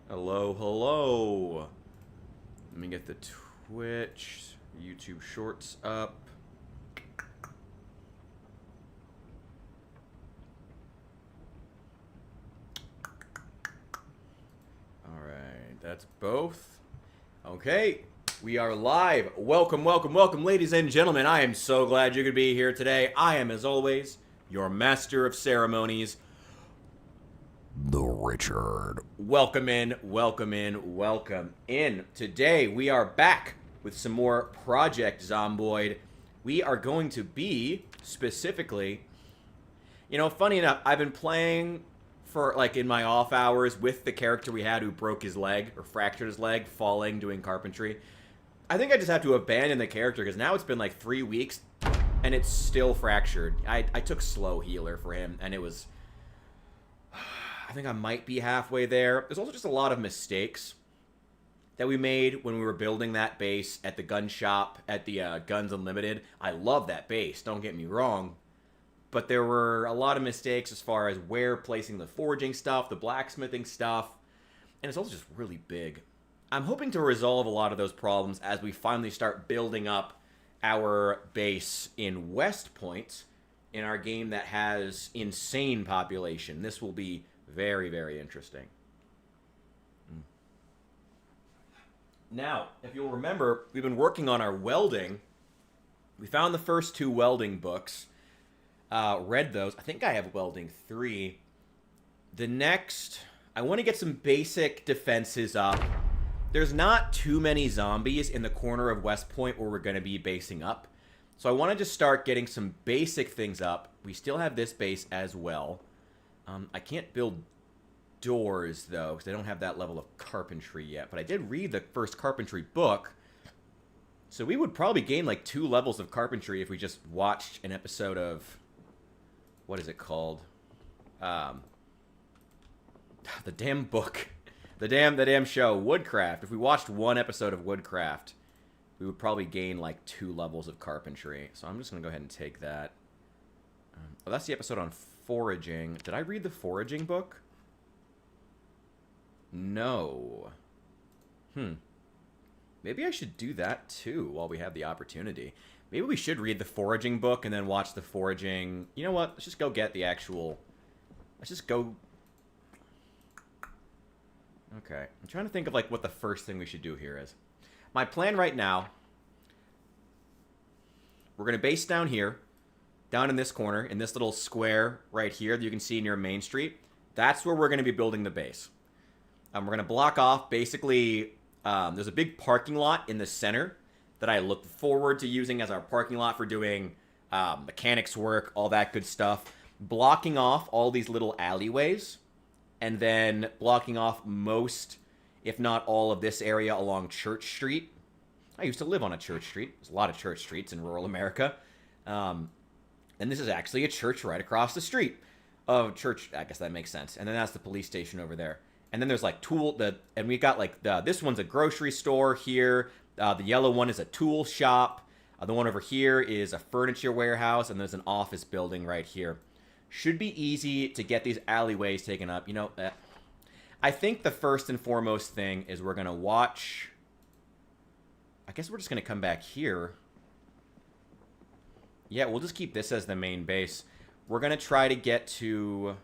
Hello, hello. Let me get the Twitch, YouTube Shorts up. Alright, that's both. Okay, we are live. Welcome, welcome, welcome, ladies and gentlemen. I am so glad you could be here today. I am, as always, your master of ceremonies, the Richard. Welcome in, welcome in, welcome in. Today we are back with some more Project Zomboid. We are going to be specifically, funny enough, I've been playing for like in my off hours with the character we had who broke his leg or fractured his leg falling doing carpentry. I think I just have to abandon the character because now it's been like 3 weeks and it's still fractured. I took slow healer for him and it was, I think I might be halfway there. There's also just a lot of mistakes that we made when we were building that base at the gun shop, at the Guns Unlimited. I love that base, don't get me wrong. But there were a lot of mistakes as far as where placing the forging stuff, the blacksmithing stuff, and it's also just really big. I'm hoping to resolve a lot of those problems as we finally start building up our base in Westpoint in our game that has insane population. This will be very, very interesting. Now, if you'll remember, we've been working on our welding. We found the first 2 welding books. Read those. I think I have welding 3. The next, I want to get some basic defenses up. There's not too many zombies in the corner of Westpoint where we're going to be basing up. So I want to just start getting some basic things up. We still have this base as well. I can't build doors, though, because I don't have that level of carpentry yet. But I did read the first carpentry book. So we would probably gain like 2 levels of carpentry if we just watched an episode of... What is it called? The damn book. The damn show, Woodcraft. If we watched 1 episode of Woodcraft, we would probably gain like 2 levels of carpentry. So I'm just going to go ahead and take that. Oh, that's the episode on foraging. Did I read the foraging book? No. Maybe I should do that too while we have the opportunity. Maybe we should read the foraging book and then watch the foraging. You know what? Let's just go get the actual... Let's just go... Okay. I'm trying to think of like what the first thing we should do here is. My plan right now... We're going to base down here. Down in this corner. In this little square right here that you can see near Main Street. That's where we're going to be building the base. We're going to block off basically... there's a big parking lot in the center that I look forward to using as our parking lot for doing mechanics work, all that good stuff. Blocking off all these little alleyways, and then blocking off most, if not all, of this area along Church Street. I used to live on a church street. There's a lot of church streets in rural America. And this is actually a church right across the street. Oh, church, I guess that makes sense. And then that's the police station over there. And then there's like and we got like this one's a grocery store here. The yellow one is a tool shop. The one over here is a furniture warehouse, and there's an office building right here. Should be easy to get these alleyways taken up. I think the first and foremost thing is we're gonna watch. I guess we're just gonna come back here. Yeah, we'll just keep this as the main base. We're gonna try to get to.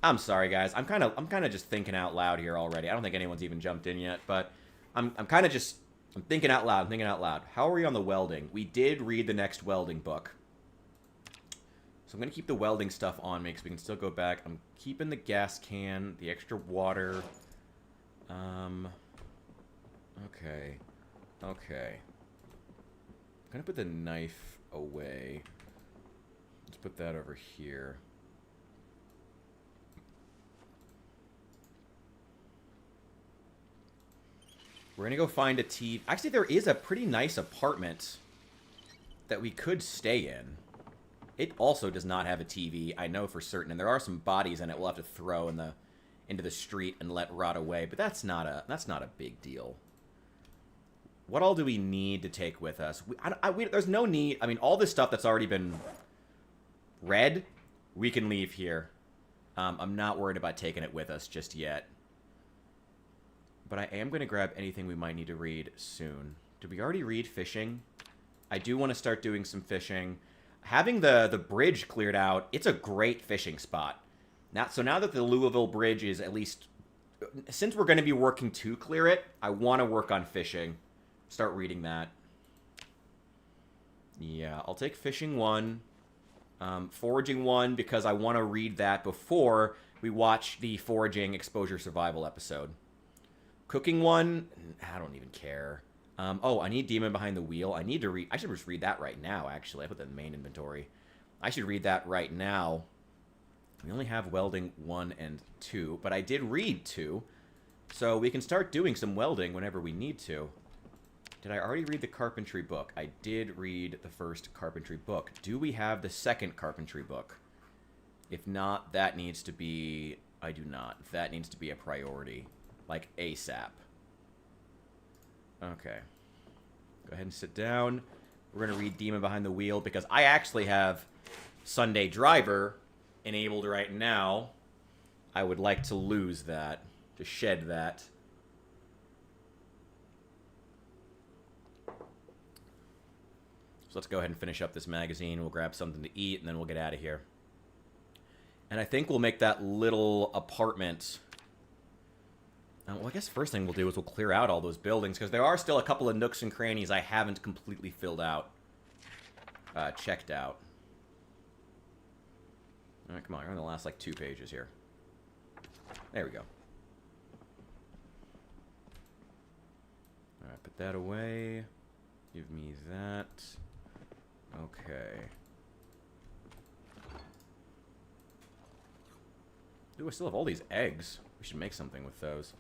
I'm sorry, guys. I'm kind of just thinking out loud here already. I don't think anyone's even jumped in yet, but I'm thinking out loud. I'm thinking out loud. How are we on the welding? We did read the next welding book, so I'm gonna keep the welding stuff on me because we can still go back. I'm keeping the gas can, the extra water. Okay. I'm gonna put the knife away. Let's put that over here. We're going to go find a TV. Actually, there is a pretty nice apartment that we could stay in. It also does not have a TV, I know for certain. And there are some bodies in it we'll have to throw into the street and let rot away. But that's not a big deal. What all do we need to take with us? There's no need. I mean, all this stuff that's already been read, we can leave here. I'm not worried about taking it with us just yet. But I am going to grab anything we might need to read soon. Did we already read fishing? I do want to start doing some fishing. Having the bridge cleared out, it's a great fishing spot. So now that the Louisville Bridge is at least... Since we're going to be working to clear it, I want to work on fishing. Start reading that. Yeah, I'll take fishing 1. Foraging 1, because I want to read that before we watch the foraging exposure survival episode. Cooking 1, I don't even care. Oh, I need Demon Behind the Wheel. I need to read... I should just read that right now, actually. I put that in the main inventory. I should read that right now. We only have welding 1 and 2, but I did read 2. So we can start doing some welding whenever we need to. Did I already read the carpentry book? I did read the first carpentry book. Do we have the second carpentry book? If not, that needs to be... I do not. That needs to be a priority. Like, ASAP. Okay. Go ahead and sit down. We're going to read Demon Behind the Wheel because I actually have Sunday Driver enabled right now. I would like to lose that. To shed that. So let's go ahead and finish up this magazine. We'll grab something to eat, and then we'll get out of here. And I think we'll make that little apartment... well, I guess first thing we'll do is we'll clear out all those buildings, because there are still a couple of nooks and crannies I haven't completely filled out. Checked out. Alright, come on. We're on the last, like, 2 pages here. There we go. Alright, put that away. Give me that. Okay. Ooh, I still have all these eggs. We should make something with those.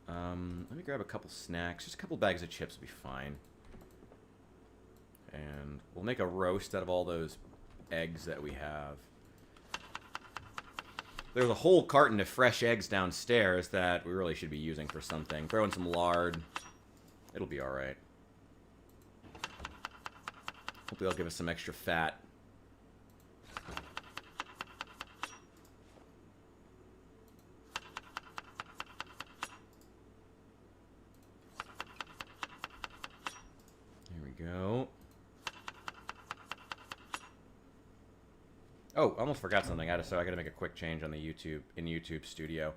Let me grab a couple snacks. Just a couple bags of chips will be fine. And we'll make a roast out of all those eggs that we have. There's a whole carton of fresh eggs downstairs that we really should be using for something. Throw in some lard. It'll be alright. Hopefully they'll give us some extra fat. Here we go. Oh, I almost forgot something. So I gotta make a quick change on the YouTube Studio.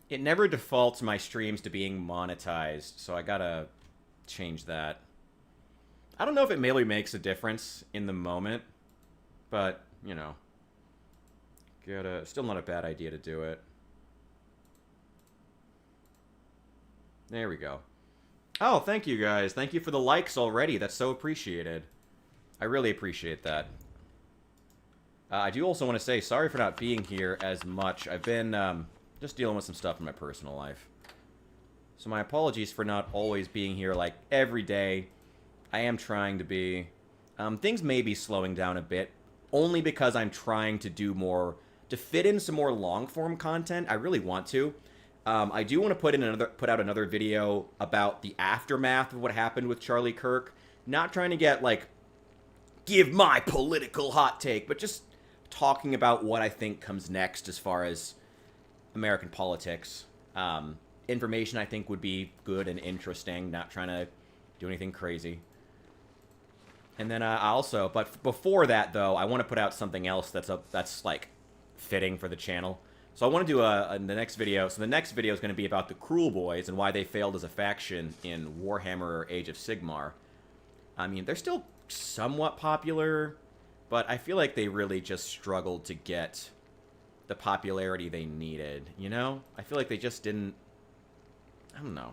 It never defaults my streams to being monetized, so I gotta change that. I don't know if it really makes a difference in the moment, but, you know. Still not a bad idea to do it. There we go. Oh, thank you guys. Thank you for the likes already. That's so appreciated. I really appreciate that. I do also want to say sorry for not being here as much. I've been just dealing with some stuff in my personal life. So my apologies for not always being here, like, every day. I am trying to be. Things may be slowing down a bit, only because I'm trying to do more, to fit in some more long-form content. I really want to. I do want to put out another video about the aftermath of what happened with Charlie Kirk. Not trying to get, like, give my political hot take, but just talking about what I think comes next as far as American politics. Information I think would be good and interesting, not trying to do anything crazy. And then also, but before that though, I want to put out something else that's like fitting for the channel. So I want to do the next video. So the next video is going to be about the Cruel Boys and why they failed as a faction in Warhammer Age of Sigmar. I mean, they're still somewhat popular, but I feel like they really just struggled to get the popularity they needed, you know? I feel like they just didn't... I don't know.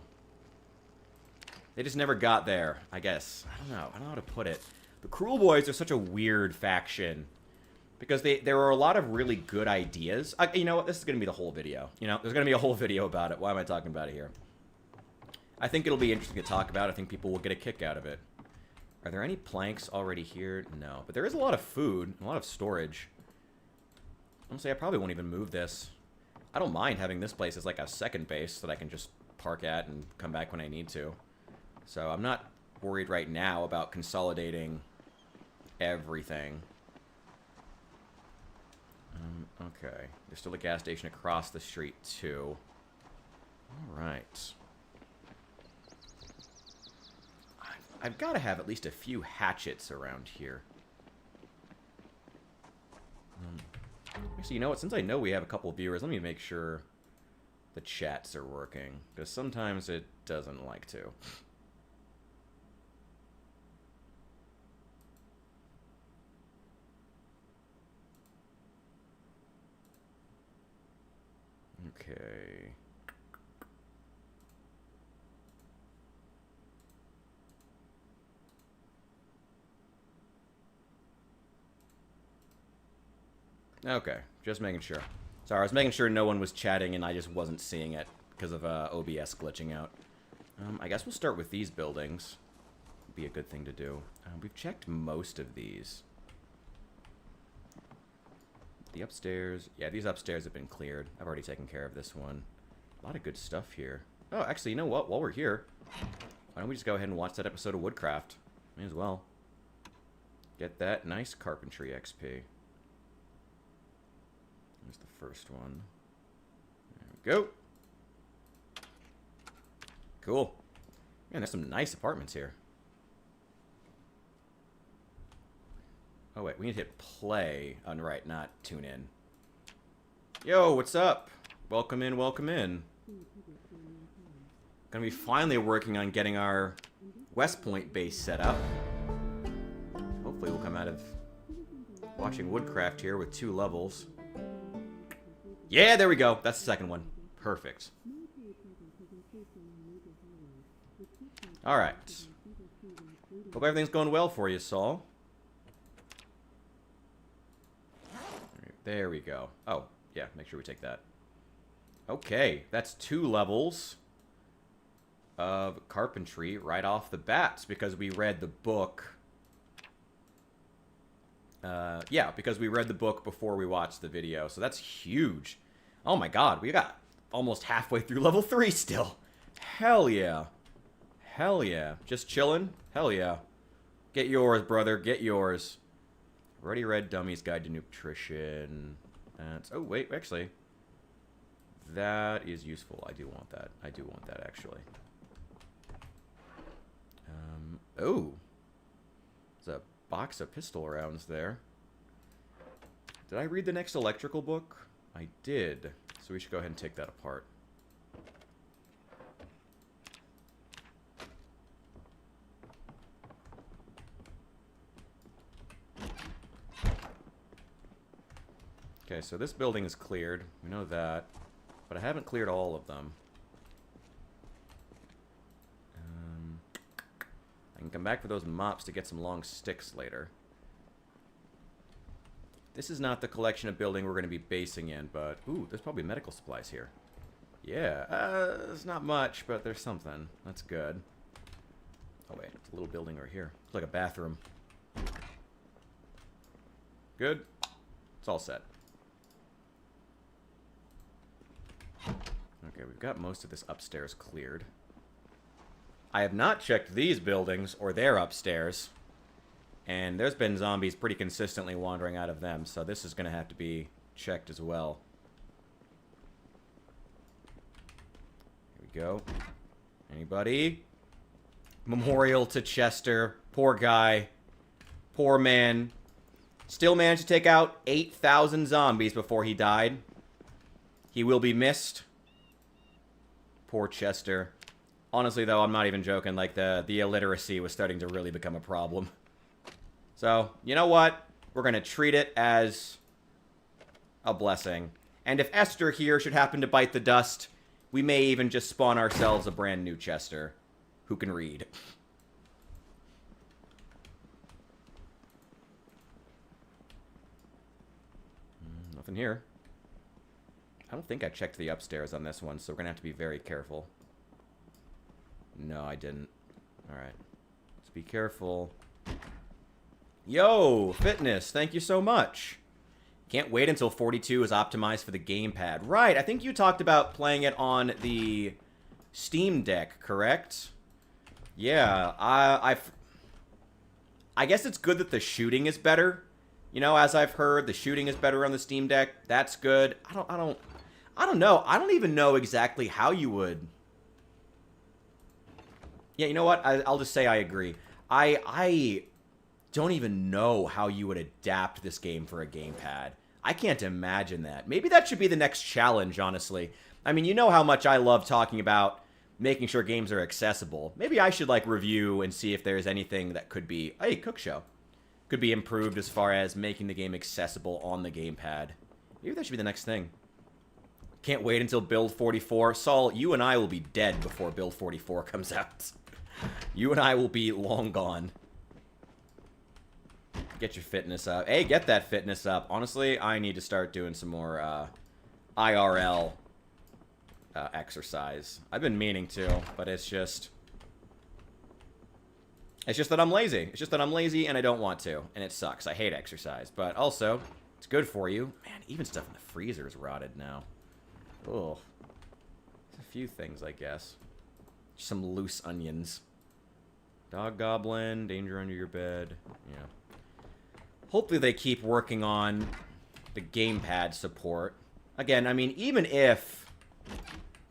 They just never got there, I guess. I don't know. I don't know how to put it. The Cruel Boys are such a weird faction. Because there are a lot of really good ideas. You know what? This is going to be the whole video. You know, there's going to be a whole video about it. Why am I talking about it here? I think it'll be interesting to talk about. I think people will get a kick out of it. Are there any planks already here? No. But there is a lot of food. A lot of storage. Honestly, I probably won't even move this. I don't mind having this place as like a second base that I can just park at and come back when I need to. So I'm not worried right now about consolidating everything. Okay. There's still a gas station across the street, too. Alright. I've got to have at least a few hatchets around here. Actually, you know what? Since I know we have a couple of viewers, let me make sure the chats are working. Because sometimes it doesn't like to. Okay. Okay, just making sure. Sorry, I was making sure no one was chatting and I just wasn't seeing it because of OBS glitching out. I guess we'll start with these buildings. Be a good thing to do. We've checked most of these. The upstairs... Yeah, these upstairs have been cleared. I've already taken care of this one. A lot of good stuff here. Oh, actually, you know what? While we're here, why don't we just go ahead and watch that episode of Woodcraft? May as well. Get that nice carpentry XP. There's the first one. There we go. Cool. Man, there's some nice apartments here. Oh, wait. We need to hit play on right, not tune in. Yo, what's up? Welcome in, welcome in. Gonna be finally working on getting our Westpoint base set up. Hopefully we'll come out of watching Woodcraft here with 2 levels. Yeah, there we go. That's the second one. Perfect. Alright. Hope everything's going well for you, Saul. There we go. Oh, yeah, make sure we take that. Okay, that's 2 levels of carpentry right off the bat because we read the book. Yeah, because we read the book before we watched the video, so that's huge. Oh my god, we got almost halfway through level 3 still. Hell yeah. Hell yeah. Just chilling? Hell yeah. Get yours, brother. Get yours. Already read Dummy's Guide to Nutrition. That's... Oh, wait, actually. That is useful. I do want that. I do want that, actually. Oh. There's a box of pistol rounds there. Did I read the next electrical book? I did. So we should go ahead and take that apart. Okay, so this building is cleared. We know that. But I haven't cleared all of them. I can come back for those mops to get some long sticks later. This is not the collection of building we're going to be basing in, but... Ooh, there's probably medical supplies here. Yeah, it's not much, but there's something. That's good. Oh, wait, it's a little building right here. It's like a bathroom. Good. It's all set. Okay, we've got most of this upstairs cleared. I have not checked these buildings or their upstairs. And there's been zombies pretty consistently wandering out of them, so this is going to have to be checked as well. Here we go. Anybody? Memorial to Chester. Poor guy. Poor man. Still managed to take out 8,000 zombies before he died. He will be missed. Poor Chester. Honestly, though, I'm not even joking. Like, the illiteracy was starting to really become a problem. So, you know what? We're going to treat it as a blessing. And if Esther here should happen to bite the dust, we may even just spawn ourselves a brand new Chester who can read. Nothing here. I don't think I checked the upstairs on this one, so we're going to have to be very careful. No, I didn't. Alright. Let's be careful. Yo, Fitness, thank you so much. Can't wait until 42 is optimized for the gamepad. Right, I think you talked about playing it on the Steam Deck, correct? Yeah, I guess it's good that the shooting is better, You know, as I've heard, the shooting is better on the Steam Deck. That's good. I don't know. I don't even know exactly how you would. Yeah, you know what? I'll just say I agree. I don't even know how you would adapt this game for a gamepad. I can't imagine that. Maybe that should be the next challenge, honestly. I mean, you know how much I love talking about making sure games are accessible. Maybe I should, like, review and see if there's anything that could be, hey, Cook Show, could be improved as far as making the game accessible on the gamepad. Maybe that should be the next thing. Can't wait until Build 44. Saul, you and I will be dead before Build 44 comes out. You and I will be long gone. Get your fitness up. Hey, get that fitness up. Honestly, I need to start doing some more IRL exercise. I've been meaning to, but it's just that I'm lazy. It's just that I'm lazy and I don't want to, and it sucks. I hate exercise, but also it's good for you. Man, even stuff in the freezer is rotted now. Ugh. There's a few things, I guess. Some loose onions. Dog goblin, danger under your bed. Yeah. Hopefully they keep working on the gamepad support. Again, I mean, even if...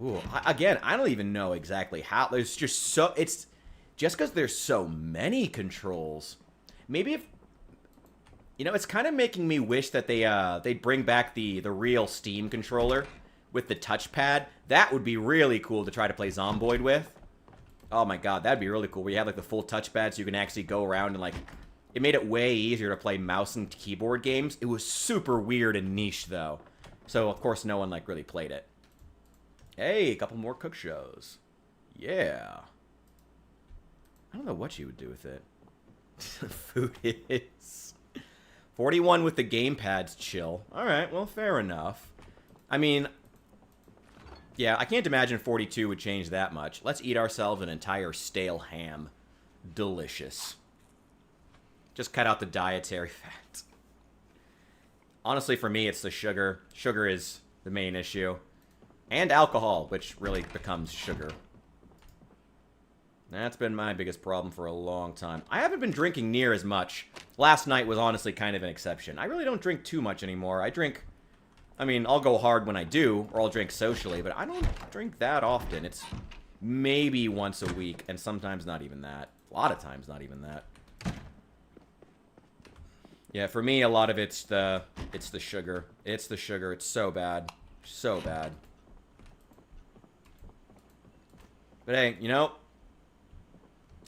Ooh, again, I don't even know exactly how. There's just so... It's just because there's so many controls. Maybe if... You know, it's kind of making me wish that they'd bring back the real Steam controller with the touchpad. That would be really cool to try to play Zomboid with. Oh my god, that'd be really cool. Where you have, like, the full touchpad so you can actually go around and, like... It made it way easier to play mouse and keyboard games. It was super weird and niche, though. So, of course, no one, like, really played it. Hey, a couple more Cook Shows. Yeah. I don't know what you would do with it. Food is... 41 with the gamepad's chill. Alright, well, fair enough. I mean... Yeah, I can't imagine 42 would change that much. Let's eat ourselves an entire stale ham. Delicious. Just cut out the dietary fat. Honestly, for me, it's the sugar. Sugar is the main issue. And alcohol, which really becomes sugar. That's been my biggest problem for a long time. I haven't been drinking near as much. Last night was honestly kind of an exception. I really don't drink too much anymore. I drink... I mean, I'll go hard when I do, or I'll drink socially, but I don't drink that often. It's maybe once a week, and sometimes not even that. A lot of times not even that. Yeah, for me, a lot of it's the sugar. It's the sugar. It's so bad. So bad. But hey, you know,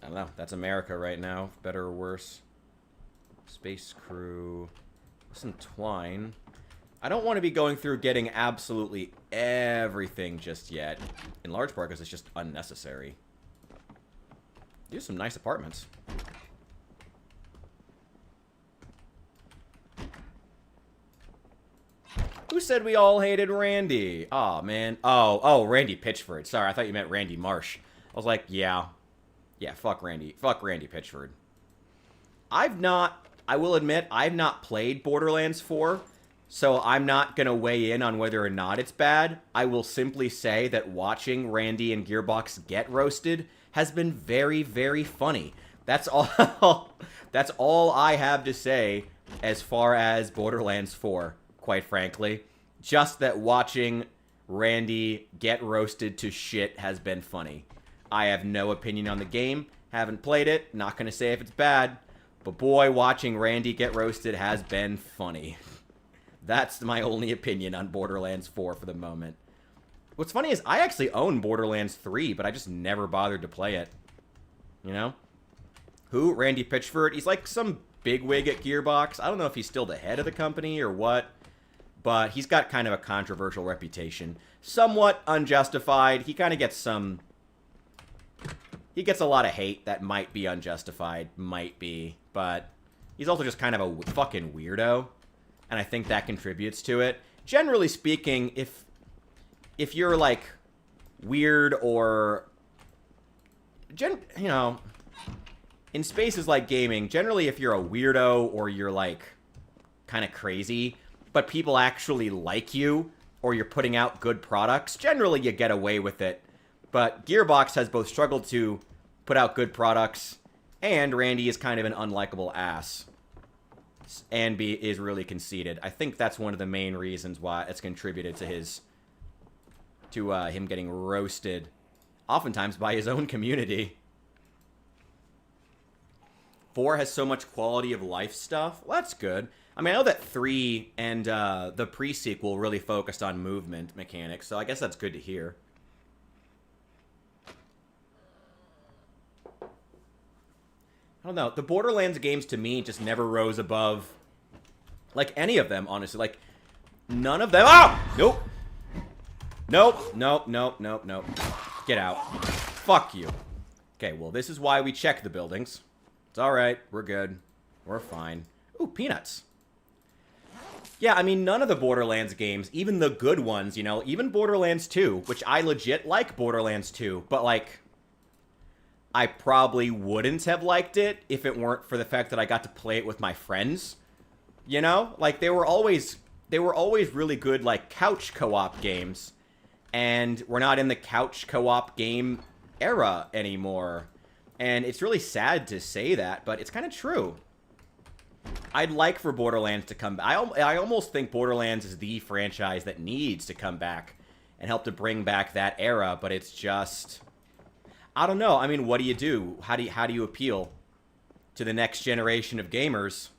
I don't know. That's America right now. Better or worse. Space Crew. Some twine. I don't want to be going through getting absolutely everything just yet. In large part because it's just unnecessary. These are some nice apartments. Who said we all hated Randy? Aw, man. Oh, Randy Pitchford. Sorry, I thought you meant Randy Marsh. I was like, yeah. Yeah, fuck Randy. Fuck Randy Pitchford. I will admit, I've not played Borderlands 4, so I'm not going to weigh in on whether or not it's bad. I will simply say that watching Randy and Gearbox get roasted has been very, very funny. That's all, that's all I have to say as far as Borderlands 4. Quite frankly. Just that watching Randy get roasted to shit has been funny. I have no opinion on the game. Haven't played it. Not going to say if it's bad. But boy, watching Randy get roasted has been funny. That's my only opinion on Borderlands 4 for the moment. What's funny is I actually own Borderlands 3, but I just never bothered to play it. You know? Who? Randy Pitchford? He's like some bigwig at Gearbox. I don't know if he's still the head of the company or what. But he's got kind of a controversial reputation. Somewhat unjustified. He kind of gets some... He gets a lot of hate that might be unjustified. Might be. But he's also just kind of a fucking weirdo. And I think that contributes to it. Generally speaking, if you're, like, weird or... you know... In spaces like gaming, generally if you're a weirdo or you're, like, kind of crazy... but people actually like you, or you're putting out good products, generally you get away with it. But Gearbox has both struggled to put out good products, and Randy is kind of an unlikable ass. and is really conceited. I think that's one of the main reasons why it's contributed to him getting roasted, oftentimes by his own community. 4 has so much quality of life stuff. Well, that's good. I mean, I know that 3 and the pre-sequel really focused on movement mechanics, so I guess that's good to hear. I don't know. The Borderlands games, to me, just never rose above, like, any of them, honestly. Like, none of them... Oh! Nope. Nope. Nope. Nope. Nope. Nope. Get out. Fuck you. Okay, well, this is why we check the buildings. It's alright. We're good. We're fine. Ooh, peanuts. Yeah, I mean, none of the Borderlands games, even the good ones, you know, even Borderlands 2, which I legit like Borderlands 2, but, like... I probably wouldn't have liked it if it weren't for the fact that I got to play it with my friends. You know? Like, they were always really good, like, couch co-op games. And we're not in the couch co-op game era anymore. And it's really sad to say that, but it's kind of true. I'd like for Borderlands to come back. I almost think Borderlands is the franchise that needs to come back and help to bring back that era, but it's just... I don't know. I mean, what do you do? How do you appeal to the next generation of gamers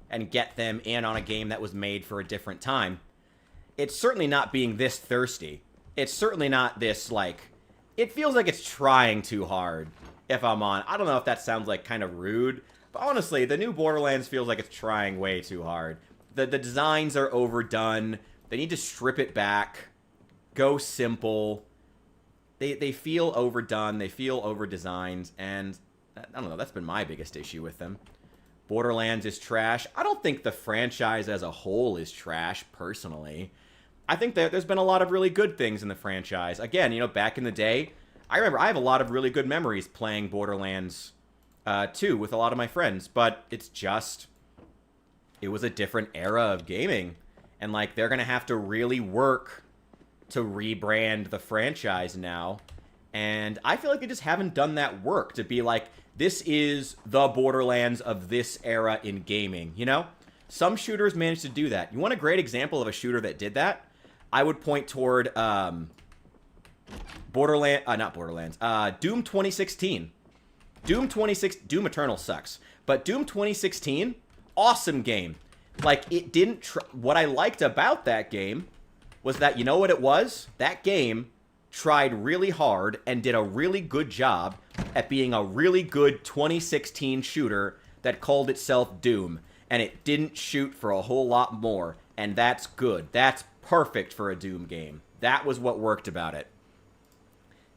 and get them in on a game that was made for a different time? It's certainly not being this thirsty. It's certainly not this, like... It feels like it's trying too hard, if I'm on. I don't know if that sounds, like, kind of rude, but honestly, the new Borderlands feels like it's trying way too hard. The designs are overdone. They need to strip it back. Go simple. They feel overdone, they feel over-designed, and I don't know, that's been my biggest issue with them. Borderlands is trash. I don't think the franchise as a whole is trash, personally. I think that there's been a lot of really good things in the franchise. Again, you know, back in the day, I remember I have a lot of really good memories playing Borderlands 2 with a lot of my friends, but it's just... It was a different era of gaming, and, like, they're gonna have to really work to rebrand the franchise now, and I feel like they just haven't done that work to be like, this is the Borderlands of this era in gaming, you know? Some shooters managed to do that. You want a great example of a shooter that did that? I would point toward, Doom 2016. Doom Eternal sucks, but Doom 2016, awesome game. Like, it didn't, what I liked about that game was that, you know what it was? That game tried really hard and did a really good job at being a really good 2016 shooter that called itself Doom. And it didn't shoot for a whole lot more. And that's good. That's perfect for a Doom game. That was what worked about it.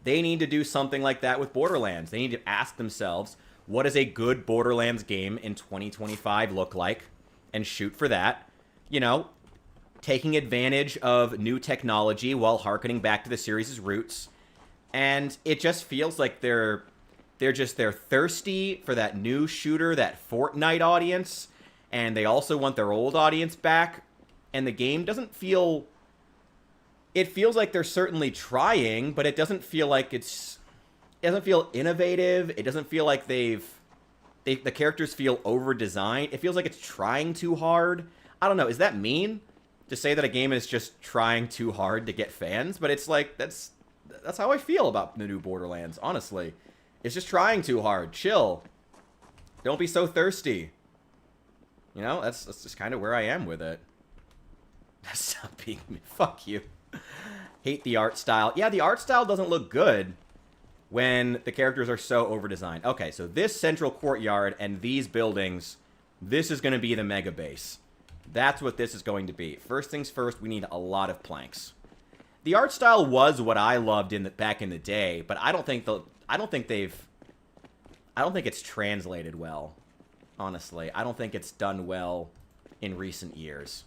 They need to do something like that with Borderlands. They need to ask themselves, what does a good Borderlands game in 2025 look like? And shoot for that. You know, taking advantage of new technology while hearkening back to the series' roots. And it just feels like they're thirsty for that new shooter, that Fortnite audience, and they also want their old audience back. And the game doesn't feel... It feels like they're certainly trying, but it doesn't feel like it's... It doesn't feel innovative. It doesn't feel like the characters feel over-designed. It feels like it's trying too hard. I don't know. Is that mean to say that a game is just trying too hard to get fans? But it's like, that's how I feel about the new Borderlands, honestly. It's just trying too hard. Chill. Don't be so thirsty. You know, that's just kind of where I am with it. Stop being me. Fuck you. Hate the art style. Yeah, the art style doesn't look good when the characters are so over-designed. Okay, so this central courtyard and these buildings, this is going to be the Mega-Base. That's what this is going to be. First things first, we need a lot of planks. The art style was what I loved back in the day, but I don't think it's translated well. Honestly, I don't think it's done well in recent years.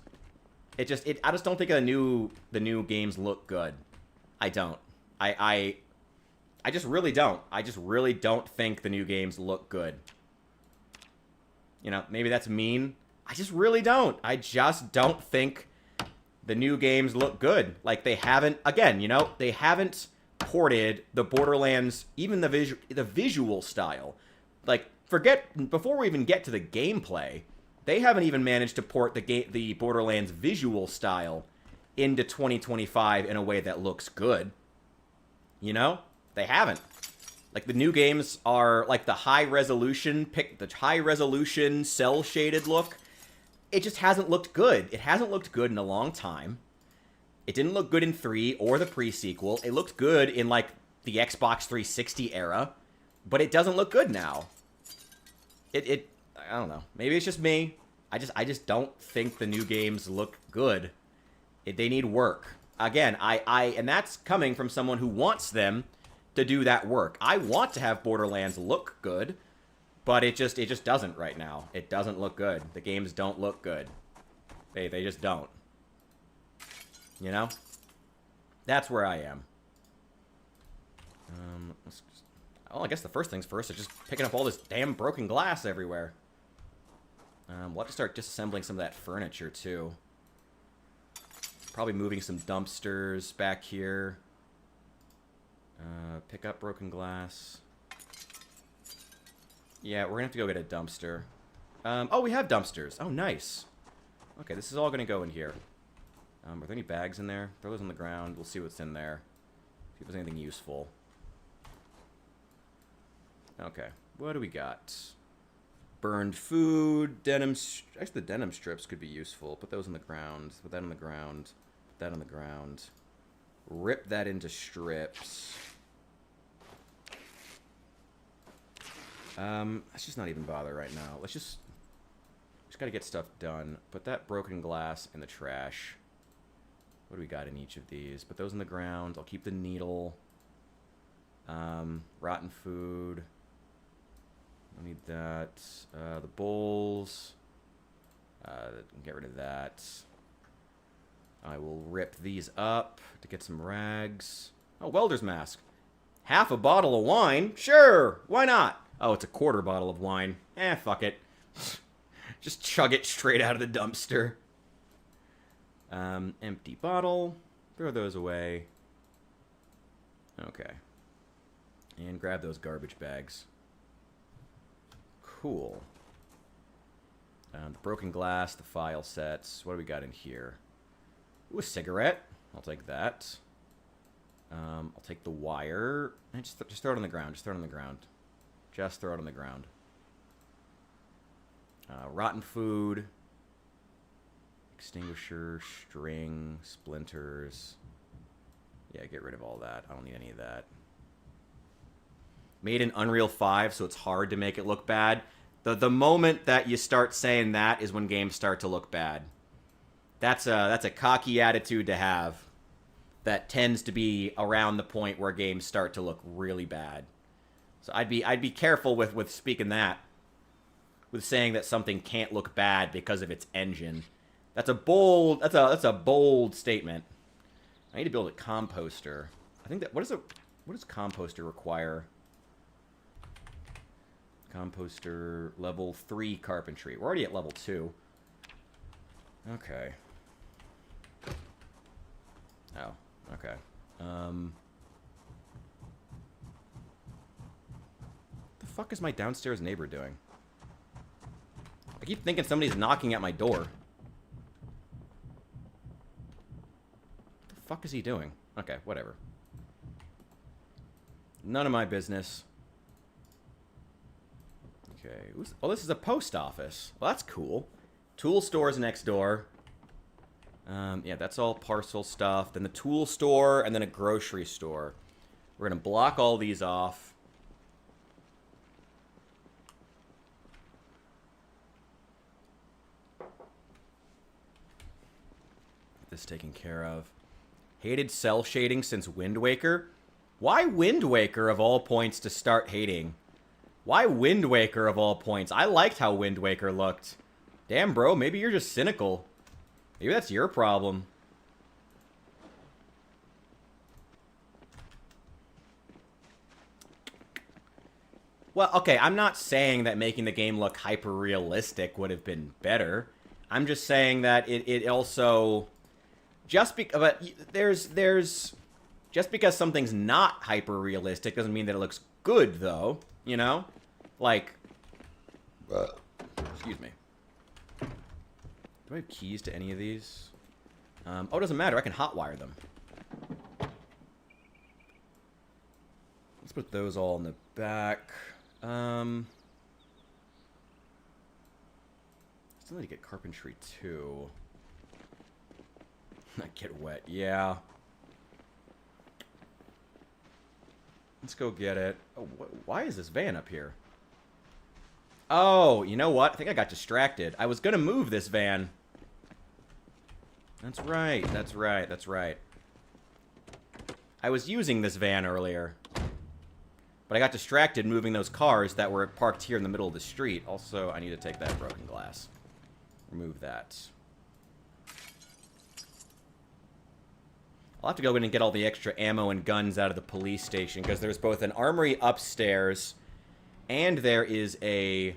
I just don't think the new games look good. I don't. I just really don't. I just really don't think the new games look good. You know, maybe that's mean. I just really don't. I just don't think the new games look good. Like, they haven't, again, you know, they haven't ported the Borderlands, even the visual style. Like, before we even get to the gameplay, They haven't even managed to port the Borderlands visual style into 2025 in a way that looks good. You know? They haven't. Like, the new games are, like, the high-resolution, cel-shaded look. It just hasn't looked good. It hasn't looked good in a long time. It didn't look good in 3 or the pre-sequel. It looked good in, like, the Xbox 360 era. But it doesn't look good now. I don't know. Maybe it's just me. I just don't think the new games look good. They need work. Again, and that's coming from someone who wants them to do that work. I want to have Borderlands look good, but it just doesn't right now. It doesn't look good. The games don't look good. They just don't. You know? That's where I am. Well, I guess the first things first is just picking up all this damn broken glass everywhere. We'll have to start disassembling some of that furniture, too. Probably moving some dumpsters back here. Pick up broken glass. Yeah, we're gonna have to go get a dumpster. Oh, we have dumpsters. Oh, nice. Okay, this is all gonna go in here. Are there any bags in there? Throw those on the ground. We'll see what's in there. See if there's anything useful. Okay, what do we got? Burned food, denim... Actually, the denim strips could be useful. Put those on the ground. Put that on the ground. Put that on the ground. Rip that into strips. Let's just not even bother right now. Let's just gotta get stuff done. Put that broken glass in the trash. What do we got in each of these? Put those on the ground. I'll keep the needle. Rotten food. I need that. The bowls. Get rid of that. I will rip these up to get some rags. Oh, welder's mask. Half a bottle of wine? Sure, why not? Oh, it's a quarter bottle of wine. Fuck it. Just chug it straight out of the dumpster. Empty bottle. Throw those away. Okay. And grab those garbage bags. Cool. The broken glass, the file sets. What do we got in here? Ooh, a cigarette. I'll take that. I'll take the wire. And just throw it on the ground. Just throw it on the ground. Just throw it on the ground. Rotten food. Extinguisher, string, splinters. Yeah, get rid of all that. I don't need any of that. Made in Unreal 5, so it's hard to make it look bad. The moment that you start saying that is when games start to look bad. That's a cocky attitude to have. That tends to be around the point where games start to look really bad. So I'd be careful with speaking that. With saying that something can't look bad because of its engine. That's a bold statement. I need to build a composter. I think that what does composter require? Composter level 3 carpentry. We're already at level 2. Okay. Oh, okay. The fuck is my downstairs neighbor doing? I keep thinking somebody's knocking at my door. What the fuck is he doing? Okay, whatever. None of my business. Okay. Oh, this is a post office. Well, that's cool. Tool store's next door. Yeah, that's all parcel stuff. Then the tool store, and then a grocery store. We're going to block all these off. Get this taken care of. Hated cell shading since Wind Waker. Why Wind Waker of all points to start hating? Why Wind Waker of all points? I liked how Wind Waker looked. Damn, bro, maybe you're just cynical. Maybe that's your problem. Well, okay, I'm not saying that making the game look hyper-realistic would have been better. I'm just saying that it also... just because something's not hyper-realistic doesn't mean that it looks good, though. You know? Like... excuse me. I have keys to any of these? Oh, it doesn't matter. I can hotwire them. Let's put those all in the back. Still need to get carpentry, too. Not get wet. Yeah. Let's go get it. Oh, why is this van up here? Oh, you know what? I think I got distracted. I was going to move this van. That's right. That's right. That's right. I was using this van earlier. But I got distracted moving those cars that were parked here in the middle of the street. Also, I need to take that broken glass. Remove that. I'll have to go in and get all the extra ammo and guns out of the police station, because there's both an armory upstairs, and there is a...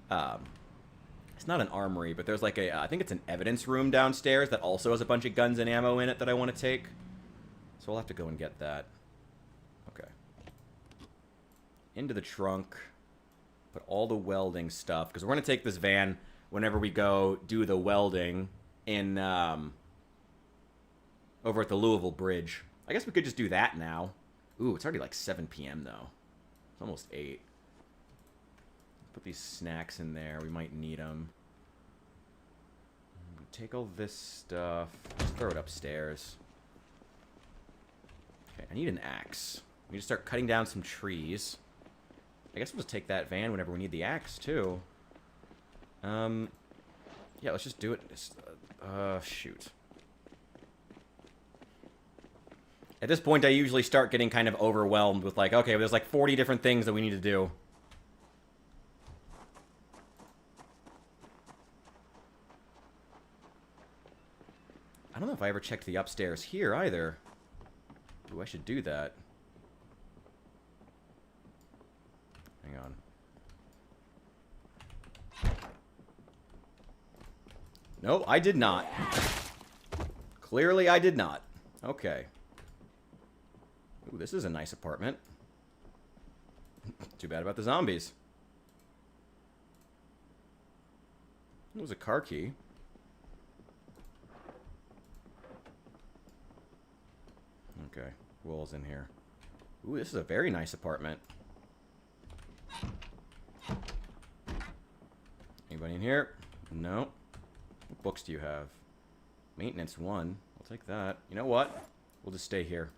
it's not an armory, but there's like a... I think it's an evidence room downstairs that also has a bunch of guns and ammo in it that I want to take. So we'll have to go and get that. Okay. Into the trunk. Put all the welding stuff, because we're going to take this van whenever we go do the welding in... over at the Louisville Bridge. I guess we could just do that now. Ooh, it's already like 7 p.m. though. It's almost 8. Put these snacks in there. We might need them. Take all this stuff. Just throw it upstairs. Okay, I need an axe. We need to start cutting down some trees. I guess we'll just take that van whenever we need the axe, too. Yeah, let's just do it. Shoot. At this point, I usually start getting kind of overwhelmed with like, okay, there's like 40 different things that we need to do. I don't know if I ever checked the upstairs here either. Ooh, I should do that. Hang on. No, I did not. Clearly, I did not. Okay. Ooh, this is a nice apartment. Too bad about the zombies. It was a car key. Okay, walls in here. Ooh, this is a very nice apartment. Anybody in here? No. What books do you have? Maintenance 1. I'll take that. You know what? We'll just stay here.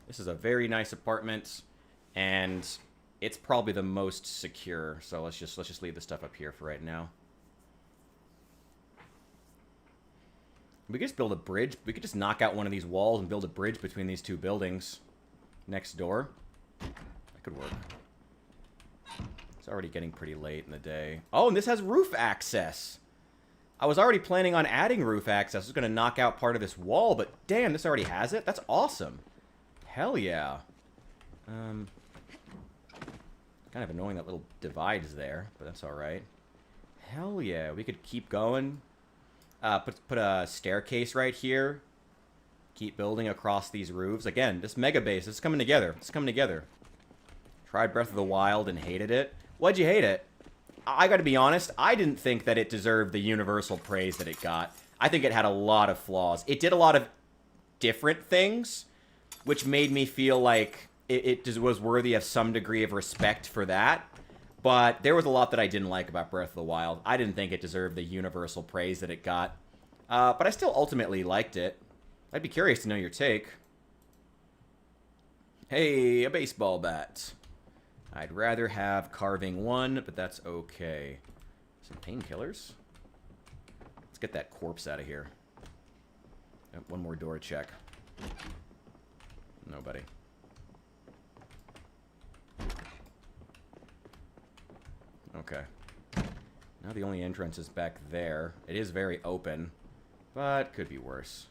This is a very nice apartment, and it's probably the most secure. So let's just leave the stuff up here for right now. We could just build a bridge. We could just knock out one of these walls and build a bridge between these two buildings next door. That could work. It's already getting pretty late in the day. Oh, and this has roof access. I was already planning on adding roof access. I was going to knock out part of this wall, but damn, this already has it? That's awesome. Hell yeah. Kind of annoying that little divide is there, but that's alright. Hell yeah, we could keep going. Put a staircase right here. Keep building across these roofs. Again, this mega base is coming together. It's coming together. Tried Breath of the Wild and hated it. Why'd you hate it? I gotta be honest, I didn't think that it deserved the universal praise that it got. I think it had a lot of flaws. It did a lot of different things, which made me feel like it just was worthy of some degree of respect for that. But there was a lot that I didn't like about Breath of the Wild. I didn't think it deserved the universal praise that it got. But I still ultimately liked it. I'd be curious to know your take. Hey, a baseball bat. I'd rather have carving 1, but that's okay. Some painkillers. Let's get that corpse out of here. Oh, one more door check. Nobody. Okay. Now the only entrance is back there. It is very open, but could be worse.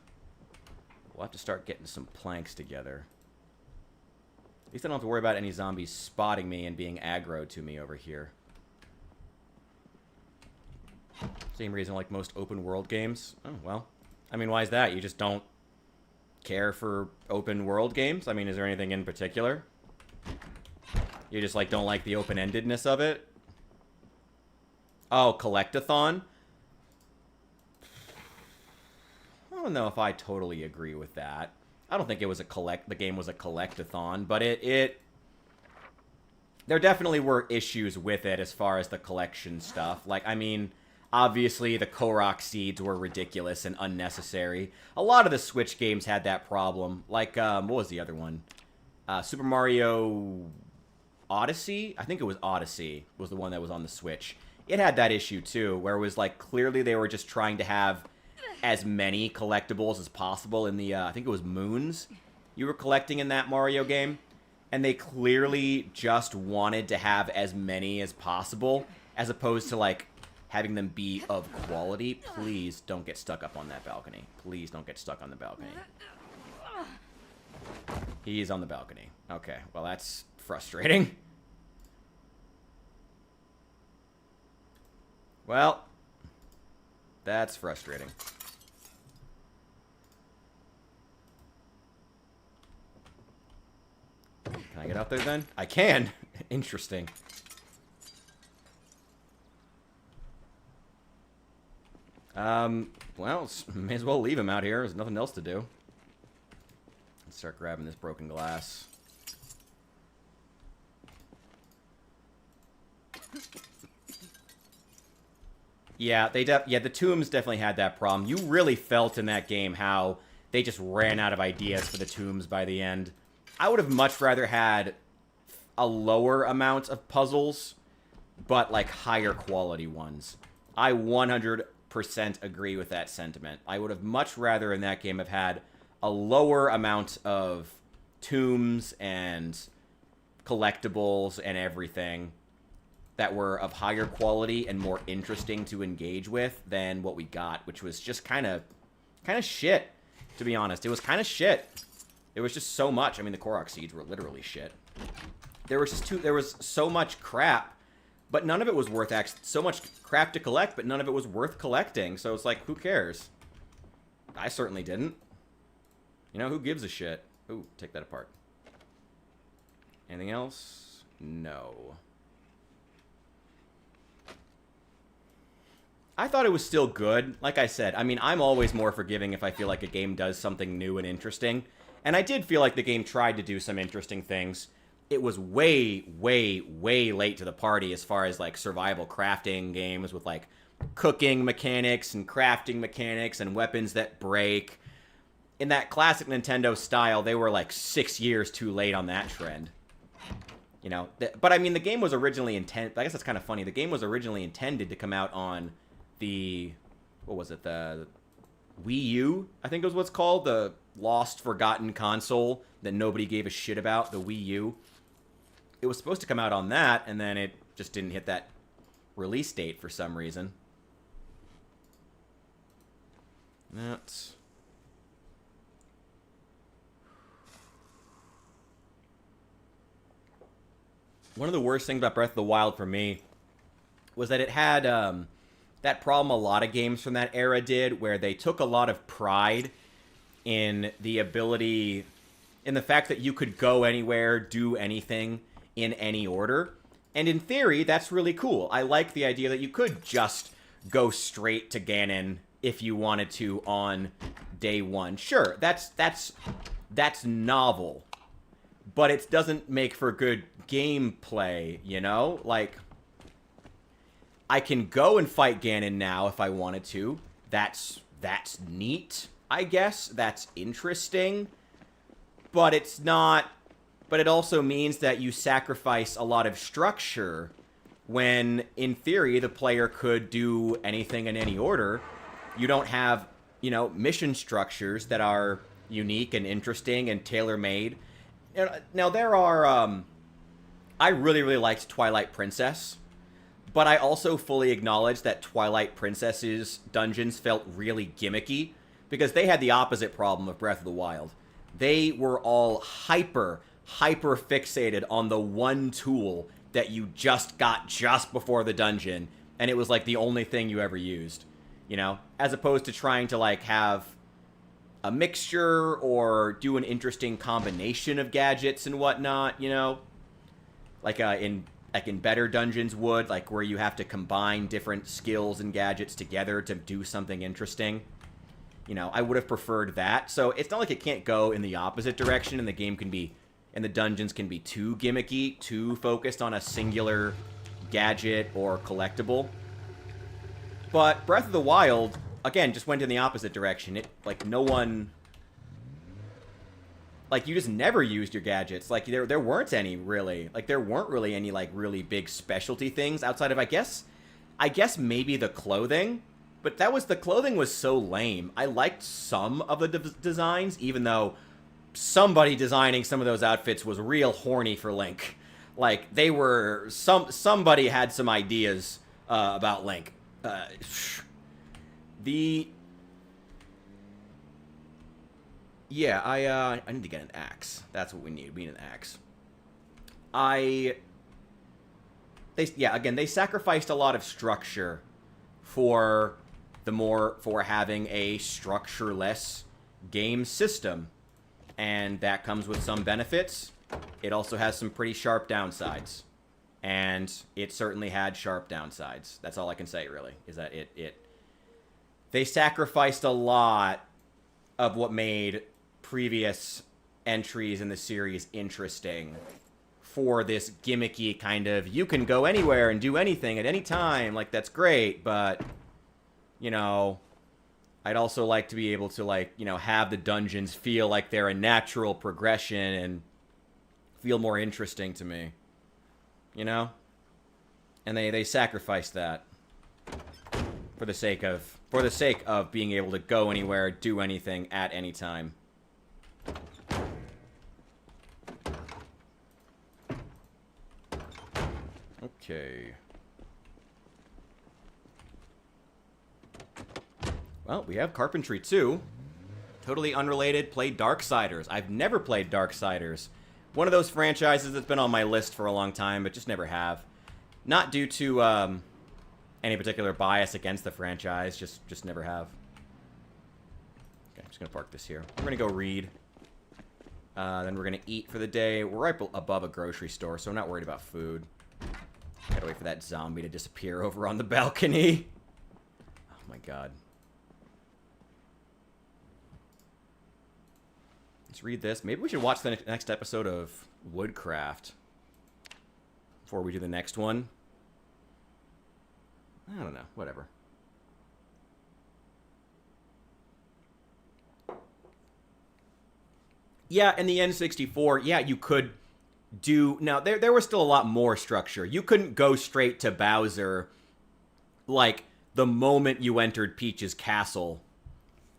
We'll have to start getting some planks together. At least I don't have to worry about any zombies spotting me and being aggroed to me over here. Same reason like most open world games. Oh, well. I mean, why is that? You just don't care for open world games? I mean, is there anything in particular? You just, like, don't like the open-endedness of it? Oh, Collectathon? don't know if I totally agree with that. I don't think it was the game was a collect-a-thon, but there definitely were issues with it as far as the collection stuff. Like, I mean, obviously the Korok seeds were ridiculous and unnecessary. A lot of the Switch games had that problem. Like, what was the other one? Super Mario Odyssey? I think it was Odyssey was the one that was on the Switch. It had that issue too, where it was like clearly they were just trying to have as many collectibles as possible in the, I think it was moons you were collecting in that Mario game. And they clearly just wanted to have as many as possible, as opposed to, like, having them be of quality. Please don't get stuck up on that balcony. Please don't get stuck on the balcony. He's on the balcony. Okay, well, that's frustrating. Well, that's frustrating. Can I get out there then? I can. Interesting. Well, may as well leave him out here. There's nothing else to do. Let's start grabbing this broken glass. Yeah, the tombs definitely had that problem. You really felt in that game how they just ran out of ideas for the tombs by the end. I would have much rather had a lower amount of puzzles, but, like, higher quality ones. I 100% agree with that sentiment. I would have much rather in that game have had a lower amount of tombs and collectibles and everything that were of higher quality and more interesting to engage with than what we got, which was just kind of shit, to be honest. It was kind of shit. It was just so much. I mean, the Korok seeds were literally shit. There was so much crap, but none of it was worth so much crap to collect, but none of it was worth collecting. So it's like, who cares? I certainly didn't. You know, who gives a shit? Ooh, take that apart. Anything else? No. I thought it was still good. Like I said, I mean, I'm always more forgiving if I feel like a game does something new and interesting. And I did feel like the game tried to do some interesting things. It was way, way, way late to the party as far as, like, survival crafting games with, like, cooking mechanics and crafting mechanics and weapons that break. In that classic Nintendo style, they were, like, 6 years too late on that trend. You know? But, I mean, the game was originally intended... I guess that's kind of funny. The game was originally intended to come out on the... What was it? The Wii U, I think was what's called. The lost, forgotten console that nobody gave a shit about. The Wii U. It was supposed to come out on that, and then it just didn't hit that release date for some reason. That's... One of the worst things about Breath of the Wild for me was that it had that problem a lot of games from that era did, where they took a lot of pride in the ability, in the fact that you could go anywhere, do anything in any order. And in theory, that's really cool. I like the idea that you could just go straight to Ganon if you wanted to on day one. Sure, that's novel. But it doesn't make for good gameplay, you know? Like, I can go and fight Ganon now if I wanted to. That's neat, I guess. That's interesting. But it's not... But it also means that you sacrifice a lot of structure when, in theory, the player could do anything in any order. You don't have, you know, mission structures that are unique and interesting and tailor-made. Now, there are... I really, really liked Twilight Princess. But I also fully acknowledge that Twilight Princess's dungeons felt really gimmicky. Because they had the opposite problem of Breath of the Wild. They were all hyper fixated on the one tool that you just got just before the dungeon, and it was like the only thing you ever used, you know, as opposed to trying to, like, have a mixture or do an interesting combination of gadgets and whatnot, you know, like in better dungeons would, like where you have to combine different skills and gadgets together to do something interesting. You know, I would have preferred that. So it's not like it can't go in the opposite direction, and the game can be, and the dungeons can be too gimmicky, too focused on a singular gadget or collectible. But Breath of the Wild, again, just went in the opposite direction. It, like, no one... Like, you just never used your gadgets. Like, there weren't any, really. Like, there weren't really any, like, really big specialty things outside of, I guess maybe the clothing. But the clothing was so lame. I liked some of the designs, even though somebody designing some of those outfits was real horny for Link. Like, they were, somebody had some ideas about Link. Yeah, I need to get an axe. That's what we need. We need an axe. They sacrificed a lot of structure for having a structureless game system. And that comes with some benefits. It also has some pretty sharp downsides. And it certainly had sharp downsides. That's all I can say, really, is that they sacrificed a lot of what made previous entries in the series interesting for this gimmicky kind of, you can go anywhere and do anything at any time. Like, that's great, but, you know, I'd also like to be able to, like, you know, have the dungeons feel like they're a natural progression and feel more interesting to me. You know? And they sacrificed that for the sake of being able to go anywhere, do anything at any time. Okay. Well, we have Carpentry 2. Totally unrelated, played Darksiders. I've never played Darksiders. One of those franchises that's been on my list for a long time, but just never have. Not due to any particular bias against the franchise, just never have. Okay, I'm just gonna park this here. We're gonna go read. Then we're gonna eat for the day. We're right above a grocery store, so I'm not worried about food. Gotta wait for that zombie to disappear over on the balcony. Oh my god. Let's read this. Maybe we should watch the next episode of Woodcraft before we do the next one. I don't know. Whatever. Yeah, in the N64, yeah, you could do... Now, there was still a lot more structure. You couldn't go straight to Bowser, like, the moment you entered Peach's castle,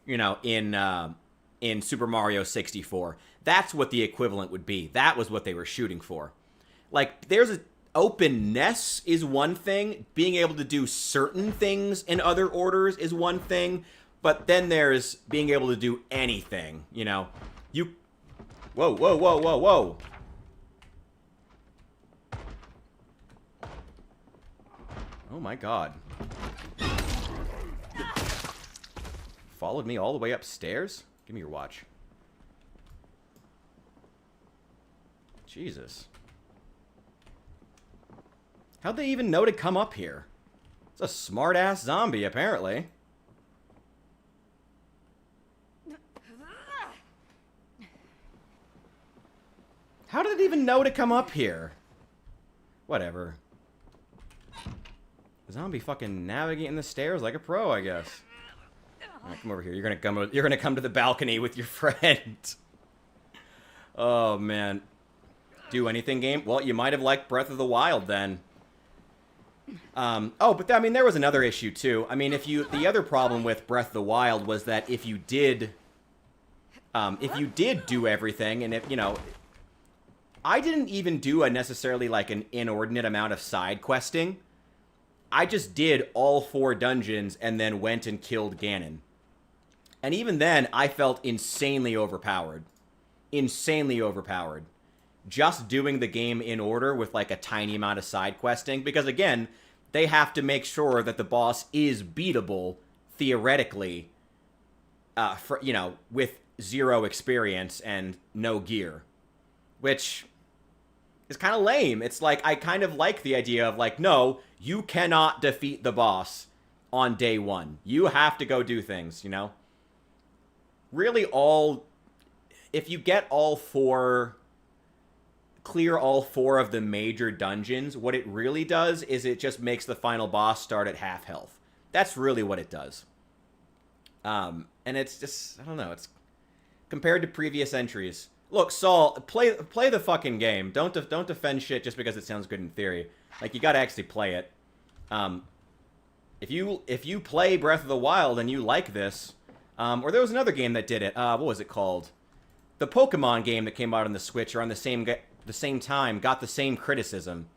you know, in Super Mario 64. That's what the equivalent would be. That was what they were shooting for. Like, there's a... Openness is one thing. Being able to do certain things in other orders is one thing. But then there's being able to do anything, you know. You... Whoa, whoa, whoa, whoa, whoa. Oh my god. Followed me all the way upstairs? Give me your watch. Jesus. How'd they even know to come up here? It's a smart-ass zombie, apparently. How did it even know to come up here? Whatever. The zombie fucking navigating the stairs like a pro, I guess. Alright, come over here. You're gonna come to the balcony with your friend. Oh, man. Do anything, game? Well, you might have liked Breath of the Wild, then. Oh, but I mean, there was another issue, too. I mean, the other problem with Breath of the Wild was that if you did do everything, and if, you know, I didn't even do necessarily, like, an inordinate amount of side questing. I just did all 4 dungeons and then went and killed Ganon. And even then, I felt insanely overpowered. Insanely overpowered. Just doing the game in order with, like, a tiny amount of side questing. Because, again, they have to make sure that the boss is beatable, theoretically, for, you know, with 0 experience and no gear. Which is kind of lame. It's like, I kind of like the idea of, like, no, you cannot defeat the boss on day 1. You have to go do things, you know? really if you get clear all 4 of the major dungeons, what it really does is it just makes the final boss start at half health. That's really what it does. And it's just, I don't know, it's compared to previous entries. Look, Saul, play the fucking game. Don't defend shit just because it sounds good in theory. Like, you gotta actually play it. If you play Breath of the Wild and you like this, or there was another game that did it. What was it called? The Pokemon game that came out on the Switch around the same time got the same criticism,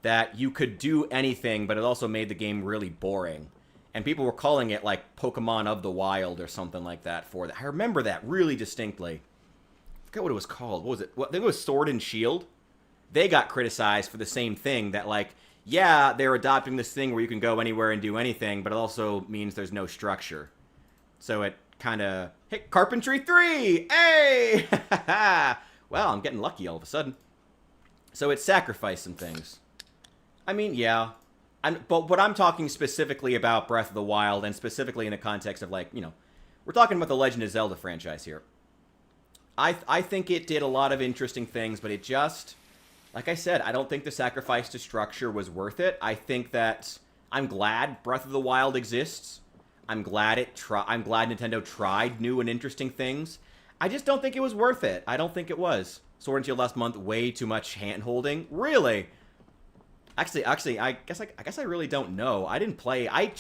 that you could do anything, but it also made the game really boring. And people were calling it like Pokemon of the Wild or something like that for that. I remember that really distinctly. I forget what it was called. What was it? I think it was Sword and Shield. They got criticized for the same thing, that like, yeah, they're adopting this thing where you can go anywhere and do anything, but it also means there's no structure. So it kind of, hey, Carpentry 3! Hey! Well, I'm getting lucky all of a sudden. So it sacrificed some things. I mean, yeah. But I'm talking specifically about Breath of the Wild, and specifically in the context of, like, you know, we're talking about the Legend of Zelda franchise here. I think it did a lot of interesting things, but it just, like I said, I don't think the sacrifice to structure was worth it. I think that I'm glad Breath of the Wild exists. I'm glad Nintendo tried new and interesting things. I just don't think it was worth it. I don't think it was. Sword and Shield last month, way too much hand-holding. Really? Actually, I guess I really don't know. I didn't play. I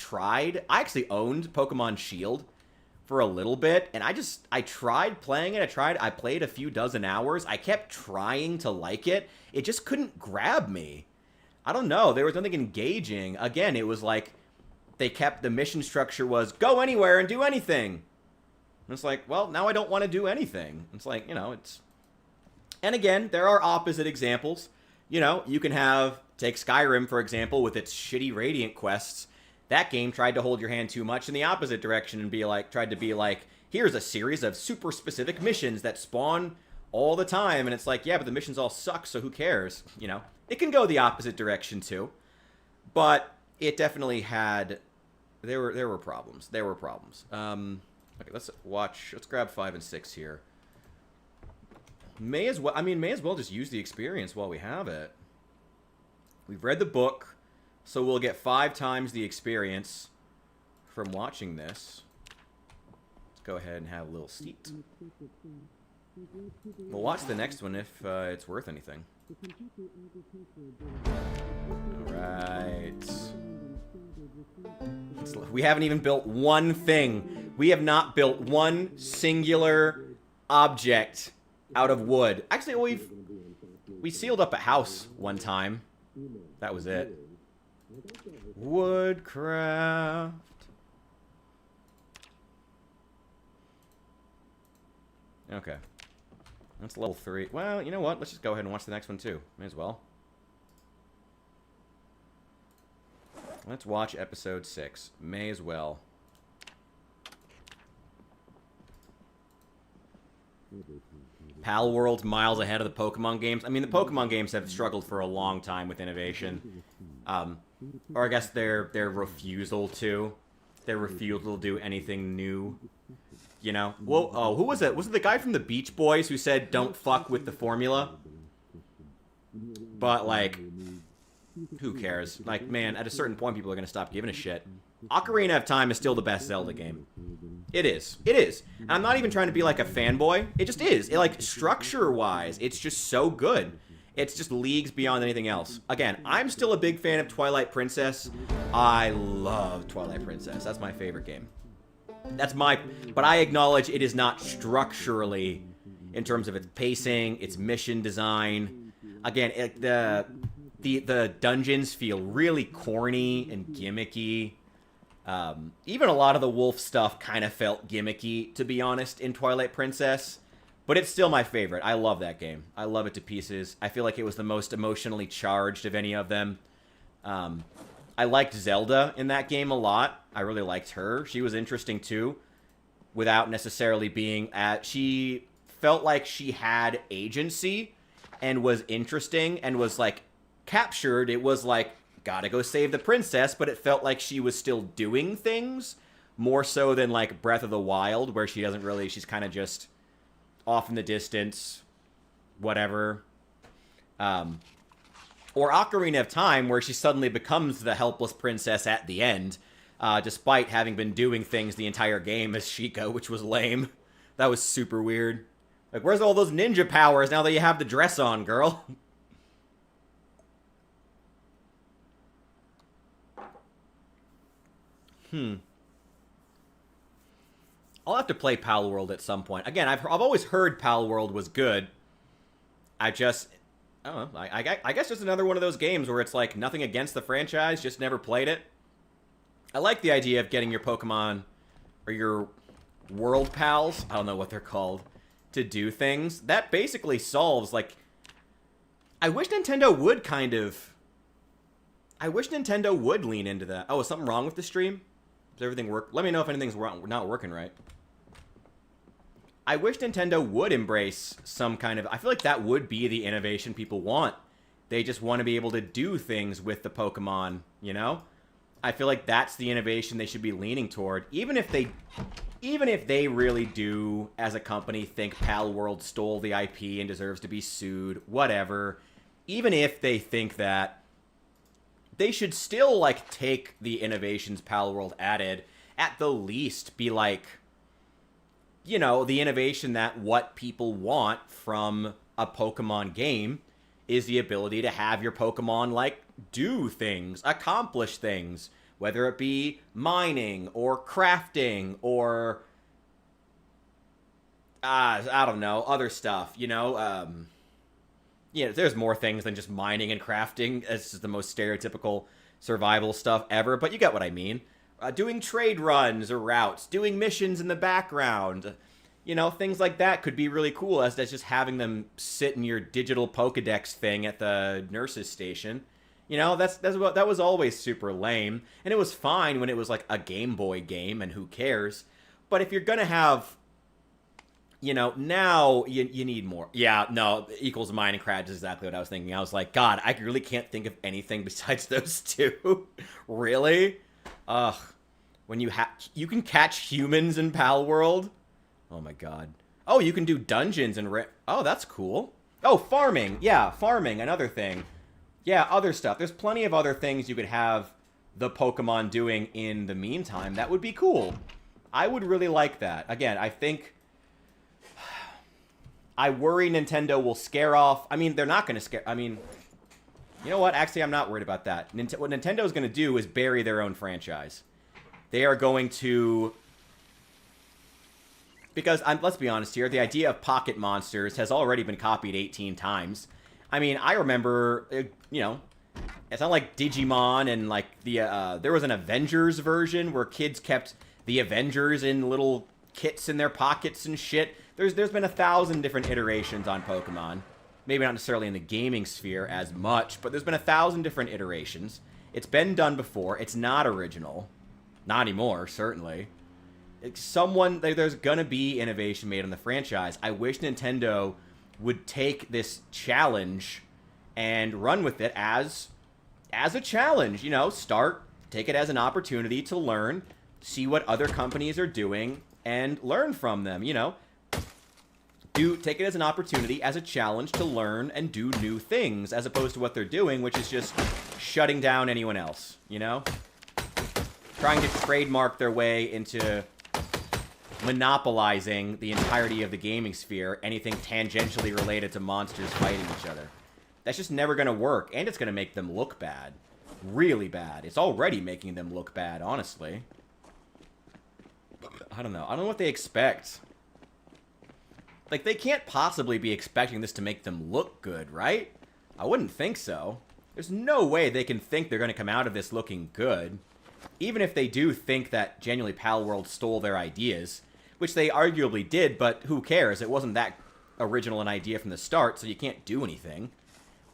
actually owned Pokemon Shield for a little bit, and I tried playing it. I played a few dozen hours. I kept trying to like it. It just couldn't grab me. I don't know. There was nothing engaging. Again, it was like the mission structure was go anywhere and do anything. And it's like, well, now I don't want to do anything. It's like, you know, it's... And again, there are opposite examples. You know, you can take Skyrim, for example, with its shitty Radiant quests. That game tried to hold your hand too much in the opposite direction and tried to be like, here's a series of super specific missions that spawn all the time. And it's like, yeah, but the missions all suck, so who cares? You know, it can go the opposite direction too. But it definitely had, there were problems. There were problems. Okay, let's grab 5 and 6 here. May as well just use the experience while we have it. We've read the book, so we'll get 5 times the experience from watching this. Let's go ahead and have a little seat. We'll watch the next one if it's worth anything. Alright. We haven't even built one thing. We have not built one singular object out of wood. Actually, we sealed up a house one time. That was it. Woodcraft. Okay. That's level 3. Well, you know what? Let's just go ahead and watch the next one too. May as well. Let's watch episode 6. May as well. Pal World's miles ahead of the Pokemon games. I mean, the Pokemon games have struggled for a long time with innovation. Or I guess their refusal to. Their refusal to do anything new. You know? Well, oh, who was it? Was it the guy from the Beach Boys who said, don't fuck with the formula? But, like, who cares? Like, man, at a certain point, people are going to stop giving a shit. Ocarina of Time is still the best Zelda game. It is. It is. And I'm not even trying to be like a fanboy. It just is. It, like, structure-wise, it's just so good. It's just leagues beyond anything else. Again, I'm still a big fan of Twilight Princess. I love Twilight Princess. That's my favorite game. But I acknowledge it is not structurally, in terms of its pacing, its mission design. Again, the dungeons feel really corny and gimmicky. Even a lot of the wolf stuff kind of felt gimmicky, to be honest, in Twilight Princess. But it's still my favorite. I love that game. I love it to pieces. I feel like it was the most emotionally charged of any of them. I liked Zelda in that game a lot. I really liked her. She was interesting too, without necessarily being she felt like she had agency and was interesting and was, like, captured. It was like, gotta go save the princess, but it felt like she was still doing things more so than like Breath of the Wild, where she doesn't really, she's kind of just off in the distance, whatever. Or Ocarina of Time, where she suddenly becomes the helpless princess at the end, despite having been doing things the entire game as Sheikah, which was lame. That was super weird. Like, where's all those ninja powers now that you have the dress on, girl? I'll have to play Pal World at some point. Again, I've always heard Pal World was good. I don't know. I guess just another one of those games where it's like nothing against the franchise, just never played it. I like the idea of getting your Pokemon or your World Pals, I don't know what they're called, to do things. That basically solves, like, I wish Nintendo would lean into that. Oh, is something wrong with the stream? Does everything work? Let me know if anything's not working right. I wish Nintendo would embrace some kind of... I feel like that would be the innovation people want. They just want to be able to do things with the Pokemon, you know? I feel like that's the innovation they should be leaning toward. Even if they really do, as a company, think Pal World stole the IP and deserves to be sued, whatever. Even if they think that, they should still, like, take the innovations Pal World added, at the least be like... you know, the innovation that what people want from a Pokemon game is the ability to have your Pokemon, like, do things, accomplish things, whether it be mining or crafting or, I don't know, other stuff, you know? Yeah, there's more things than just mining and crafting. It's just the most stereotypical survival stuff ever, but you get what I mean. Doing trade runs or routes, doing missions in the background, you know, things like that could be really cool as just having them sit in your digital Pokedex thing at the nurse's station. You know, that was always super lame, and it was fine when it was like a Game Boy game, and who cares? But if you're gonna have, you know, now you need more. Yeah, no, equals Minecraft is exactly what I was thinking. I was like, God, I really can't think of anything besides those two. Really? Ugh. When you can catch humans in Pal World? Oh my God. Oh, you can do dungeons and oh, that's cool. Oh, farming. Yeah, farming, another thing. Yeah, other stuff. There's plenty of other things you could have the Pokemon doing in the meantime. That would be cool. I would really like that. Again, I think... I worry Nintendo will scare off... I mean, they're not going to scare... I mean... You know what? Actually, I'm not worried about that. What Nintendo's going to do is bury their own franchise. They are going to... Because, let's be honest here, the idea of Pocket Monsters has already been copied 18 times. I mean, I remember, you know, it's not like Digimon and, like, there was an Avengers version where kids kept the Avengers in little kits in their pockets and shit. There's been 1,000 different iterations on Pokemon. Maybe not necessarily in the gaming sphere as much, but there's been 1,000 different iterations. It's been done before. It's not original. Not anymore, certainly. There's gonna be innovation made on the franchise. I wish Nintendo would take this challenge and run with it as a challenge, you know, take it as an opportunity to learn, see what other companies are doing, and learn from them, you know. Take it as an opportunity, as a challenge to learn and do new things, as opposed to what they're doing, which is just shutting down anyone else, you know? Trying to trademark their way into monopolizing the entirety of the gaming sphere, anything tangentially related to monsters fighting each other. That's just never going to work, and it's going to make them look bad. Really bad. It's already making them look bad, honestly. I don't know. I don't know what they expect. Like, they can't possibly be expecting this to make them look good, right? I wouldn't think so. There's no way they can think they're going to come out of this looking good. Even if they do think that genuinely Pal World stole their ideas, which they arguably did, but who cares? It wasn't that original an idea from the start, so you can't do anything.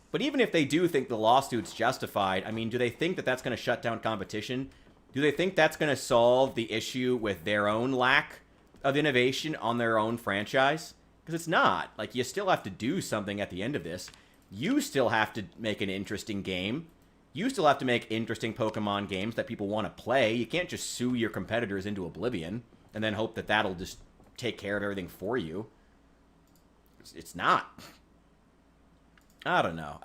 But even if they do think the lawsuit's justified, I mean, do they think that that's going to shut down competition? Do they think that's going to solve the issue with their own lack of innovation on their own franchise? Because it's not. Like, you still have to do something at the end of this. You still have to make an interesting game. You still have to make interesting Pokemon games that people want to play. You can't just sue your competitors into oblivion and then hope that that'll just take care of everything for you. It's not. I don't know.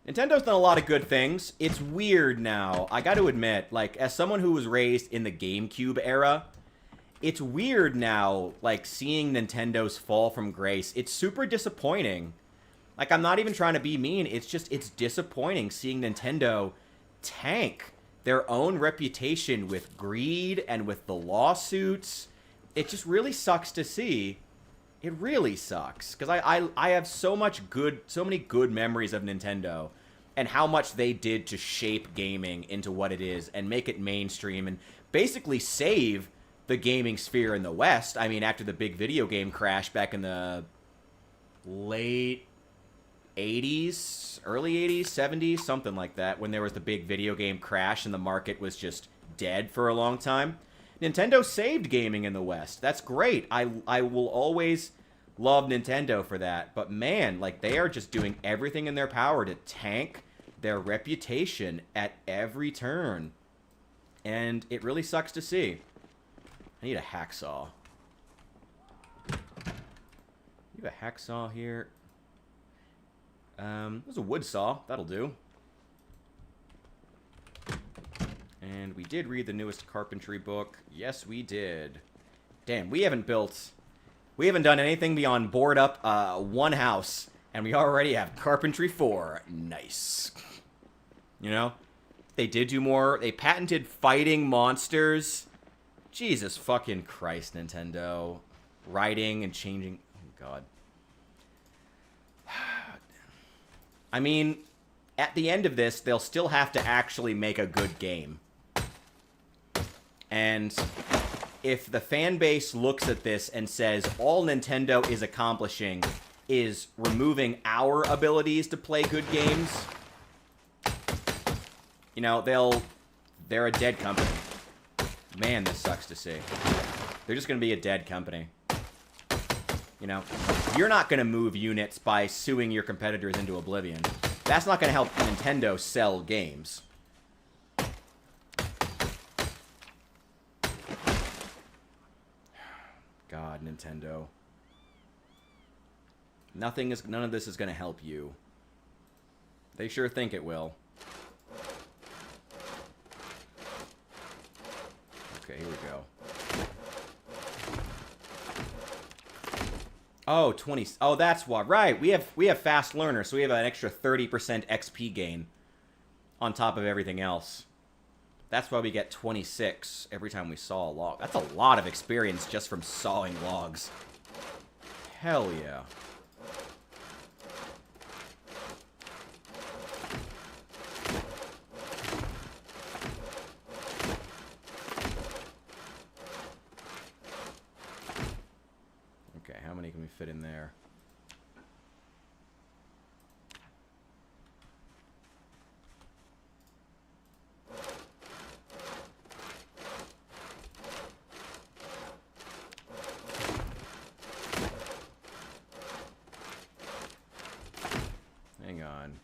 Nintendo's done a lot of good things. It's weird now. I got to admit, like, as someone who was raised in the GameCube era, it's weird now, like, seeing Nintendo's fall from grace. It's super disappointing. Like, I'm not even trying to be mean. It's disappointing seeing Nintendo tank their own reputation with greed and with the lawsuits. It just really sucks to see. It really sucks. Because I have so many good memories of Nintendo and how much they did to shape gaming into what it is and make it mainstream and basically save the gaming sphere in the West. I mean, after the big video game crash back in the late 80s, early 80s, 70s, something like that, when there was the big video game crash and the market was just dead for a long time. Nintendo saved gaming in the West. That's great. I will always love Nintendo for that. But man, like, they are just doing everything in their power to tank their reputation at every turn. And it really sucks to see. I need a hacksaw. You have a hacksaw here. There's a wood saw. That'll do. And we did read the newest carpentry book. Yes, we did. Damn, we haven't done anything beyond board up one house, and we already have carpentry 4. Nice. You know? They did do more. They patented fighting monsters. Jesus fucking Christ, Nintendo. Writing and changing. Oh, God. I mean, at the end of this, they'll still have to actually make a good game. And if the fan base looks at this and says, all Nintendo is accomplishing is removing our abilities to play good games, you know, they're a dead company. Man, this sucks to see. They're just going to be a dead company. You know, you're not going to move units by suing your competitors into oblivion. That's not going to help Nintendo sell games. God, Nintendo. None of this is going to help you. They sure think it will. Okay, here we go. Oh, 20. Oh, that's why. Right. We have fast learner, so we have an extra 30% XP gain on top of everything else. That's why we get 26 every time we saw a log. That's a lot of experience just from sawing logs. Hell yeah. Okay, how many can we fit in there? Hang on.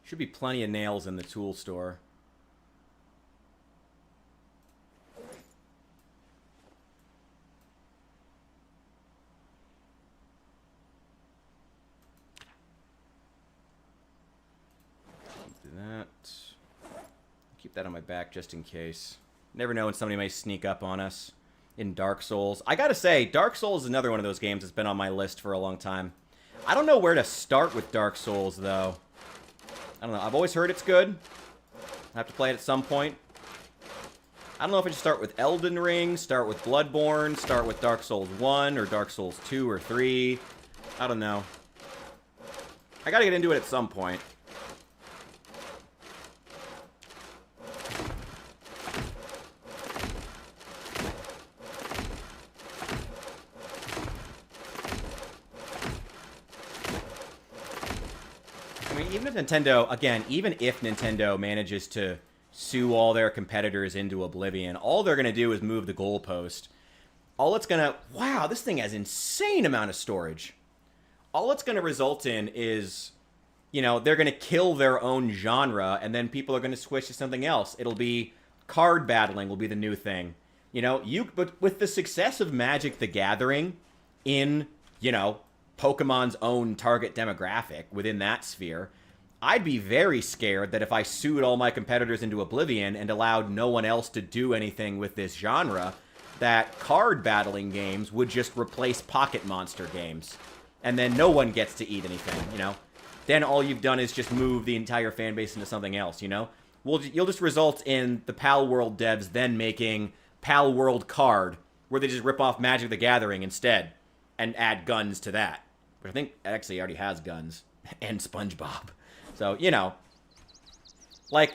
Should be plenty of nails in the tool store. Keep that on my back just in case. Never know when somebody may sneak up on us in Dark Souls. I gotta say, Dark Souls is another one of those games that's been on my list for a long time. I don't know where to start with Dark Souls, though. I don't know. I've always heard it's good. I have to play it at some point. I don't know if I should start with Elden Ring, start with Bloodborne, start with Dark Souls 1, or Dark Souls 2 or 3. I don't know. I gotta get into it at some point. Even if Nintendo manages to sue all their competitors into oblivion, all they're going to do is move the goalpost. all it's gonna... Wow, this thing has insane amount of storage. All it's gonna result in is, you know, they're gonna kill their own genre, and then people are gonna switch to something else. It'll be card battling will be the new thing. You know, but with the success of Magic the Gathering in, you know, Pokemon's own target demographic within that sphere, I'd be very scared that if I sued all my competitors into oblivion and allowed no one else to do anything with this genre, that card battling games would just replace Pocket Monster games. And then no one gets to eat anything, you know? Then all you've done is just move the entire fan base into something else, you know? You'll just result in the Pal World devs then making Pal World Card, where they just rip off Magic the Gathering instead and add guns to that. But I think it actually already has guns and SpongeBob. So, you know, like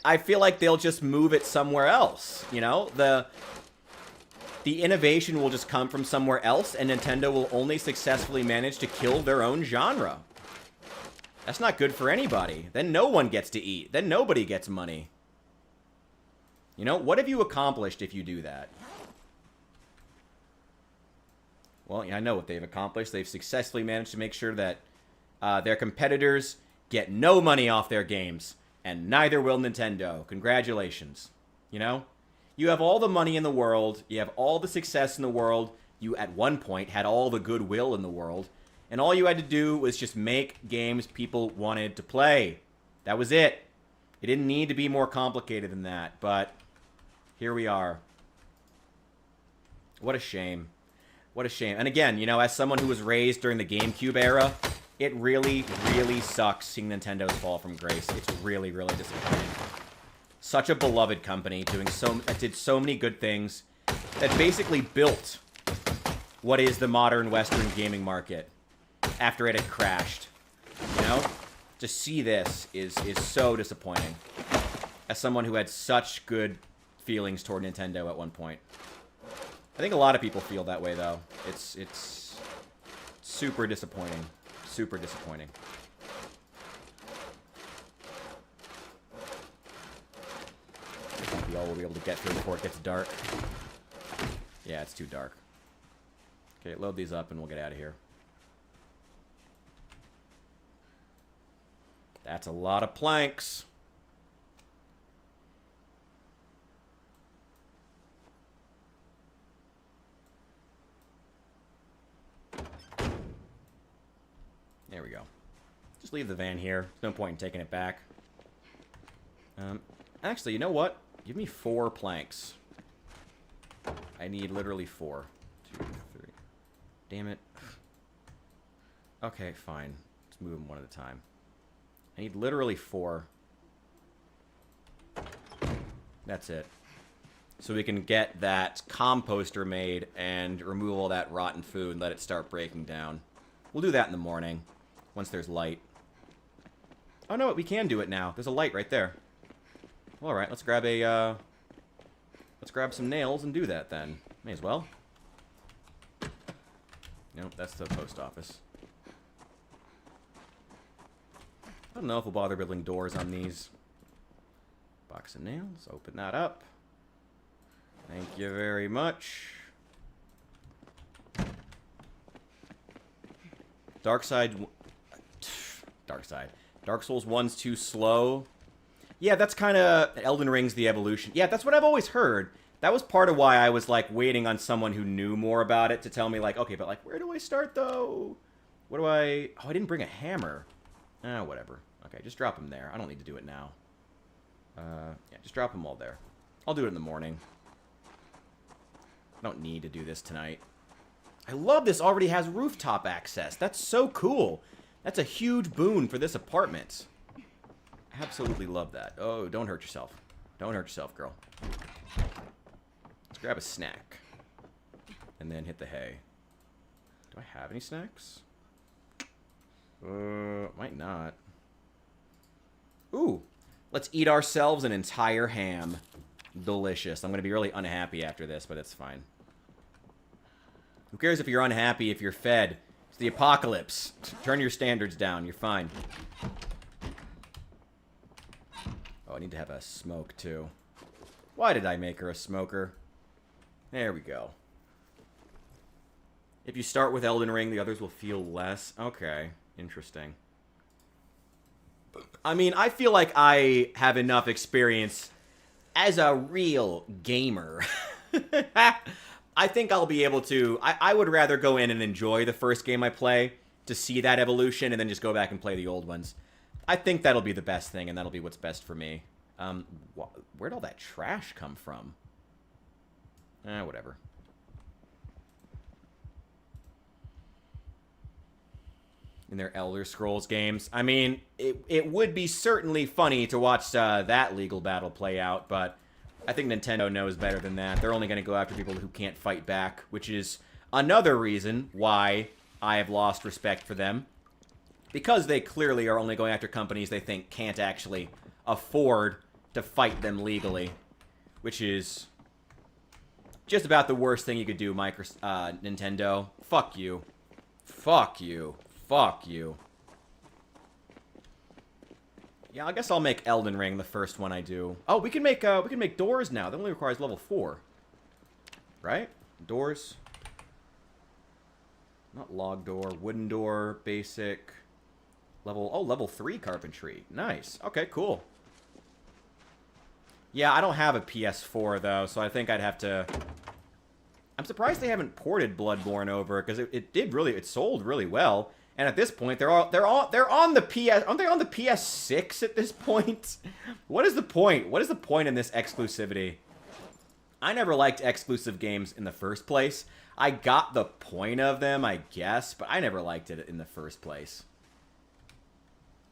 I feel like they'll just move it somewhere else, you know? The innovation will just come from somewhere else, and Nintendo will only successfully manage to kill their own genre. That's not good for anybody. Then no one gets to eat. Then nobody gets money. You know, what have you accomplished if you do that? Well, yeah, I know what they've accomplished. They've successfully managed to make sure that their competitors get no money off their games, and neither will Nintendo. Congratulations. You know? You have all the money in the world. You have all the success in the world. You, at one point, had all the goodwill in the world. And all you had to do was just make games people wanted to play. That was it. It didn't need to be more complicated than that, but here we are. What a shame. What a shame. And again, you know, as someone who was raised during the GameCube era, it really, really sucks seeing Nintendo's fall from grace. It's really, really disappointing. Such a beloved company that did so many good things, that basically built what is the modern Western gaming market after it had crashed. You know? To see this is so disappointing. As someone who had such good feelings toward Nintendo at one point. I think a lot of people feel that way, though. It's super disappointing. Super disappointing. I think we all will be able to get through before it gets dark. Yeah, it's too dark. Okay, load these up and we'll get out of here. That's a lot of planks. There we go. Just leave the van here. There's no point in taking it back. Actually, you know what? Give me 4 planks. I need literally 4. 2, 3. Damn it. Okay, fine. Let's move them one at a time. I need literally 4. That's it. So we can get that composter made and remove all that rotten food and let it start breaking down. We'll do that in the morning, once there's light. Oh no, we can do it now. There's a light right there. Well, alright, let's grab some nails and do that then. May as well. Nope, that's the post office. I don't know if we'll bother building doors on these. Box of nails. Open that up. Thank you very much. Dark Souls 1's too slow. Yeah, that's kind of Elden Ring's the evolution. Yeah, that's what I've always heard. That was part of why I was, like, waiting on someone who knew more about it to tell me, like, okay, but, like, where do I start, though? What do I... Oh, I didn't bring a hammer. Ah, whatever. Okay, just drop them there. I don't need to do it now. Yeah, just drop them all there. I'll do it in the morning. I don't need to do this tonight. I love this already has rooftop access. That's so cool. That's a huge boon for this apartment. Absolutely love that. Oh, don't hurt yourself. Don't hurt yourself, girl. Let's grab a snack. And then hit the hay. Do I have any snacks? Might not. Ooh. Let's eat ourselves an entire ham. Delicious. I'm going to be really unhappy after this, but it's fine. Who cares if you're unhappy if you're fed? It's the apocalypse. Turn your standards down. You're fine. Oh, I need to have a smoke, too. Why did I make her a smoker? There we go. If you start with Elden Ring, the others will feel less. Okay, interesting. I mean, I feel like I have enough experience as a real gamer. I think I'll be able to... I would rather go in and enjoy the first game I play to see that evolution and then just go back and play the old ones. I think that'll be the best thing, and that'll be what's best for me. Where'd all that trash come from? Whatever. In their Elder Scrolls games. I mean, it would be certainly funny to watch that legal battle play out, but I think Nintendo knows better than that. They're only going to go after people who can't fight back, which is another reason why I have lost respect for them. Because they clearly are only going after companies they think can't actually afford to fight them legally, which is just about the worst thing you could do, Nintendo. Fuck you. Fuck you. Fuck you. Yeah, I guess I'll make Elden Ring the first one I do. Oh, we can make doors now. That only requires level 4. Right? Doors. Not log door, wooden door, basic. Level 3 carpentry. Nice. Okay, cool. Yeah, I don't have a PS4 though, so I think I'd have to... I'm surprised they haven't ported Bloodborne over, because it sold really well. And at this point, they're on the PS. Aren't they on the PS6 at this point? What is the point? What is the point in this exclusivity? I never liked exclusive games in the first place. I got the point of them, I guess, but I never liked it in the first place.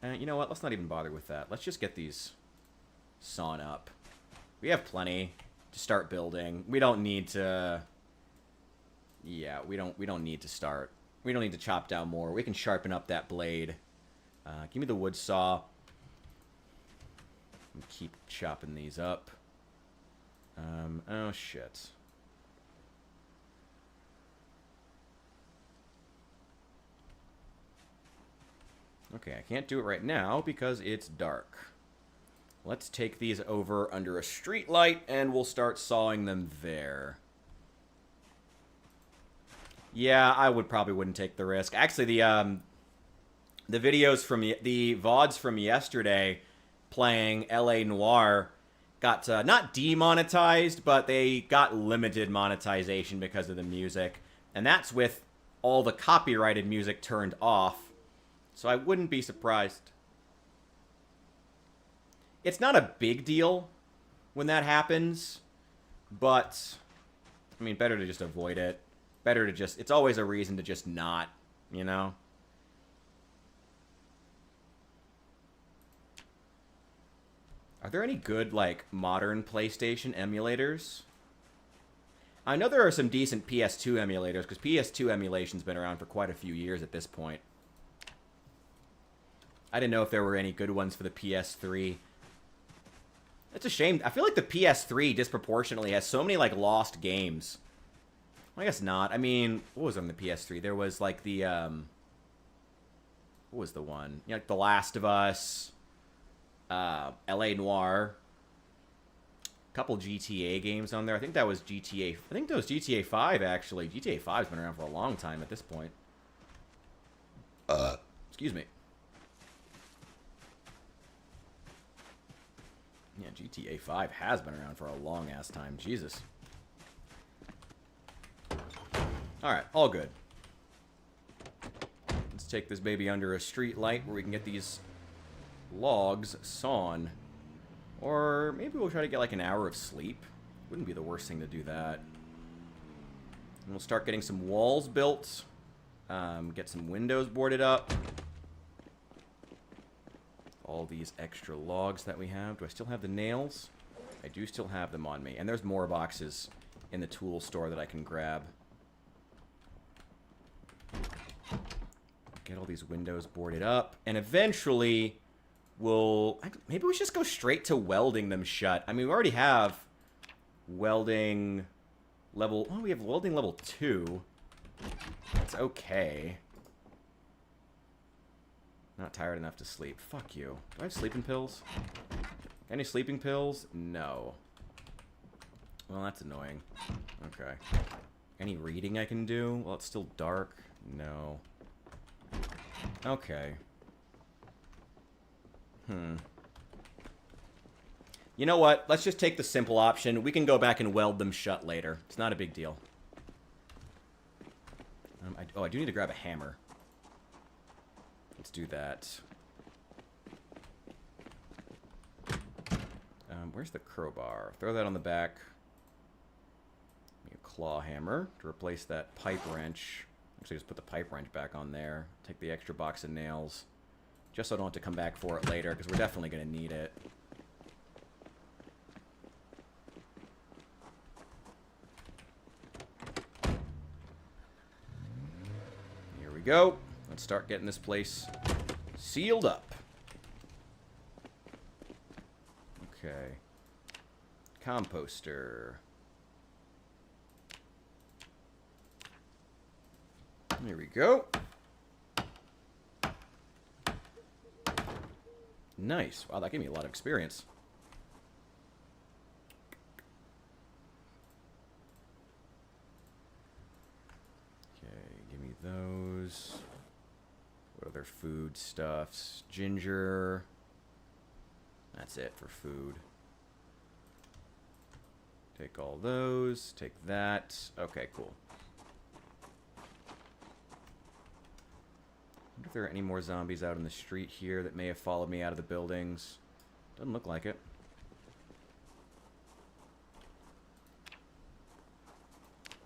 You know what? Let's not even bother with that. Let's just get these sawn up. We have plenty to start building. We don't need to. Yeah, we don't need to start. We don't need to chop down more. We can sharpen up that blade. Give me the wood saw. And keep chopping these up. Oh, shit. Okay, I can't do it right now because it's dark. Let's take these over under a street light, and we'll start sawing them there. Yeah, I probably wouldn't take the risk. Actually, the videos from the VODs from yesterday playing LA Noire got not demonetized, but they got limited monetization because of the music. And that's with all the copyrighted music turned off. So I wouldn't be surprised. It's not a big deal when that happens, but I mean, better to just avoid it. Better to just... It's always a reason to just not, you know? Are there any good, like, modern PlayStation emulators? I know there are some decent PS2 emulators, because PS2 emulation's been around for quite a few years at this point. I didn't know if there were any good ones for the PS3. It's a shame. I feel like the PS3 disproportionately has so many, like, lost games. I guess not. I mean, what was on the PS3? There was, like, the, what was the one? You know, like, The Last of Us, LA Noire, a couple GTA games on there. I think that was GTA... I think that was GTA 5, actually. GTA 5's been around for a long time at this point. Excuse me. Yeah, GTA 5 has been around for a long-ass time. Jesus. Alright, all good. Let's take this baby under a street light where we can get these logs sawn. Or maybe we'll try to get like an hour of sleep. Wouldn't be the worst thing to do that. And we'll start getting some walls built. Get some windows boarded up. All these extra logs that we have. Do I still have the nails? I do still have them on me. And there's more boxes in the tool store that I can grab. Get all these windows boarded up. And eventually, we'll... Maybe we should just go straight to welding them shut. I mean, we already have welding level... Oh, we have welding level 2. That's okay. Not tired enough to sleep. Fuck you. Do I have sleeping pills? Any sleeping pills? No. Well, that's annoying. Okay. Any reading I can do? Well, it's still dark. No. Okay. You know what? Let's just take the simple option. We can go back and weld them shut later. It's not a big deal. I do need to grab a hammer. Let's do that. Where's the crowbar? Throw that on the back. A claw hammer to replace that pipe wrench. Actually, just put the pipe wrench back on there. Take the extra box of nails. Just so I don't have to come back for it later, because we're definitely going to need it. Here we go. Let's start getting this place sealed up. Okay. Composter. There we go. Nice. Wow, that gave me a lot of experience. Okay, give me those. What other food stuffs? Ginger. That's it for food. Take all those. Take that. Okay, cool. I wonder if there are any more zombies out in the street here that may have followed me out of the buildings. Doesn't look like it.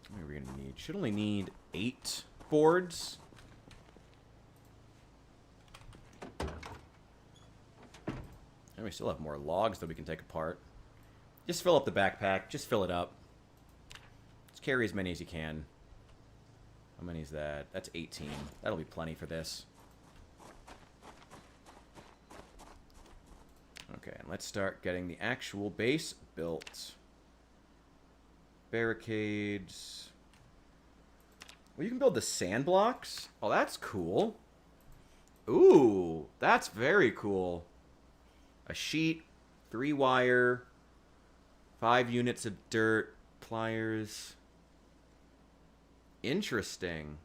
What are we gonna need? Should only need 8 boards. And we still have more logs that we can take apart. Just fill up the backpack. Just fill it up. Just carry as many as you can. How many is that? That's 18. That'll be plenty for this. Okay, and let's start getting the actual base built. Barricades. Well, you can build the sand blocks? Oh, that's cool. Ooh, that's very cool. A sheet, 3 wire, 5 units of dirt, pliers. Interesting.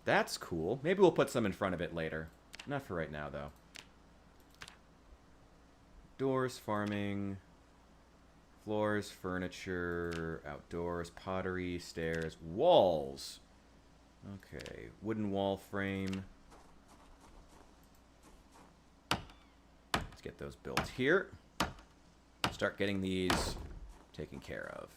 That's cool. Maybe we'll put some in front of it later. Not for right now, though. Doors, farming, floors, furniture, outdoors, pottery, stairs, walls. Okay, wooden wall frame. Let's get those built here. Start getting these taken care of.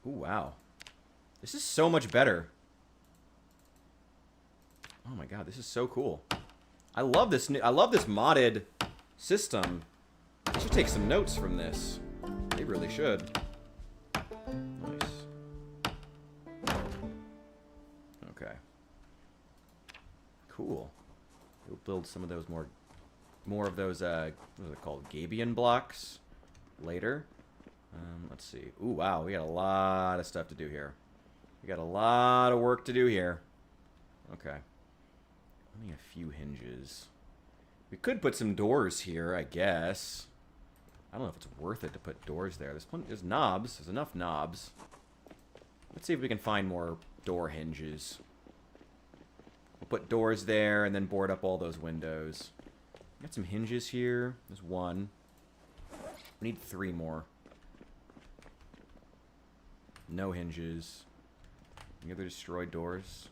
Ooh, wow. This is so much better. Oh my god, this is so cool. I love this modded system. I should take some notes from this. They really should. Nice. Okay. Cool. We'll build some of those more of those what are they called? Gabion blocks later. Let's see. Ooh, wow, we got a lot of stuff to do here. We got a lot of work to do here. Okay. Only a few hinges. We could put some doors here, I guess. I don't know if it's worth it to put doors there. There's knobs. There's enough knobs. Let's see if we can find more door hinges. We'll put doors there and then board up all those windows. Got some hinges here. There's 1. We need 3 more. No hinges. Any other destroyed doors?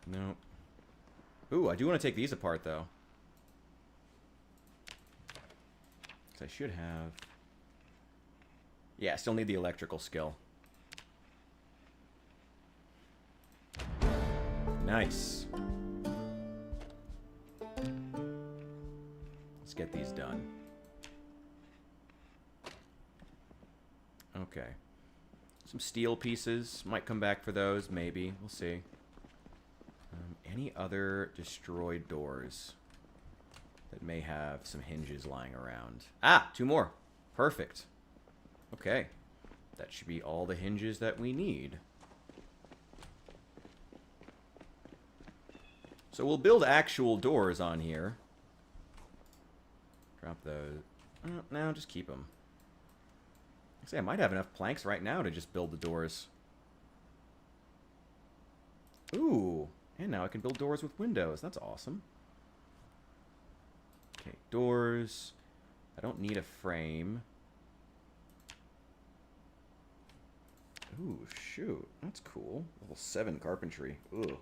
Nope. Ooh, I do want to take these apart, though. Because I should have... Yeah, I still need the electrical skill. Nice. Let's get these done. Okay. Some steel pieces. Might come back for those, maybe. We'll see. Any other destroyed doors that may have some hinges lying around? Ah, 2 more. Perfect. Okay. That should be all the hinges that we need. So we'll build actual doors on here. Drop those. No, just keep them. I might have enough planks right now to just build the doors. Ooh, and now I can build doors with windows. That's awesome. Okay, doors. I don't need a frame. Ooh, shoot. That's cool. Level 7 carpentry. Ugh.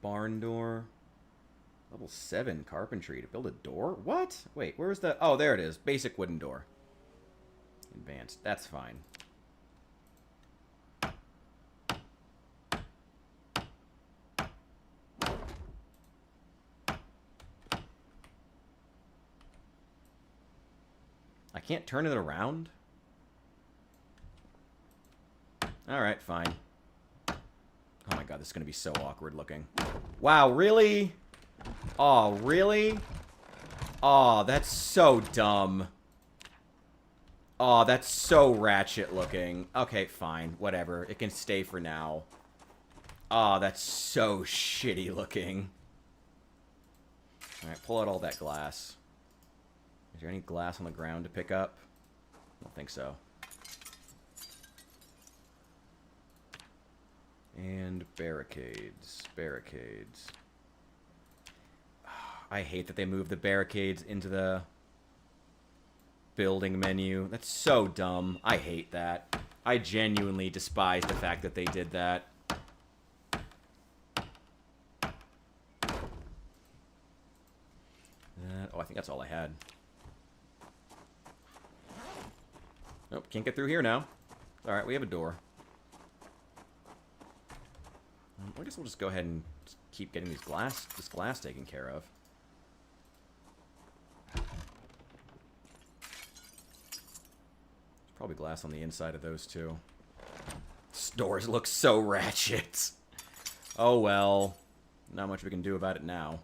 Barn door. Level 7 carpentry to build a door? What? Wait, where's the... Oh, there it is. Basic wooden door. Advanced. That's fine. I can't turn it around? Alright, fine. Oh my god, this is going to be so awkward looking. Wow, really? Oh, really? Oh, that's so dumb. Oh, that's so ratchet looking. Okay, fine. Whatever. It can stay for now. Oh, that's so shitty looking. Alright, pull out all that glass. Is there any glass on the ground to pick up? I don't think so. And barricades. Barricades. I hate that they moved the barricades into the building menu. That's so dumb. I hate that. I genuinely despise the fact that they did that. Oh, I think that's all I had. Nope, can't get through here now. Alright, we have a door. I guess we'll just go ahead and keep getting this glass taken care of. Probably glass on the inside of those two. These doors look so ratchet. Oh well. Not much we can do about it now.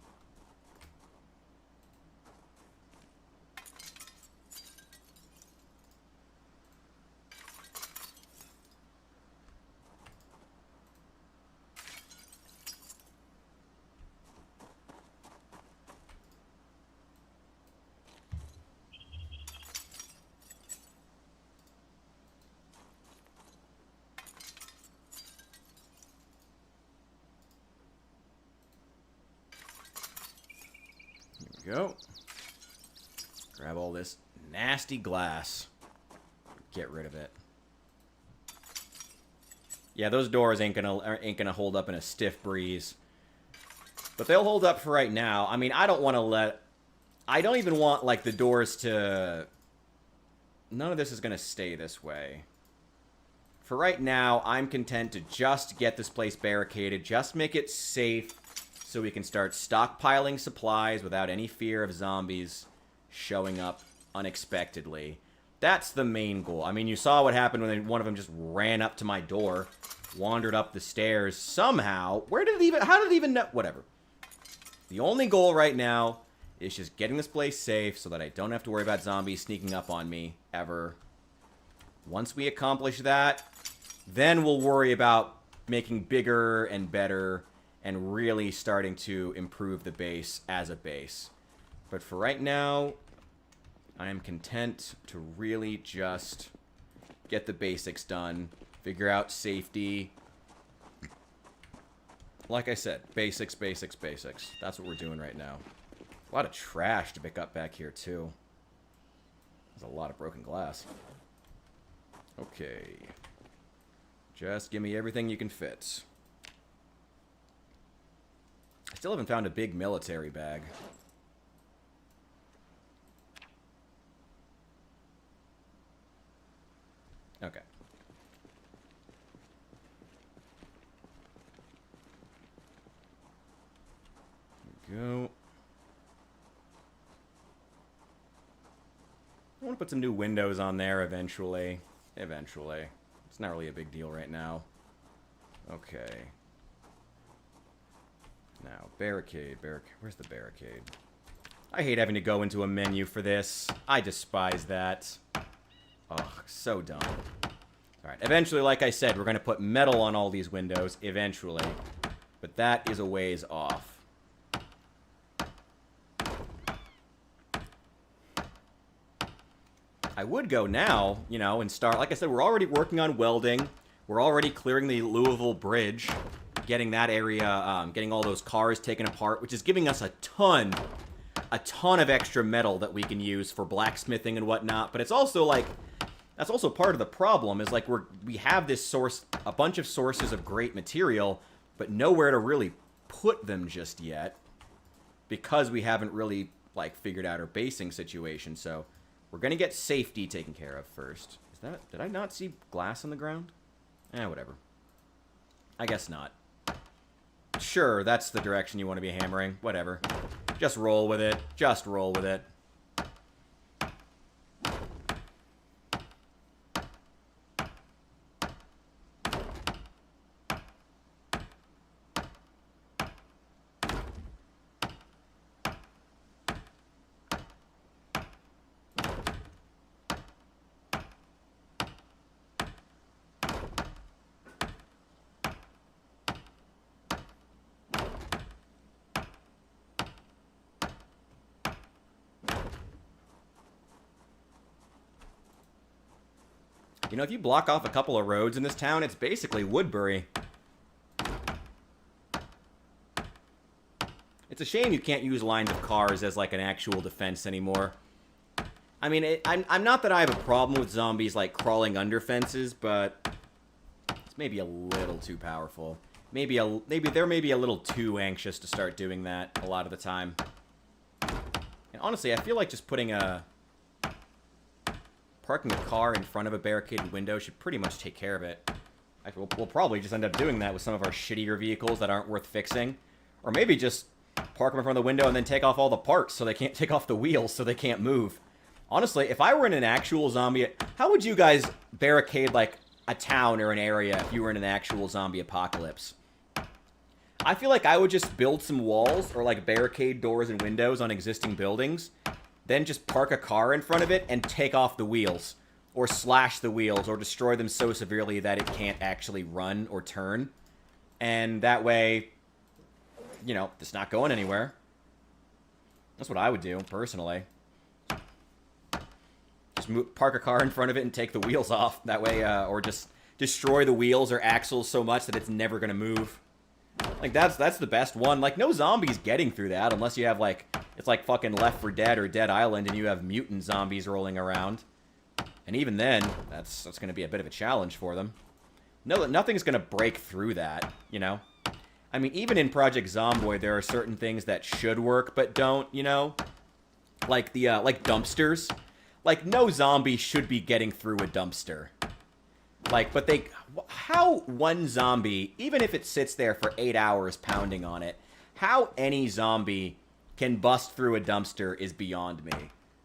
Go. Grab all this nasty glass. Get rid of it. Yeah, those doors ain't gonna hold up in a stiff breeze. But they'll hold up for right now. I mean, I don't want to let... I don't even want, like, the doors to... None of this is gonna stay this way. For right now, I'm content to just get this place barricaded. Just make it safe. So we can start stockpiling supplies without any fear of zombies showing up unexpectedly. That's the main goal. I mean, you saw what happened when one of them just ran up to my door, wandered up the stairs somehow. Where did it even... How did it even know... Whatever. The only goal right now is just getting this place safe so that I don't have to worry about zombies sneaking up on me ever. Once we accomplish that, then we'll worry about making bigger and better... and really starting to improve the base as a base. But for right now, I am content to really just get the basics done, figure out safety. Like I said, basics, basics, basics. That's what we're doing right now. A lot of trash to pick up back here, too. There's a lot of broken glass. Okay. Just give me everything you can fit. I still haven't found a big military bag. Okay. There we go. I want to put some new windows on there eventually. Eventually. It's not really a big deal right now. Okay. Now, Barricade. Where's the barricade? I hate having to go into a menu for this. I despise that. Ugh, so dumb. Alright, eventually, like I said, we're going to put metal on all these windows, eventually. But that is a ways off. I would go now, you know, and start... Like I said, we're already working on welding. We're already clearing the Louisville Bridge. Getting that area, getting all those cars taken apart, which is giving us a ton of extra metal that we can use for blacksmithing and whatnot. But it's also like... That's also part of the problem, is like we have this source, a bunch of sources of great material, but nowhere to really put them just yet. Because we haven't really, like, figured out our basing situation, so... We're going to get safety taken care of first. Is that... Did I not see glass on the ground? Eh, whatever. I guess not. Sure, that's the direction you want to be hammering. Whatever. Just roll with it. Just roll with it. You know, if you block off a couple of roads in this town, it's basically Woodbury. It's a shame you can't use lines of cars as, like, an actual defense anymore. I mean, I'm not that I have a problem with zombies, like, crawling under fences, but it's maybe a little too powerful. Maybe they're maybe a little too anxious to start doing that a lot of the time. And honestly, I feel like just parking a car in front of a barricaded window should pretty much take care of it. We'll probably just end up doing that with some of our shittier vehicles that aren't worth fixing. Or maybe just park them in front of the window and then take off all the parts so they can't take off the wheels so they can't move. Honestly, if I were in an actual zombie... How would you guys barricade, like, a town or an area if you were in an actual zombie apocalypse? I feel like I would just build some walls or, like, barricade doors and windows on existing buildings. Then just park a car in front of it and take off the wheels. Or slash the wheels or destroy them so severely that it can't actually run or turn. And that way, you know, it's not going anywhere. That's what I would do, personally. Just park a car in front of it and take the wheels off. That way, or just destroy the wheels or axles so much that it's never going to move. Like, that's the best one. Like, no zombies getting through that unless you have, like... It's like fucking Left 4 Dead or Dead Island and you have mutant zombies rolling around. And even then, that's going to be a bit of a challenge for them. No, nothing's going to break through that, you know? I mean, even in Project Zomboid, there are certain things that should work but don't, you know? Like like dumpsters. Like, no zombie should be getting through a dumpster. Like, but they... How one zombie, even if it sits there for 8 hours pounding on it, how any zombie can bust through a dumpster is beyond me.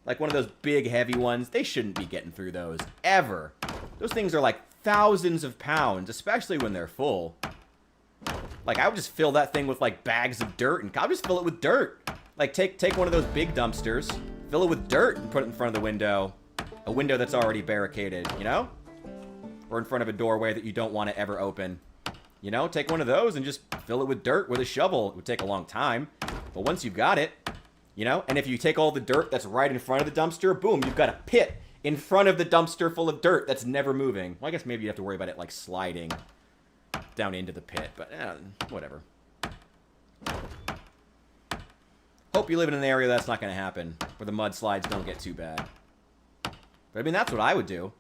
Like one of those big, heavy ones, they shouldn't be getting through those, ever. Those things are like thousands of pounds, especially when they're full. Like, I would just fill that thing with, like, bags of dirt, and I'll just fill it with dirt. Like, take one of those big dumpsters, fill it with dirt, and put it in front of the window. A window that's already barricaded, you know? Or in front of a doorway that you don't want to ever open. You know, take one of those and just fill it with dirt with a shovel. It would take a long time. But once you've got it, you know, and if you take all the dirt that's right in front of the dumpster, boom, you've got a pit in front of the dumpster full of dirt that's never moving. Well, I guess maybe you have to worry about it, like, sliding down into the pit, but whatever. Hope you live in an area that's not going to happen, where the mudslides don't get too bad. But, I mean, that's what I would do.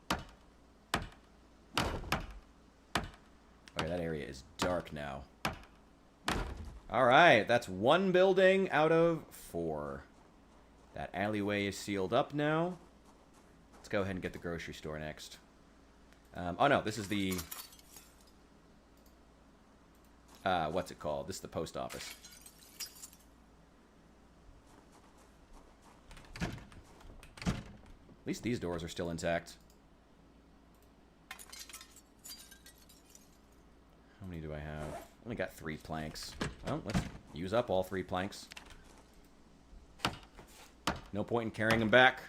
Okay, that area is dark now. Alright, that's one building out of 4. That alleyway is sealed up now. Let's go ahead and get the grocery store next. Oh no, this is the... what's it called? This is the post office. At least these doors are still intact. How many do I have? Only got 3 planks. Well, let's use up all 3 planks. No point in carrying them back.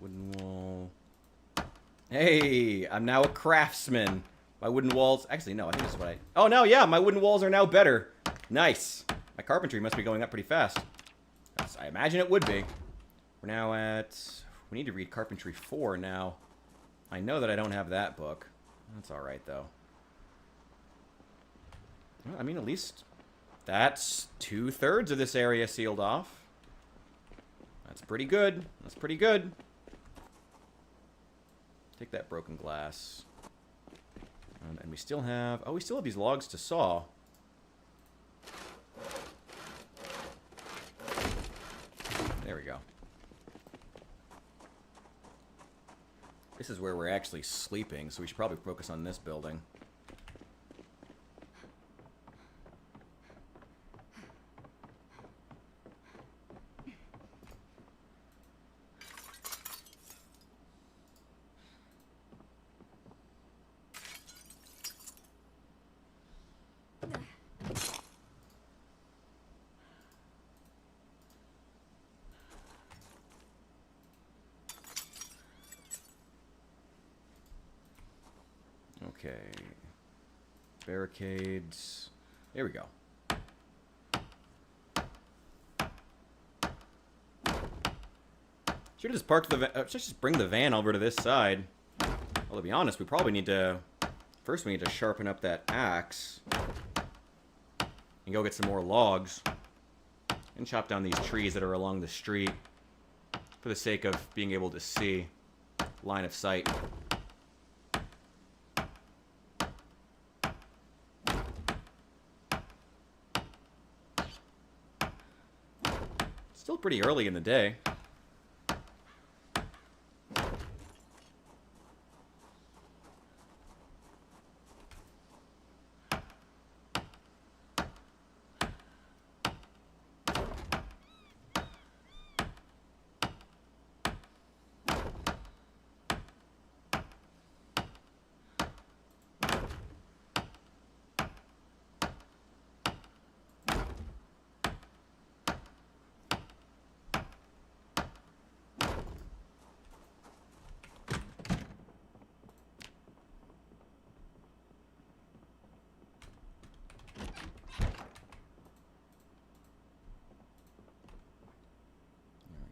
Wooden wall. Hey, I'm now a craftsman. My wooden walls... Actually, no, I think this is what I... Oh, no, yeah, my wooden walls are now better. Nice. My carpentry must be going up pretty fast. I imagine it would be. We're now at... We need to read Carpentry 4 now. I know that I don't have that book. That's alright, though. Well, I mean, at least... That's 2/3 of this area sealed off. That's pretty good. That's pretty good. Take that broken glass. And we still have... Oh, we still have these logs to saw. There we go. This is where we're actually sleeping, so we should probably focus on this building. Okay. Barricades. There we go. Should just park the should just bring the van over to this side. Well, to be honest, we probably need to... First, we need to sharpen up that axe. And go get some more logs. And chop down these trees that are along the street. For the sake of being able to see line of sight. Still pretty early in the day.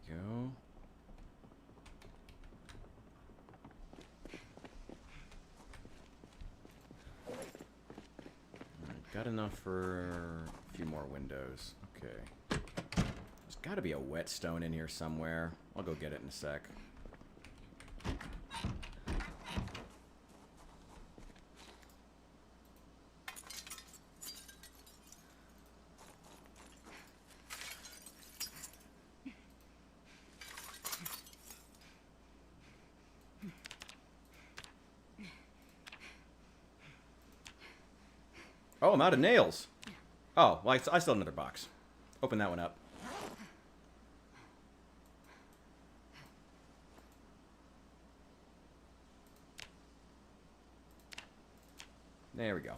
Go. Got enough for a few more windows. Okay. There's got to be a whetstone in here somewhere. I'll go get it in a sec. Oh, I'm out of nails. Oh, well, I still have another box. Open that one up. There we go.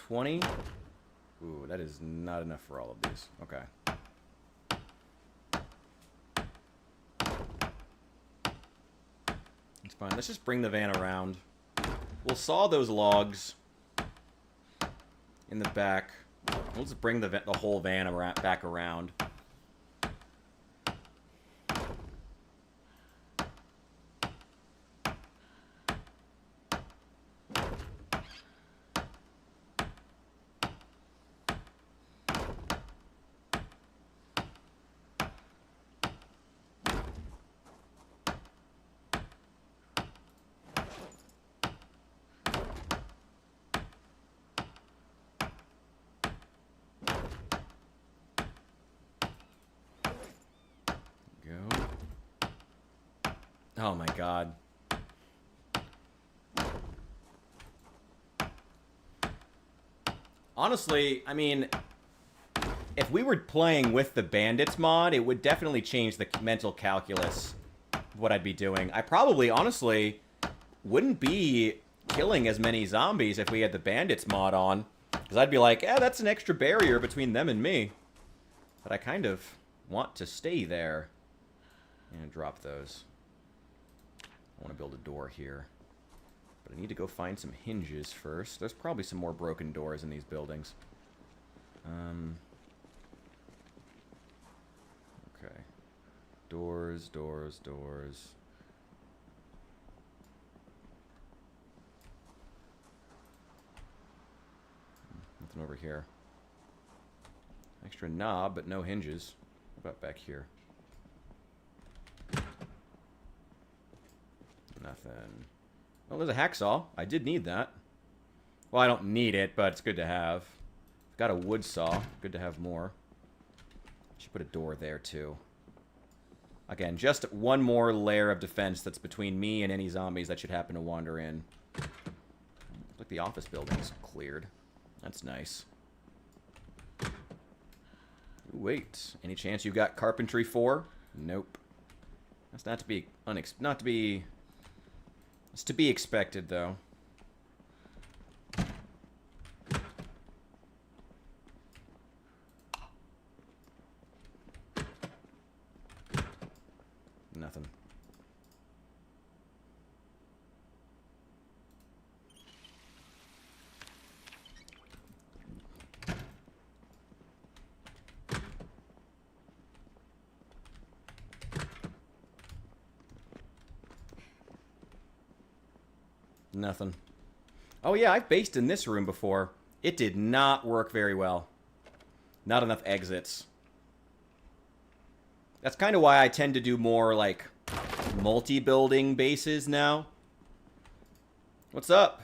20. Ooh, that is not enough for all of these. Okay. It's fine. Let's just bring the van around. We'll saw those logs in the back. We'll just bring the whole van back around. Oh my god. Honestly, I mean, if we were playing with the bandits mod, it would definitely change the mental calculus of what I'd be doing. I probably, honestly, wouldn't be killing as many zombies if we had the bandits mod on. Because I'd be like, yeah, that's an extra barrier between them and me. But I kind of want to stay there. And drop those. I want to build a door here. But I need to go find some hinges first. There's probably some more broken doors in these buildings. Okay. Doors, doors, doors. Nothing over here. Extra knob, but no hinges. What about back here? Nothing. Well, there's a hacksaw. I did need that. Well, I don't need it, but it's good to have. I've got a wood saw. Good to have more. Should put a door there, too. Again, just one more layer of defense that's between me and any zombies that should happen to wander in. Looks like the office building's cleared. That's nice. Ooh, wait. Any chance you've got carpentry 4? Nope. That's not to be It's to be expected, though. Nothing. Nothing. Oh yeah, I've based in this room before. It did not work very well. Not enough exits. That's kind of why I tend to do more, like, multi-building bases now. What's up?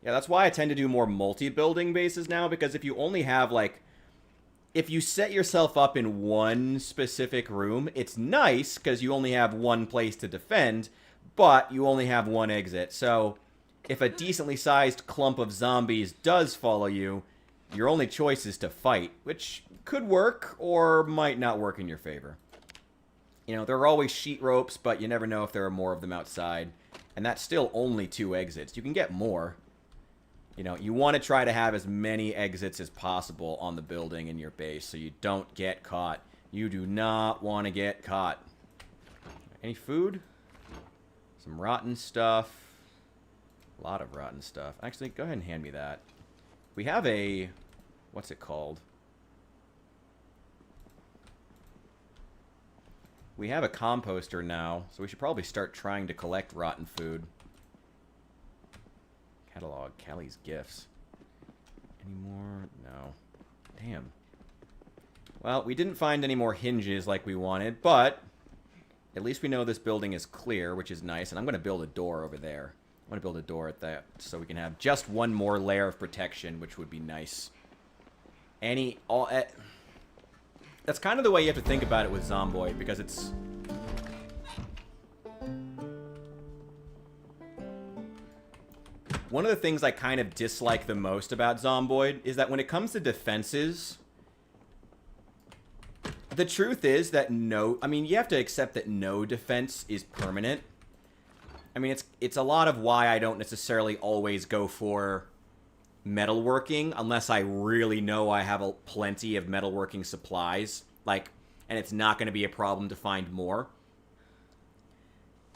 Yeah, that's why I tend to do more multi-building bases now, because if you only have, like... If you set yourself up in one specific room, it's nice, because you only have one place to defend, but you only have one exit, so... If a decently sized clump of zombies does follow you, your only choice is to fight, which could work or might not work in your favor. You know, there are always sheet ropes, but you never know if there are more of them outside. And that's still only 2 exits. You can get more. You know, you want to try to have as many exits as possible on the building in your base so you don't get caught. You do not want to get caught. Any food? Some rotten stuff. A lot of rotten stuff. Actually, go ahead and hand me that. We have a... What's it called? We have a composter now, so we should probably start trying to collect rotten food. Catalog. Callie's gifts. Any more? No. Damn. Well, we didn't find any more hinges like we wanted, but... At least we know this building is clear, which is nice, and I'm going to build a door over there. I want to build a door at that so we can have just one more layer of protection, which would be nice. That's kind of the way you have to think about it with Zomboid, because it's... One of the things I kind of dislike the most about Zomboid is that when it comes to defenses, the truth is that you have to accept that no defense is permanent. I mean, it's a lot of why I don't necessarily always go for metalworking unless I really know I have plenty of metalworking supplies, like, and it's not going to be a problem to find more.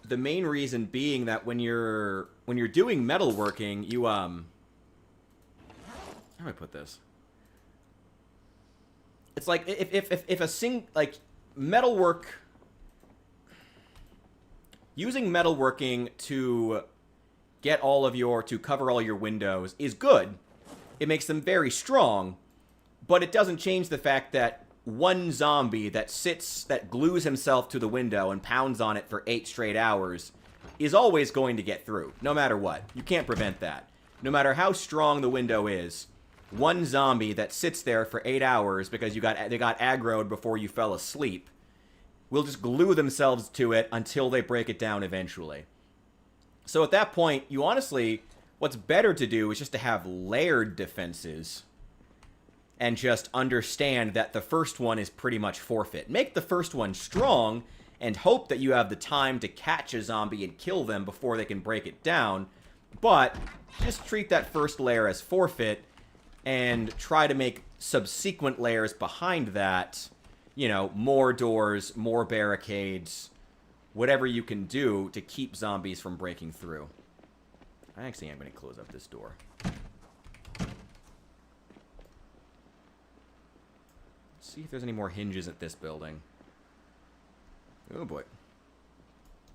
The main reason being that when you're doing metalworking, you how do I put this? It's like if metalwork, using metalworking to get to cover all your windows is good. It makes them very strong, but it doesn't change the fact that one zombie that glues himself to the window and pounds on it for 8 straight hours is always going to get through, no matter what. You can't prevent that. No matter how strong the window is, one zombie that sits there for 8 hours because they got aggroed before you fell asleep will just glue themselves to it until they break it down eventually. So at that point, you honestly, what's better to do is just to have layered defenses and just understand that the first one is pretty much forfeit. Make the first one strong and hope that you have the time to catch a zombie and kill them before they can break it down, but just treat that first layer as forfeit and try to make subsequent layers behind that, you know, more doors, more barricades, whatever you can do to keep zombies from breaking through. I actually am going to close up this door. Let's see if there's any more hinges at this building. Oh boy.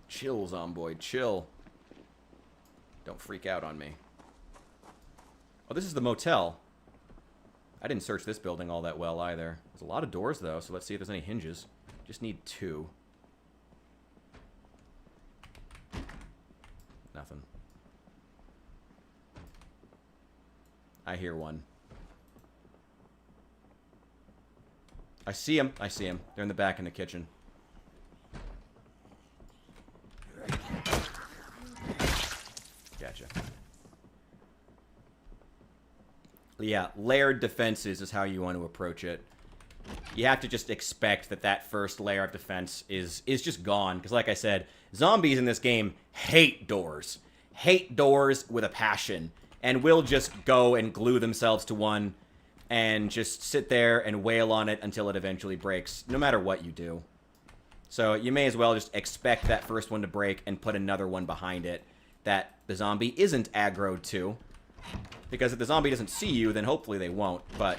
Chill, zomboid, chill. Don't freak out on me. Oh, this is the motel. I didn't search this building all that well either. There's a lot of doors though, so let's see if there's any hinges. Just need 2. Nothing. I hear one. I see him. I see him. They're in the back in the kitchen. Gotcha. Yeah, layered defenses is how you want to approach it. You have to just expect that that first layer of defense is just gone. Because like I said, zombies in this game hate doors. Hate doors with a passion. And will just go and glue themselves to one and just sit there and wail on it until it eventually breaks, no matter what you do. So you may as well just expect that first one to break and put another one behind it that the zombie isn't aggroed to. Because if the zombie doesn't see you, then hopefully they won't. But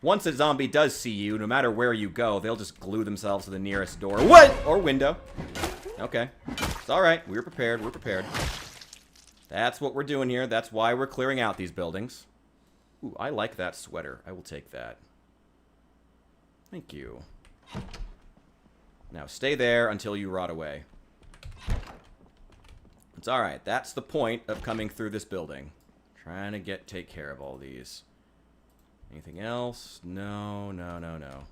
once a zombie does see you, no matter where you go, they'll just glue themselves to the nearest door. What? Or window. Okay. It's alright. We're prepared. We're prepared. That's what we're doing here. That's why we're clearing out these buildings. Ooh, I like that sweater. I will take that. Thank you. Now stay there until you rot away. It's alright. That's the point of coming through this building. Trying to take care of all these. Anything else? No, no, no, no.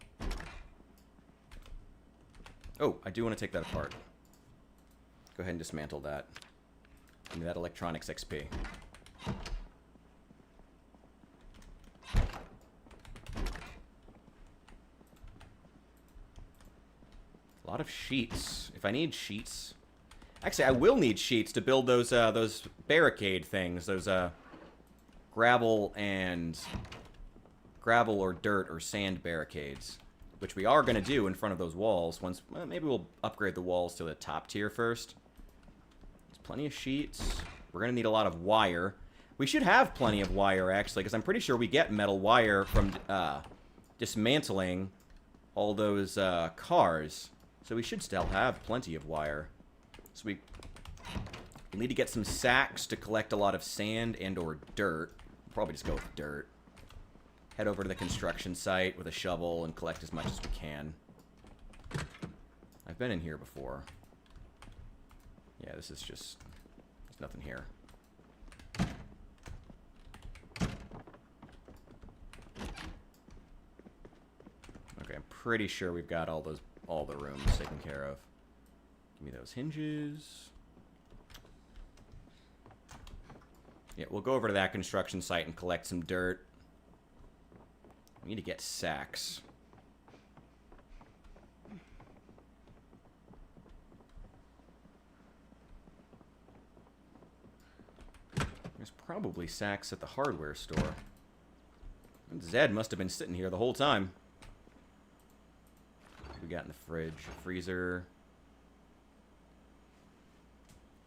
Oh, I do want to take that apart. Go ahead and dismantle that. Give me that electronics XP. A lot of sheets. If I need sheets... Actually, I will need sheets to build those barricade things. Those, gravel or dirt or sand barricades. Which we are going to do in front of those walls. Once, well, maybe we'll upgrade the walls to the top tier first. There's plenty of sheets. We're going to need a lot of wire. We should have plenty of wire, actually, because I'm pretty sure we get metal wire from dismantling all those cars. So we should still have plenty of wire. So we need to get some sacks to collect a lot of sand and or dirt. We'll probably just go with dirt. Head over to the construction site with a shovel and collect as much as we can. I've been in here before. Yeah, this is just... there's nothing here. Okay, I'm pretty sure we've got all the rooms taken care of. Give me those hinges. Yeah, we'll go over to that construction site and collect some dirt. We need to get sacks. There's probably sacks at the hardware store. Zed must have been sitting here the whole time. What we got in the fridge? Freezer.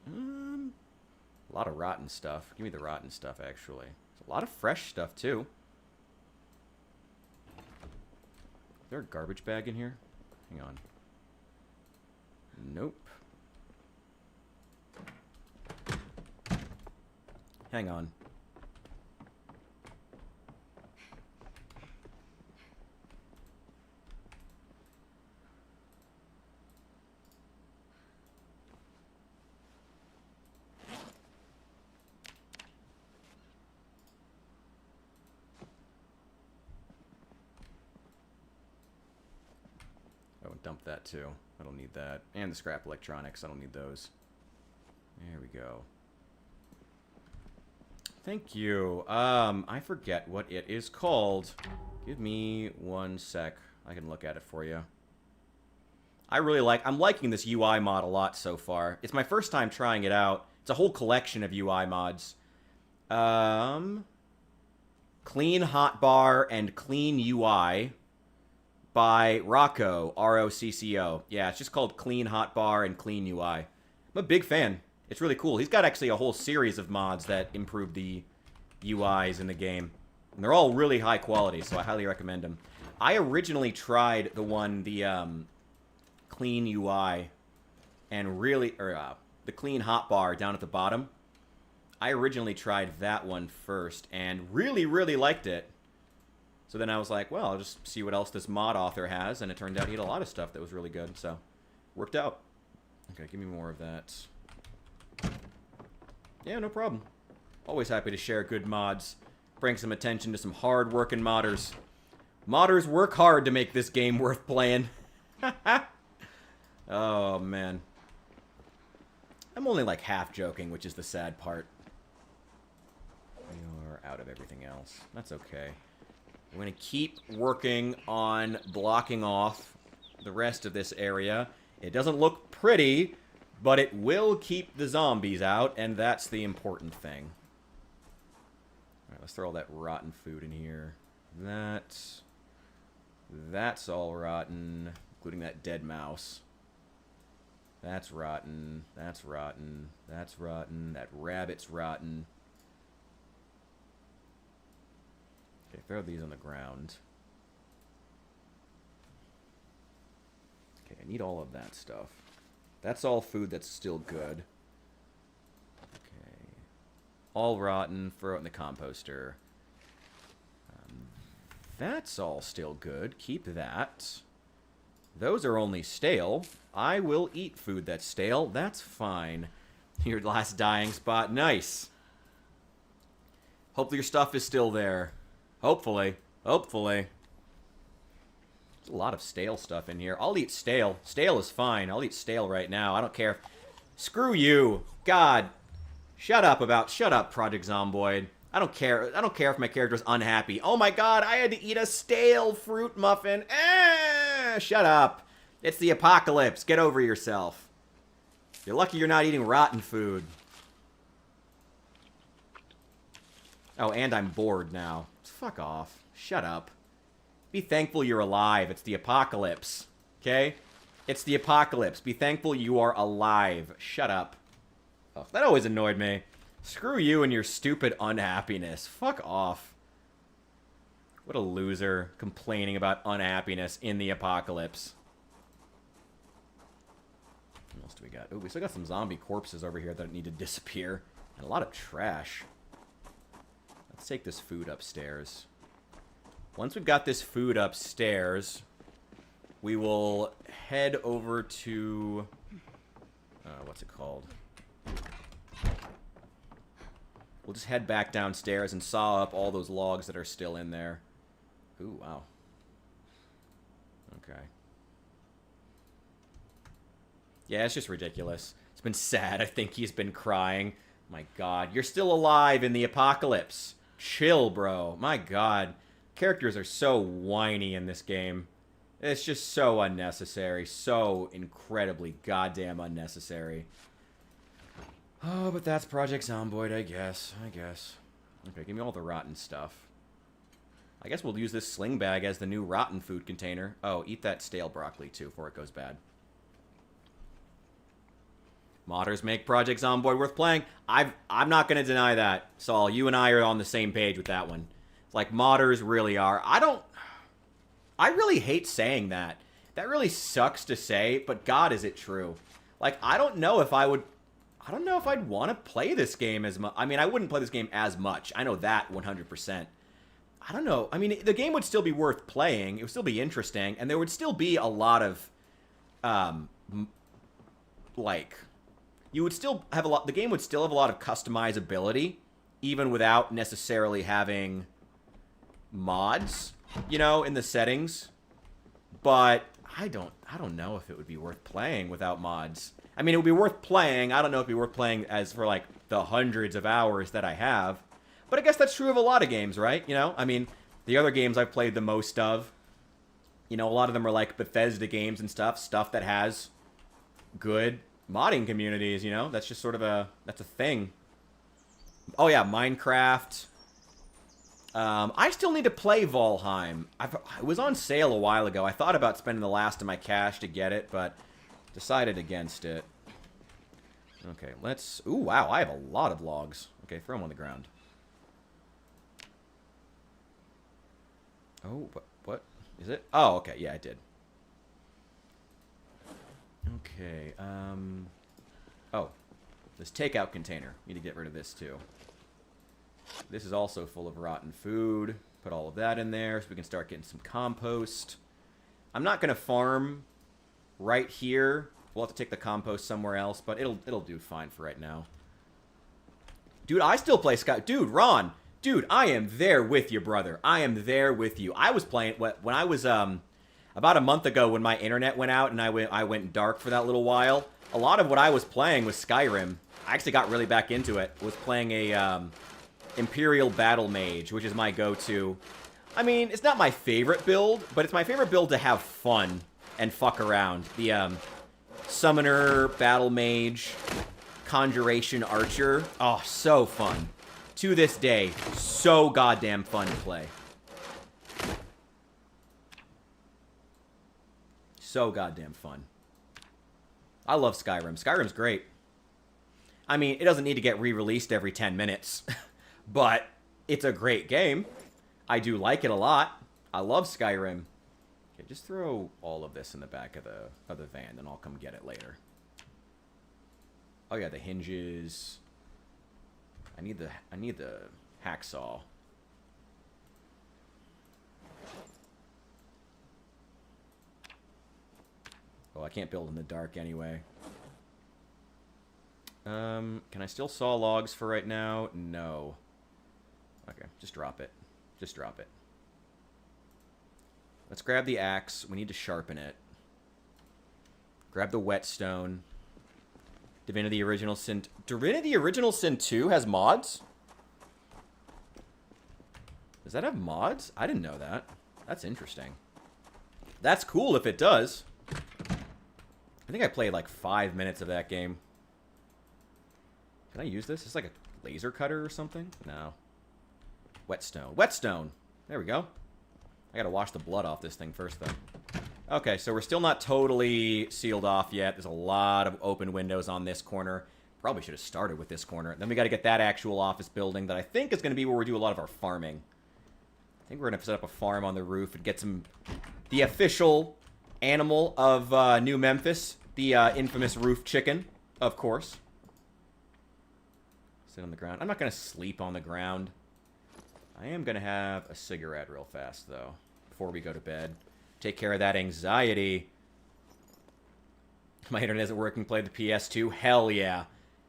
A lot of rotten stuff. Give me the rotten stuff, actually. There's a lot of fresh stuff, too. Is there a garbage bag in here? Hang on. Nope. Hang on. Oh, dump that too. I don't need that. And the scrap electronics. I don't need those. There we go. Thank you. I forget what it is called. Give me 1 sec. I can look at it for you. I'm liking this UI mod a lot so far. It's my first time trying it out. It's a whole collection of UI mods. Clean Hotbar and Clean UI by Rocco, R-O-C-C-O. Yeah, it's just called Clean Hotbar and Clean UI. I'm a big fan. It's really cool. He's got actually a whole series of mods that improve the UIs in the game. And they're all really high quality, so I highly recommend them. I originally tried the Clean UI and the Clean Hotbar down at the bottom. I originally tried that one first and really, really liked it. So then I was like, well, I'll just see what else this mod author has, and it turned out he had a lot of stuff that was really good, so worked out. Okay, give me more of that. Yeah, no problem. Always happy to share good mods. Bring some attention to some hard-working modders. Modders work hard to make this game worth playing. Oh, man. I'm only like half joking, which is the sad part. We are out of everything else. That's okay. We're going to keep working on blocking off the rest of this area. It doesn't look pretty, but it will keep the zombies out, and that's the important thing. Alright, let's throw all that rotten food in here. That's all rotten, including that dead mouse. That's rotten. That's rotten. That's rotten. That rabbit's rotten. Okay, throw these on the ground. Okay, I need all of that stuff. That's all food that's still good. Okay. All rotten. Throw it in the composter. That's all still good. Keep that. Those are only stale. I will eat food that's stale. That's fine. Your last dying spot. Nice. Hopefully your stuff is still there. Hopefully. Hopefully. There's a lot of stale stuff in here. I'll eat stale. Stale is fine. I'll eat stale right now. I don't care. Screw you. God. Shut up, Project Zomboid. I don't care. I don't care if my character's unhappy. Oh my god, I had to eat a stale fruit muffin. Shut up. It's the apocalypse. Get over yourself. You're lucky you're not eating rotten food. Oh, and I'm bored now. Fuck off. Shut up. Be thankful you're alive. It's the apocalypse. Okay? It's the apocalypse. Be thankful you are alive. Shut up. Oh, that always annoyed me. Screw you and your stupid unhappiness. Fuck off. What a loser complaining about unhappiness in the apocalypse. What else do we got? Oh, we still got some zombie corpses over here that need to disappear. And a lot of trash. Let's take this food upstairs. Once we've got this food upstairs, we will head over to... what's it called? We'll just head back downstairs and saw up all those logs that are still in there. Ooh, wow. Okay. Yeah, it's just ridiculous. It's been sad. I think he's been crying. My god. You're still alive in the apocalypse. Chill, bro. My god. Characters are so whiny in this game. It's just so unnecessary. So incredibly goddamn unnecessary. Oh, but that's Project Zomboid, I guess. Okay, give me all the rotten stuff. I guess we'll use this sling bag as the new rotten food container. Oh, eat that stale broccoli, too, before it goes bad. Modders make Project Zomboid worth playing. I'm not going to deny that, Saul. You and I are on the same page with that one. Like, modders really are. I really hate saying that. That really sucks to say, but God, is it true. Like, I don't know if I'd want to play this game as much. I mean, I wouldn't play this game as much. I know that 100%. I don't know. I mean, the game would still be worth playing. It would still be interesting, and there would still be a lot of, like, you would still have a lot. The game would still have a lot of customizability, even without necessarily having mods, you know, in the settings. But I don't know if it would be worth playing without mods. I mean, it would be worth playing. I don't know if it'd be worth playing as for, like, the hundreds of hours that I have. But I guess that's true of a lot of games, right? You know, I mean, the other games I've played the most of, you know, a lot of them are like Bethesda games and stuff that has good modding communities, you know? That's just sort of that's a thing. Oh yeah, Minecraft. I still need to play Valheim. It was on sale a while ago. I thought about spending the last of my cash to get it, but decided against it. Okay, let's... Ooh, wow, I have a lot of logs. Okay, throw them on the ground. Oh, what? Is it? Oh, okay, yeah, I did. Okay, oh, this takeout container. Need to get rid of this, too. This is also full of rotten food. Put all of that in there so we can start getting some compost. I'm not going to farm right here. We'll have to take the compost somewhere else, but it'll do fine for right now. Dude, I still play Sky... Dude, Ron! Dude, I am there with you, brother. I am there with you. I was playing... When I was... About a month ago when my internet went out and I went dark for that little while, a lot of what I was playing was Skyrim. I actually got really back into it. Was playing a Imperial Battle Mage, which is my go-to. I mean, it's not my favorite build, but it's my favorite build to have fun and fuck around. The Summoner, Battle Mage, Conjuration Archer. Oh, so fun. To this day, so goddamn fun to play. So goddamn fun. I love Skyrim. Skyrim's great. I mean, it doesn't need to get re-released every 10 minutes. But it's a great game. I do like it a lot. I love Skyrim. Okay, just throw all of this in the back of the van, and I'll come get it later. Oh yeah, the hinges. I need the hacksaw. Oh, I can't build in the dark anyway. Can I still saw logs for right now? No. Okay, just drop it. Just drop it. Let's grab the axe. We need to sharpen it. Grab the whetstone. Divinity Original Sin... Divinity Original Sin 2 has mods? Does that have mods? I didn't know that. That's interesting. That's cool if it does. I think I played like 5 minutes of that game. Can I use this? It's like a laser cutter or something? No. Whetstone. Whetstone! There we go. I gotta wash the blood off this thing first, though. Okay, so we're still not totally sealed off yet. There's a lot of open windows on this corner. Probably should have started with this corner. Then we gotta get that actual office building that I think is gonna be where we do a lot of our farming. I think we're gonna set up a farm on the roof and get some... The official animal of New Memphis. The infamous roof chicken, of course. Sit on the ground. I'm not gonna sleep on the ground. I am gonna have a cigarette real fast, though, before we go to bed. Take care of that anxiety. My internet isn't working. Play the PS2. Hell yeah.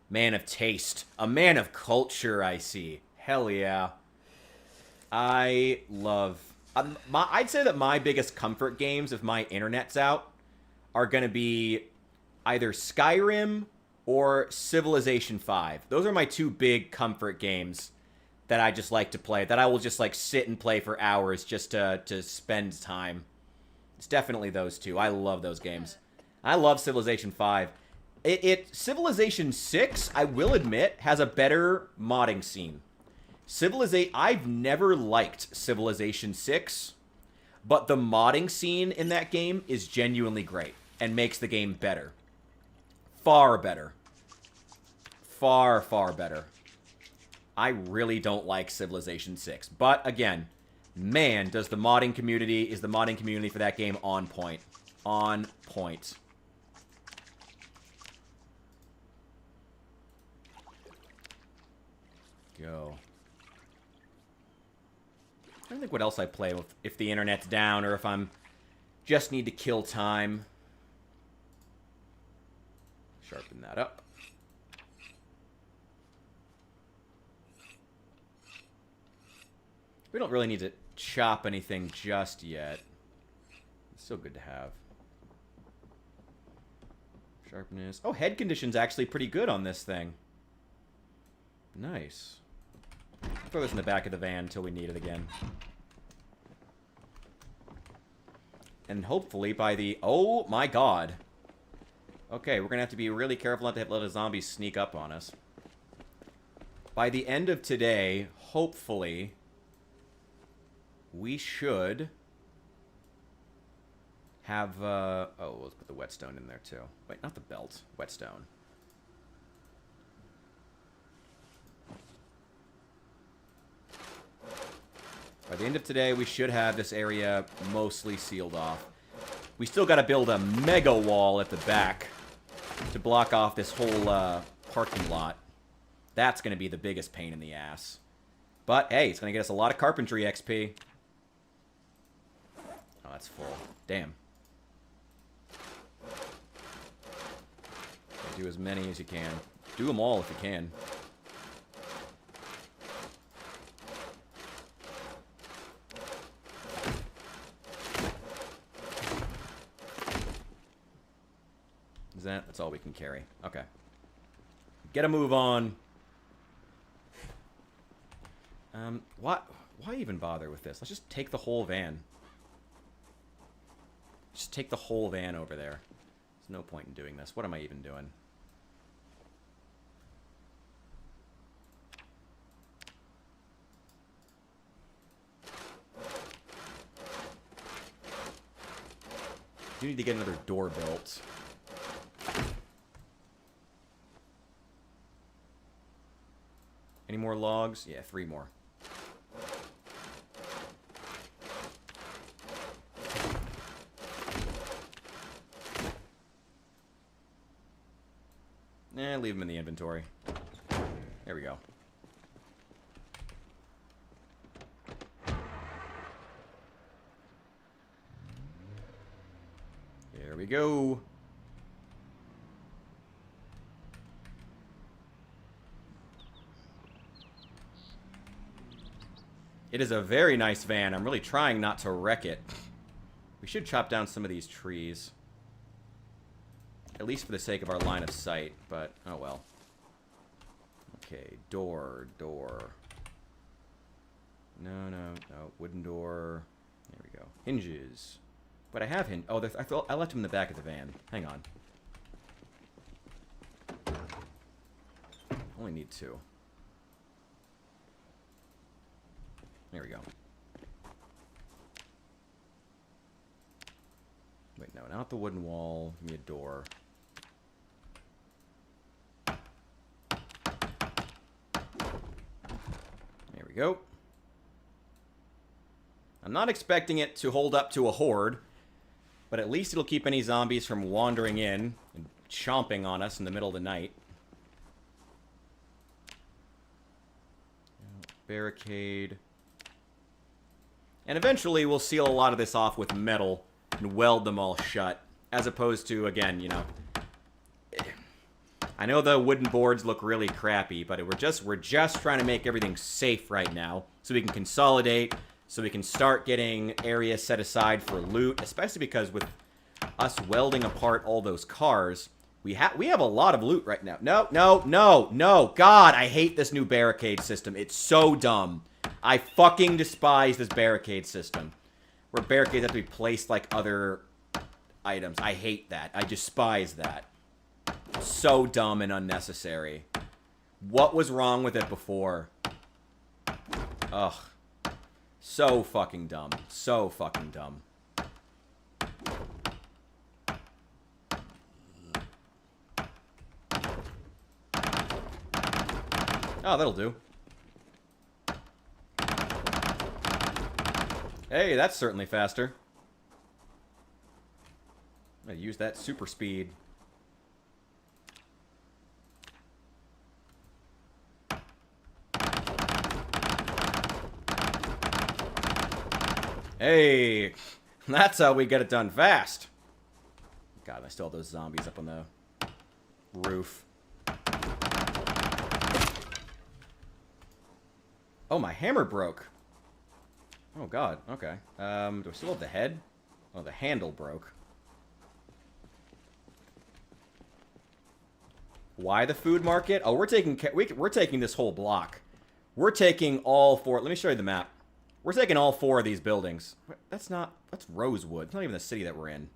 Man of taste. A man of culture, I see. Hell yeah. I love... I'd say that my biggest comfort games, if my internet's out, are going to be either Skyrim or Civilization 5. Those are my two big comfort games that I just like to play, that I will just like sit and play for hours just to spend time. It's definitely those two. I love those games. I love Civilization 5. Civilization 6, I will admit, has a better modding scene. I've never liked Civilization 6, but the modding scene in that game is genuinely great and makes the game better. Far better. Far, far better. I really don't like Civilization 6. But, again, man, is the modding community for that game on point. On point. Go. I don't think what else I play with if the internet's down or if I'm just need to kill time. Sharpen that up. We don't really need to chop anything just yet. It's still good to have. Sharpness. Oh, head condition's actually pretty good on this thing. Nice. Throw this in the back of the van until we need it again. And hopefully by the... Oh my god. Okay, we're gonna have to be really careful not to let a zombie sneak up on us. By the end of today, hopefully, we should have... oh, let's put the whetstone in there too. Wait, not the belt. Whetstone. By the end of today, we should have this area mostly sealed off. We still got to build a mega wall at the back to block off this whole parking lot. That's going to be the biggest pain in the ass. But, hey, it's going to get us a lot of carpentry XP. Oh, that's full. Damn. Do as many as you can. Do them all if you can. That's all we can carry. Okay. Get a move on. What? Why even bother with this? Let's just take the whole van. Just take the whole van over there. There's no point in doing this. What am I even doing? You need to get another door built. Any more logs? Yeah, 3 more. Leave them in the inventory. There we go. There we go. It is a very nice van. I'm really trying not to wreck it. We should chop down some of these trees. At least for the sake of our line of sight, but oh well. Okay, door. No, wooden door. There we go. Hinges. But I have hinges. Oh, I left them in the back of the van. Hang on. Only need 2. There we go. Wait, no, not the wooden wall. Give me a door. There we go. I'm not expecting it to hold up to a horde, but at least it'll keep any zombies from wandering in and chomping on us in the middle of the night. Barricade. And eventually we'll seal a lot of this off with metal and weld them all shut. As opposed to, again, you know... I know the wooden boards look really crappy, but we're just trying to make everything safe right now. So we can consolidate, so we can start getting areas set aside for loot. Especially because with us welding apart all those cars, we have a lot of loot right now. No. God, I hate this new barricade system. It's so dumb. I fucking despise this barricade system. Where barricades have to be placed like other items. I hate that. I despise that. So dumb and unnecessary. What was wrong with it before? Ugh. So fucking dumb. So fucking dumb. Oh, that'll do. Hey, that's certainly faster. I'm gonna use that super speed. Hey, that's how we get it done fast. God, I still have those zombies up on the roof. Oh, my hammer broke. Oh, God. Okay. Do I still have the head? Oh, the handle broke. Why the food market? Oh, we're taking this whole block. We're taking all 4. Let me show you the map. We're taking all 4 of these buildings. That's Rosewood. It's not even the city that we're in.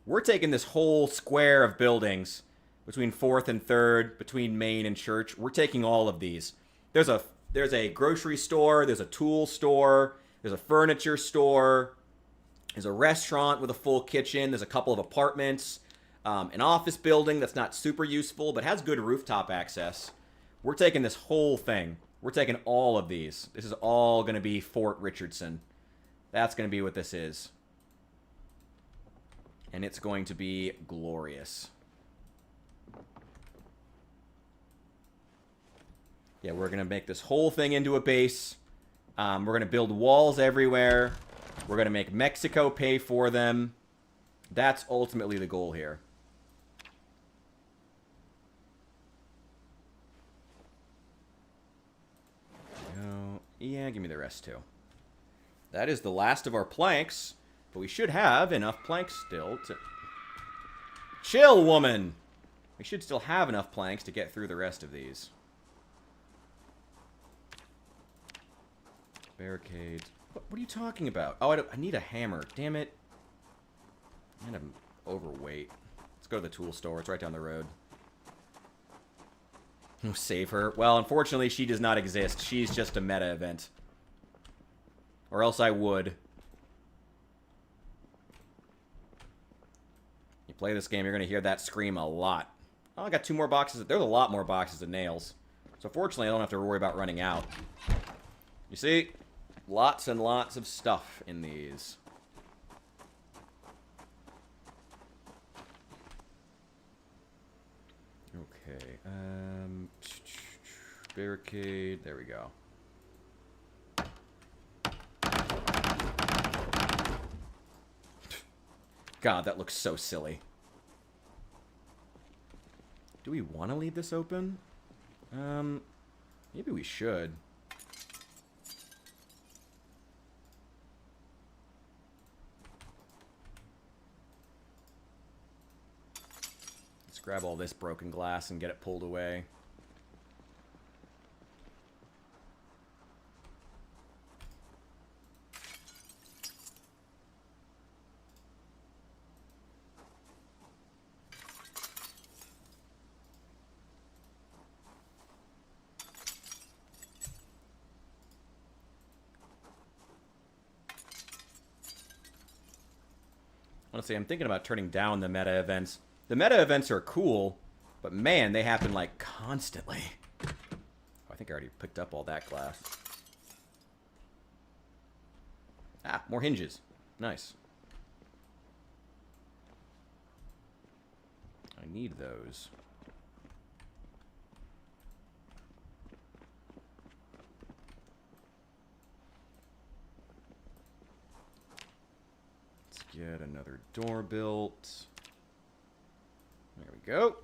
We're taking this whole square of buildings between 4th and 3rd, between Main and Church. We're taking all of these. There's a grocery store. There's a tool store. There's a furniture store. There's a restaurant with a full kitchen. There's a couple of apartments. An office building that's not super useful, but has good rooftop access. We're taking this whole thing. We're taking all of these. This is all going to be Fort Richardson. That's going to be what this is. And it's going to be glorious. Yeah, we're going to make this whole thing into a base. We're going to build walls everywhere. We're going to make Mexico pay for them. That's ultimately the goal here. Yeah, give me the rest too. That is the last of our planks, but we should have enough planks still to... Chill, woman! We should still have enough planks to get through the rest of these. Barricades. What are you talking about? Oh, I need a hammer. Damn it. I'm overweight. Let's go to the tool store. It's right down the road. Save her. Well, unfortunately, she does not exist. She's just a meta event. Or else I would. You play this game, you're going to hear that scream a lot. Oh, I got 2 more boxes. There's a lot more boxes of nails. So fortunately, I don't have to worry about running out. You see? Lots and lots of stuff in these. Okay, barricade, there we go. God, that looks so silly. Do we want to leave this open? Maybe we should. Grab all this broken glass and get it pulled away. Honestly, I'm thinking about turning down the meta events. The meta events are cool, but man, they happen like constantly. Oh, I think I already picked up all that glass. Ah, more hinges. Nice. I need those. Let's get another door built. There we go.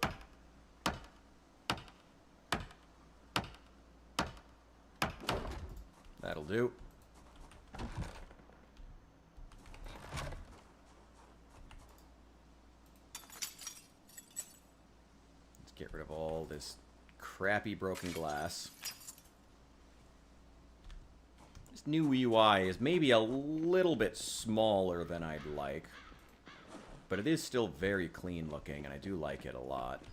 That'll do. Let's get rid of all this crappy broken glass. This new UI is maybe a little bit smaller than I'd like. But it is still very clean looking, and I do like it a lot.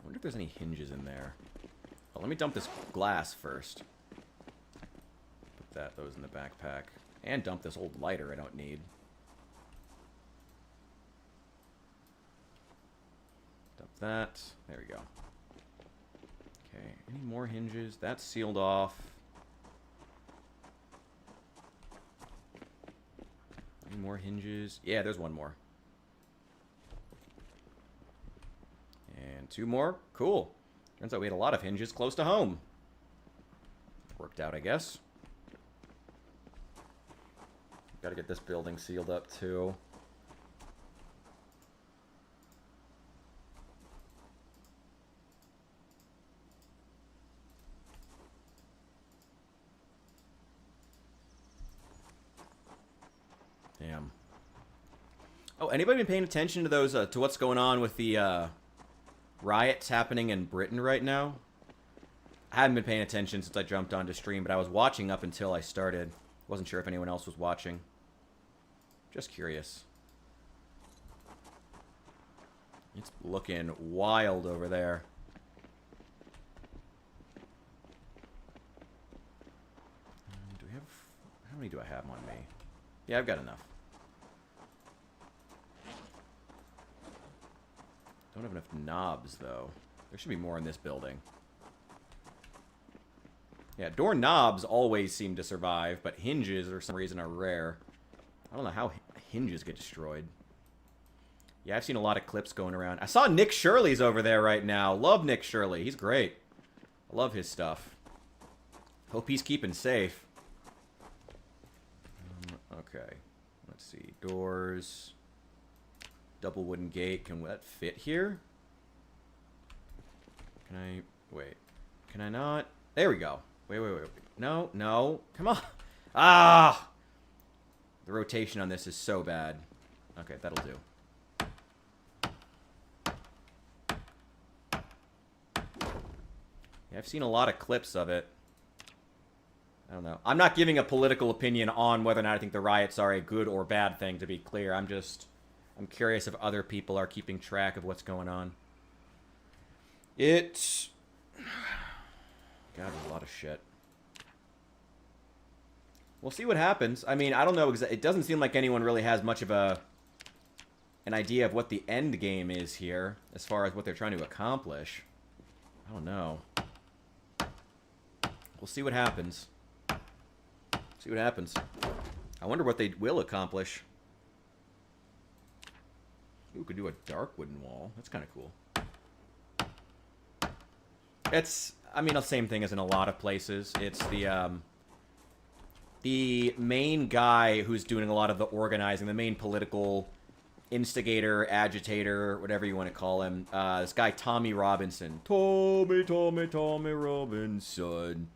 wonder if there's any hinges in there. Well, let me dump this glass first. Put those in the backpack. And dump this old lighter I don't need. Dump that. There we go. Okay, any more hinges? That's sealed off. Any more hinges? Yeah, there's one more. And 2 more. Cool. Turns out we had a lot of hinges close to home. Worked out, I guess. Gotta get this building sealed up, too. Damn. Oh, anybody been paying attention to those, to what's going on with the, riots happening in Britain right now? I haven't been paying attention since I jumped onto stream, but I was watching up until I started. Wasn't sure if anyone else was watching. Just curious. It's looking wild over there. Do we have... How many do I have on me? Yeah, I've got enough. Don't have enough knobs, though. There should be more in this building. Yeah, door knobs always seem to survive, but hinges, for some reason, are rare. I don't know how hinges get destroyed. Yeah, I've seen a lot of clips going around. I saw Nick Shirley's over there right now. Love Nick Shirley. He's great. I love his stuff. Hope he's keeping safe. Okay. Let's see. Doors... Double wooden gate. Can that fit here? Can I... Wait. Can I not? There we go. Wait. No, no. Come on. Ah! The rotation on this is so bad. Okay, that'll do. Yeah, I've seen a lot of clips of it. I don't know. I'm not giving a political opinion on whether or not I think the riots are a good or bad thing, to be clear. I'm curious if other people are keeping track of what's going on. It's... God, there's a lot of shit. We'll see what happens. I mean, I don't know. It doesn't seem like anyone really has much of an idea of what the end game is here, as far as what they're trying to accomplish. I don't know. We'll see what happens. See what happens. I wonder what they will accomplish. Ooh, could do a dark wooden wall. That's kind of cool. It's, I mean, the same thing as in a lot of places. It's the main guy who's doing a lot of the organizing, the main political instigator, agitator, whatever you want to call him. This guy, Tommy Robinson. Tommy Robinson.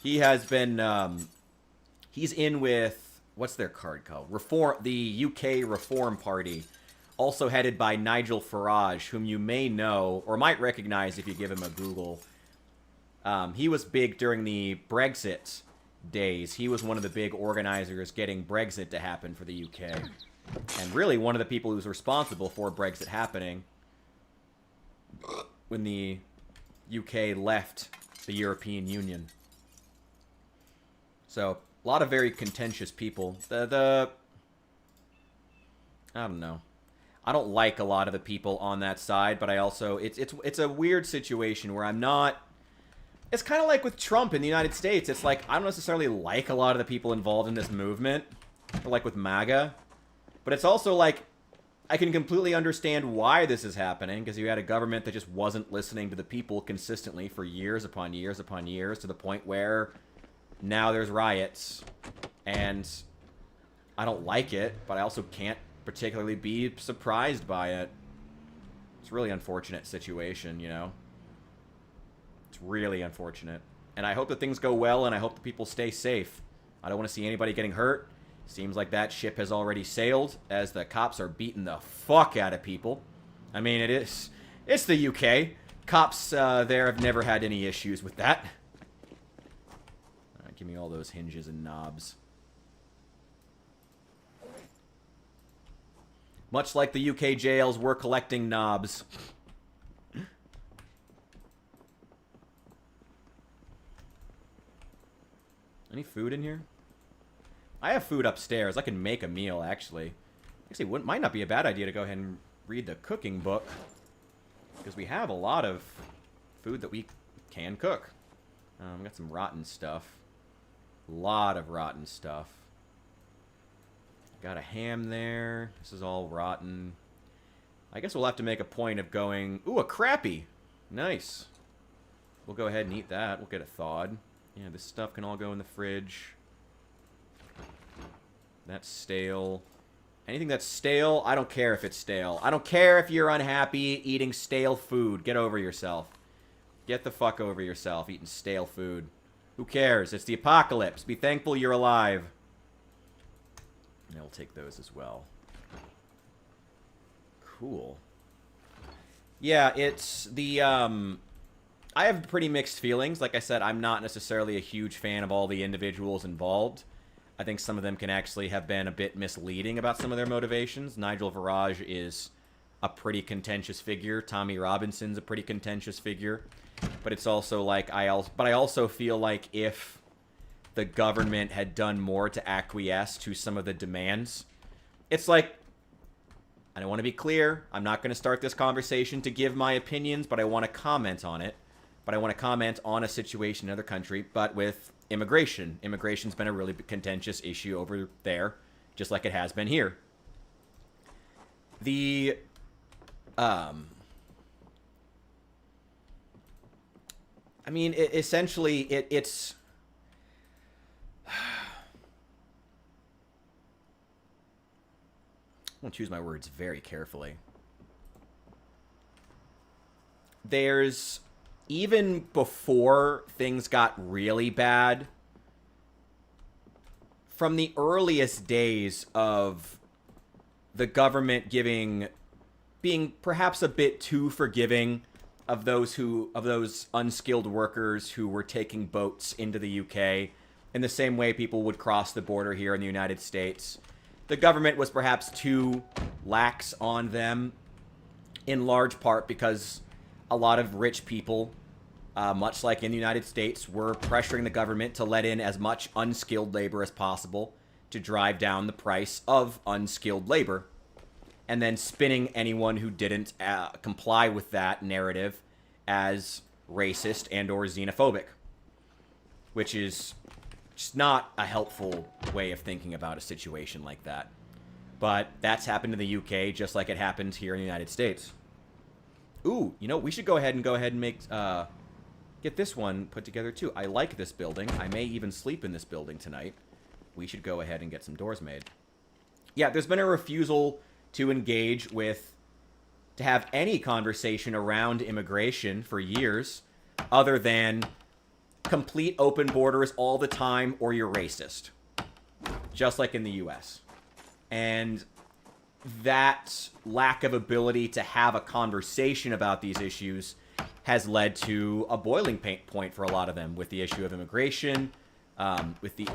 He has been, he's in with, what's their card called? The UK Reform Party. Also headed by Nigel Farage, whom you may know, or might recognize if you give him a Google. He was big during the Brexit days. He was one of the big organizers getting Brexit to happen for the UK. And really one of the people who was responsible for Brexit happening when the UK left the European Union. So, a lot of very contentious people. I don't know. I don't like a lot of the people on that side, but I also... It's a weird situation where I'm not... It's kind of like with Trump in the United States. It's like, I don't necessarily like a lot of the people involved in this movement. Or like with MAGA. But it's also like, I can completely understand why this is happening, because you had a government that just wasn't listening to the people consistently for years upon years upon years, to the point where now there's riots. And I don't like it, but I also can't particularly be surprised by it. It's a really unfortunate situation, you know? It's really unfortunate. And I hope that things go well, and I hope that people stay safe. I don't want to see anybody getting hurt. Seems like that ship has already sailed, as the cops are beating the fuck out of people. I mean, it's the UK. Cops there have never had any issues with that. Alright, give me all those hinges and knobs. Much like the UK jails, we're collecting knobs. Any food in here? I have food upstairs. I can make a meal, actually. Actually, might not be a bad idea to go ahead and read the cooking book. Because we have a lot of food that we can cook. We got some rotten stuff. A lot of rotten stuff. Got a ham there. This is all rotten. I guess we'll have to make a point of going... Ooh, a crappie! Nice. We'll go ahead and eat that. We'll get it thawed. Yeah, this stuff can all go in the fridge. That's stale. Anything that's stale, I don't care if it's stale. I don't care if you're unhappy eating stale food. Get over yourself. Get the fuck over yourself eating stale food. Who cares? It's the apocalypse. Be thankful you're alive. And we'll take those as well. Cool. Yeah, it's the, I have pretty mixed feelings. Like I said, I'm not necessarily a huge fan of all the individuals involved. I think some of them can actually have been a bit misleading about some of their motivations. Nigel Farage is a pretty contentious figure. Tommy Robinson's a pretty contentious figure. But it's also like, I also feel like if the government had done more to acquiesce to some of the demands, it's like, I don't want to be clear. I'm not going to start this conversation to give my opinions, but I want to comment on it. But I want to comment on a situation in another country, but with immigration. Immigration's been a really contentious issue over there, just like it has been here. The, I mean, essentially, it's... I want to choose my words very carefully. There's... Even before things got really bad, from the earliest days of the government being perhaps a bit too forgiving of those unskilled workers who were taking boats into the UK, in the same way people would cross the border here in the United States, the government was perhaps too lax on them, in large part because a lot of rich people, much like in the United States, were pressuring the government to let in as much unskilled labor as possible to drive down the price of unskilled labor, and then spinning anyone who didn't comply with that narrative as racist and or xenophobic, which is just not a helpful way of thinking about a situation like that. But that's happened in the UK just like it happened here in the United States. Ooh, you know, we should go ahead and make, get this one put together too. I like this building. I may even sleep in this building tonight. We should go ahead and get some doors made. Yeah, there's been a refusal to engage with, to have any conversation around immigration for years, other than complete open borders all the time or you're racist. Just like in the US. And that lack of ability to have a conversation about these issues has led to a boiling point for a lot of them, with the issue of immigration, with the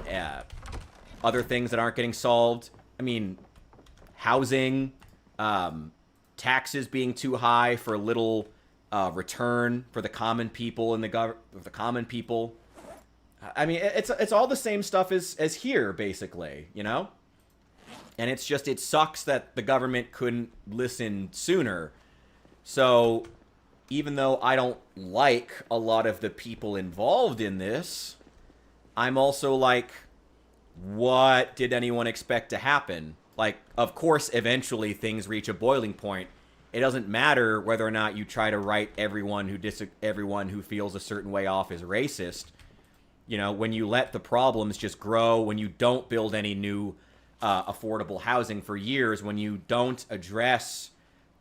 other things that aren't getting solved. I mean, housing, taxes being too high for little return for the common people and the common people. I mean, it's all the same stuff as here, basically, you know? And it's just, it sucks that the government couldn't listen sooner. So, even though I don't like a lot of the people involved in this, I'm also like, what did anyone expect to happen? Like, of course, eventually things reach a boiling point. It doesn't matter whether or not you try to write everyone who feels a certain way off as racist. You know, when you let the problems just grow, when you don't build any new affordable housing for years, when you don't address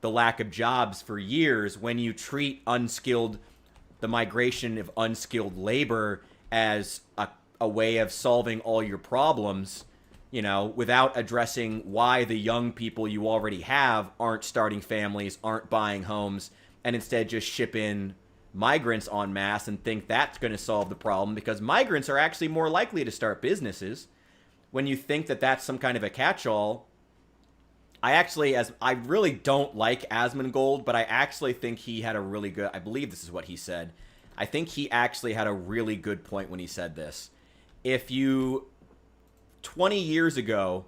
the lack of jobs for years, when you treat the migration of unskilled labor as a way of solving all your problems, you know, without addressing why the young people you already have aren't starting families, aren't buying homes, and instead just ship in migrants en masse and think that's going to solve the problem, because migrants are actually more likely to start businesses. When you think that that's some kind of a catch-all, I really don't like Asmongold, but I actually think he had a really good, I believe this is what he said. I think he actually had a really good point when he said this. if you 20 years ago,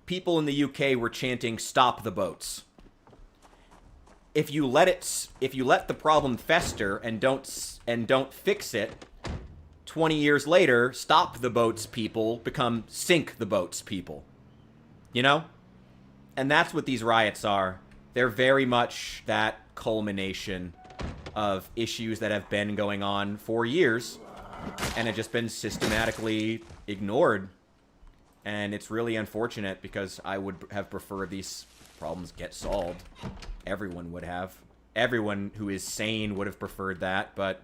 people in the UK were chanting "Stop the boats." If you let the problem fester and don't fix it, 20 years later, "Stop the boats" people become "Sink the boats" people. You know? And that's what these riots are. They're very much that culmination of issues that have been going on for years and have just been systematically ignored. And it's really unfortunate because I would have preferred these problems get solved. Everyone would have. Everyone who is sane would have preferred that, but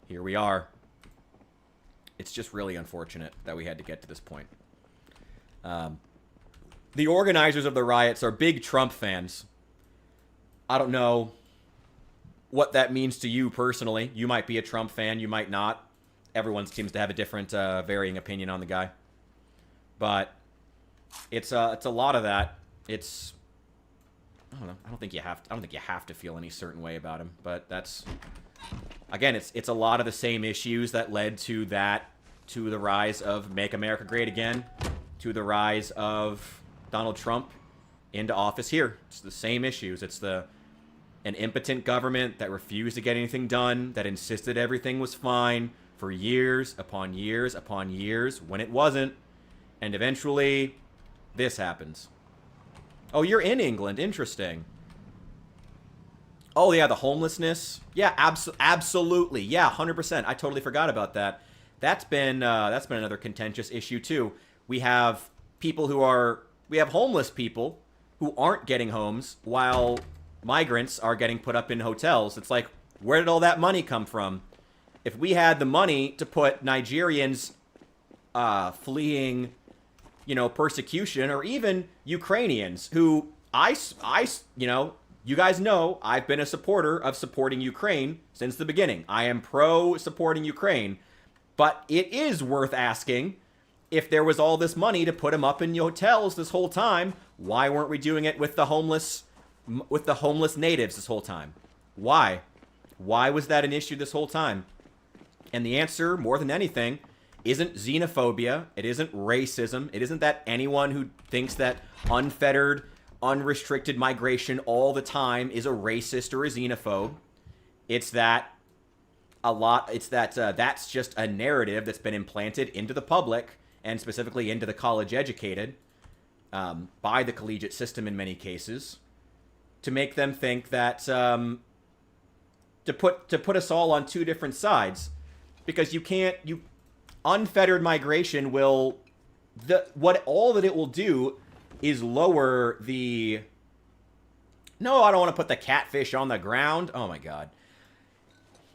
here we are. It's just really unfortunate that we had to get to this point. The organizers of the riots are big Trump fans. I don't know what that means to you personally. You might be a Trump fan, you might not. Everyone seems to have a different, varying opinion on the guy. But it's a lot of that. It's, I don't know. I don't think you have to feel any certain way about him. But that's, again, it's a lot of the same issues that led to the rise of Make America Great Again, to the rise of Donald Trump into office here. It's the same issues. It's an impotent government that refused to get anything done, that insisted everything was fine for years upon years upon years when it wasn't. And eventually, this happens. Oh, you're in England. Interesting. Oh, yeah, the homelessness. Yeah, absolutely. Yeah, 100%. I totally forgot about that. That's been another contentious issue, too. We have homeless people who aren't getting homes while migrants are getting put up in hotels. It's like, where did all that money come from? If we had the money to put Nigerians fleeing, persecution, or even Ukrainians who you guys know I've been a supporter of supporting Ukraine since the beginning. I am pro supporting Ukraine, but it is worth asking, if there was all this money to put them up in hotels this whole time, why weren't we doing it with the homeless natives this whole time? Why? Why was that an issue this whole time? And the answer, more than anything, isn't xenophobia. It isn't racism. It isn't that anyone who thinks that unfettered, unrestricted migration all the time is a racist or a xenophobe. It's that that's just a narrative that's been implanted into the public, and specifically into the college-educated, by the collegiate system in many cases, to make them think that, to put us all on two different sides. Because unfettered migration all that it will do is lower the, no, I don't want to put the catfish on the ground. Oh my God.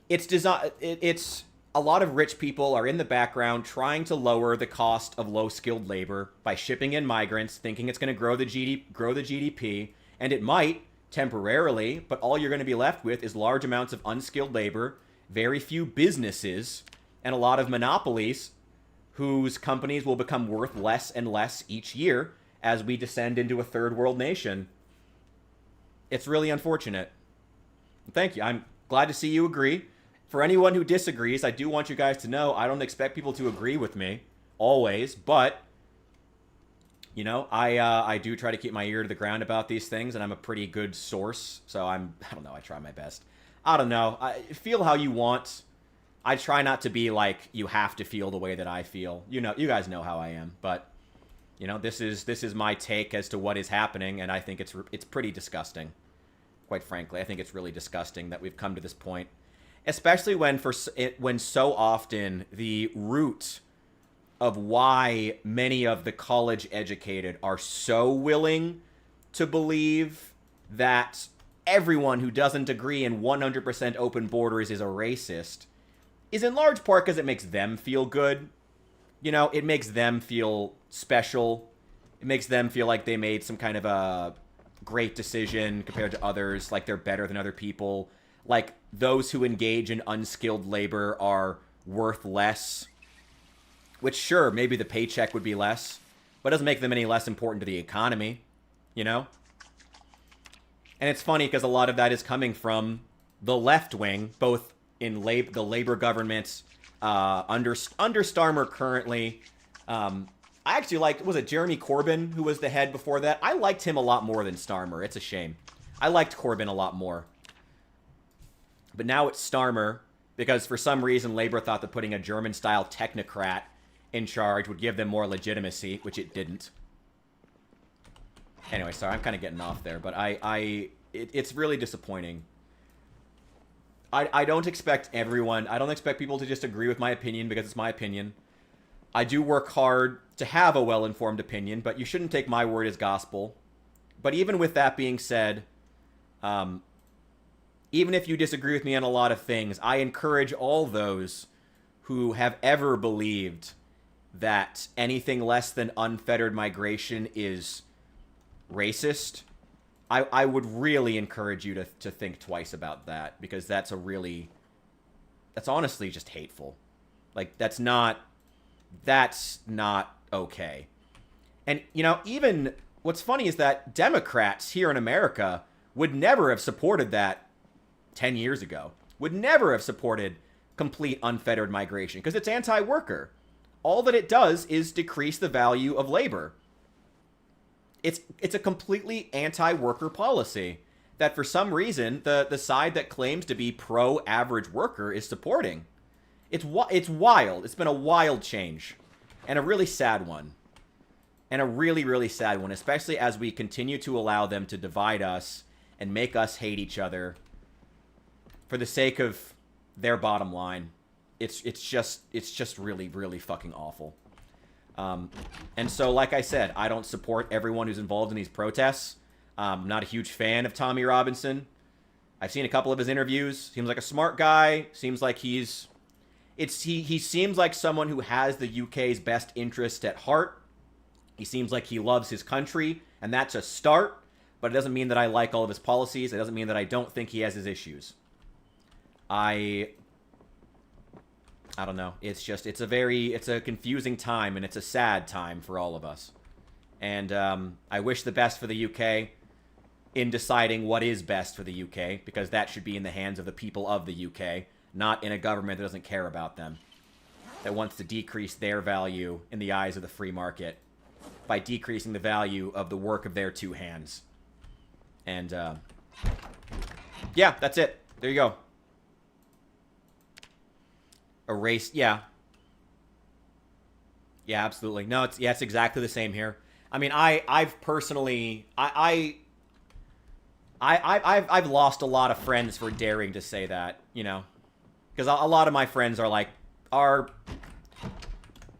It's a lot of rich people are in the background trying to lower the cost of low-skilled labor by shipping in migrants, thinking it's going to grow the GDP, and it might temporarily, but all you're going to be left with is large amounts of unskilled labor, very few businesses, and a lot of monopolies whose companies will become worth less and less each year as we descend into a third world nation. It's really unfortunate. Thank you. I'm glad to see you agree. For anyone who disagrees, I do want you guys to know I don't expect people to agree with me always, but I do try to keep my ear to the ground about these things, and I'm a pretty good source. So I don't know, I try my best. I don't know. Feel how you want. I try not to be like, you have to feel the way that I feel. You guys know how I am, but this is my take as to what is happening, and I think it's pretty disgusting. Quite frankly, I think it's really disgusting that we've come to this point, especially when so often the root of why many of the college educated are so willing to believe that everyone who doesn't agree in 100% open borders is a racist is in large part because it makes them feel good. It makes them feel special. It makes them feel like they made some kind of a great decision compared to others, like they're better than other people. Like those who engage in unskilled labor are worth less. Which, sure, maybe the paycheck would be less, but it doesn't make them any less important to the economy, And it's funny because a lot of that is coming from the left wing, both in the labor governments under Starmer currently. I actually liked, was it Jeremy Corbyn who was the head before that? I liked him a lot more than Starmer. It's a shame. I liked Corbyn a lot more. But now it's Starmer, because for some reason Labour thought that putting a German-style technocrat in charge would give them more legitimacy, which it didn't. Anyway, sorry, I'm kind of getting off there, but it's really disappointing. I don't expect everyone, I don't expect people to just agree with my opinion because it's my opinion. I do work hard to have a well-informed opinion, but you shouldn't take my word as gospel. But even with that being said, even if you disagree with me on a lot of things, I encourage all those who have ever believed that anything less than unfettered migration is racist. I would really encourage you to think twice about that, because that's honestly just hateful. Like, that's not okay. And, you know, even what's funny is that Democrats here in America would never have supported that 10 years ago. Would never have supported complete unfettered migration because it's anti-worker. All that it does is decrease the value of labor. It's a completely anti-worker policy that for some reason the side that claims to be pro-average worker is supporting. It's wild. It's been a wild change and a really sad one. And a really, really sad one, especially as we continue to allow them to divide us and make us hate each other for the sake of their bottom line. It's just really, really fucking awful. And so, like I said, I don't support everyone who's involved in these protests. I'm not a huge fan of Tommy Robinson. I've seen a couple of his interviews. Seems like a smart guy. Seems like he seems like someone who has the UK's best interest at heart. He seems like he loves his country, and that's a start. But it doesn't mean that I like all of his policies. It doesn't mean that I don't think he has his issues. I don't know. It's a confusing time, and it's a sad time for all of us. And I wish the best for the UK in deciding what is best for the UK, because that should be in the hands of the people of the UK, not in a government that doesn't care about them, that wants to decrease their value in the eyes of the free market by decreasing the value of the work of their two hands. And, yeah, that's it. There you go. Erase, yeah. Yeah, absolutely. No, it's exactly the same here. I mean, I've personally, I've lost a lot of friends for daring to say that, you know, because a lot of my friends are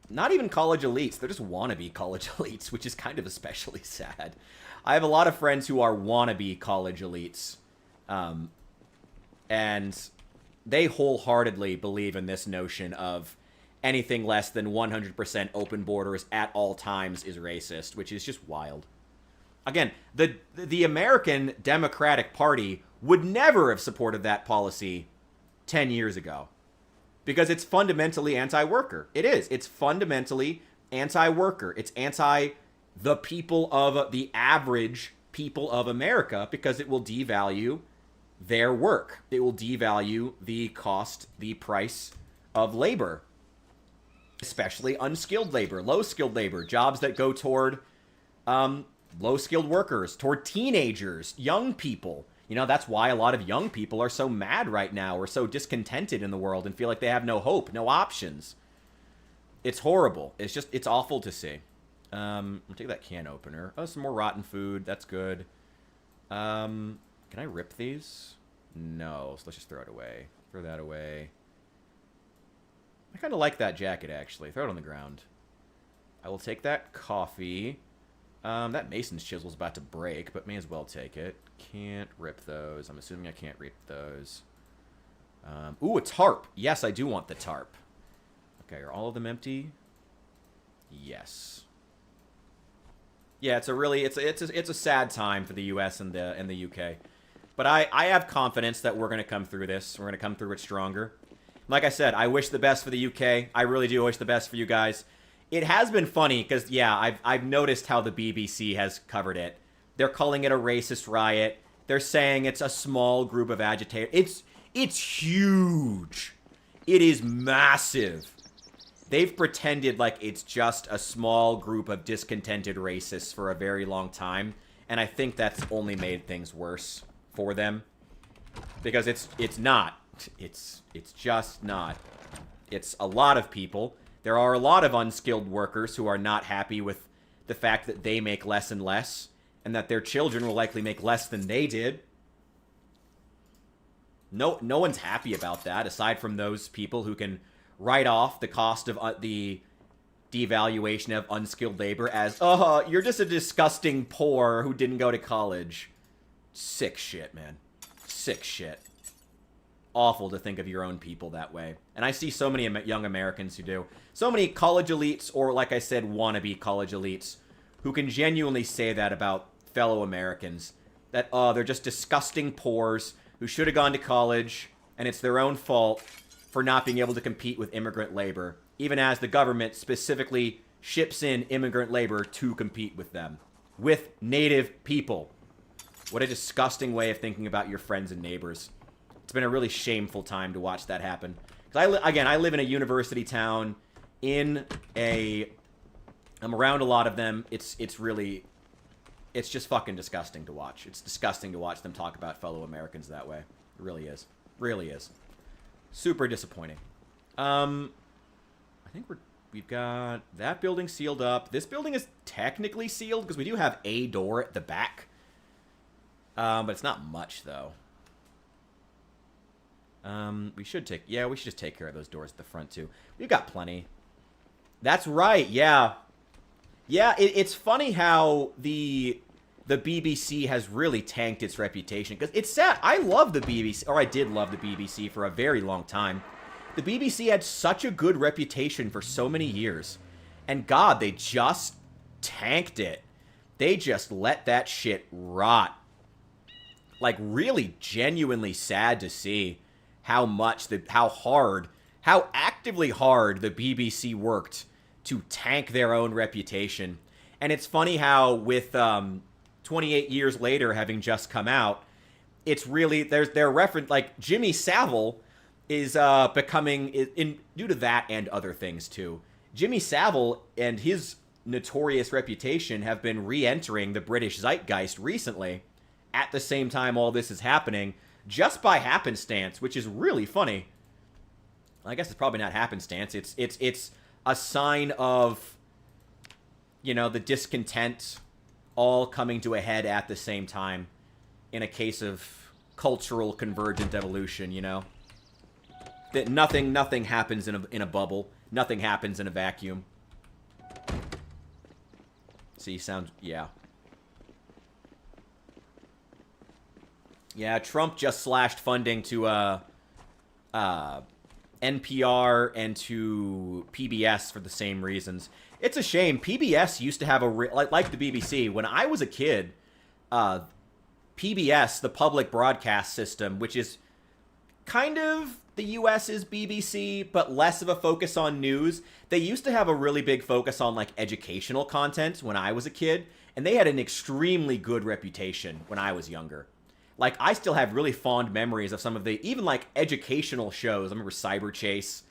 not even college elites. They're just wannabe college elites, which is kind of especially sad. I have a lot of friends who are wannabe college elites, and they wholeheartedly believe in this notion of anything less than 100% open borders at all times is racist, which is just wild. Again, the American Democratic Party would never have supported that policy 10 years ago because it's fundamentally anti-worker. It is. It's fundamentally anti-worker. It's anti the people of the average people of America because it will devalue their work. It will devalue the cost, the price of labor, especially unskilled labor, low-skilled labor, jobs that go toward low-skilled workers, toward teenagers, young people. You know, that's why a lot of young people are so mad right now or so discontented in the world and feel like they have no hope, no options. It's horrible. It's awful to see. I'll take that can opener. Oh, some more rotten food. That's good. Can I rip these? No, so let's just throw it away. Throw that away. I kind of like that jacket, actually. Throw it on the ground. I will take that coffee. That mason's chisel's about to break, but may as well take it. Can't rip those. I'm assuming I can't rip those. Ooh, a tarp. Yes, I do want the tarp. Okay, are all of them empty? Yes. Yeah, it's a sad time for the U.S. and the UK. But I have confidence that we're going to come through this. We're going to come through it stronger. Like I said, I wish the best for the UK. I really do wish the best for you guys. It has been funny because, yeah, I've noticed how the BBC has covered it. They're calling it a racist riot. They're saying it's a small group of agitators. It's huge. It is massive. They've pretended like it's just a small group of discontented racists for a very long time, and I think that's only made things worse for them. Because it's not. It's just not. It's a lot of people. There are a lot of unskilled workers who are not happy with the fact that they make less and less, and that their children will likely make less than they did. No one's happy about that, aside from those people who can write off the cost of the devaluation of unskilled labor as, you're just a disgusting poor who didn't go to college. Sick shit, man. Sick shit. Awful to think of your own people that way. And I see so many young Americans who do. So many college elites, or like I said, wannabe college elites, who can genuinely say that about fellow Americans. That, they're just disgusting poors who should have gone to college, and it's their own fault for not being able to compete with immigrant labor, even as the government specifically ships in immigrant labor to compete with them. With native people. What a disgusting way of thinking about your friends and neighbors. It's been a really shameful time to watch that happen. Because I live in a university town. I'm around a lot of them. It's just fucking disgusting to watch. It's disgusting to watch them talk about fellow Americans that way. It really is. Really is. Super disappointing. I think we've got that building sealed up. This building is technically sealed because we do have a door at the back. But it's not much though. We should just take care of those doors at the front too. We've got plenty. That's right. Yeah. Yeah, it's funny how the BBC has really tanked its reputation. Because it's sad. I love the BBC, or I did love the BBC for a very long time. The BBC had such a good reputation for so many years. And God, they just tanked it. They just let that shit rot. Like, really genuinely sad to see how actively hard the BBC worked to tank their own reputation. And it's funny how with 28 years later having just come out, it's really, their reference, like Jimmy Savile is becoming, due to that and other things too, Jimmy Savile and his notorious reputation have been re-entering the British zeitgeist recently at the same time all this is happening, just by happenstance, which is really funny. I guess it's probably not happenstance. It's a sign of, you know, the discontent all coming to a head at the same time in a case of cultural convergent evolution, you know? That nothing happens in a bubble. Nothing happens in a vacuum. See, yeah. Yeah, Trump just slashed funding to NPR and to PBS for the same reasons. It's a shame. PBS used to have like the BBC. When I was a kid, PBS, the public broadcast system, which is kind of the US's BBC, but less of a focus on news. They used to have a really big focus on like educational content when I was a kid, and they had an extremely good reputation when I was younger. Like, I still have really fond memories of some of the, even, like, educational shows. I remember Cyber Chase.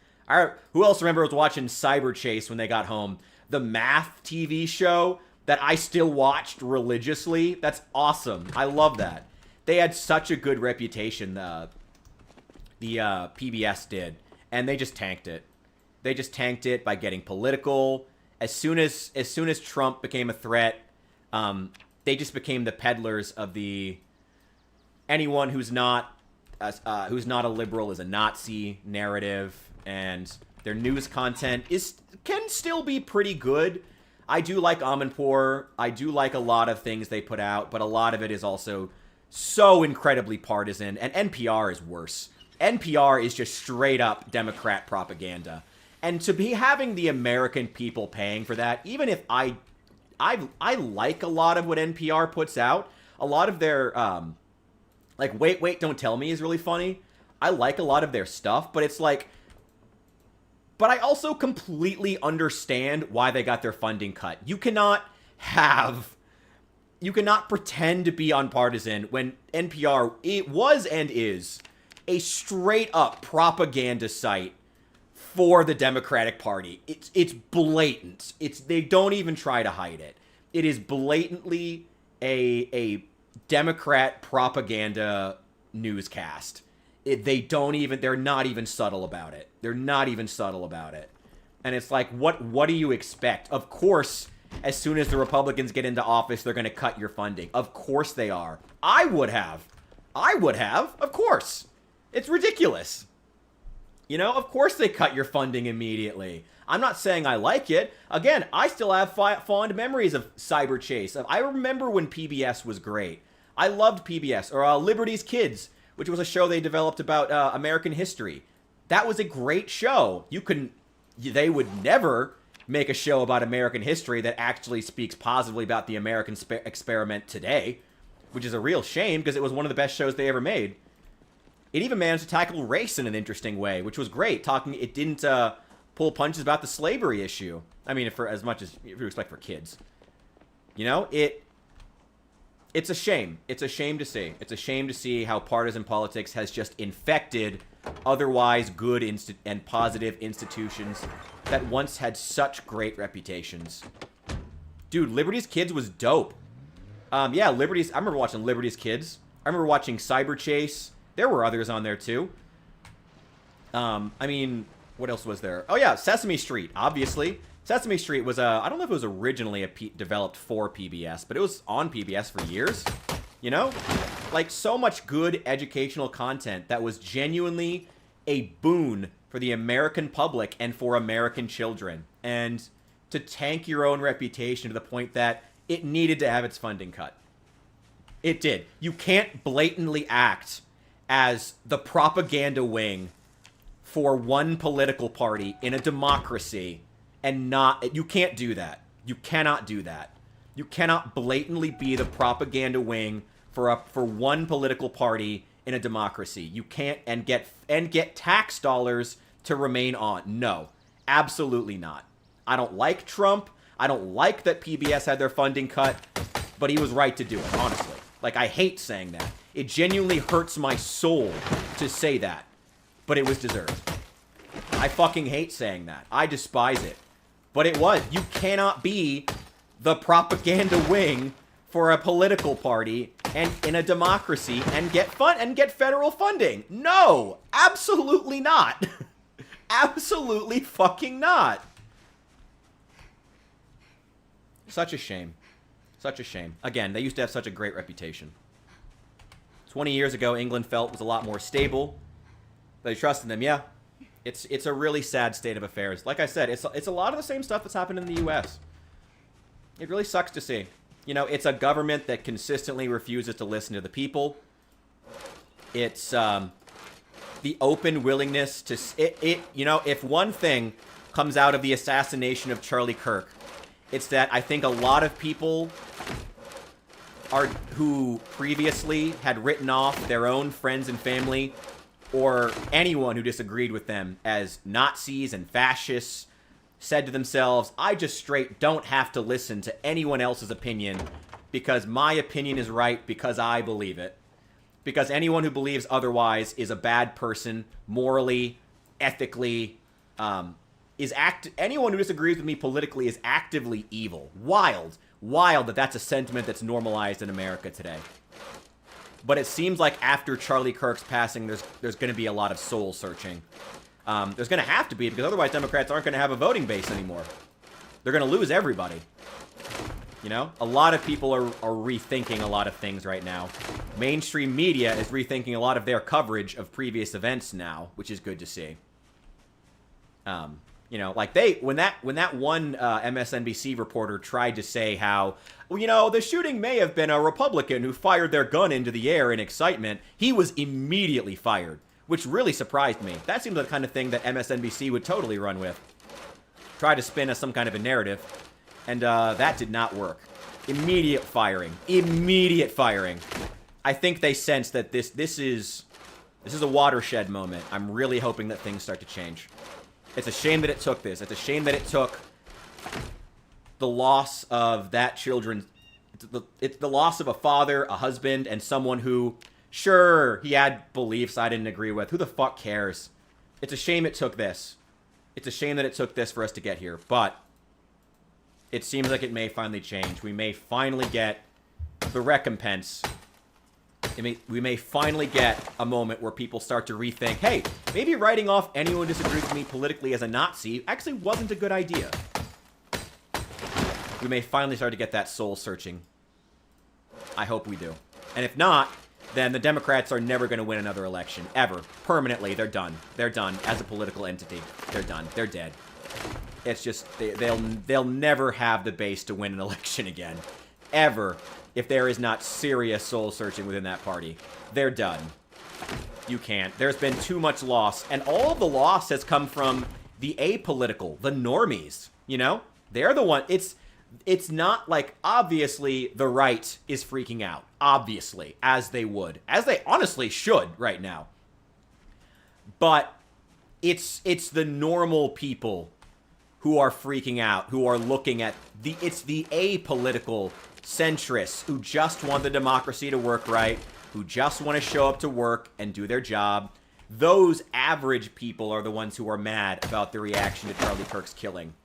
Who else was watching Cyber Chase when they got home? The math TV show that I still watched religiously. That's awesome. I love that. They had such a good reputation, the PBS did. And they just tanked it. They just tanked it by getting political. As soon as Trump became a threat, they just became the peddlers of the... anyone who's not a liberal is a Nazi narrative, and their news content can still be pretty good. I do like Amanpour. I do like a lot of things they put out, but a lot of it is also so incredibly partisan, and NPR is worse. NPR is just straight up Democrat propaganda. And to be having the American people paying for that, even if I like a lot of what NPR puts out, a lot of their like, Wait, Don't Tell Me is really funny. I like a lot of their stuff, but it's like... But I also completely understand why they got their funding cut. You cannot pretend to be unpartisan when NPR, it was and is, a straight-up propaganda site for the Democratic Party. It's blatant. They don't even try to hide it. It is blatantly a Democrat propaganda newscast. They're not even subtle about it. They're not even subtle about it. And it's like, what do you expect? Of course, as soon as the Republicans get into office, they're going to cut your funding. Of course they are. I would have. Of course. It's ridiculous. You know, of course they cut your funding immediately. I'm not saying I like it. Again, I still have fond memories of Cyber Chase. I remember when PBS was great. I loved PBS. Or Liberty's Kids, which was a show they developed about American history. That was a great show. They would never make a show about American history that actually speaks positively about the American experiment today, which is a real shame because it was one of the best shows they ever made. It even managed to tackle race in an interesting way, which was great. It didn't pull punches about the slavery issue. I mean, for as much as you expect for kids. You know, it's a shame. It's a shame to see. It's a shame to see how partisan politics has just infected otherwise good and positive institutions that once had such great reputations. Dude, Liberty's Kids was dope. Yeah, I remember watching Liberty's Kids. I remember watching Cyber Chase. There were others on there, too. I mean, what else was there? Oh, yeah, Sesame Street, obviously. Sesame Street was I don't know if it was originally developed for PBS, but it was on PBS for years. You know? Like, so much good educational content that was genuinely a boon for the American public and for American children. And to tank your own reputation to the point that it needed to have its funding cut. It did. You can't blatantly act as the propaganda wing for one political party in a democracy and you can't do that. You cannot do that. You cannot blatantly be the propaganda wing for one political party in a democracy. You can't and get tax dollars to remain on. No, absolutely not. I don't like Trump. I don't like that PBS had their funding cut, but he was right to do it, honestly. Like, I hate saying that. It genuinely hurts my soul to say that, but it was deserved. I fucking hate saying that. I despise it. But it was. You cannot be the propaganda wing for a political party and in a democracy and get federal funding. No, absolutely not. Absolutely fucking not. Such a shame. Such a shame. Again, they used to have such a great reputation. 20 years ago, England felt was a lot more stable. They trusted them, yeah. It's a really sad state of affairs. Like I said, it's a lot of the same stuff that's happened in the U.S. It really sucks to see. You know, it's a government that consistently refuses to listen to the people. It's the open willingness to... you know, if one thing comes out of the assassination of Charlie Kirk, it's that I think a lot of people who previously had written off their own friends and family or anyone who disagreed with them as Nazis and fascists said to themselves, I just straight don't have to listen to anyone else's opinion because my opinion is right because I believe it. Because anyone who believes otherwise is a bad person, morally, ethically, anyone who disagrees with me politically is actively evil. Wild that that's a sentiment that's normalized in America today. But it seems like after Charlie Kirk's passing, there's going to be a lot of soul searching. There's going to have to be, because otherwise Democrats aren't going to have a voting base anymore. They're going to lose everybody. You know? A lot of people are rethinking a lot of things right now. Mainstream media is rethinking a lot of their coverage of previous events now, which is good to see. You know, like when that one MSNBC reporter tried to say how, well, you know, the shooting may have been a Republican who fired their gun into the air in excitement, he was immediately fired, which really surprised me. That seems like the kind of thing that MSNBC would totally run with. Try to spin as some kind of a narrative, and that did not work. Immediate firing. Immediate firing. I think they sense that this is a watershed moment. I'm really hoping that things start to change. It's a shame that it took this. It's a shame that it took the loss of that children. It's the loss of a father, a husband, and someone who, sure, he had beliefs I didn't agree with. Who the fuck cares? It's a shame it took this. It's a shame that it took this for us to get here, but it seems like it may finally change. We may finally get the recompense. We may finally get a moment where people start to rethink, hey, maybe writing off anyone who disagrees with me politically as a Nazi actually wasn't a good idea. We may finally start to get that soul searching. I hope we do. And if not, then the Democrats are never going to win another election. Ever. Permanently. They're done. They're done. As a political entity. They're done. They're dead. It's just, they'll never have the base to win an election again. Ever. If there is not serious soul searching within that party. They're done. You can't. There's been too much loss. And all of the loss has come from the apolitical. The normies. You know? They're the one. It's not like, obviously, the right is freaking out. Obviously. As they would. As they honestly should right now. But it's the normal people who are freaking out. Who are looking at it's the apolitical centrists who just want the democracy to work right. Who just want to show up to work and do their job. Those average people are the ones who are mad about the reaction to Charlie Kirk's killing.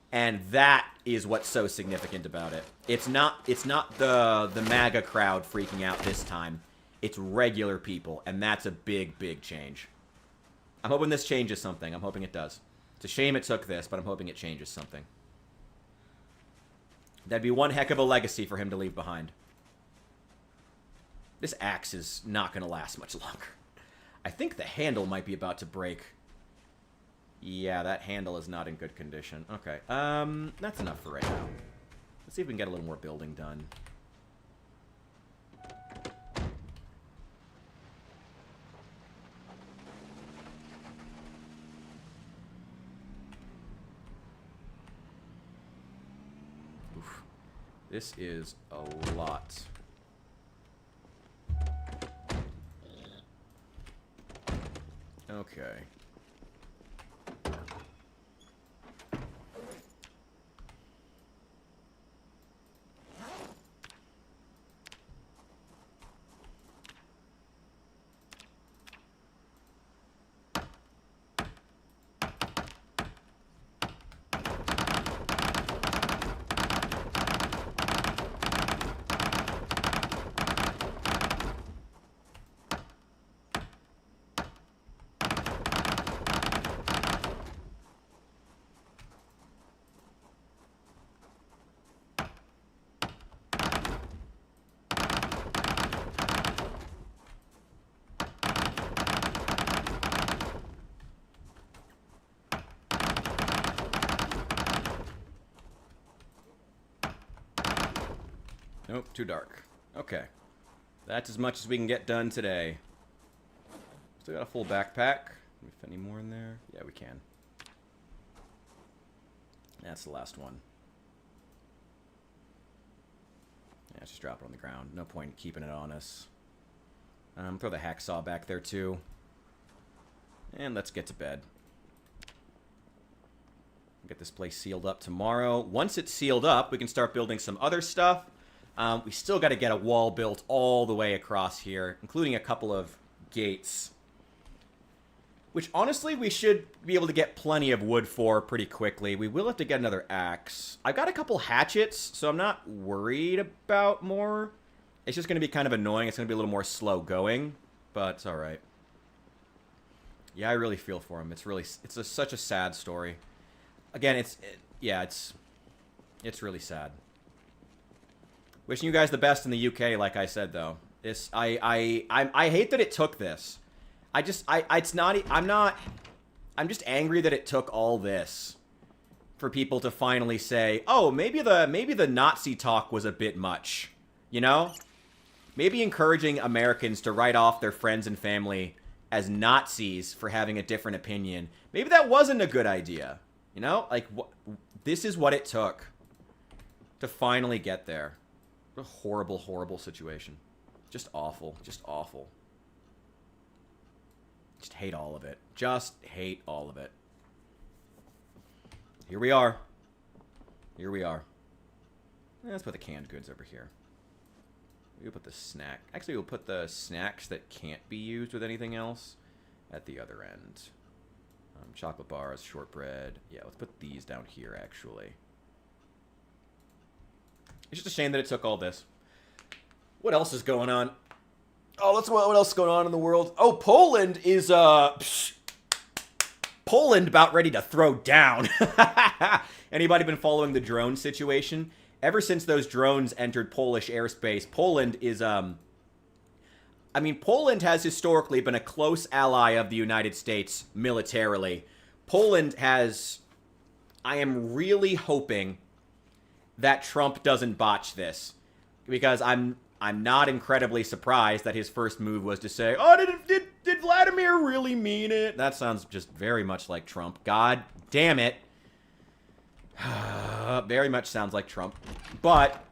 And that is what's so significant about it. It's not the MAGA crowd freaking out this time. It's regular people, and that's a big, big change. I'm hoping this changes something. I'm hoping it does. It's a shame it took this, but I'm hoping it changes something. That'd be one heck of a legacy for him to leave behind. This axe is not going to last much longer. I think the handle might be about to break. Yeah, that handle is not in good condition. Okay, that's enough for right now. Let's see if we can get a little more building done. Oof. This is a lot. Okay. Nope, too dark. Okay. That's as much as we can get done today. Still got a full backpack. Can we fit any more in there? Yeah, we can. That's the last one. Yeah, let's just drop it on the ground. No point in keeping it on us. Throw the hacksaw back there, too. And let's get to bed. Get this place sealed up tomorrow. Once it's sealed up, we can start building some other stuff. We still got to get a wall built all the way across here, including a couple of gates. Which, honestly, we should be able to get plenty of wood for pretty quickly. We will have to get another axe. I've got a couple hatchets, so I'm not worried about more. It's just going to be kind of annoying. It's going to be a little more slow going, but it's all right. Yeah, I really feel for him. It's such a sad story. Again, it's really sad. Wishing you guys the best in the UK, like I said, though. I hate that it took this. I'm just angry that it took all this for people to finally say, oh, maybe the Nazi talk was a bit much. You know? Maybe encouraging Americans to write off their friends and family as Nazis for having a different opinion. Maybe that wasn't a good idea. You know? Like, this is what it took to finally get there. What a horrible, horrible situation. Just awful. Just awful. Just hate all of it. Just hate all of it. Here we are. Here we are. Let's put the canned goods over here. We'll put the snack. Actually, we'll put the snacks that can't be used with anything else at the other end. Chocolate bars, shortbread. Yeah, let's put these down here, actually. It's just a shame that it took all this. What else is going on? Oh, what else is going on in the world? Oh, Poland is, Poland about ready to throw down. Anybody been following the drone situation? Ever since those drones entered Polish airspace, Poland is, I mean, Poland has historically been a close ally of the United States militarily. Poland has... I am really hoping that Trump doesn't botch this. Because I'm not incredibly surprised that his first move was to say, oh, did Vladimir really mean it? That sounds just very much like Trump. God damn it. Very much sounds like Trump. But,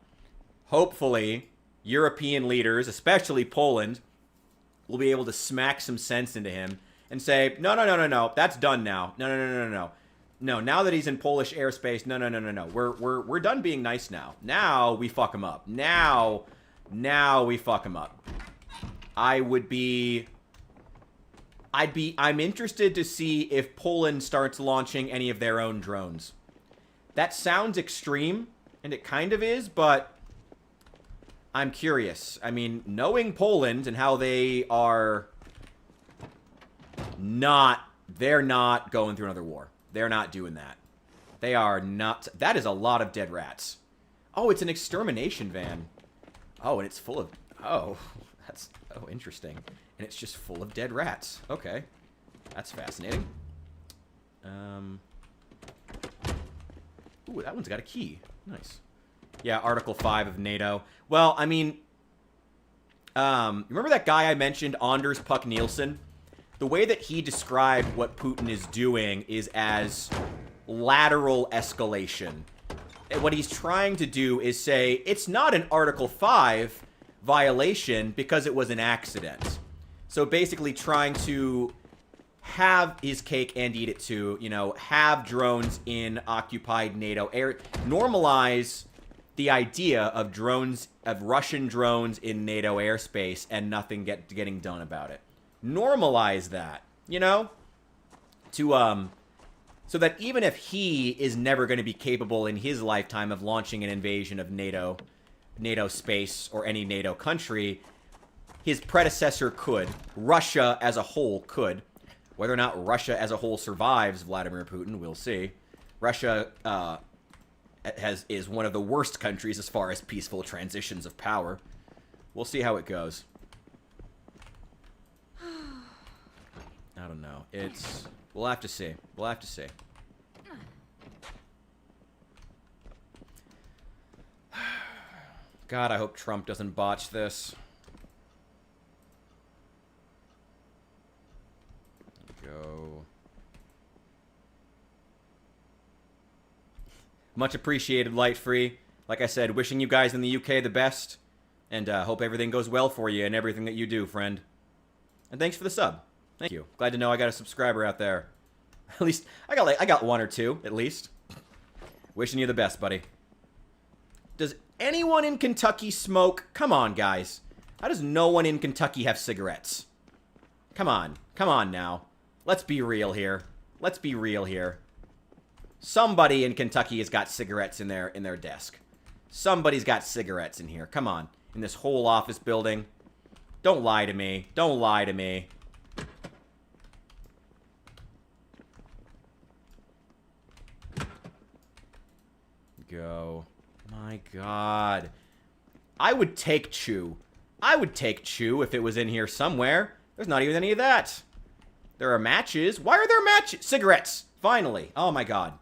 hopefully, European leaders, especially Poland, will be able to smack some sense into him and say, no, that's done now. No, now that he's in Polish airspace, no. We're done being nice now. Now we fuck him up. Now we fuck him up. I'm interested to see if Poland starts launching any of their own drones. That sounds extreme, and it kind of is, but I'm curious. I mean, knowing Poland and how they are they're not going through another war. They're not doing that. They are not. That is a lot of dead rats. Oh, it's an extermination van. Oh, and it's full of, that's interesting. And it's just full of dead rats. Okay. That's fascinating. Ooh, that one's got a key. Nice. Yeah, Article 5 of NATO. Well, I mean, remember that guy I mentioned, Anders Puck Nielsen? The way that he described what Putin is doing is as lateral escalation. And what he's trying to do is say, it's not an Article 5 violation because it was an accident. So basically trying to have his cake and eat it too, you know, have drones in occupied NATO air, normalize the idea of drones, of Russian drones in NATO airspace and nothing getting done about it. Normalize that, you know, to so that even if he is never going to be capable in his lifetime of launching an invasion of NATO space or any NATO country, his predecessor could. Russia as a whole could. Whether or not Russia as a whole survives Vladimir Putin, we'll see. Russia is one of the worst countries as far as peaceful transitions of power. We'll see how it goes. I don't know. We'll have to see. We'll have to see. God, I hope Trump doesn't botch this. Go. Much appreciated, Light Free. Like I said, wishing you guys in the UK the best. And hope everything goes well for you and everything that you do, friend. And thanks for the sub. Thank you. Glad to know I got a subscriber out there. At least, I got one or two, at least. Wishing you the best, buddy. Does anyone in Kentucky smoke? Come on, guys. How does no one in Kentucky have cigarettes? Come on. Come on now. Let's be real here. Let's be real here. Somebody in Kentucky has got cigarettes in their desk. Somebody's got cigarettes in here. Come on. In this whole office building. Don't lie to me. Don't lie to me. Go. My God. I would take Chew. I would take Chew if it was in here somewhere. There's not even any of that. There are matches. Why are there matches? Cigarettes. Finally. Oh my God.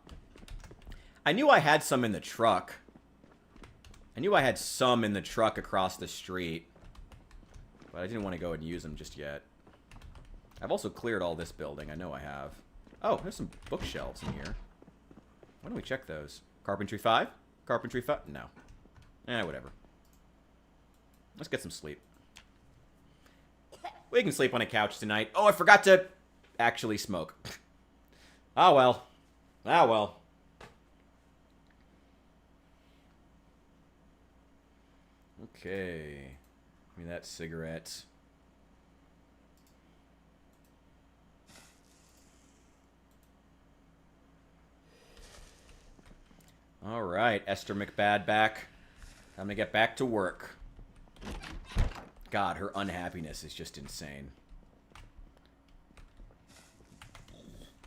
I knew I had some in the truck. I knew I had some in the truck across the street. But I didn't want to go and use them just yet. I've also cleared all this building. I know I have. Oh, there's some bookshelves in here. Why don't we check those? Carpentry 5? Carpentry 5? No. Whatever. Let's get some sleep. We can sleep on a couch tonight. Oh, I forgot to actually smoke. Ah, well. Ah, well. Okay. Give me that cigarette. All right, Esther McBad back. Time to get back to work. God, her unhappiness is just insane.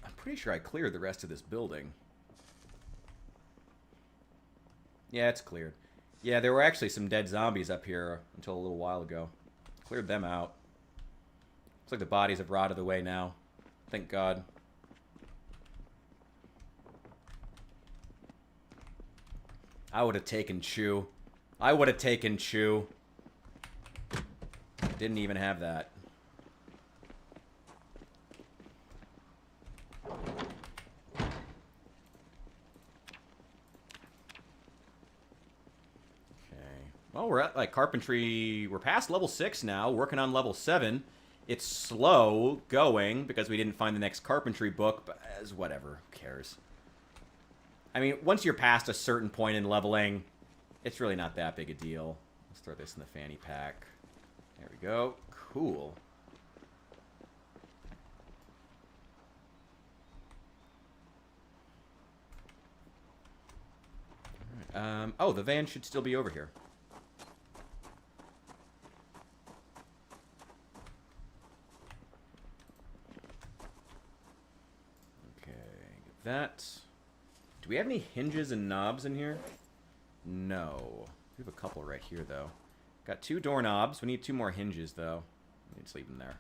I'm pretty sure I cleared the rest of this building. Yeah, it's cleared. Yeah, there were actually some dead zombies up here until a little while ago. Cleared them out. Looks like the bodies have rotted away now. Thank God. I would have taken Chew. I would have taken Chew. Didn't even have that. Well, we're at, like, carpentry. We're past level 6 now, working on level 7. It's slow going because we didn't find the next carpentry book, but as whatever, who cares? I mean, once you're past a certain point in leveling, it's really not that big a deal. Let's throw this in the fanny pack. There we go. Cool. All right. Oh, the van should still be over here. That. Do we have any hinges and knobs in here? No. We have a couple right here, though. Got 2 doorknobs. We need 2 more hinges, though. We need to leave them there.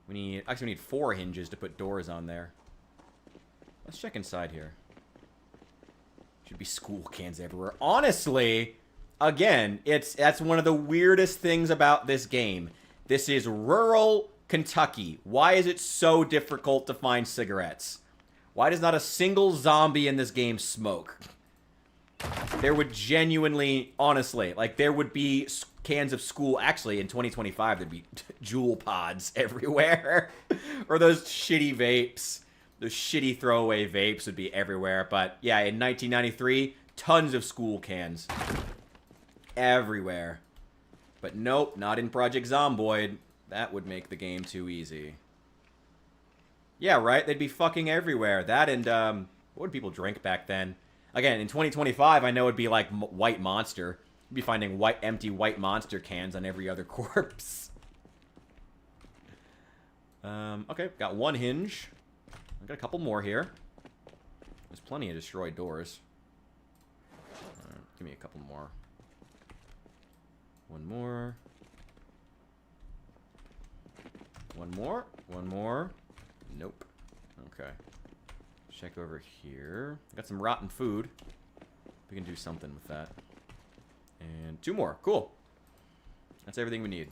We need... Actually, we need 4 hinges to put doors on there. Let's check inside here. Should be school cans everywhere. Honestly, again, that's one of the weirdest things about this game. This is rural Kentucky. Why is it so difficult to find cigarettes? Why does not a single zombie in this game smoke? There would genuinely, honestly, like, there would be cans of school. Actually, in 2025, there'd be Juul pods everywhere. Or those shitty vapes. Those shitty throwaway vapes would be everywhere. But, yeah, in 1993, tons of school cans. Everywhere. But nope, not in Project Zomboid. That would make the game too easy. Yeah, right? They'd be fucking everywhere. That and, what would people drink back then? Again, in 2025, I know it'd be like White Monster. You'd be finding empty White Monster cans on every other corpse. Okay, got 1 hinge. I've got a couple more here. There's plenty of destroyed doors. Give me a couple more. 1 more. 1 more. 1 more. Nope. Okay. Check over here. Got some rotten food. We can do something with that. And 2 more. Cool. That's everything we need.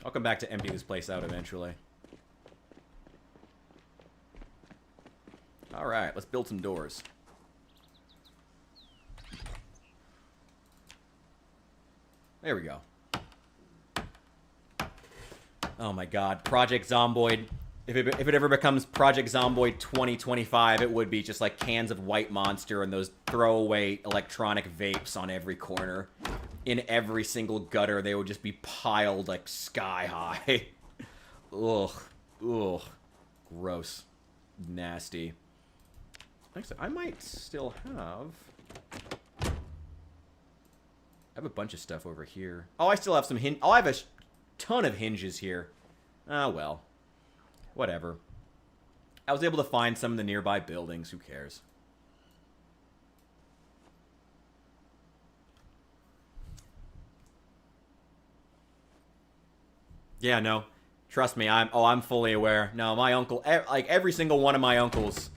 I'll come back to empty this place out eventually. Alright, let's build some doors. There we go. Oh my god, Project Zomboid. If it ever becomes Project Zomboid 2025, it would be just like cans of White Monster and those throwaway electronic vapes on every corner. In every single gutter, they would just be piled like sky high. Ugh. Ugh. Gross. Nasty. Actually, I might still have... I have a bunch of stuff over here. Oh, I still have some I have a ton of hinges here. Ah, well. Whatever. I was able to find some in the nearby buildings. Who cares? Yeah, no. Trust me, I'm fully aware. No, my uncle, like every single one of my uncles,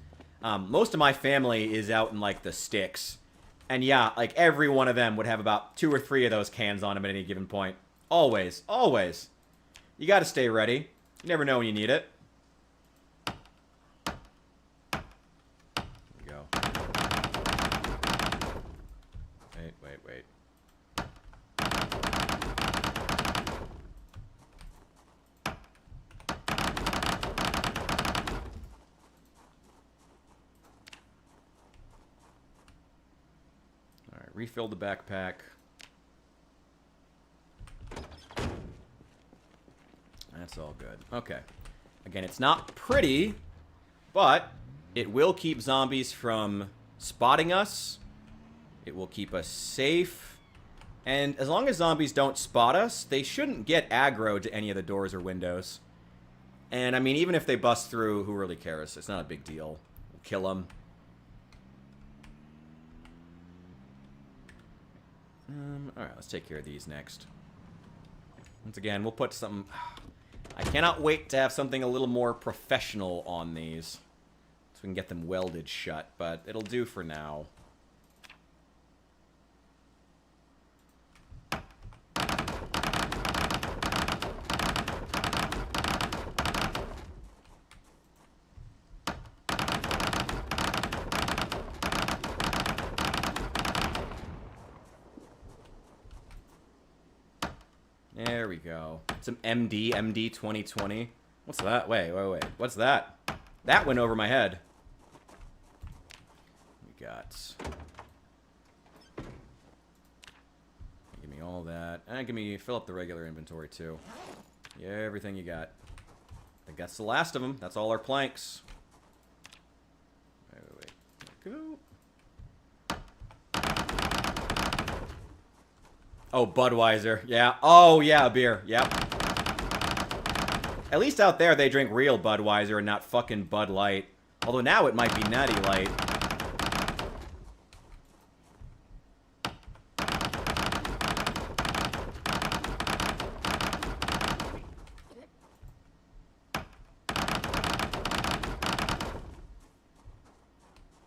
most of my family is out in like the sticks. And yeah, like every one of them would have about 2 or 3 of those cans on them at any given point. Always. Always. You gotta stay ready. You never know when you need it. Here we go. Wait. Alright, refill the backpack. That's all good. Okay. Again, it's not pretty, but it will keep zombies from spotting us. It will keep us safe. And as long as zombies don't spot us, they shouldn't get aggro to any of the doors or windows. And, I mean, even if they bust through, who really cares? It's not a big deal. We'll kill them. Alright, let's take care of these next. Once again, we'll put some... I cannot wait to have something a little more professional on these. So we can get them welded shut, but it'll do for now. There we go. Some MD 2020. What's that? Wait. What's that? That went over my head. We got... Give me all that. And give me... Fill up the regular inventory, too. Yeah, everything you got. I think that's the last of them. That's all our planks. Wait. There we go. Oh, Budweiser. Yeah. Oh, yeah, beer. Yep. At least out there, they drink real Budweiser and not fucking Bud Light. Although now it might be Natty Light.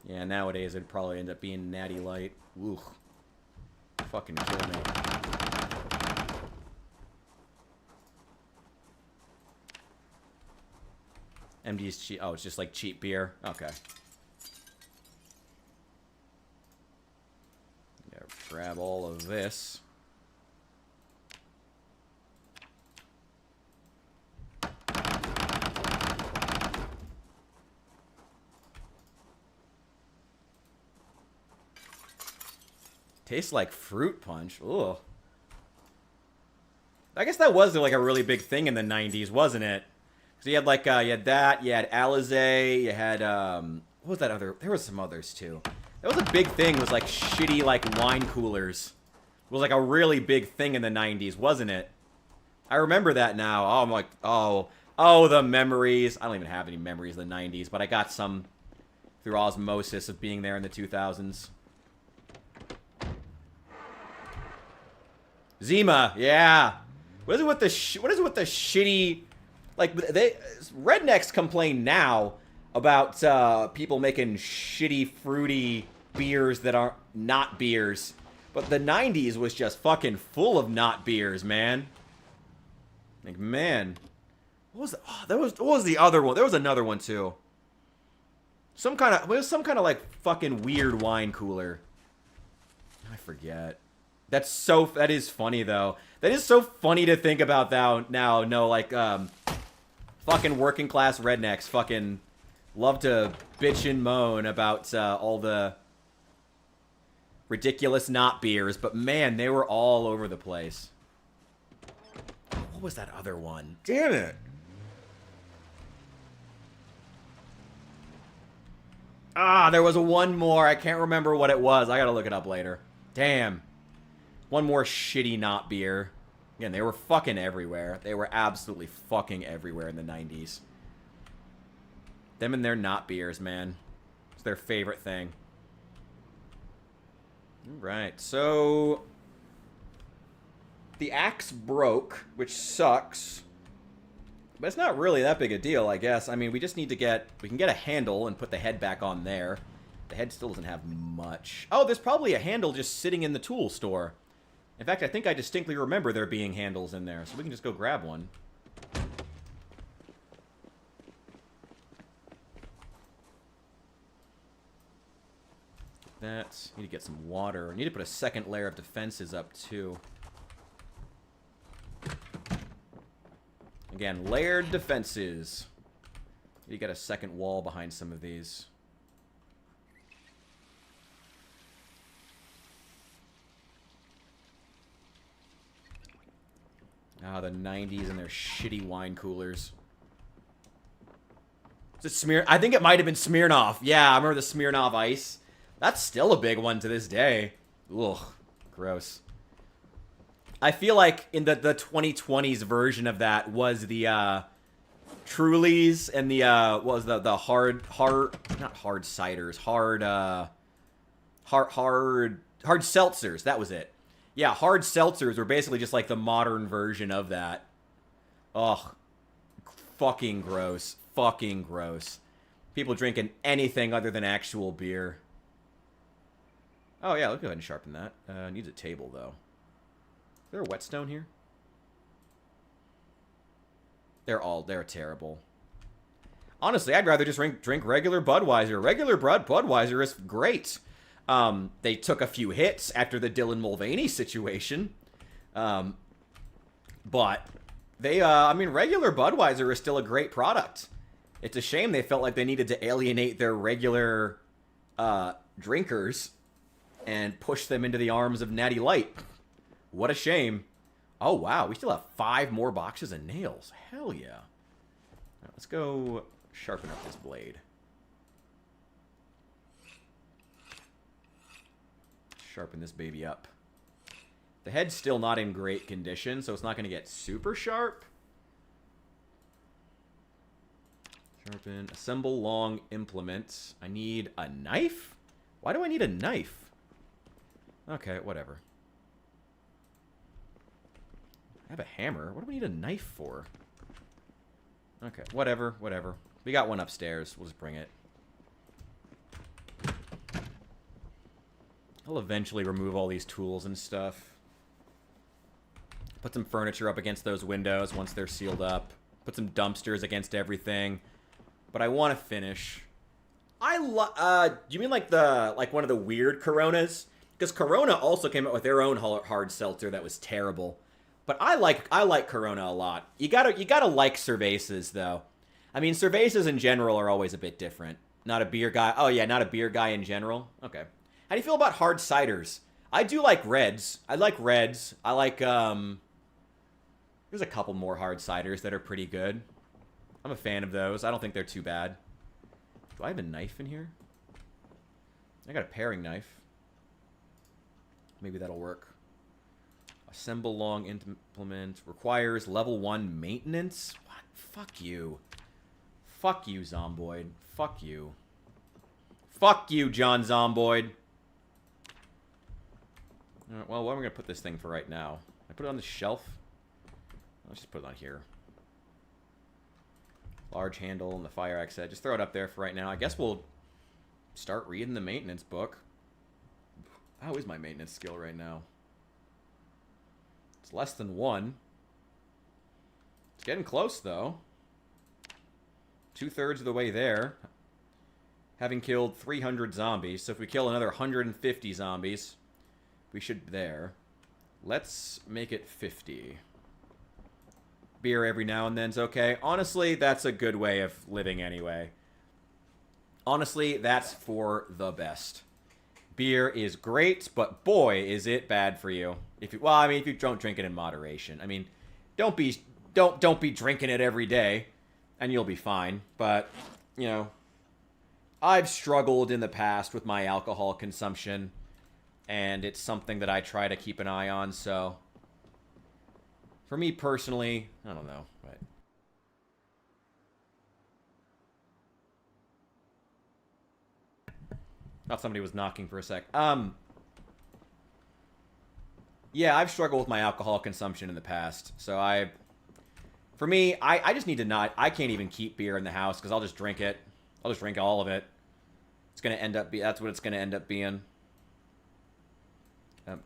Yeah, nowadays it'd probably end up being Natty Light. Ooh. Fucking kill me. MD's cheap. Oh, it's just like cheap beer. Okay. Yeah, grab all of this. Tastes like fruit punch. Ugh. I guess that was like a really big thing in the 90s, wasn't it? So you had like, you had that, you had Alizé, you had, what was that other? There was some others too. That was a big thing, was like shitty like wine coolers. It was like a really big thing in the 90s, wasn't it? I remember that now. Oh, I'm like, oh, the memories. I don't even have any memories of the 90s, but I got some through osmosis of being there in the 2000s. Zima, yeah. What is it with the shitty... Like, rednecks complain now about people making shitty, fruity beers that are not beers. But the 90s was just fucking full of not beers, man. Like, man. What was the other one? There was another one, too. It was some kind of, like, fucking weird wine cooler. I forget. That is funny, though. That is so funny to think about now. No, like, fucking working class rednecks fucking love to bitch and moan about all the ridiculous not beers, but man, they were all over the place. What was that other one? Damn it. Ah, there was one more. I can't remember what it was. I gotta look it up later. Damn. One more shitty not beer. Again, they were fucking everywhere. They were absolutely fucking everywhere in the 90s. Them and their not beers, man. It's their favorite thing. Alright, so... The axe broke, which sucks. But it's not really that big a deal, I guess. I mean, we just need to get... We can get a handle and put the head back on there. The head still doesn't have much. Oh, there's probably a handle just sitting in the tool store. In fact, I think I distinctly remember there being handles in there, so we can just go grab one. That. Need to get some water. Need to put a second layer of defenses up, too. Again, layered defenses. You got a second wall behind some of these. Ah, the 90s and their shitty wine coolers. Is it Smear? I think it might have been Smirnoff. Yeah, I remember the Smirnoff Ice. That's still a big one to this day. Ugh, gross. I feel like in the 2020s version of that was the Trulies and the what was the hard not hard ciders, hard seltzers. That was it. Yeah, hard seltzers were basically just like the modern version of that. Ugh. Fucking gross. Fucking gross. People drinking anything other than actual beer. Oh yeah, let's go ahead and sharpen that. Needs a table though. Is there a whetstone here? They're terrible. Honestly, I'd rather just drink regular Budweiser. Regular Budweiser is great. They took a few hits after the Dylan Mulvaney situation. But they, I mean, regular Budweiser is still a great product. It's a shame they felt like they needed to alienate their regular drinkers and push them into the arms of Natty Light. What a shame. Oh, wow. We still have 5 more boxes of nails. Hell yeah. All right, let's go sharpen up this blade. Sharpen this baby up. The head's still not in great condition, so it's not going to get super sharp. Sharpen. Assemble long implements. I need a knife? Why do I need a knife? Okay, whatever. I have a hammer. What do we need a knife for? Okay, whatever. We got one upstairs. We'll just bring it. I'll eventually remove all these tools and stuff. Put some furniture up against those windows once they're sealed up. Put some dumpsters against everything. But I want to finish. Do you mean like one of the weird Coronas? Because Corona also came out with their own hard seltzer that was terrible. But I like Corona a lot. You gotta like cervezas though. I mean, cervezas in general are always a bit different. Not a beer guy. Oh yeah, not a beer guy in general. Okay. How do you feel about hard ciders? I do like reds. I like reds. I like there's a couple more hard ciders that are pretty good. I'm a fan of those. I don't think they're too bad. Do I have a knife in here? I got a paring knife. Maybe that'll work. Assemble long implement. Requires level 1 maintenance? What? Fuck you. Fuck you, Zomboid. Fuck you. Fuck you, John Zomboid. Alright, well, what am I going to put this thing for right now? I put it on the shelf? Let's just put it on here. Large handle and the fire axe head. Just throw it up there for right now. I guess we'll start reading the maintenance book. How is my maintenance skill right now? It's less than 1. It's getting close, though. 2/3 of the way there. Having killed 300 zombies. So if we kill another 150 zombies, we should be there. Let's make it 50. Beer every now and then's okay. Honestly, that's a good way of living anyway. Honestly, that's for the best. Beer is great, but boy, is it bad for you. If you don't drink it in moderation. I mean, don't be drinking it every day, and you'll be fine. But, you know, I've struggled in the past with my alcohol consumption, and it's something that I try to keep an eye on, so for me personally, I don't know. But thought somebody was knocking for a sec. Yeah, I've struggled with my alcohol consumption in the past. So for me, I just need to not, I can't even keep beer in the house because I'll just drink it. I'll just drink all of it. It's going to end up that's what it's going to end up being.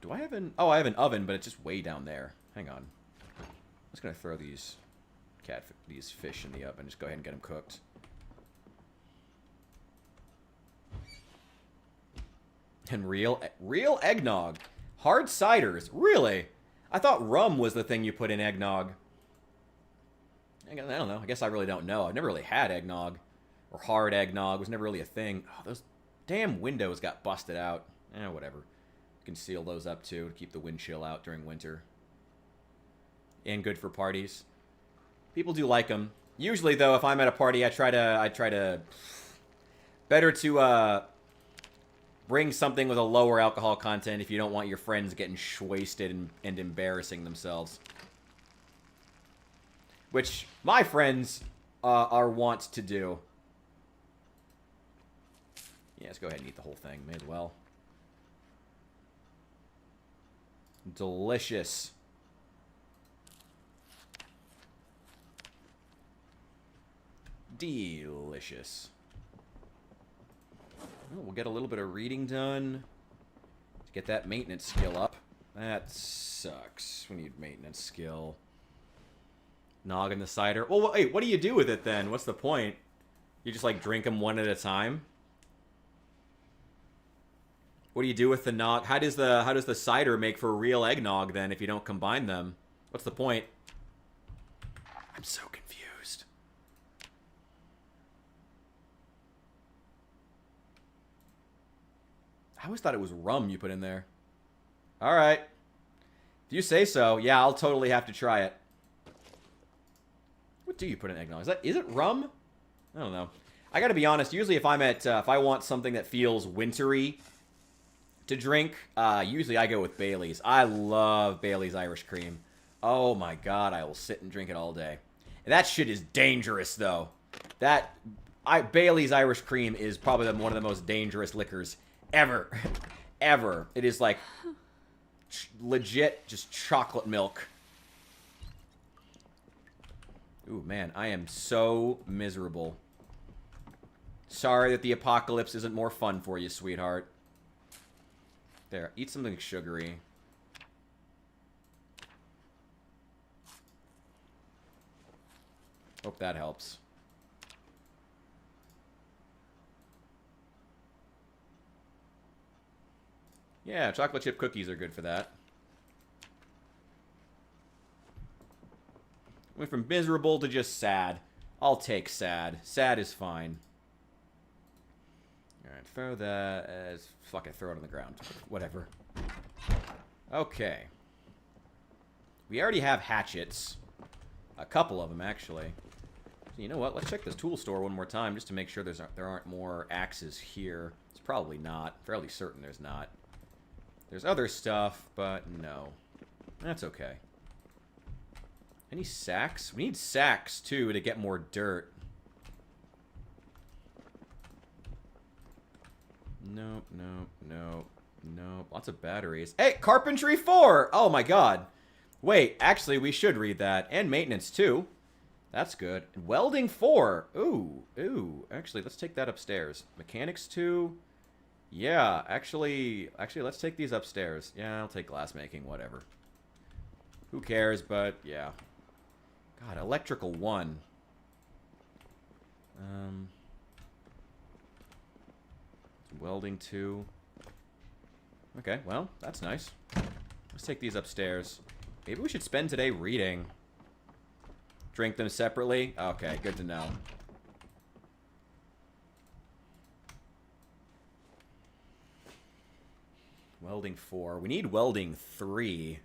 Do I have I have an oven, but it's just way down there. Hang on. I'm just going to throw these fish in the oven. Just go ahead and get them cooked. And real eggnog. Hard ciders. Really? I thought rum was the thing you put in eggnog. I don't know. I guess I really don't know. I've never really had eggnog. Or hard eggnog. It was never really a thing. Oh, those damn windows got busted out. Whatever. You can seal those up too to keep the wind chill out during winter. And good for parties. People do like them. Usually, though, if I'm at a party, I try to better to bring something with a lower alcohol content if you don't want your friends getting wasted and embarrassing themselves. Which my friends are wont to do. Yeah, let's go ahead and eat the whole thing. May as well. Delicious. Delicious. Oh, we'll get a little bit of reading done. To get that maintenance skill up. That sucks. We need maintenance skill. Nog in the cider. Well, wait, what do you do with it then? What's the point? You just like drink them one at a time? What do you do with the nog? How does the cider make for real eggnog then if you don't combine them? What's the point? I'm so confused. I always thought it was rum you put in there. All right. If you say so, yeah, I'll totally have to try it. What do you put in eggnog? Is it rum? I don't know. I gotta be honest. Usually, if I'm at if I want something that feels wintry to drink, usually I go with Bailey's. I love Bailey's Irish Cream. Oh my god, I will sit and drink it all day. And that shit is dangerous, though. Bailey's Irish Cream is probably one of the most dangerous liquors ever, ever. It is like legit just chocolate milk. Ooh, man, I am so miserable. Sorry that the apocalypse isn't more fun for you, sweetheart. There, eat something sugary. Hope that helps. Yeah, chocolate chip cookies are good for that. Went from miserable to just sad. I'll take sad. Sad is fine. Alright, throw that as... Fuck it, throw it on the ground. Whatever. Okay. We already have hatchets. A couple of them, actually. So you know what? Let's check this tool store one more time just to make sure there aren't more axes here. It's probably not. Fairly certain there's not. There's other stuff, but no. That's okay. Any sacks? We need sacks, too, to get more dirt. Nope, nope, nope, nope. Lots of batteries. Hey, Carpentry 4! Oh, my God. Wait, actually, we should read that. And Maintenance, too. That's good. Welding 4. Ooh, ooh. Actually, let's take that upstairs. Mechanics 2. Yeah, actually, let's take these upstairs. Yeah, I'll take glassmaking, whatever. Who cares, but, yeah. God, electrical 1. Welding 2. Okay, well, that's nice. Let's take these upstairs. Maybe we should spend today reading. Drink them separately? Okay, good to know. Welding 4. We need welding 3.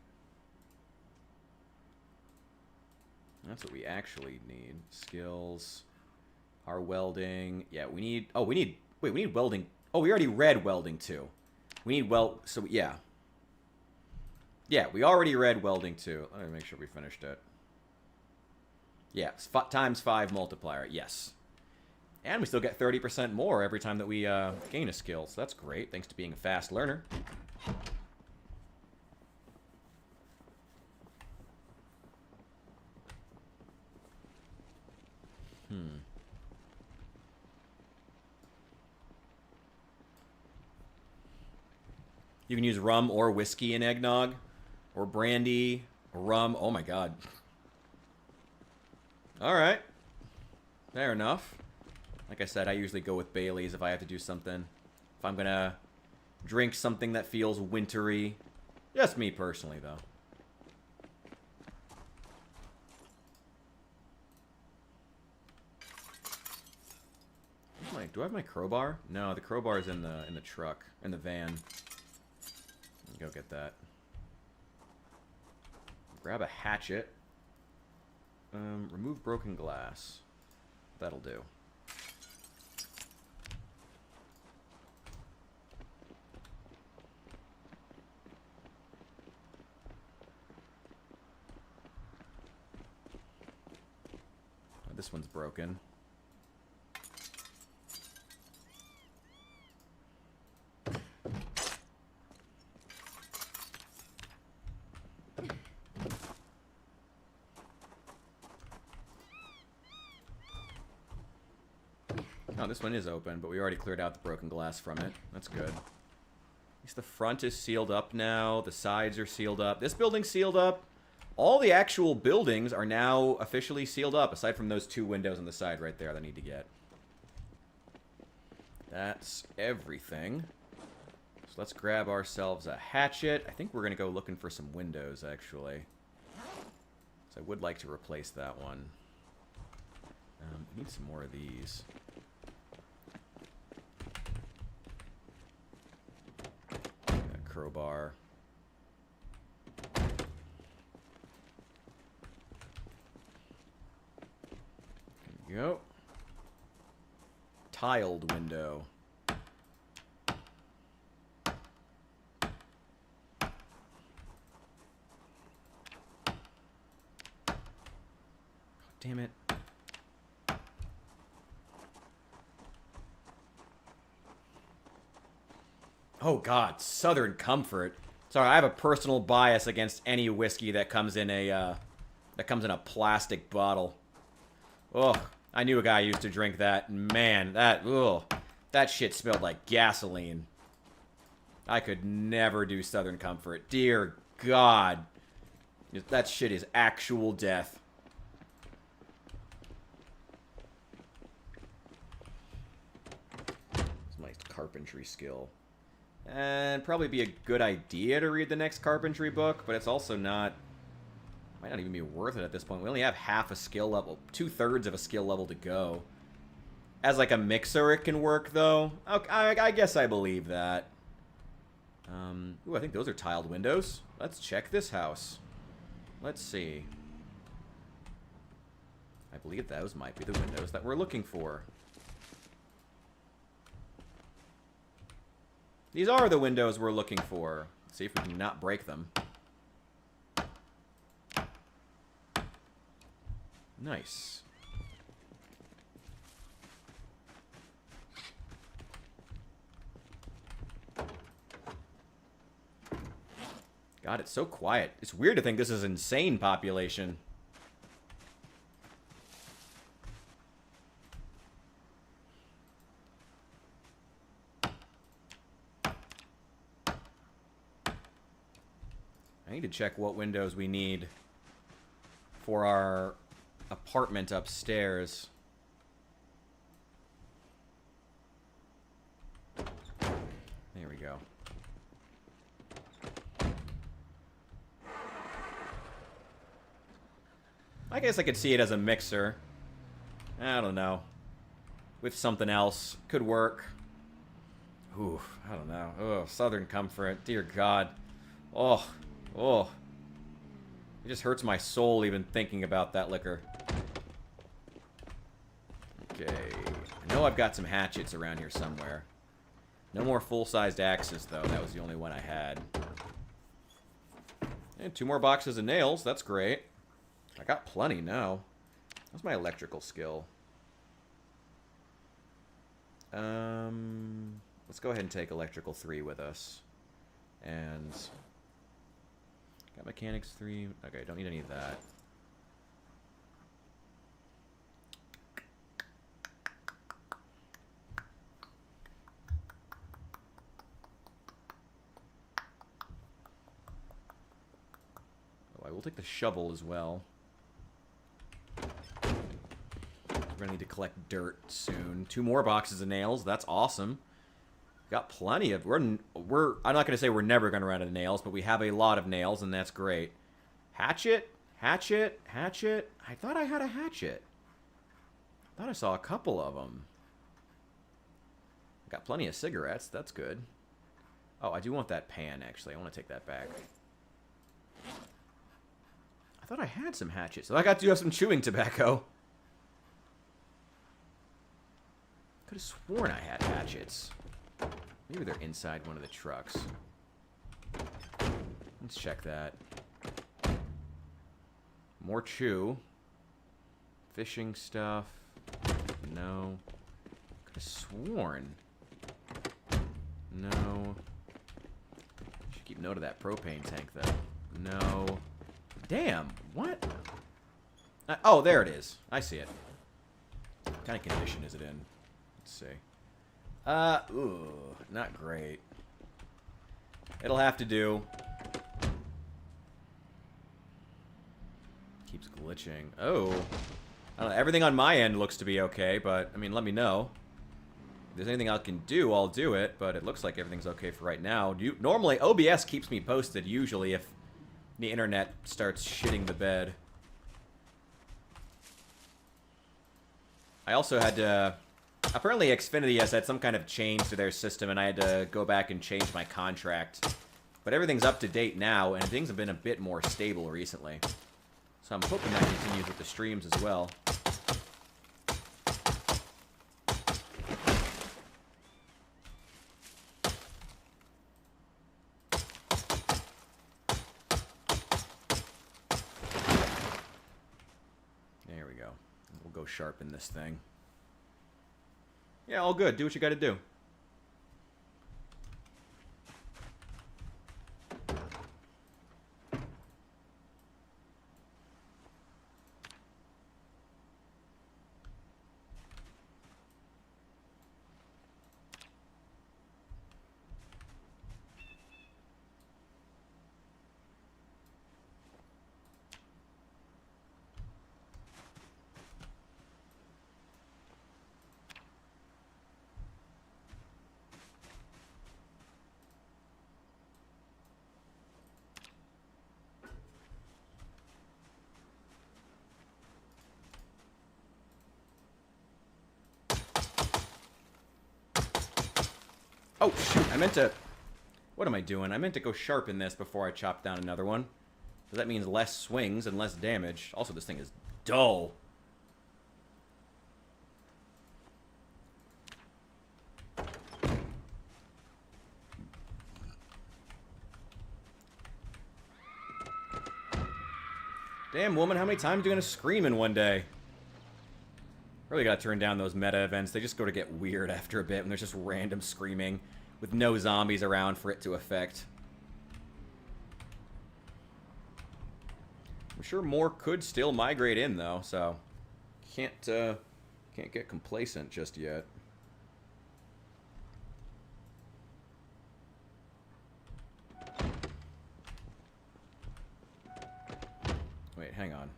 That's what we actually need. Skills. Our welding. Yeah, we need... Oh, we need... Wait, we need welding... Oh, we already read welding 2. We need So, yeah. Yeah, we already read welding 2. Let me make sure we finished it. Yeah, times 5 multiplier. Yes. And we still get 30% more every time that we gain a skill. So that's great, thanks to being a fast learner. You can use rum or whiskey in eggnog. Or brandy. Or rum. Oh my god. Alright. Fair enough. Like I said, I usually go with Bailey's if I have to do something. If I'm gonna drink something that feels wintry. Just me personally, though. Do I have my crowbar? No, the crowbar is in the truck, in the van. Go get that. Grab a hatchet. Remove broken glass. That'll do. Oh, this one's broken. Oh, this one is open, but we already cleared out the broken glass from it. That's good. At least the front is sealed up now. The sides are sealed up. This building's sealed up. All the actual buildings are now officially sealed up, aside from those 2 windows on the side right there that I need to get. That's everything. So let's grab ourselves a hatchet. I think we're going to go looking for some windows, actually. So I would like to replace that one. We need some more of these. Crowbar. There we go. Tiled window. God damn it. Oh God, Southern Comfort. Sorry, I have a personal bias against any whiskey that comes in a plastic bottle. Oh, I knew a guy who used to drink that. Man, that shit smelled like gasoline. I could never do Southern Comfort. Dear God, that shit is actual death. It's my carpentry skill. And probably be a good idea to read the next carpentry book, but it's also not... Might not even be worth it at this point. We only have half a skill level, 2/3 of a skill level to go. As like a mixer, it can work, though. Okay, I guess I believe that. Ooh, I think those are tiled windows. Let's check this house. Let's see. I believe those might be the windows that we're looking for. These are the windows we're looking for. Let's see if we can not break them. Nice. God, it's so quiet. It's weird to think this is insane population. I need to check what windows we need for our apartment upstairs. There we go. I guess I could see it as a mixer. I don't know. With something else. Could work. Ooh, I don't know. Oh, Southern Comfort. Dear God. Oh. Oh. It just hurts my soul even thinking about that liquor. Okay. I know I've got some hatchets around here somewhere. No more full-sized axes, though. That was the only one I had. And 2 more boxes of nails. That's great. I got plenty now. What's my electrical skill? Let's go ahead and take electrical 3 with us. And... got mechanics 3. Okay, don't need any of that. Oh, I will take the shovel as well. We're gonna need to collect dirt soon. 2 more boxes of nails. That's awesome. Got plenty of... We're I'm not gonna say we're never gonna run out of nails, but we have a lot of nails, and that's great. Hatchet, hatchet, hatchet. I thought I had a hatchet. I thought I saw a couple of them. Got plenty of cigarettes. That's good. Oh, I do want that pan, actually. I want to take that back. I thought I had some hatchets. So I got to have some chewing tobacco. Could have sworn I had hatchets. Maybe they're inside one of the trucks. Let's check that. More chew. Fishing stuff. No. Could have sworn. No. Should keep note of that propane tank, though. No. Damn. What? Oh, there it is. I see it. What kind of condition is it in? Let's see. Ooh, not great. It'll have to do. Keeps glitching. Oh. I don't know. Everything on my end looks to be okay, but, I mean, let me know. If there's anything I can do, I'll do it, but it looks like everything's okay for right now. Normally, OBS keeps me posted, usually, if the internet starts shitting the bed. I also had to... Apparently, Xfinity has had some kind of change to their system, and I had to go back and change my contract. But everything's up to date now, and things have been a bit more stable recently. So I'm hoping that continues with the streams as well. There we go. We'll go sharpen this thing. Yeah, all good. Do what you gotta do. Oh, shoot. I meant to... What am I doing? I meant to go sharpen this before I chop down another one. So that means less swings and less damage. Also, this thing is dull. Damn, woman, how many times are you going to scream in one day? Really gotta turn down those meta events. They just go to get weird after a bit when there's just random screaming with no zombies around for it to affect. I'm sure more could still migrate in though, so can't get complacent just yet. Wait, hang on.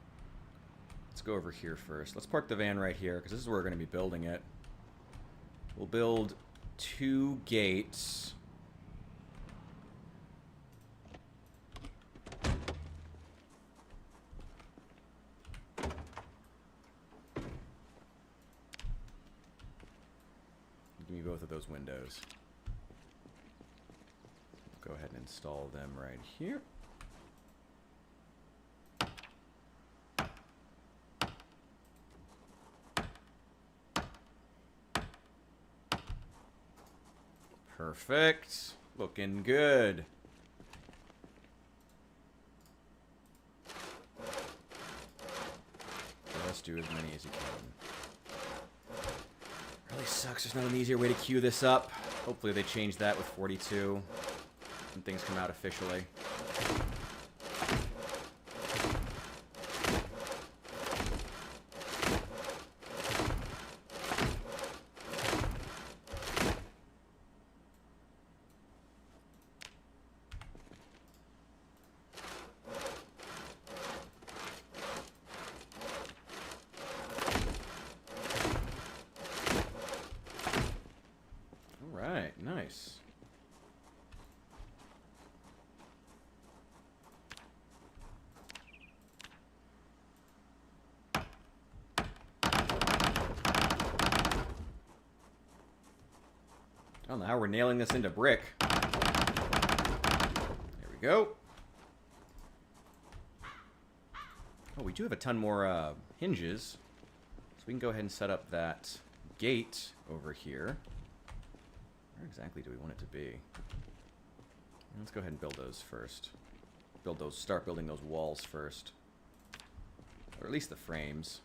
Let's go over here first. Let's park the van right here, because this is where we're going to be building it. We'll build 2 gates. Give me both of those windows. Go ahead and install them right here. Perfect. Looking good. Let's do as many as you can. Really sucks there's not an easier way to queue this up. Hopefully they change that with 42 when things come out officially. Nice. I don't know how we're nailing this into brick. There we go. Oh, we do have a ton more hinges. So we can go ahead and set up that gate over here. Where exactly do we want it to be? Let's go ahead and build those first. Start building those walls first. Or at least the frames.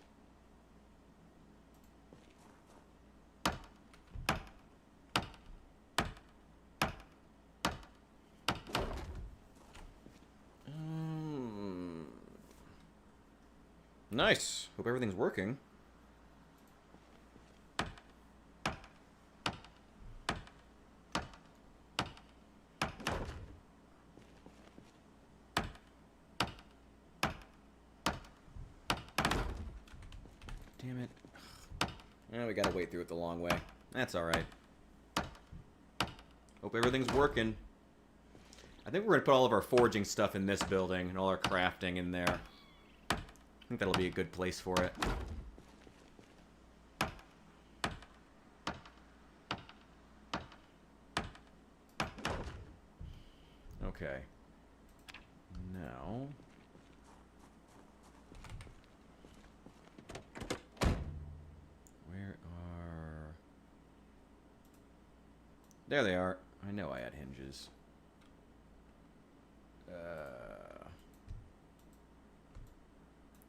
Nice. Hope everything's working. Damn it. Well, we gotta wait through it the long way. That's alright. Hope everything's working. I think we're gonna put all of our forging stuff in this building and all our crafting in there. I think that'll be a good place for it. Okay. Now... where are... there they are. I know I had hinges.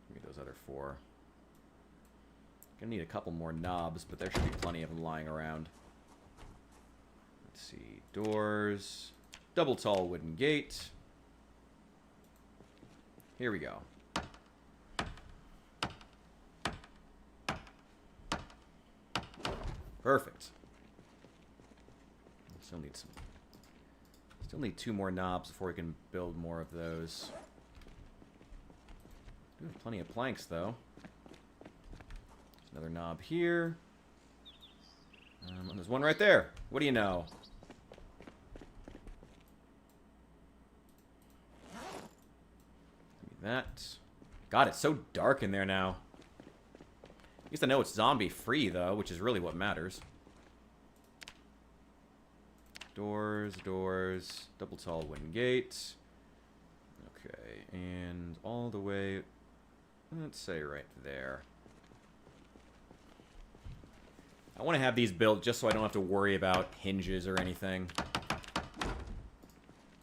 Give me those other 4. Gonna need a couple more knobs, but there should be plenty of them lying around. Let's see. Doors. Double tall wooden gate. Here we go. Perfect. Still need 2 more knobs before we can build more of those. We have plenty of planks, though. Another knob here. And there's one right there. What do you know? Give me that. God, it's so dark in there now. At least I know it's zombie-free, though, which is really what matters. Doors, doors, double tall wooden gate. Okay, and all the way, let's say right there. I want to have these built just so I don't have to worry about hinges or anything.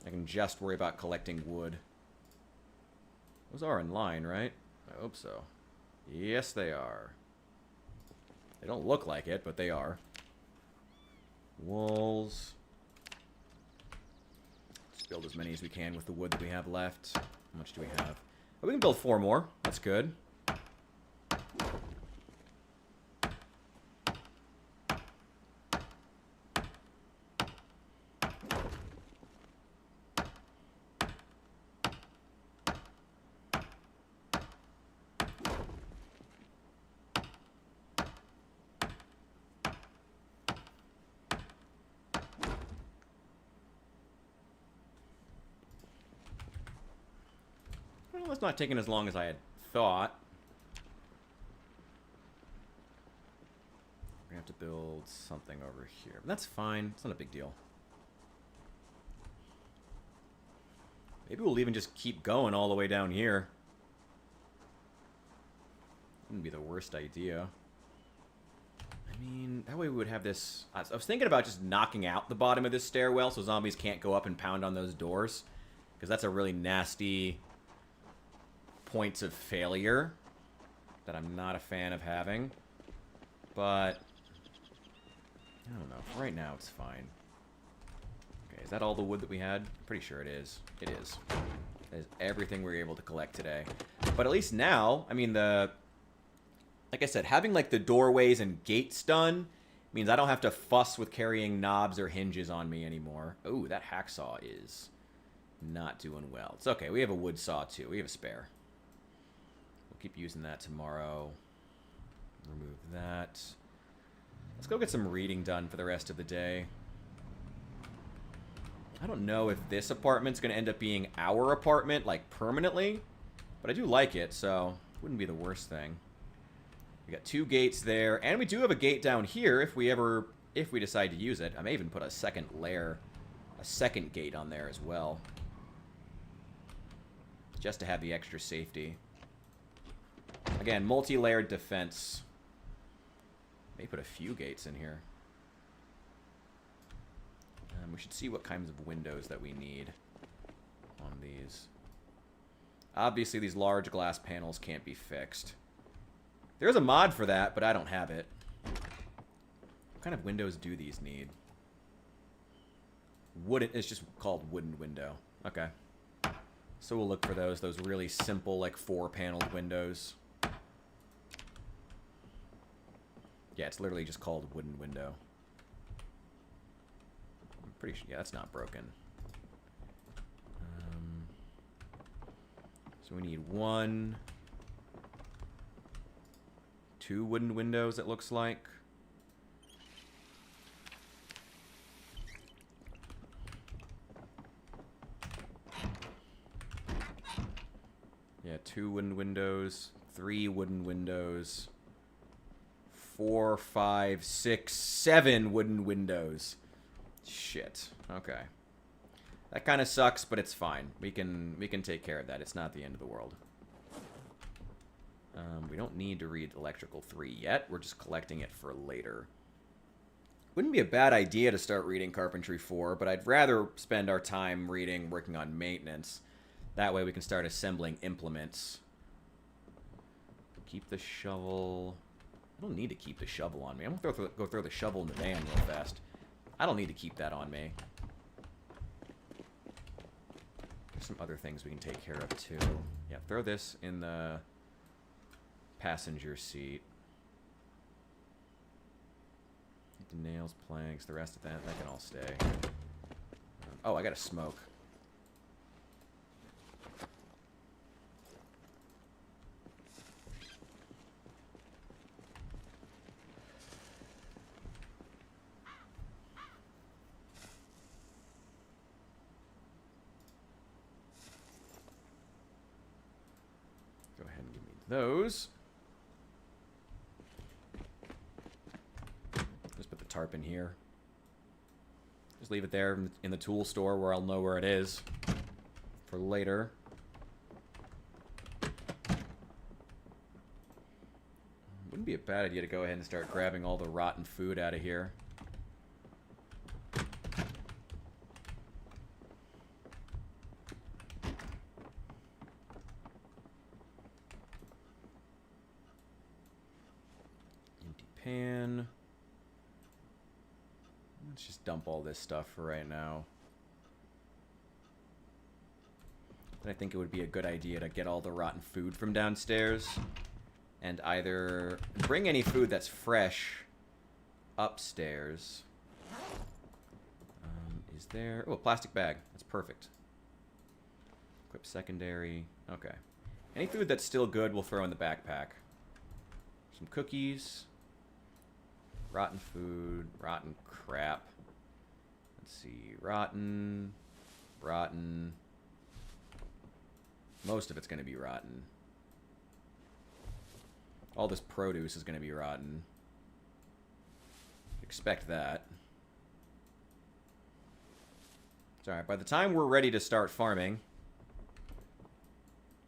I can just worry about collecting wood. Those are in line, right? I hope so. Yes, they are. They don't look like it, but they are. Walls. Let's build as many as we can with the wood that we have left. How much do we have? Oh, we can build 4 more. That's good. Well, it's not taking as long as I had thought. We're gonna have to build something over here. But that's fine. It's not a big deal. Maybe we'll even just keep going all the way down here. Wouldn't be the worst idea. I mean, that way we would have this... I was thinking about just knocking out the bottom of this stairwell so zombies can't go up and pound on those doors. Because that's a really nasty points of failure that I'm not a fan of having. But... I don't know. For right now, it's fine. Okay, is that all the wood that we had? Pretty sure it is. It is. That is everything we were able to collect today. But at least now, I mean, like I said, having like the doorways and gates done means I don't have to fuss with carrying knobs or hinges on me anymore. Ooh, that hacksaw is not doing well. It's okay. We have a wood saw too. We have a spare. We'll keep using that tomorrow. Remove that. Let's go get some reading done for the rest of the day. I don't know if this apartment's going to end up being our apartment, like, permanently. But I do like it, so it wouldn't be the worst thing. We got 2 gates there, and we do have a gate down here if we decide to use it. I may even put a second gate on there as well. Just to have the extra safety. Again, multi-layered defense May put a few gates in here. We should see what kinds of windows that we need on these. Obviously, these large glass panels can't be fixed. There's a mod for that, but I don't have it. What kind of windows do these need? Wooden. It's just called wooden window. Okay. So we'll look for those really simple, like, 4-paneled windows. Yeah, it's literally just called wooden window. I'm pretty sure, yeah, that's not broken. So we need 1, 2 wooden windows, it looks like. Yeah, 2 wooden windows, 3 wooden windows, 4, 5, 6, 7 wooden windows. Shit. Okay. That kind of sucks, but it's fine. We can take care of that. It's not the end of the world. We don't need to read Electrical 3 yet. We're just collecting it for later. Wouldn't be a bad idea to start reading Carpentry 4, but I'd rather spend our time working on maintenance. That way we can start assembling implements. Keep the shovel. I don't need to keep the shovel on me. I'm going to go throw the shovel in the van real fast. I don't need to keep that on me. There's some other things we can take care of, too. Yeah, throw this in the passenger seat. The nails, planks, the rest of that can all stay. Oh, I got to smoke. Go ahead and give me those. Just put the tarp in here. Just leave it there in the tool store where I'll know where it is for later. Wouldn't be a bad idea to go ahead and start grabbing all the rotten food out of here. Empty pan. Let's just dump all this stuff for right now. But I think it would be a good idea to get all the rotten food from downstairs. And either bring any food that's fresh upstairs. Is there... Oh, a plastic bag. That's perfect. Equip secondary. Okay. Any food that's still good, we'll throw in the backpack. Some cookies. Rotten food. Rotten crap. Let's see. Rotten. Rotten. Most of it's going to be rotten. All this produce is going to be rotten. Expect that. It's alright. By the time we're ready to start farming,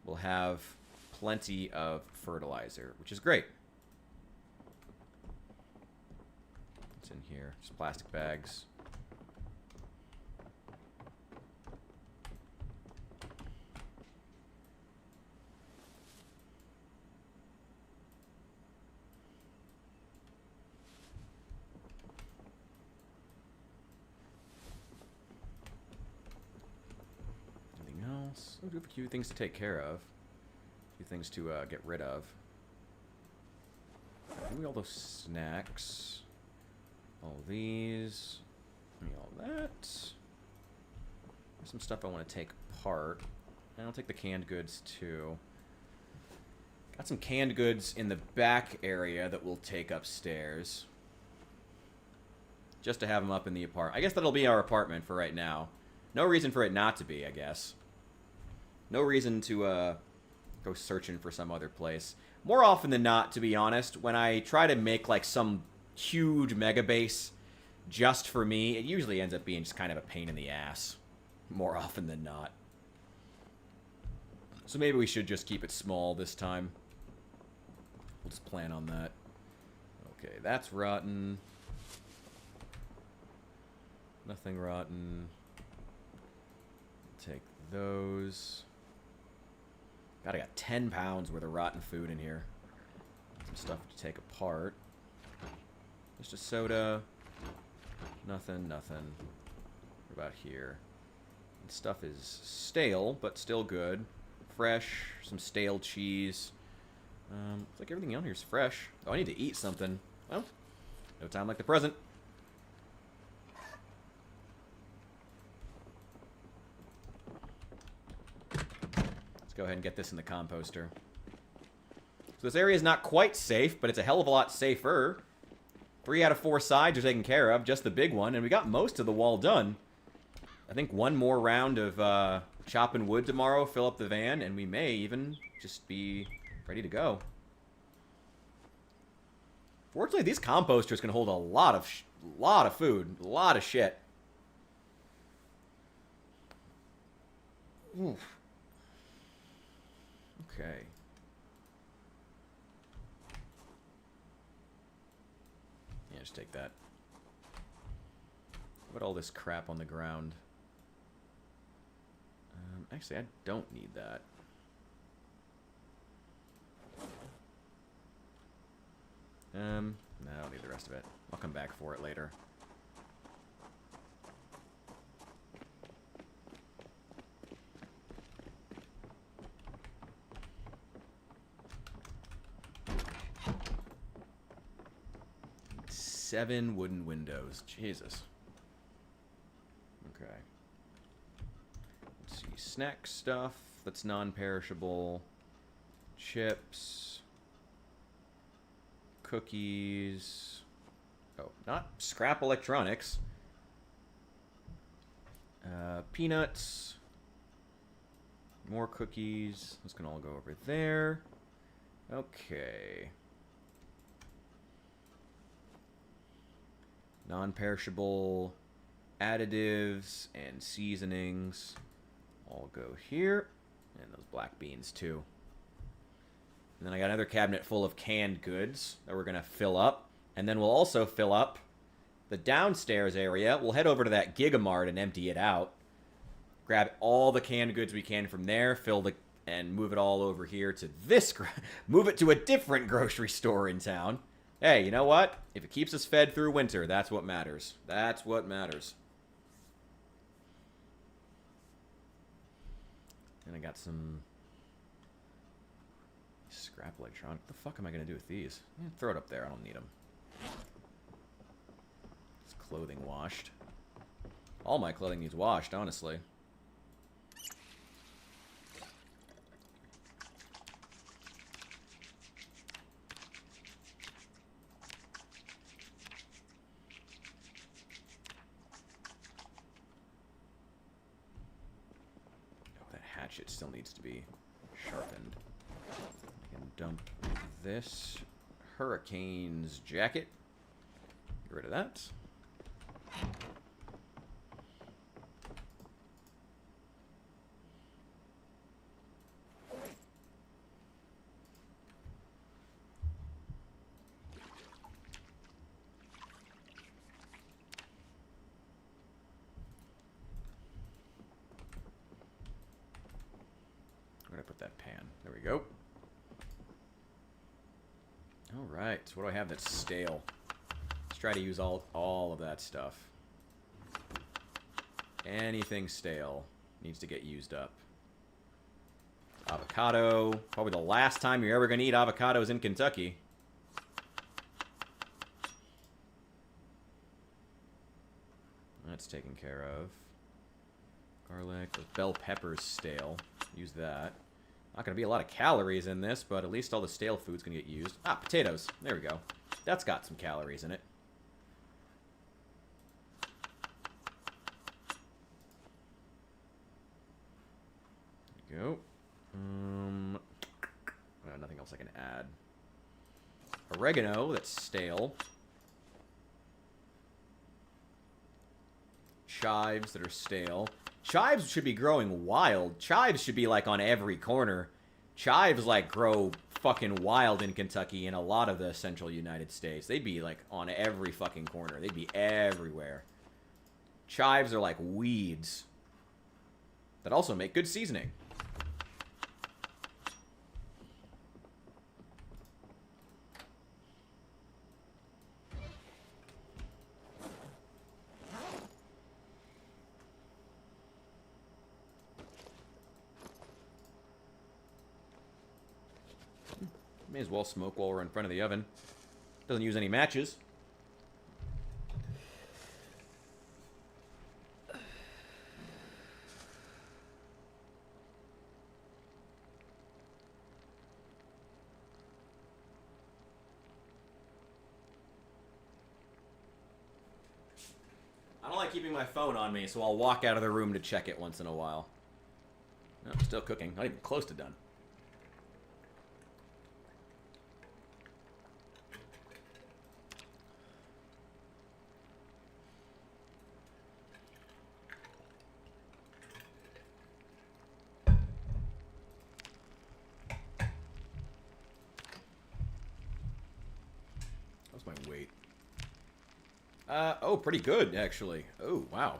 we'll have plenty of fertilizer, which is great. What's in here? Just plastic bags. We have a few things to take care of. A few things to get rid of. Give me all those snacks. All these. Give me all that. There's some stuff I want to take apart. And I'll take the canned goods too. Got some canned goods in the back area that we'll take upstairs. Just to have them up in the apartment. I guess that'll be our apartment for right now. No reason for it not to be, I guess. No reason to go searching for some other place. More often than not, to be honest, when I try to make like some huge mega base just for me, it usually ends up being just kind of a pain in the ass. More often than not. So maybe we should just keep it small this time. We'll just plan on that. Okay, that's rotten. Nothing rotten. Take those. God, I got 10 pounds worth of rotten food in here. Some stuff to take apart. Just a soda. Nothing, nothing. What about here? And stuff is stale, but still good. Fresh. Some stale cheese. Looks like everything on here is fresh. Oh, I need to eat something. Well, no time like the present. Let's go ahead and get this in the composter. So this area is not quite safe, but it's a hell of a lot safer. 3 out of 4 sides are taken care of, just the big one, and we got most of the wall done. I think one more round of chopping wood tomorrow, fill up the van, and we may even just be ready to go. Fortunately, these composters can hold a lot of food, a lot of shit. Oof. Okay. Yeah, just take that. Put all this crap on the ground. Actually, I don't need that. No, I don't need the rest of it. I'll come back for it later. Seven wooden windows. Jesus. Okay. Let's see. Snack stuff that's non-perishable. Chips. Cookies. Oh, not scrap electronics. Peanuts. More cookies. This can all go over there. Okay. Non-perishable additives and seasonings all go here. And those black beans too. And then I got another cabinet full of canned goods that we're going to fill up. And then we'll also fill up the downstairs area. We'll head over to that Gigamart and empty it out. Grab all the canned goods we can from there, and move it all over here to this. Move it to a different grocery store in town. Hey, you know what? If it keeps us fed through winter, that's what matters. That's what matters. And I got some scrap electronic. What the fuck am I going to do with these? Throw it up there. I don't need them. It's clothing washed. All my clothing needs washed, honestly. Hatchet still needs to be sharpened. I can dump this Hurricane's jacket. Get rid of that. Where'd I put that pan? There we go. Alright, so what do I have that's stale? Let's try to use all of that stuff. Anything stale needs to get used up. Avocado. Probably the last time you're ever going to eat avocados in Kentucky. That's taken care of. Garlic. The bell pepper's stale. Use that. Not going to be a lot of calories in this, but at least all the stale food's going to get used. Ah, potatoes. There we go. That's got some calories in it. There we go. Nothing else I can add. Oregano, that's stale. Chives that are stale. Chives should be growing wild. Chives should be like on every corner. Chives like grow fucking wild in Kentucky and a lot of the central United States. They'd be, like, on every fucking corner. They'd be everywhere. Chives are like weeds that also make good seasoning. May as well smoke while we're in front of the oven. Doesn't use any matches. I don't like keeping my phone on me, so I'll walk out of the room to check it once in a while. No, still cooking. Not even close to done. What's my weight? Oh, pretty good, actually. Oh, wow.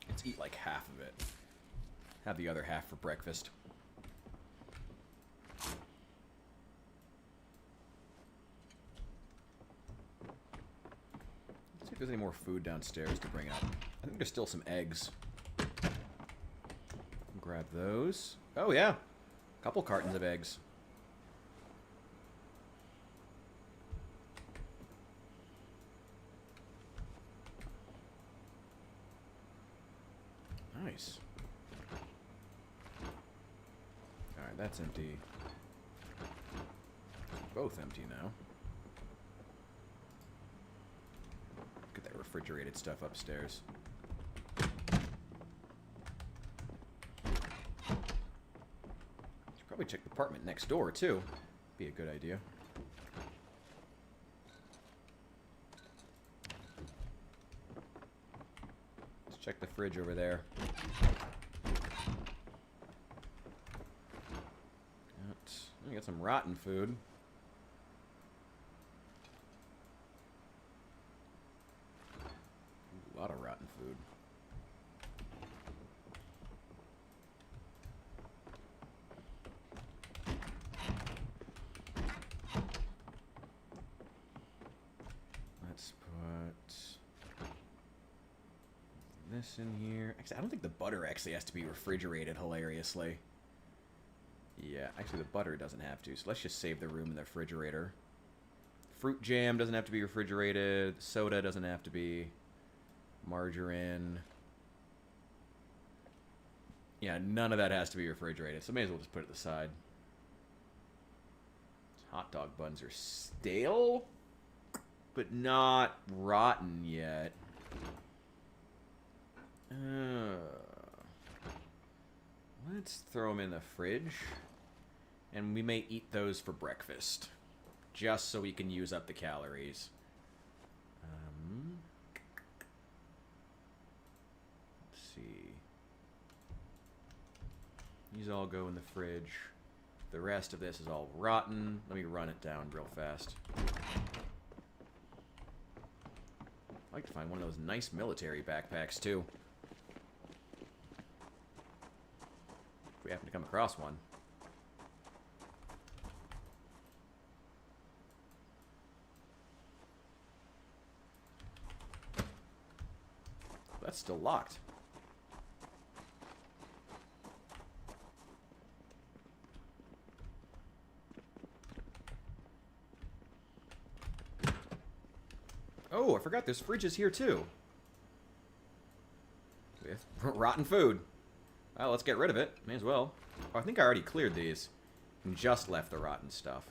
Let's eat like half of it. Have the other half for breakfast. Let's see if there's any more food downstairs to bring up. I think there's still some eggs. Grab those. Oh, yeah. A couple cartons of eggs. Nice. Alright, that's empty. Both empty now. Look at that refrigerated stuff upstairs. Should probably check the apartment next door, too. Be a good idea. Check the fridge over there. We got some rotten food. Ooh, a lot of rotten food. Let's put this in here. Actually, I don't think the butter actually has to be refrigerated, hilariously. Yeah, actually the butter doesn't have to, so let's just save the room in the refrigerator. Fruit jam doesn't have to be refrigerated. Soda doesn't have to be. Margarine. Yeah, none of that has to be refrigerated, so may as well just put it to the side. Hot dog buns are stale, but not rotten yet. Let's throw them in the fridge. And we may eat those for breakfast. Just so we can use up the calories. Let's see. These all go in the fridge. The rest of this is all rotten. Let me run it down real fast. I'd like to find one of those nice military backpacks, too. If we happen to come across one. That's still locked. Oh, I forgot there's fridges here too. With rotten food. Well, let's get rid of it. May as well. Oh, I think I already cleared these. And just left the rotten stuff.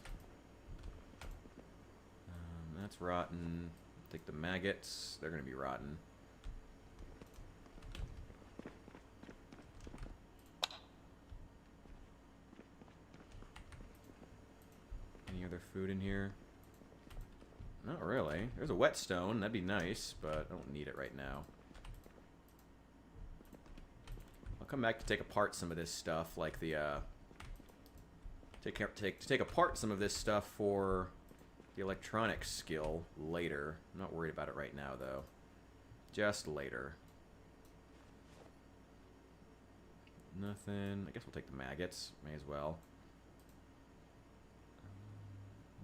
That's rotten. Take the maggots. They're going to be rotten. Any other food in here? Not really. There's a whetstone. That'd be nice, but I don't need it right now. I'll come back to take apart some of this stuff, like the take apart some of this stuff for the electronics skill later. I'm not worried about it right now, though. Just later. Nothing. I guess we'll take the maggots. May as well.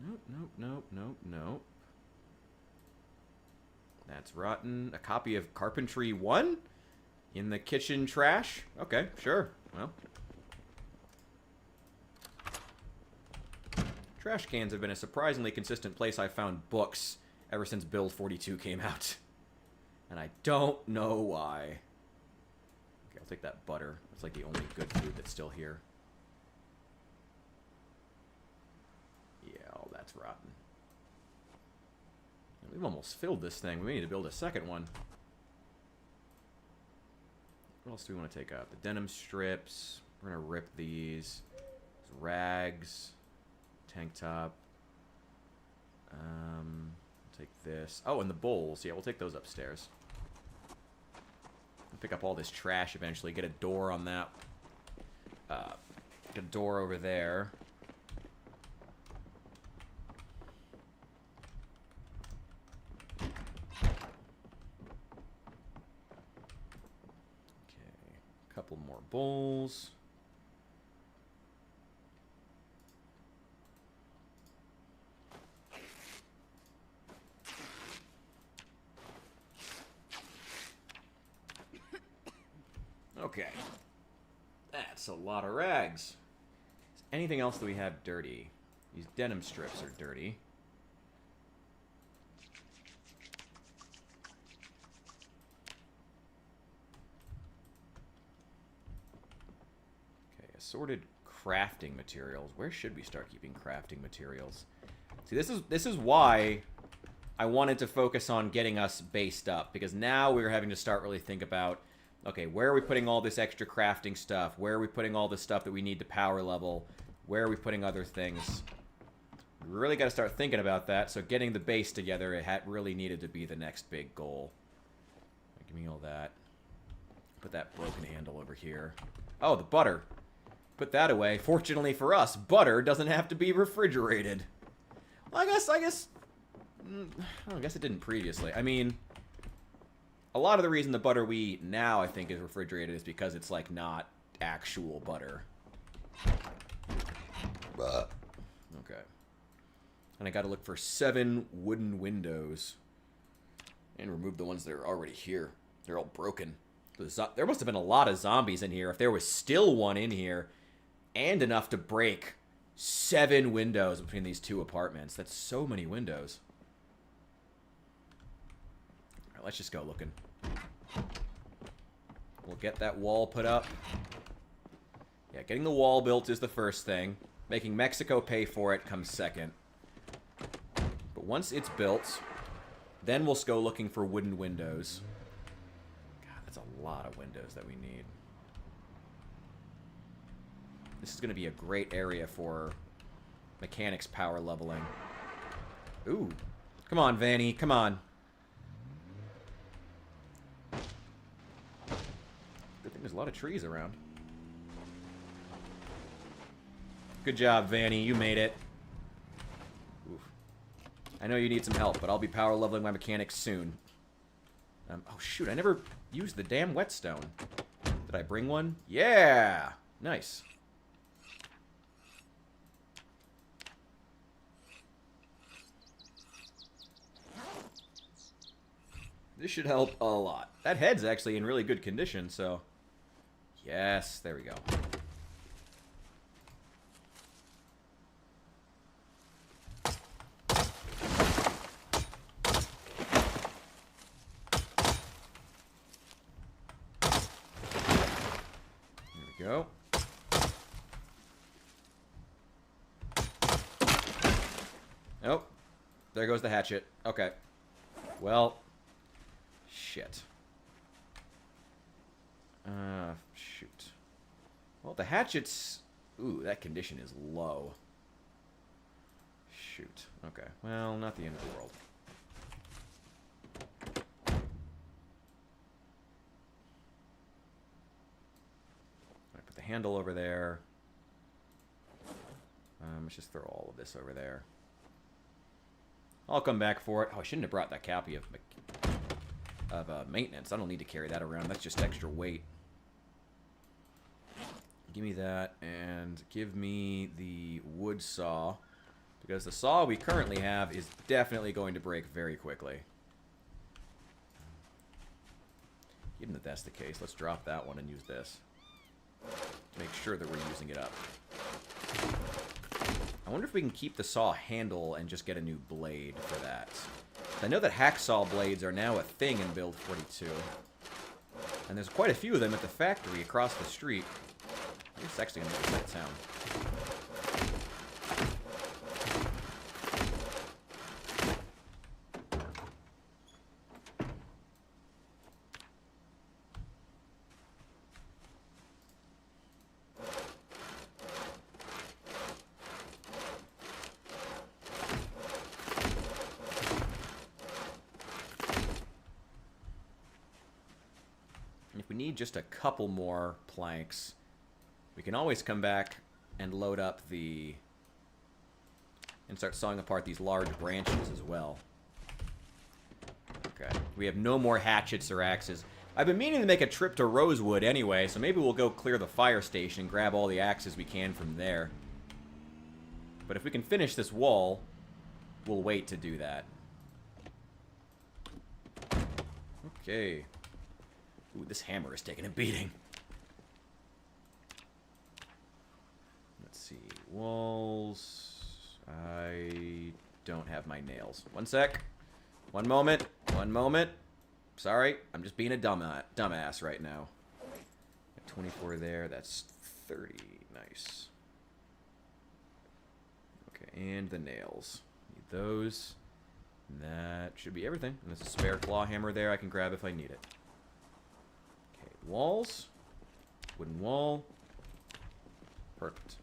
Nope, nope, nope, nope, nope. That's rotten. A copy of Carpentry 1? In the kitchen trash? Okay, sure. Well. Trash cans have been a surprisingly consistent place I've found books ever since Build 42 came out. And I don't know why. Okay, I'll take that butter. It's like the only good food that's still here. Yeah, oh, that's rotten. We've almost filled this thing. We need to build a second one. What else do we want to take out? The denim strips. We're going to rip these. Rags. Tank top. Take this. Oh, and the bowls. Yeah, we'll take those upstairs. We'll pick up all this trash eventually. Get a door on that. Get a door over there. Couple more bowls. Okay. That's a lot of rags. Is anything else that we have dirty? These denim strips are dirty. Assorted crafting materials. Where should we start keeping crafting materials? See, this is why I wanted to focus on getting us based up, because now we're having to start really think about, okay, where are we putting all this extra crafting stuff? Where are we putting all the stuff that we need to power level? Where are we putting other things? We really got to start thinking about that. So getting the base together, it had really needed to be the next big goal. Give me all that. Put that broken handle over here. Oh, the butter. Put that away. Fortunately for us, butter doesn't have to be refrigerated. Well, I guess it didn't previously. I mean, a lot of the reason the butter we eat now, I think, is refrigerated is because it's, like, not actual butter. Okay. And I gotta look for 7 wooden windows. And remove the ones that are already here. They're all broken. There must have been a lot of zombies in here. If there was still one in here, and enough to break 7 windows between these 2 apartments. That's so many windows. All right, let's just go looking. We'll get that wall put up. Yeah, getting the wall built is the first thing. Making Mexico pay for it comes second. But once it's built, then we'll go looking for wooden windows. God, that's a lot of windows that we need. This is going to be a great area for mechanics power leveling. Ooh. Come on, Vanny. Come on. Good thing there's a lot of trees around. Good job, Vanny. You made it. Oof. I know you need some help, but I'll be power leveling my mechanics soon. Oh, shoot. I never used the damn whetstone. Did I bring one? Yeah! Nice. This should help a lot. That head's actually in really good condition, so... Yes, there we go. There we go. Oh, there goes the hatchet. Okay. Well... Shit. Shoot. Well, the hatchet's... Ooh, that condition is low. Shoot. Okay. Well, not the end of the world. Alright, put the handle over there. Let's just throw all of this over there. I'll come back for it. Oh, I shouldn't have brought that copy of maintenance. I don't need to carry that around. That's just extra weight. Give me that, and give me the wood saw, because the saw we currently have is definitely going to break very quickly. Even if that's the case, let's drop that one and use this. Make sure that we're using it up. I wonder if we can keep the saw handle and just get a new blade for that. I know that hacksaw blades are now a thing in Build 42. And there's quite a few of them at the factory across the street. I think it's actually going to make that sound. If we need just a couple more planks, we can always come back and load up the... and start sawing apart these large branches as well. Okay. We have no more hatchets or axes. I've been meaning to make a trip to Rosewood anyway, so maybe we'll go clear the fire station and grab all the axes we can from there. But if we can finish this wall, we'll wait to do that. Okay. Ooh, this hammer is taking a beating. Let's see. Walls. I don't have my nails. One sec. One moment. One moment. Sorry. I'm just being a dumbass right now. 24 there. That's 30. Nice. Okay, and the nails. Need those. And that should be everything. And there's a spare claw hammer there I can grab if I need it. Walls. Wooden wall. Perfect.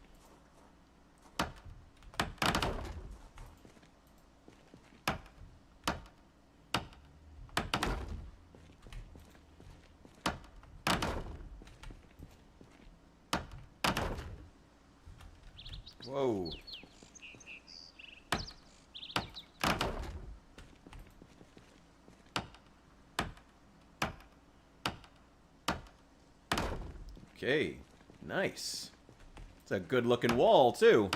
Whoa. Okay, nice. It's a good-looking wall, too.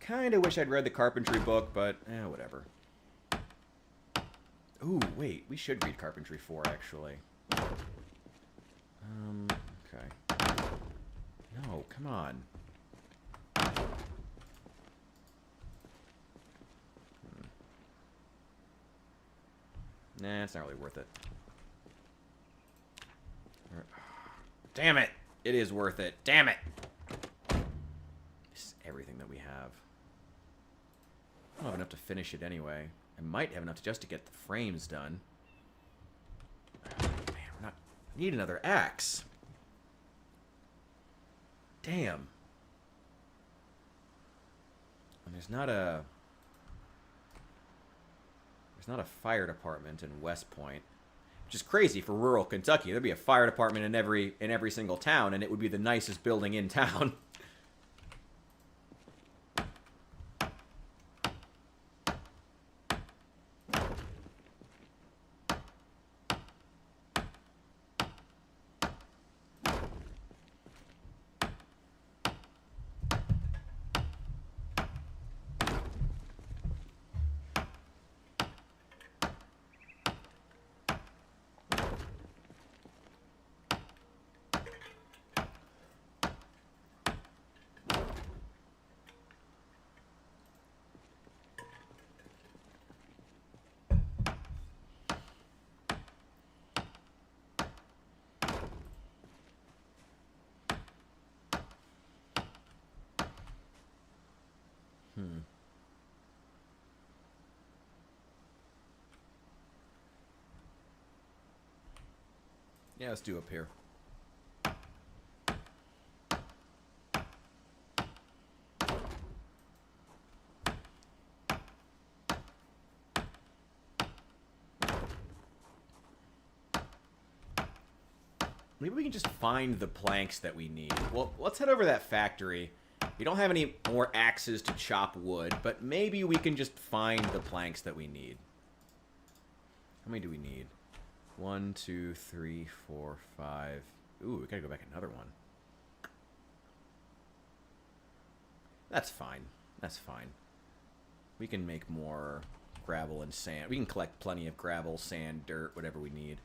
Kinda wish I'd read the carpentry book, but, whatever. Ooh, wait, we should read Carpentry 4, actually. Okay. No, come on. Nah, it's not really worth it. Damn it! It is worth it. Damn it! This is everything that we have. I don't have enough to finish it anyway. I might have enough just to get the frames done. Man, I need another axe. Damn. And there's not a fire department in Westpoint. Which is crazy for rural Kentucky. There'd be a fire department in every single town, and it would be the nicest building in town. Yeah, let's do up here. Maybe we can just find the planks that we need. Well, let's head over to that factory We don't have any more axes to chop wood, but maybe we can just find the planks that we need. How many do we need? 1, 2, 3, 4, 5. Ooh, we gotta go back another one. That's fine. That's fine. We can make more gravel and sand. We can collect plenty of gravel, sand, dirt, whatever we need.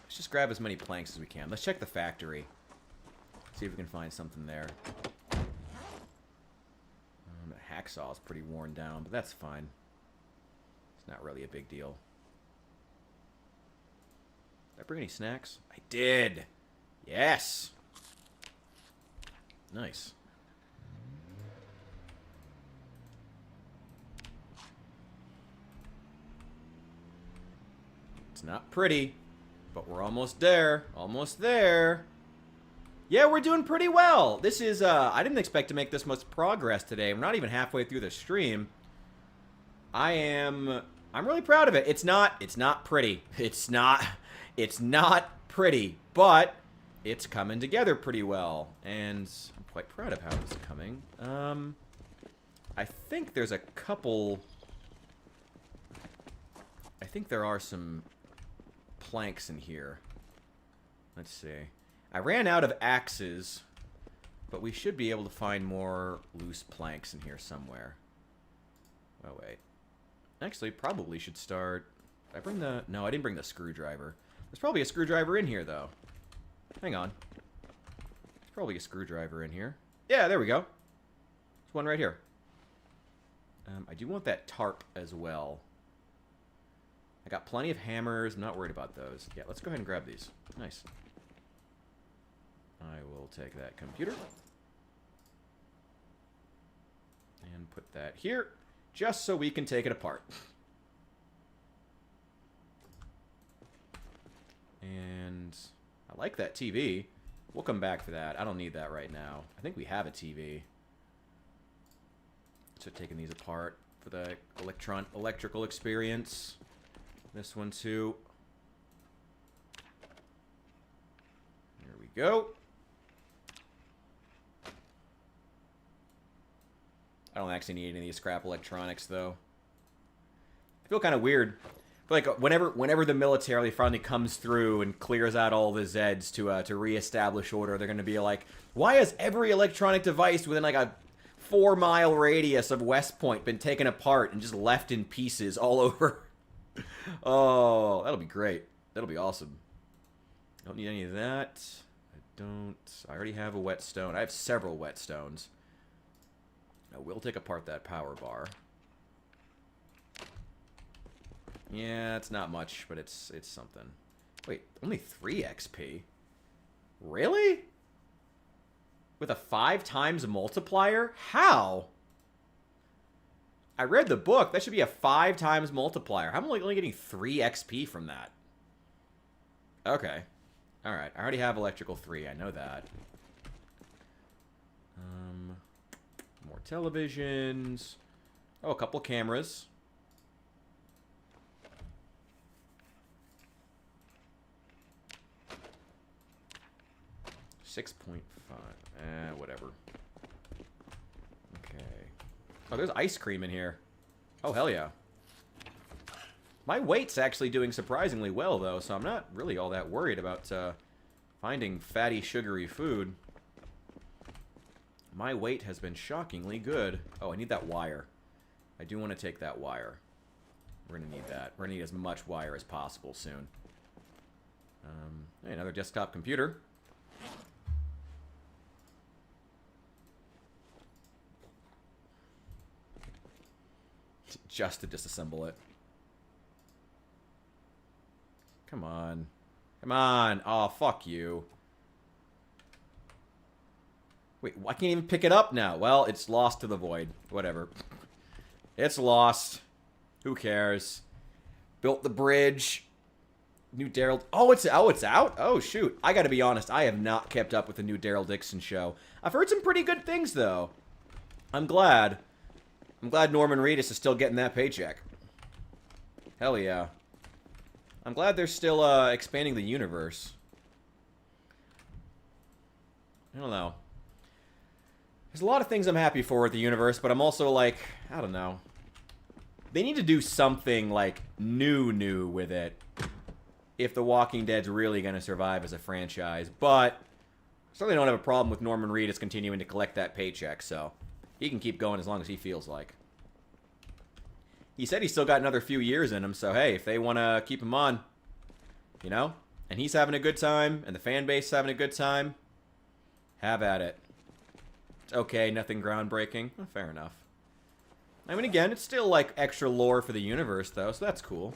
Let's just grab as many planks as we can. Let's check the factory. See if we can find something there. The hacksaw is pretty worn down, but that's fine. It's not really a big deal. Did I bring any snacks? I did! Yes! Nice. It's not pretty, but we're almost there. Almost there. Yeah, we're doing pretty well. This is, I didn't expect to make this much progress today. We're not even halfway through the stream. I'm really proud of it. It's not pretty. It's not pretty, but it's coming together pretty well. And I'm quite proud of how it's coming. I think there's a couple... I think there are some planks in here. Let's see. I ran out of axes, but we should be able to find more loose planks in here somewhere. Oh, wait. Actually, probably should start... Did I bring the... No, I didn't bring the screwdriver. There's probably a screwdriver in here, though. Hang on. There's probably a screwdriver in here. Yeah, there we go. There's one right here. I do want that tarp as well. I got plenty of hammers. I'm not worried about those. Yeah, let's go ahead and grab these. Nice. I will take that computer. And put that here. Just so we can take it apart. And I like that TV. We'll come back for that. I don't need that right now. I think we have a TV. So taking these apart for the electrical experience. This one too. Here we go. I don't actually need any of these scrap electronics though. I feel kind of weird. I feel like whenever the military finally comes through and clears out all the Zeds to reestablish order, they're going to be like, why has every electronic device within like a 4-mile radius of Westpoint been taken apart and just left in pieces all over? Oh, that'll be great. That'll be awesome. Don't need any of that. I already have a whetstone. I have several whetstones. I will take apart that power bar. Yeah, it's not much, but it's something. Wait, only 3 XP? Really? With a 5 times multiplier? How? I read the book. That should be a 5 times multiplier. I'm only getting 3 XP from that. Okay. Alright, I already have electrical 3. I know that. More televisions. Oh, a couple cameras. .5. Whatever. Okay. Oh, there's ice cream in here. Oh, hell yeah. My weight's actually doing surprisingly well, though, so I'm not really all that worried about finding fatty, sugary food. My weight has been shockingly good. Oh, I need that wire. I do want to take that wire. We're going to need that. We're going to need as much wire as possible soon. Hey, another desktop computer. Just to disassemble it. Come on. Come on. Oh, fuck you. Wait, I can't even pick it up now. Well, it's lost to the void. Whatever. It's lost. Who cares? Built the bridge. New Daryl... Oh, it's out? Oh, shoot. I gotta be honest. I have not kept up with the new Daryl Dixon show. I've heard some pretty good things, though. I'm glad. I'm glad Norman Reedus is still getting that paycheck. Hell yeah. I'm glad they're still expanding the universe. I don't know. There's a lot of things I'm happy for with the universe, but I'm also like, I don't know. They need to do something, like, new with it if The Walking Dead's really going to survive as a franchise. But I certainly don't have a problem with Norman Reedus continuing to collect that paycheck, so he can keep going as long as he feels like. He said he's still got another few years in him, so hey, if they want to keep him on, you know, and he's having a good time, and the fan base is having a good time, have at it. It's okay, nothing groundbreaking. Well, fair enough. I mean, again, it's still, like, extra lore for the universe, though, so that's cool.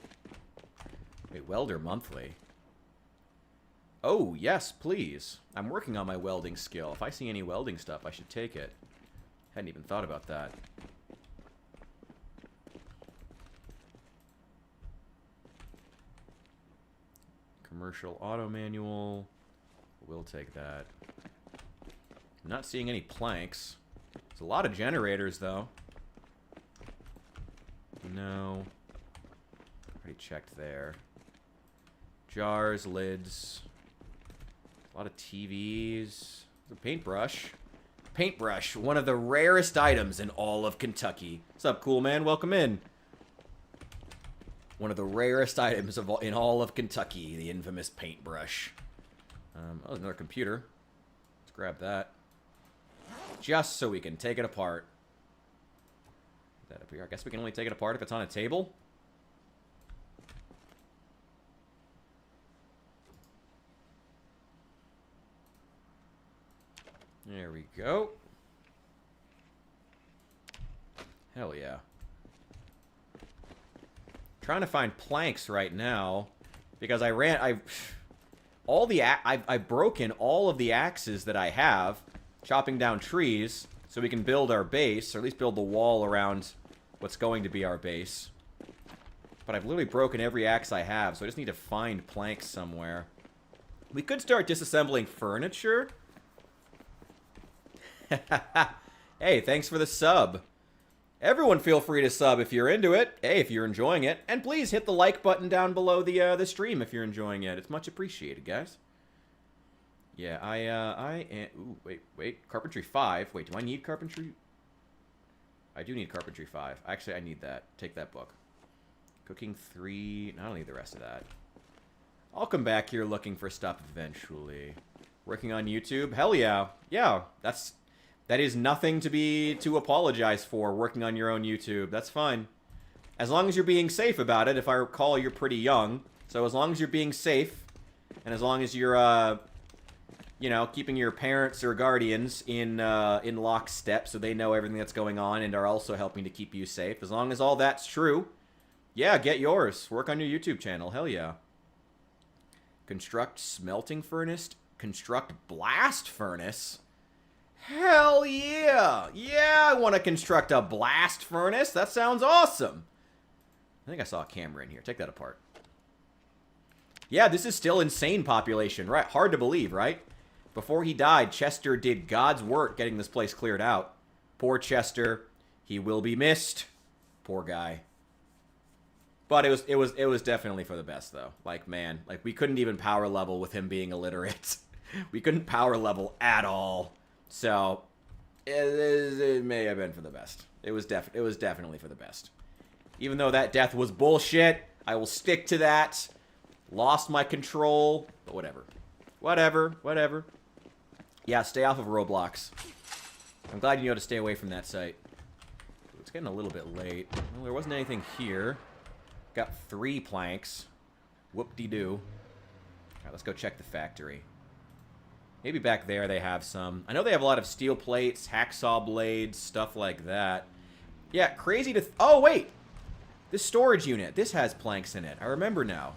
Wait, Welder Monthly. Oh, yes, please. I'm working on my welding skill. If I see any welding stuff, I should take it. Hadn't even thought about that. Commercial auto manual. We'll take that. I'm not seeing any planks. There's a lot of generators, though. No. Already checked there. Jars, lids. A lot of TVs. A paintbrush. Paintbrush, one of the rarest items in all of Kentucky. What's up, cool man? Welcome in. One of the rarest items in all of Kentucky, the infamous paintbrush. Oh, another computer. Let's grab that. Just so we can take it apart. That up here. I guess we can only take it apart if it's on a table. There we go. Hell yeah. Trying to find planks right now because I've broken all of the axes that I have chopping down trees so we can build our base, or at least build the wall around what's going to be our base. But I've literally broken every axe I have, so I just need to find planks somewhere. We could start disassembling furniture. Hey, thanks for the sub. Everyone feel free to sub if you're into it. Hey, if you're enjoying it. And please hit the like button down below the stream if you're enjoying it. It's much appreciated, guys. Yeah, I am... Ooh, wait. Carpentry 5. Wait, do I need carpentry? I do need carpentry 5. Actually, I need that. Take that book. Cooking 3. I don't need the rest of that. I'll come back here looking for stuff eventually. Working on YouTube? Hell yeah. Yeah, that is nothing to apologize for, working on your own YouTube. That's fine. As long as you're being safe about it. If I recall, you're pretty young. So as long as you're being safe, and as long as you're, you know, keeping your parents or guardians in lockstep so they know everything that's going on and are also helping to keep you safe. As long as all that's true, yeah, get yours. Work on your YouTube channel. Hell yeah. Construct smelting furnace. Construct blast furnace. Hell yeah! Yeah, I want to construct a blast furnace. That sounds awesome. I think I saw a camera in here. Take that apart. Yeah, this is still insane population, right? Hard to believe, right? Before he died, Chester did God's work getting this place cleared out. Poor Chester. He will be missed. Poor guy. But it was definitely for the best, though. Like, man, like, we couldn't even power level with him being illiterate. We couldn't power level at all. So, it may have been for the best. It was definitely for the best. Even though that death was bullshit, I will stick to that. Lost my control, but whatever. Whatever. Yeah, stay off of Roblox. I'm glad you know to stay away from that site. It's getting a little bit late. Well, there wasn't anything here. Got 3 planks. Whoop-de-doo. Alright, let's go check the factory. Maybe back there they have some. I know they have a lot of steel plates, hacksaw blades, stuff like that. Yeah, crazy to... Oh, wait! This storage unit. This has planks in it. I remember now.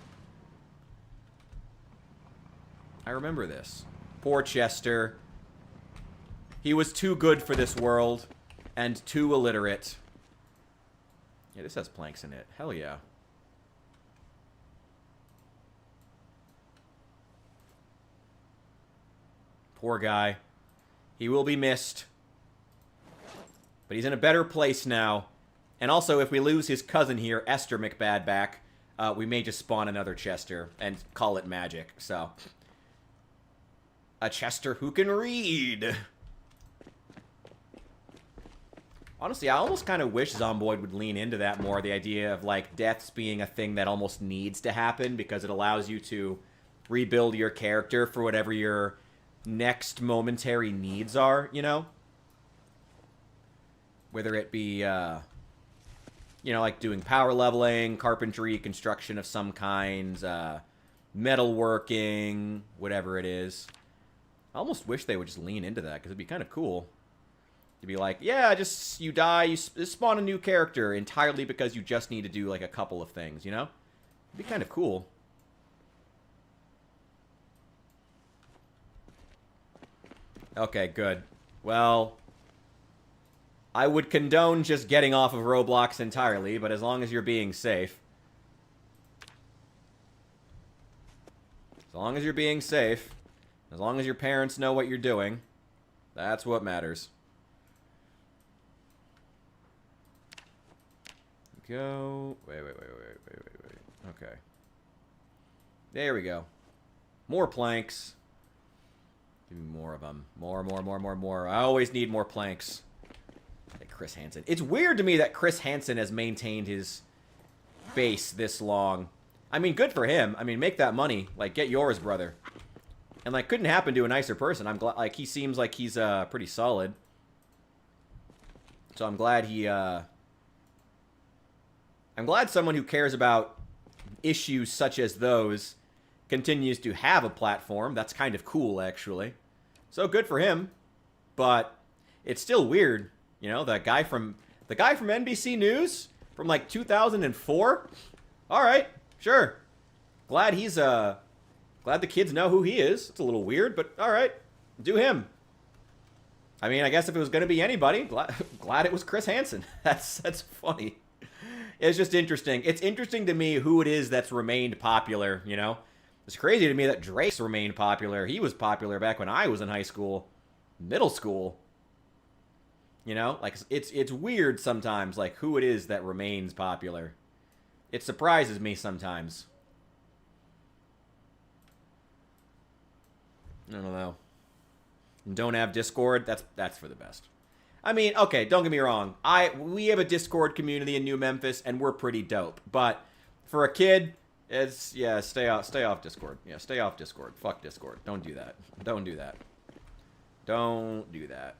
I remember this. Poor Chester. He was too good for this world. And too illiterate. Yeah, this has planks in it. Hell yeah. Poor guy. He will be missed. But he's in a better place now. And also, if we lose his cousin here, Esther McBad, back, we may just spawn another Chester and call it magic. So, A Chester who can read. Honestly, I almost kind of wish Zomboid would lean into that more. The idea of, like, deaths being a thing that almost needs to happen because it allows you to rebuild your character for whatever your next momentary needs are, you know? Whether it be, you know, like doing power leveling, carpentry, construction of some kinds, metalworking, whatever it is. I almost wish they would just lean into that, because it'd be kind of cool. To be like, yeah, just, you die, you spawn a new character entirely because you just need to do, like, a couple of things, you know? It'd be kind of cool. Okay, good. Well, I would condone just getting off of Roblox entirely, but as long as you're being safe. As long as you're being safe. As long as your parents know what you're doing. That's what matters. Go. Wait. Okay. There we go. More planks. Give me more of them. More. I always need more planks. Like Chris Hansen. It's weird to me that Chris Hansen has maintained his base this long. I mean, good for him. I mean, make that money. Like, get yours, brother. And, like, couldn't happen to a nicer person. I'm glad, like, he seems like he's, pretty solid. So I'm glad he, I'm glad someone who cares about issues such as those continues to have a platform. That's kind of cool, actually. So good for him. But it's still weird, you know, the guy from NBC News from, like, 2004? All right, sure. Glad he's, glad the kids know who he is. It's a little weird, but all right. Do him. I mean, I guess if it was going to be anybody, glad it was Chris Hansen. That's funny. It's just interesting. It's interesting to me who it is that's remained popular, you know? It's crazy to me that Drake's remained popular. He was popular back when I was in high school, middle school. You know? Like, it's weird sometimes, like, who it is that remains popular. It surprises me sometimes. I don't know. Don't have Discord? That's for the best. I mean, okay, don't get me wrong. We have a Discord community in New Memphis, and we're pretty dope. But for a kid, it's, yeah, stay off Discord. Yeah, stay off Discord. Fuck Discord. Don't do that. Don't do that. Don't do that.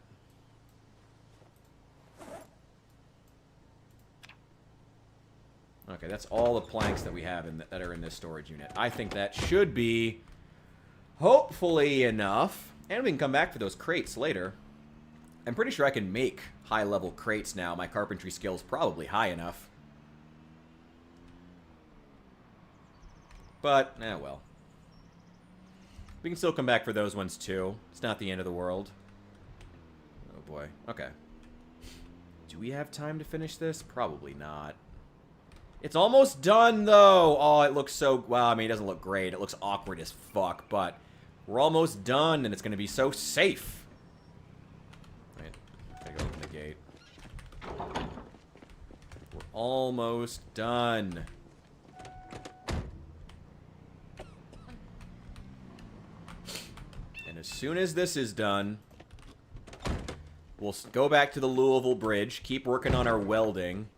Okay, that's all the planks that we have that are in this storage unit. I think that should be hopefully enough. And we can come back for those crates later. I'm pretty sure I can make high-level crates now. My carpentry skill's probably high enough. But, well. We can still come back for those ones, too. It's not the end of the world. Oh, boy. Okay. Do we have time to finish this? Probably not. It's almost done, though! Oh, it looks so... Well, I mean, it doesn't look great. It looks awkward as fuck, but... We're almost done, and it's going to be so safe. Wait, gotta go open the gate. We're almost done. And as soon as this is done, we'll go back to the Louisville Bridge, keep working on our welding.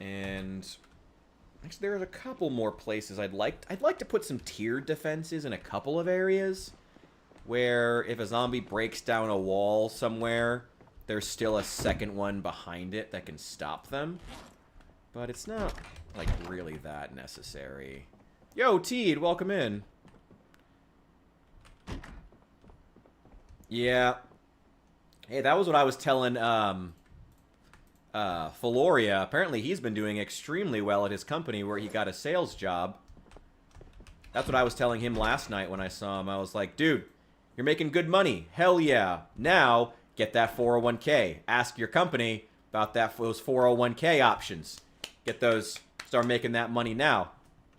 And... Actually, there's a couple more places I'd like to put some tiered defenses in a couple of areas where if a zombie breaks down a wall somewhere, there's still a second one behind it that can stop them. But it's not, like, really that necessary. Yo, Teed, welcome in. Yeah. Hey, that was what I was telling, Faloria. Apparently he's been doing extremely well at his company where he got a sales job. That's what I was telling him last night when I saw him. I was like, dude, you're making good money. Hell yeah. Now, get that 401k. Ask your company about those 401k options. Get those. Start making that money now.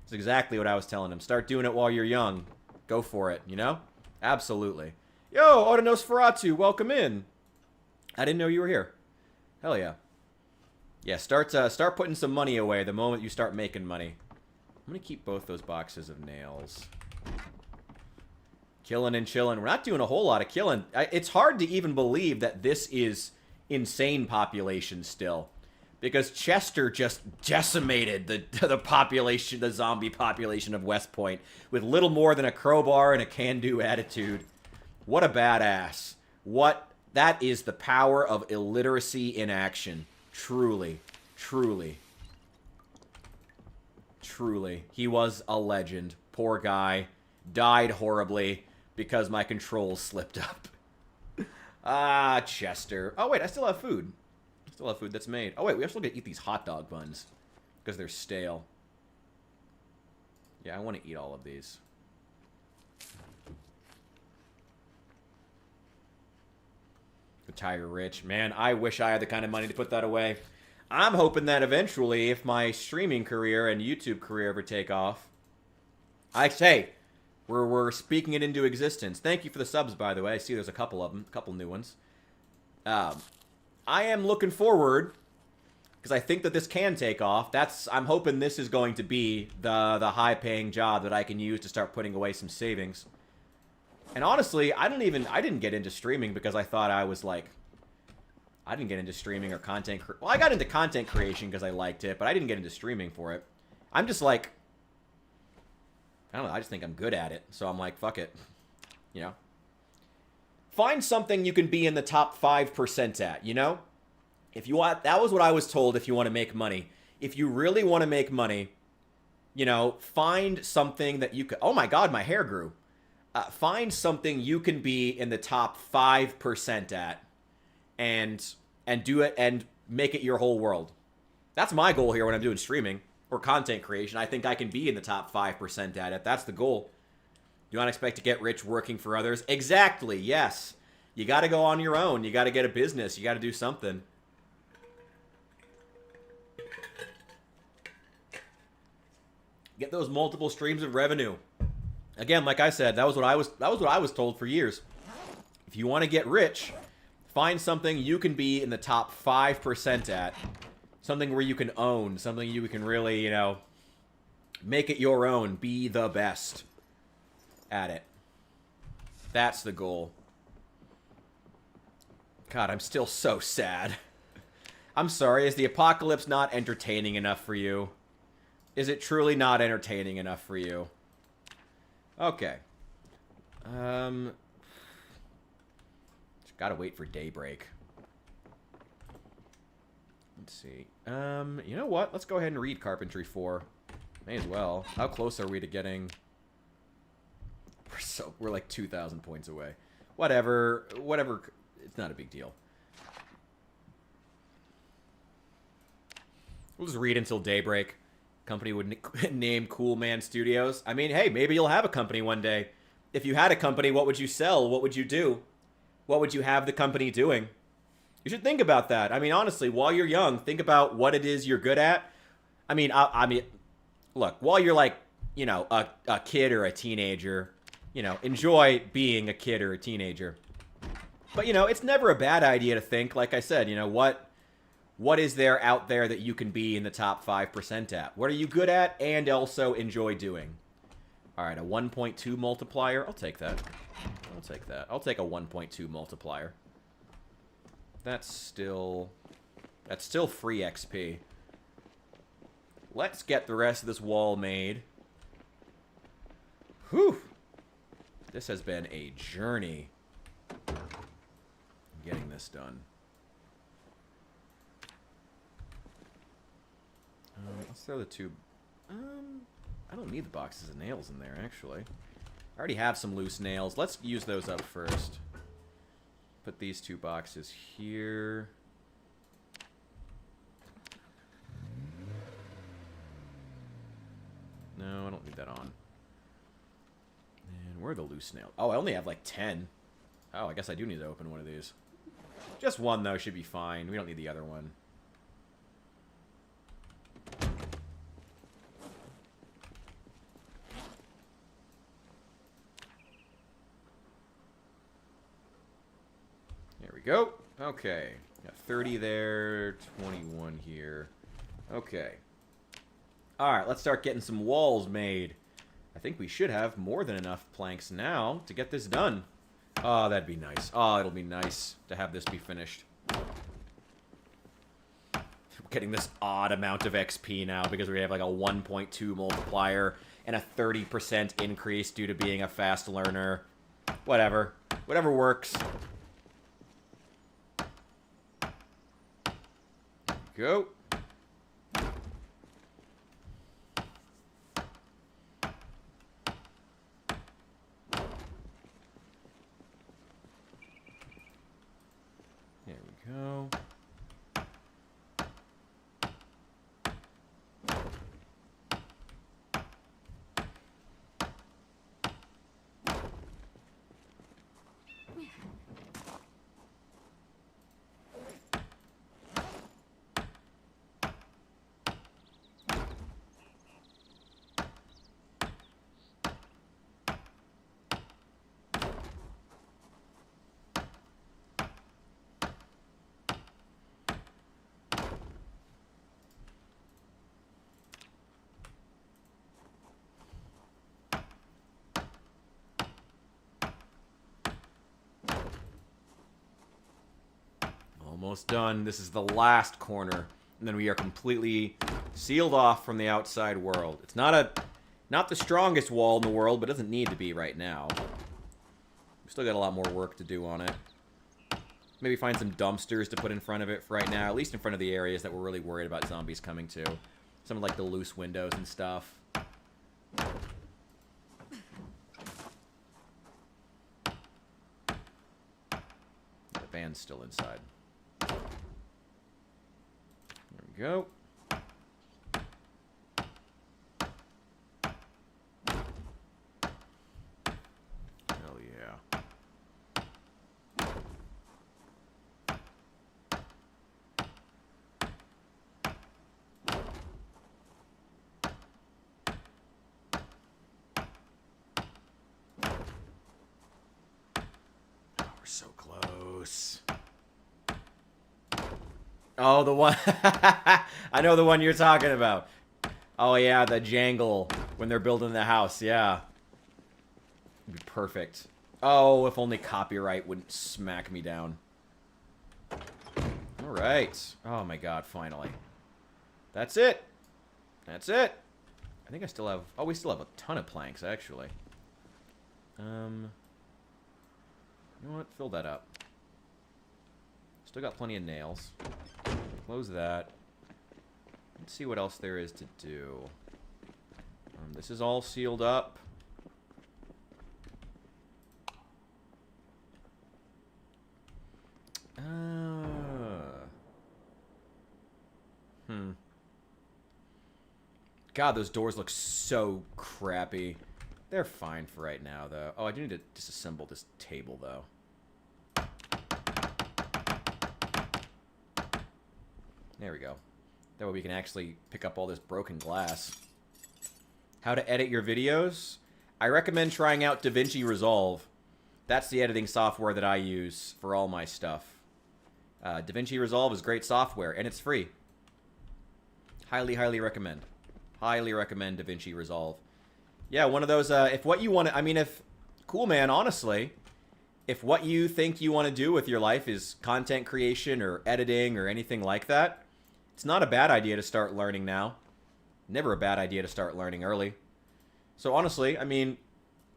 That's exactly what I was telling him. Start doing it while you're young. Go for it, you know? Absolutely. Yo, Odonosferatu, welcome in. I didn't know you were here. Hell yeah. Yeah, start putting some money away the moment you start making money. I'm going to keep both those boxes of nails. Killing and chilling. We're not doing a whole lot of killing. It's hard to even believe that this is insane population still. Because Chester just decimated the population, the zombie population of Westpoint with little more than a crowbar and a can-do attitude. What a badass. That is the power of illiteracy in action. Truly. Truly. Truly. He was a legend. Poor guy. Died horribly because my controls slipped up. Ah, Chester. Oh, wait, I still have food. Still have food that's made. Oh, wait, we still get to eat these hot dog buns because they're stale. Yeah, I want to eat all of these. Retire rich. Man, I wish I had the kind of money to put that away. I'm hoping that eventually, if my streaming career and YouTube career ever take off, I say, we're speaking it into existence. Thank you for the subs, by the way. I see there's a couple of them, a couple new ones. I am looking forward, because I think that this can take off. I'm hoping this is going to be the high-paying job that I can use to start putting away some savings. And honestly, I didn't get into streaming because I thought I was like, I didn't get into streaming or content. Well, I got into content creation because I liked it, but I didn't get into streaming for it. I'm just like, I don't know. I just think I'm good at it, so I'm like, fuck it, you know. Find something you can be in the top 5% at, you know? If you want, that was what I was told if you want to make money. If you really want to make money, you know, find something that you could, oh my God, my hair grew. Find something you can be in the top 5% at and do it and make it your whole world. That's my goal here when I'm doing streaming or content creation. I think I can be in the top 5% at it. That's the goal. You don't expect to get rich working for others? Exactly, yes. You got to go on your own. You got to get a business. You got to do something. Get those multiple streams of revenue. Again, like I said, that was what I was told for years. If you want to get rich, find something you can be in the top 5% at. Something where you can own, something you can really, you know, make it your own, be the best at it. That's the goal. God, I'm still so sad. I'm sorry, is the apocalypse not entertaining enough for you? Is it truly not entertaining enough for you? Okay. Just gotta wait for daybreak. Let's see. You know what? Let's go ahead and read Carpentry 4. May as well. How close are we to getting... We're like 2,000 points away. Whatever. It's not a big deal. We'll just read until daybreak. Company would name Cool Man Studios. I mean, hey, maybe you'll have a company one day. If you had a company, what would you sell? What would you do? What would you have the company doing? You should think about that. I mean, honestly, while you're young, think about what it is you're good at. I mean, look, while you're like, you know, a kid or a teenager, you know, enjoy being a kid or a teenager. But, you know, it's never a bad idea to think, like I said, you know, what is there out there that you can be in the top 5% at? What are you good at and also enjoy doing? All right, a 1.2 multiplier. I'll take that. I'll take that. I'll take a 1.2 multiplier. That's still free XP. Let's get the rest of this wall made. Whew. This has been a journey getting this done. Let's throw the two... I don't need the boxes of nails in there, actually. I already have some loose nails. Let's use those up first. Put these two boxes here. No, I don't need that on. And where are the loose nails? Oh, I only have like 10. Oh, I guess I do need to open one of these. Just one, though, should be fine. We don't need the other one. There we go. Okay. Got 30 there, 21 here. Okay. Alright, let's start getting some walls made. I think we should have more than enough planks now to get this done. Oh, that'd be nice. Oh, it'll be nice to have this be finished. Getting this odd amount of XP now because we have like a 1.2 multiplier and a 30% increase due to being a fast learner. Whatever. Whatever works. Go. There we go. Almost done. This is the last corner. And then we are completely sealed off from the outside world. It's not the strongest wall in the world, but it doesn't need to be right now. We still got a lot more work to do on it. Maybe find some dumpsters to put in front of it for right now, at least in front of the areas that we're really worried about zombies coming to. Some of like the loose windows and stuff. The van's still inside. There we go. Hell yeah. Oh, we're so close. Oh, the one... I know the one you're talking about. Oh, yeah, the jangle when they're building the house, yeah. It'd be perfect. Oh, if only copyright wouldn't smack me down. All right. Oh, my God, finally. That's it. That's it. I think I still have... Oh, we still have a ton of planks, actually. You know what? Fill that up. Still got plenty of nails. Close that. Let's see what else there is to do. This is all sealed up. God, those doors look so crappy. They're fine for right now, though. Oh, I do need to disassemble this table, though. There we go. That way we can actually pick up all this broken glass. How to edit your videos? I recommend trying out DaVinci Resolve. That's the editing software that I use for all my stuff. DaVinci Resolve is great software, and it's free. Highly, highly recommend. Highly recommend DaVinci Resolve. Yeah, one of those, if what you want to... I mean, if... Cool, man, honestly. If what you think you want to do with your life is content creation or editing or anything like that, it's not a bad idea to start learning now. Never a bad idea to start learning early. So honestly, I mean,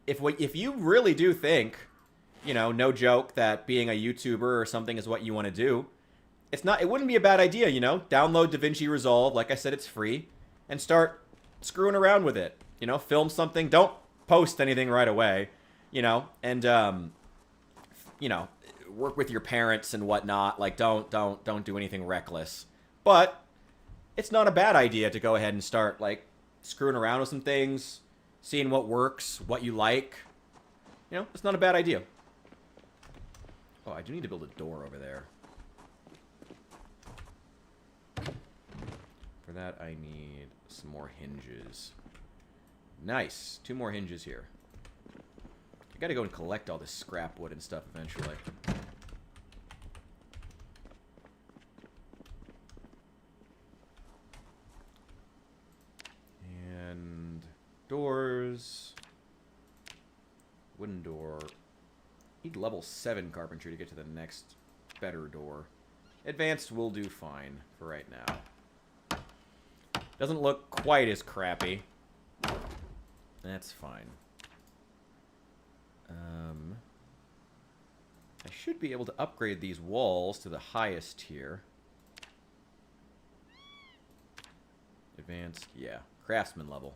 if you really do think, you know, no joke, that being a YouTuber or something is what you want to do, it wouldn't be a bad idea, you know? Download DaVinci Resolve, like I said, it's free, and start screwing around with it. You know, film something, don't post anything right away, you know, and you know, work with your parents and whatnot. Like, don't do anything reckless. But it's not a bad idea to go ahead and start, like, screwing around with some things, seeing what works, what you like. You know, it's not a bad idea. Oh, I do need to build a door over there. For that, I need some more hinges. Nice. 2 more hinges here. I gotta go and collect all this scrap wood and stuff eventually. And doors. Need level 7 carpentry to get to the next better door. Advanced will do fine for right now. Doesn't look quite as crappy. That's fine. I should be able to upgrade these walls to the highest tier. Advanced, yeah. Craftsman level.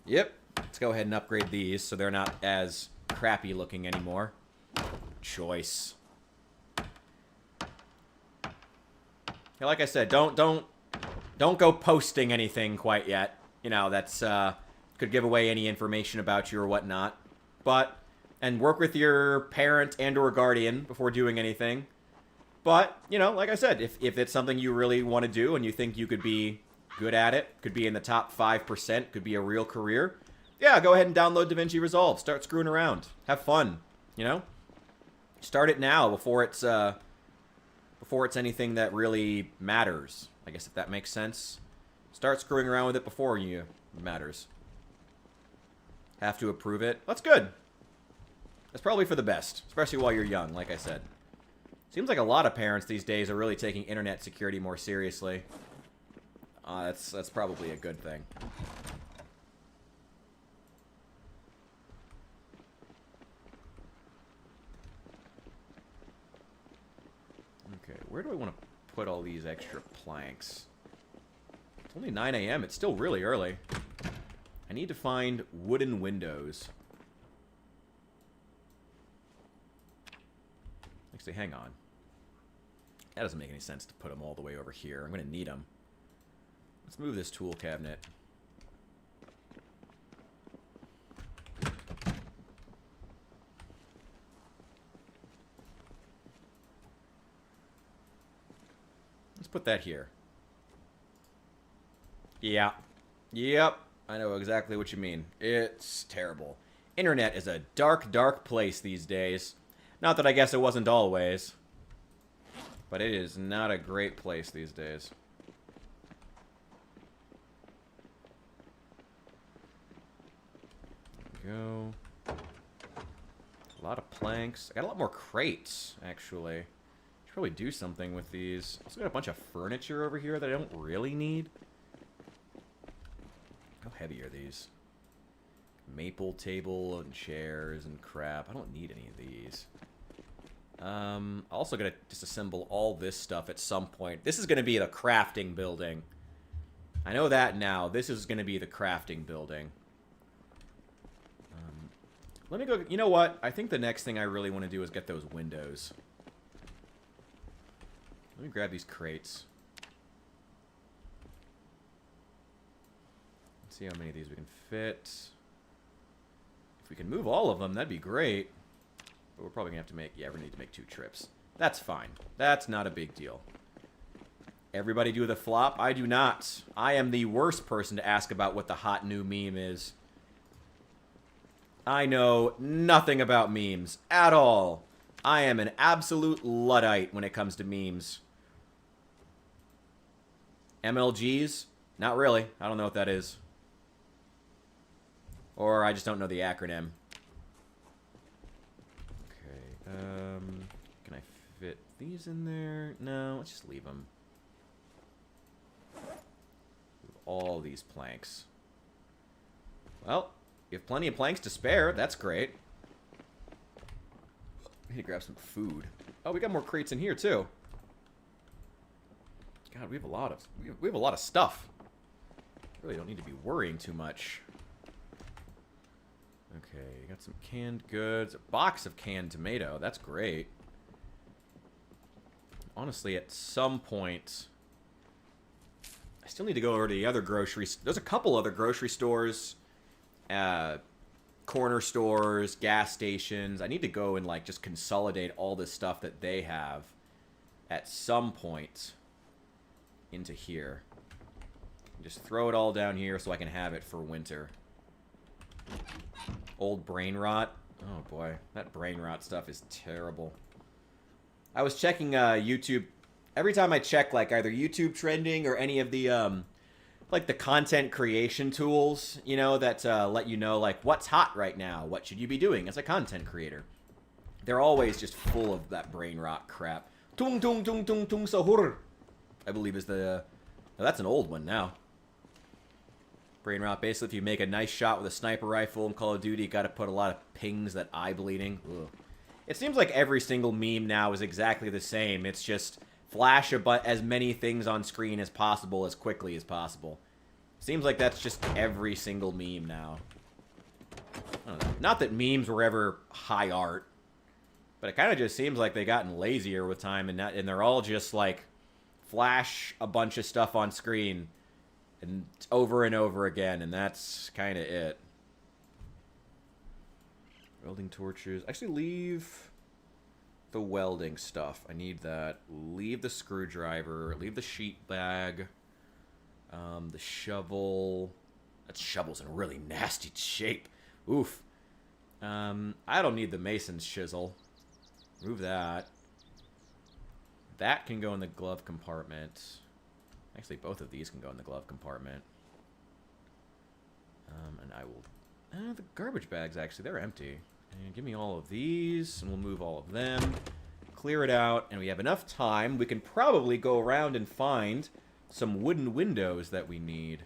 Yep. Let's go ahead and upgrade these so they're not as crappy looking anymore. Choice. Yeah, like I said, don't go posting anything quite yet. You know, that's could give away any information about you or whatnot. And work with your parent and or guardian before doing anything. But, you know, like I said, if it's something you really want to do and you think you could be good at it, could be in the top 5%, could be a real career, yeah, go ahead and download DaVinci Resolve. Start screwing around. Have fun, you know? Start it now before it's anything that really matters. I guess if that makes sense. Start screwing around with it before it matters. Have to approve it. That's good. That's probably for the best, especially while you're young, like I said. Seems like a lot of parents these days are really taking internet security more seriously. That's probably a good thing. Okay, where do I want to put all these extra planks? It's only 9 a.m. It's still really early. I need to find wooden windows. Actually, hang on. That doesn't make any sense to put them all the way over here. I'm going to need them. Let's move this tool cabinet. Let's put that here. Yeah. Yep. I know exactly what you mean. It's terrible. Internet is a dark, dark place these days. Not that I guess it wasn't always. But it is not a great place these days. There we go. A lot of planks. I got a lot more crates, actually. Should probably do something with these. Also got a bunch of furniture over here that I don't really need. How heavy are these? Maple table and chairs and crap. I don't need any of these. Also gonna disassemble all this stuff at some point. This is gonna be the crafting building. I know that now. This is gonna be the crafting building. Let me go. You know what? I think the next thing I really want to do is get those windows. Let me grab these crates. Let's see how many of these we can fit. If we can move all of them, that'd be great. But we're probably going to have to make... Yeah, we need to make 2 trips. That's fine. That's not a big deal. Everybody do the flop? I do not. I am the worst person to ask about what the hot new meme is. I know nothing about memes at all. I am an absolute Luddite when it comes to memes. MLGs? Not really. I don't know what that is. Or I just don't know the acronym. Okay, can I fit these in there? No, let's just leave them. Move all these planks. Well, you have plenty of planks to spare. That's great. I need to grab some food. Oh, we got more crates in here too. God, we have a lot of stuff. Really don't need to be worrying too much. Okay, got some canned goods. A box of canned tomato. That's great. Honestly, at some point, I still need to go over to the other groceries. There's a couple other grocery stores, corner stores, gas stations. I need to go and like just consolidate all this stuff that they have at some point into here. Just throw it all down here so I can have it for winter. Old brain rot. Oh boy, that brain rot stuff is terrible. I was checking YouTube. Every time I check like either YouTube trending or any of the like the content creation tools, you know, that let you know like what's hot right now, what should you be doing as a content creator. They're always just full of that brain rot crap. Tung tung tung tung tung sahur, I believe is the. Oh, that's an old one now. Brain rot. Basically, if you make a nice shot with a sniper rifle in Call of Duty, you got to put a lot of pings that eye bleeding. Ugh. It seems like every single meme now is exactly the same. It's just flash as many things on screen as possible as quickly as possible. Seems like that's just every single meme now. I don't know. Not that memes were ever high art, but it kind of just seems like they've gotten lazier with time, and they're all just like flash a bunch of stuff on screen and over and over again, and that's kind of it. Welding torches. Actually, leave the welding stuff. I need that. Leave the screwdriver. Leave the sheet bag. The shovel. That shovel's in really nasty shape. Oof. I don't need the mason's chisel. Remove that. That can go in the glove compartment. Actually, both of these can go in the glove compartment. And I will... the garbage bags, actually, they're empty. And give me all of these, and we'll move all of them. Clear it out, and we have enough time. We can probably go around and find some wooden windows that we need.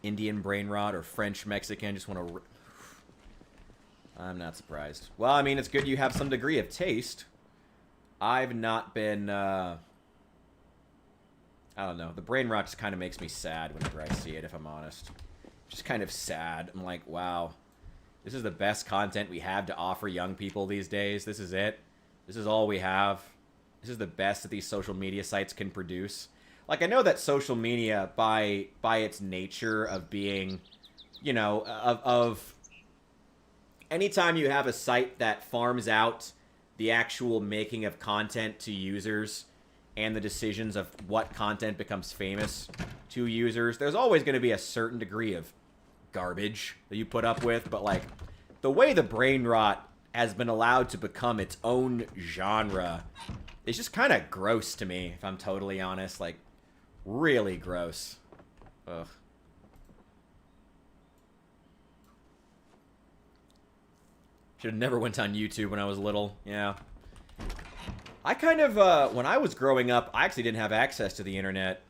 Indian brain rot or French Mexican. Just want to... I'm not surprised. Well, I mean, it's good you have some degree of taste. I've not been... I don't know. The brain rot just kind of makes me sad whenever I see it, if I'm honest. Just kind of sad. I'm like, wow. This is the best content we have to offer young people these days. This is it. This is all we have. This is the best that these social media sites can produce. Like, I know that social media, by its nature of being, you know, of anytime you have a site that farms out the actual making of content to users and the decisions of what content becomes famous to users, there's always going to be a certain degree of garbage that you put up with. But, like, the way the brain rot has been allowed to become its own genre is just kind of gross to me, if I'm totally honest. Like, really gross. Ugh. Should have never went on YouTube when I was little. Yeah. I kind of, when I was growing up, I actually didn't have access to the internet.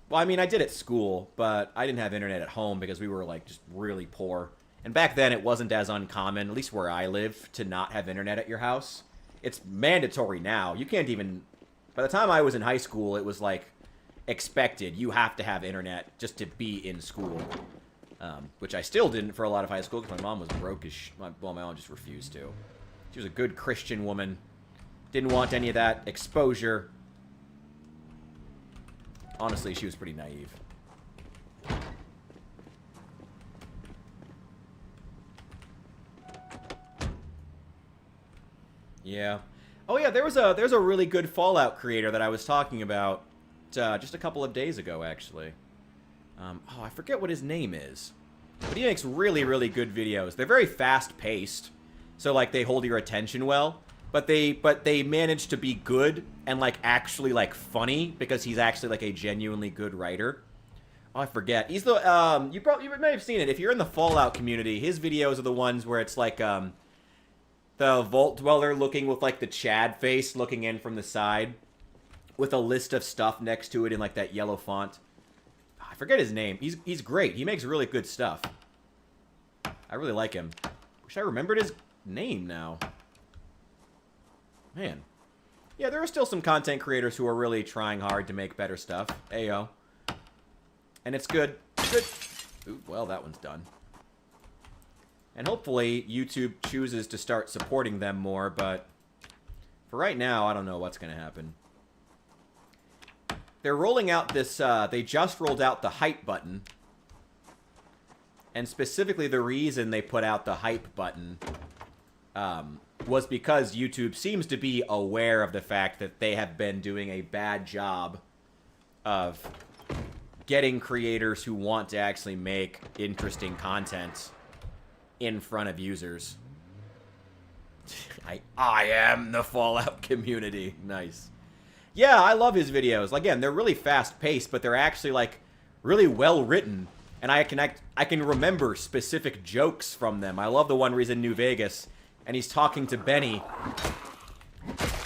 Well, I mean, I did at school, but I didn't have internet at home because we were, like, just really poor. And back then, it wasn't as uncommon, at least where I live, to not have internet at your house. It's mandatory now. You can't even... By the time I was in high school, it was, like, expected. You have to have internet just to be in school. Which I still didn't for a lot of high school because my mom was broke as well, my mom just refused to. She was a good Christian woman. Didn't want any of that exposure. Honestly, she was pretty naive. Yeah. Oh yeah, there's a really good Fallout creator that I was talking about just a couple of days ago, actually. Oh, I forget what his name is. But he makes really, really good videos. They're very fast-paced, so, like, they hold your attention well. But they manage to be good and, like, actually, like, funny because he's actually, like, a genuinely good writer. Oh, I forget. He's the, you may have seen it. If you're in the Fallout community, his videos are the ones where it's, like, the Vault Dweller looking with, like, the Chad face looking in from the side with a list of stuff next to it in, like, that yellow font. I forget his name. He's great. He makes really good stuff. I really like him. Wish I remembered his name now. Man. Yeah, there are still some content creators who are really trying hard to make better stuff. Ayo. And it's good. Good. Ooh, well, that one's done. And hopefully YouTube chooses to start supporting them more, but for right now, I don't know what's going to happen. They're rolling out this, they just rolled out the hype button. And specifically the reason they put out the hype button was because YouTube seems to be aware of the fact that they have been doing a bad job of getting creators who want to actually make interesting content in front of users. I am the Fallout community. Nice. Yeah, I love his videos. Again, they're really fast-paced, but they're actually, like, really well-written. And I can remember specific jokes from them. I love the one where he's in New Vegas, and he's talking to Benny.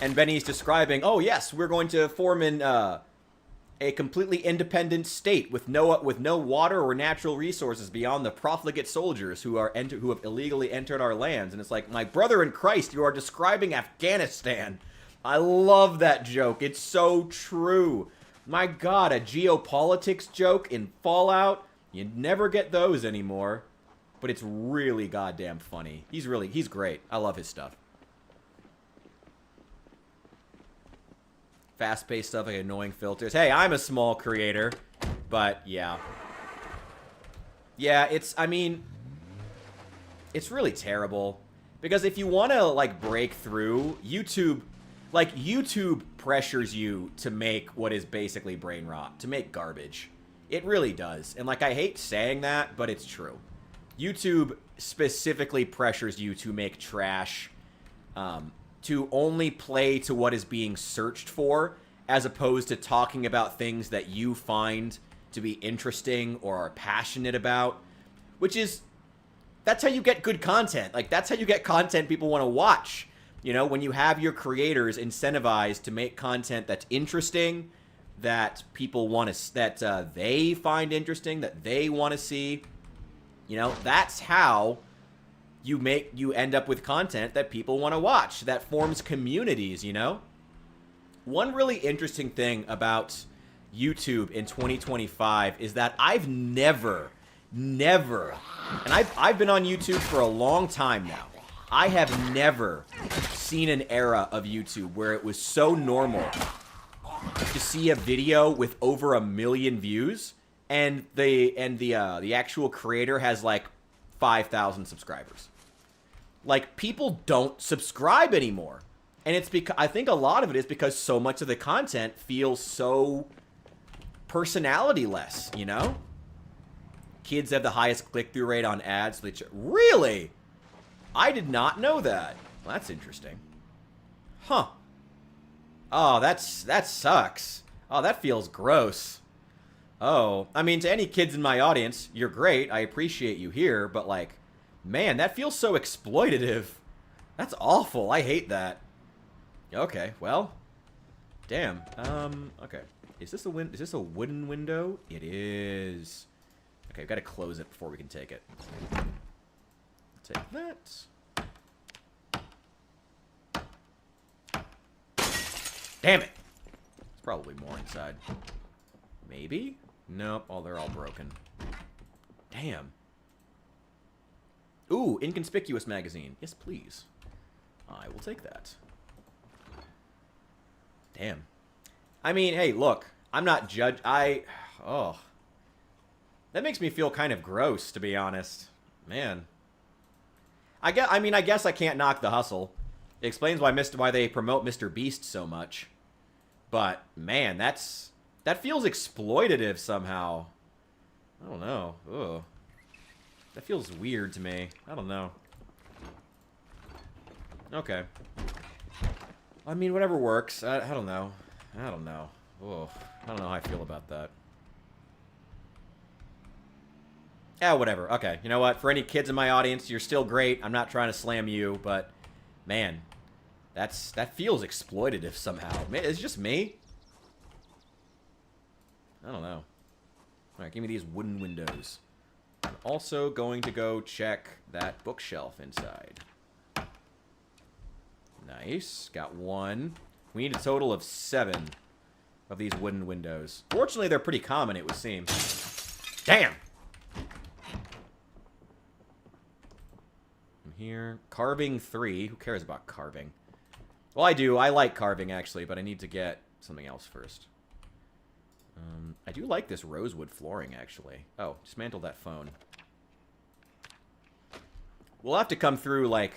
And Benny's describing, oh, yes, we're going to form a completely independent state with no water or natural resources beyond the profligate soldiers who have illegally entered our lands. And it's like, my brother in Christ, you are describing Afghanistan. I love that joke. It's so true. My God, a geopolitics joke in Fallout. You never get those anymore. But it's really goddamn funny. He's great. I love his stuff. Fast-paced stuff, like annoying filters. Hey, I'm a small creator. But, yeah. Yeah, it's really terrible. Because if you want to, like, break through, YouTube pressures you to make what is basically brain rot, to make garbage. It really does. And, like, I hate saying that, but it's true. YouTube specifically pressures you to make trash, to only play to what is being searched for, as opposed to talking about things that you find to be interesting or are passionate about, which is, that's how you get good content. Like, that's how you get content people want to watch. You know, when you have your creators incentivized to make content that's interesting, that people want to, that they find interesting, that they want to see, you know, that's how you end up with content that people want to watch, that forms communities, you know? One really interesting thing about YouTube in 2025 is that I've never, and I've been on YouTube for a long time now, I have never seen an era of YouTube where it was so normal to see a video with over 1 million views and the actual creator has like 5,000 subscribers. Like, people don't subscribe anymore. And it's because I think a lot of it is because so much of the content feels so personality-less, you know? Kids have the highest click-through rate on ads. Really? I did not know that. Well, that's interesting. Huh. Oh, that sucks. Oh, that feels gross. Oh, I mean, to any kids in my audience, you're great. I appreciate you here, but like, man, that feels so exploitative. That's awful. I hate that. Okay, well, damn. Okay. Is this a wooden window? It is. Okay, I've got to close it before we can take it. Take that. Damn it! There's probably more inside. Maybe? Nope. Oh, they're all broken. Damn. Ooh, inconspicuous magazine. Yes, please. I will take that. Damn. I mean, hey, look. I'm not oh. That makes me feel kind of gross, to be honest. Man. I guess I can't knock the hustle. It explains why they promote Mr. Beast so much. But, man, that feels exploitative somehow. I don't know. Ugh. That feels weird to me. I don't know. Okay. I mean, whatever works. I don't know. I don't know. Ugh. I don't know how I feel about that. Yeah, whatever. Okay, you know what? For any kids in my audience, you're still great. I'm not trying to slam you, but, man, that feels exploitative somehow. It's just me. I don't know. All right, give me these wooden windows. I'm also going to go check that bookshelf inside. Nice. Got one. We need a total of 7 of these wooden windows. Fortunately, they're pretty common, it would seem. Damn! I'm here. Carving 3. Who cares about carving? Well, I do. I like carving, actually, but I need to get something else first. I do like this rosewood flooring, actually. Oh, dismantle that phone. We'll have to come through, like,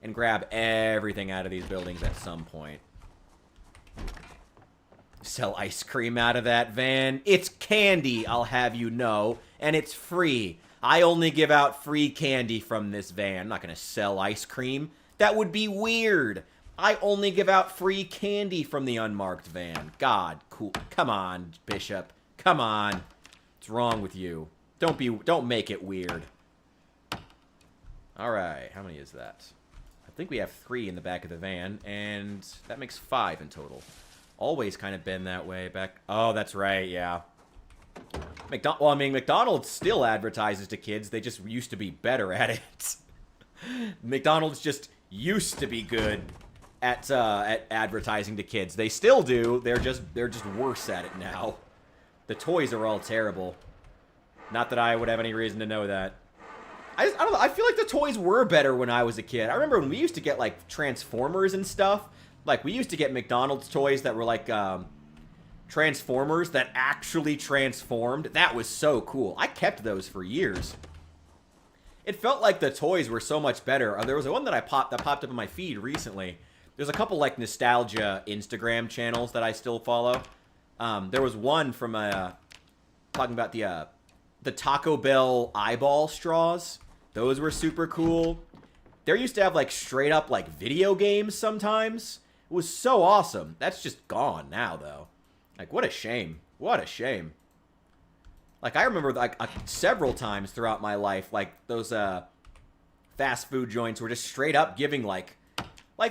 and grab everything out of these buildings at some point. Sell ice cream out of that van. It's candy, I'll have you know, and it's free. I only give out free candy from this van. I'm not going to sell ice cream. That would be weird. I only give out free candy from the unmarked van. God, cool. Come on, Bishop. Come on. What's wrong with you? Don't make it weird. All right, how many is that? I think we have 3 in the back of the van, and that makes 5 in total. Always kind of been that way back. Oh, that's right, yeah. Well, I mean, McDonald's still advertises to kids. They just used to be better at it. McDonald's just used to be good at advertising to kids. They still do. They're just worse at it now. The toys are all terrible. Not that I would have any reason to know that. I don't know. I feel like the toys were better when I was a kid. I remember when we used to get, like, Transformers and stuff. Like, we used to get McDonald's toys that were, like, Transformers that actually transformed. That was so cool. I kept those for years. It felt like the toys were so much better. There was one that popped up in my feed recently. There's a couple, like, nostalgia Instagram channels that I still follow. There was one from, talking about the Taco Bell eyeball straws. Those were super cool. There used to have, like, straight up, like, video games sometimes. It was so awesome. That's just gone now, though. Like, what a shame. What a shame. Like, I remember, like, several times throughout my life, like, those, fast food joints were just straight up giving, like,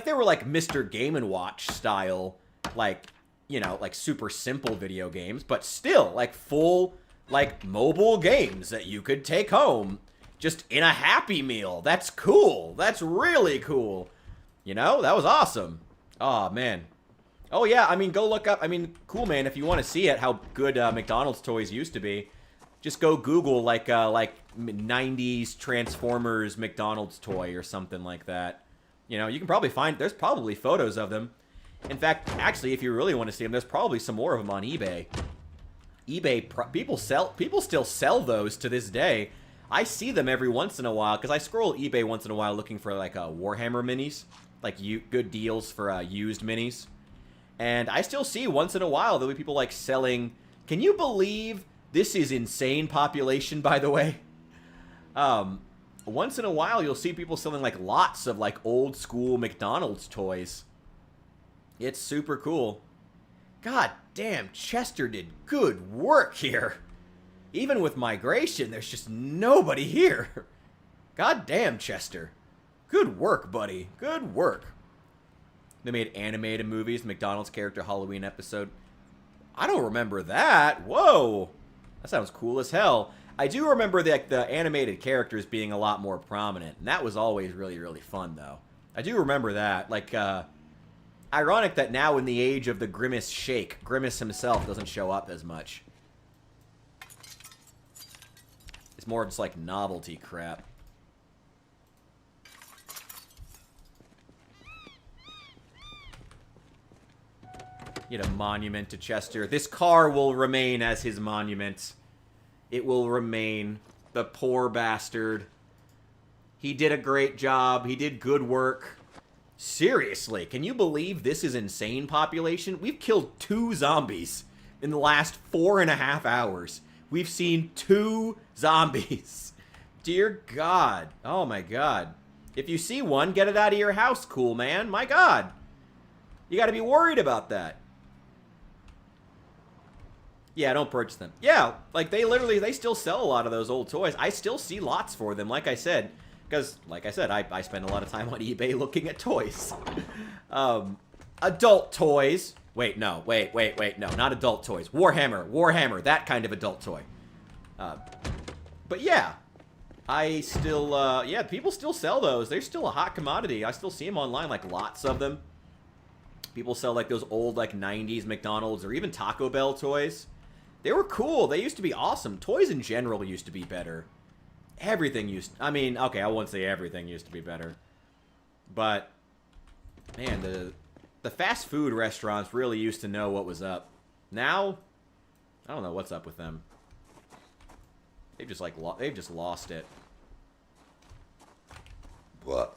they were, like, Mr. Game & Watch style, like, you know, like, super simple video games, but still, like, full, like, mobile games that you could take home just in a Happy Meal. That's cool. That's really cool. You know, that was awesome. Oh, man. Oh, yeah, I mean, go look up, I mean, cool, man, if you want to see it, how good McDonald's toys used to be, just go Google, like 90s Transformers McDonald's toy or something like that. You know, you can probably find, there's probably photos of them. In fact, actually, if you really want to see them, there's probably some more of them on eBay. People still sell those to this day. I see them every once in a while, because I scroll eBay once in a while looking for, like, Warhammer minis, like, good deals for used minis. And I still see once in a while there'll be people, like, selling... Can you believe this is insane population, by the way? Once in a while you'll see people selling, like, lots of, like, old school McDonald's toys. It's super cool. God damn, Chester did good work here. Even with migration, there's just nobody here. God damn, Chester. Good work, buddy. Good work. They made animated movies, McDonald's character Halloween episode. I don't remember that. Whoa. That sounds cool as hell. I do remember the animated characters being a lot more prominent, and that was always really, really fun, though. I do remember that. Like, ironic that now in the age of the Grimace Shake, Grimace himself doesn't show up as much. It's more just like novelty crap. Get a monument to Chester. This car will remain as his monument. It will remain. The poor bastard. He did a great job. He did good work. Seriously, can you believe this is insane population? We've killed 2 zombies in the last 4.5 hours. We've seen 2 zombies. Dear God. Oh my God. If you see one, get it out of your house, cool man. My God. You gotta be worried about that. Yeah, don't purchase them. Yeah, like, they still sell a lot of those old toys. I still see lots for them, like I said. Because, like I said, I spend a lot of time on eBay looking at toys. Adult toys. Wait, no. Wait, no. Not adult toys. Warhammer. That kind of adult toy. But, yeah. I still, yeah, people still sell those. They're still a hot commodity. I still see them online, like, lots of them. People sell, like, those old, like, 90s McDonald's or even Taco Bell toys. They were cool. They used to be awesome. Toys in general used to be better. Everything I mean, okay, I won't say everything used to be better. But, man, the fast food restaurants really used to know what was up. Now, I don't know what's up with them. They've just lost it. What?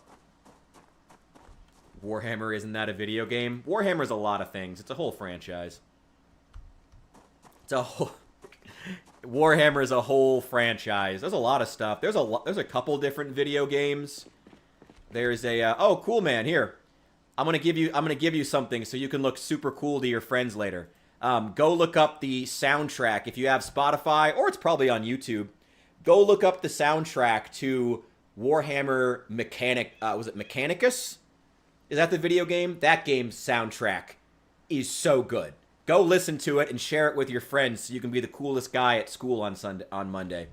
Warhammer, isn't that a video game? Warhammer's a lot of things. It's a whole franchise. It's a whole... Warhammer is a whole franchise. There's a lot of stuff. There's a couple different video games. There's a... oh, cool, man. Here. I'm gonna give you something so you can look super cool to your friends later. Go look up the soundtrack if you have Spotify, or it's probably on YouTube. Go look up the soundtrack to Warhammer was it Mechanicus? Is that the video game? That game's soundtrack is so good. Go listen to it and share it with your friends so you can be the coolest guy at school on Monday.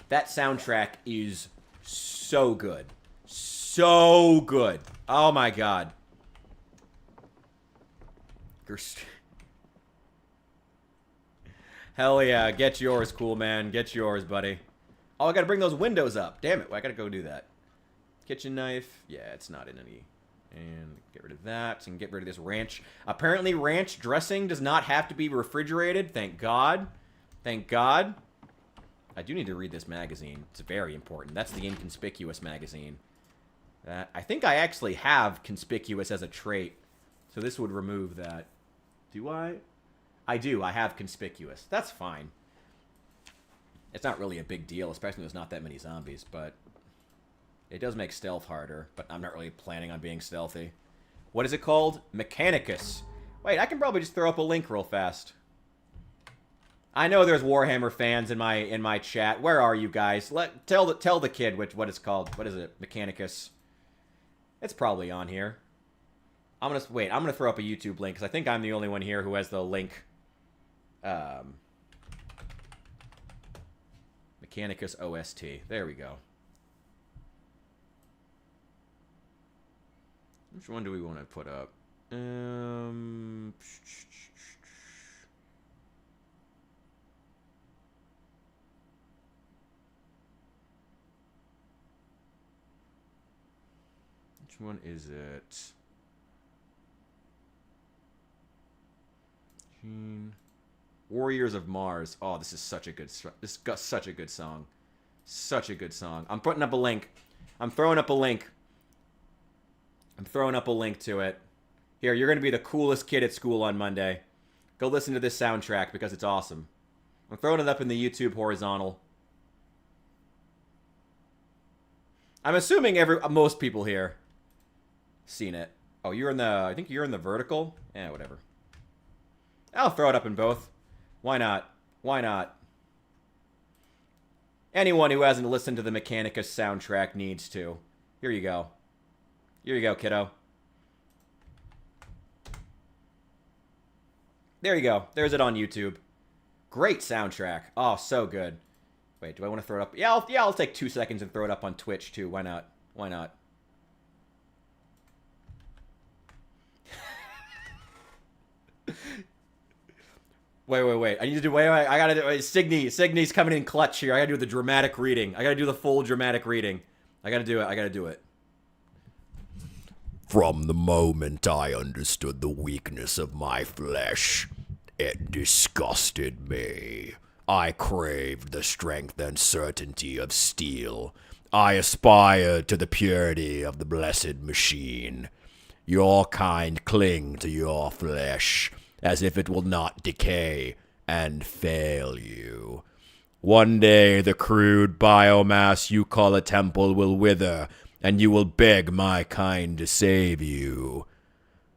That soundtrack is so good. So good. Oh my god. Hell yeah, get yours, cool man. Get yours, buddy. Oh, I gotta bring those windows up. Damn it, I gotta go do that. Kitchen knife. Yeah, it's not in any. And get rid of that and get rid of this ranch. Apparently, ranch dressing does not have to be refrigerated. Thank God. Thank God. I do need to read this magazine. It's very important. That's the Inconspicuous magazine. I think I actually have Conspicuous as a trait. So this would remove that. Do I? I do. I have Conspicuous. That's fine. It's not really a big deal, especially when there's not that many zombies, but it does make stealth harder, but I'm not really planning on being stealthy. What is it called? Mechanicus. Wait, I can probably just throw up a link real fast. I know there's Warhammer fans in my chat. Where are you guys? Tell the kid what it's called. What is it? Mechanicus. It's probably on here. I'm gonna throw up a YouTube link because I think I'm the only one here who has the link. Mechanicus OST. There we go. Which one do we want to put up? Which one is it? Warriors of Mars. Oh, this is such a good. This got such a good song. Such a good song. I'm putting up a link. I'm throwing up a link. I'm throwing up a link to it. Here, you're gonna be the coolest kid at school on Monday. Go listen to this soundtrack because it's awesome. I'm throwing it up in the YouTube horizontal. I'm assuming most people here seen it. Oh, you're in the. I think you're in the vertical. Yeah, whatever. I'll throw it up in both. Why not? Why not? Anyone who hasn't listened to the Mechanicus soundtrack needs to. Here you go. Here you go, kiddo. There you go. There's it on YouTube. Great soundtrack. Oh, so good. Wait, do I want to throw it up? Yeah, I'll take 2 seconds and throw it up on Twitch, too. Why not? Why not? Wait. I need to do... Wait. I gotta do... Signy's coming in clutch here. I gotta do the dramatic reading. I gotta do the full dramatic reading. I gotta do it. From the moment I understood the weakness of my flesh, it disgusted me. I craved the strength and certainty of steel. I aspired to the purity of the blessed machine. Your kind cling to your flesh, as if it will not decay and fail you. One day the crude biomass you call a temple will wither, and you will beg my kind to save you.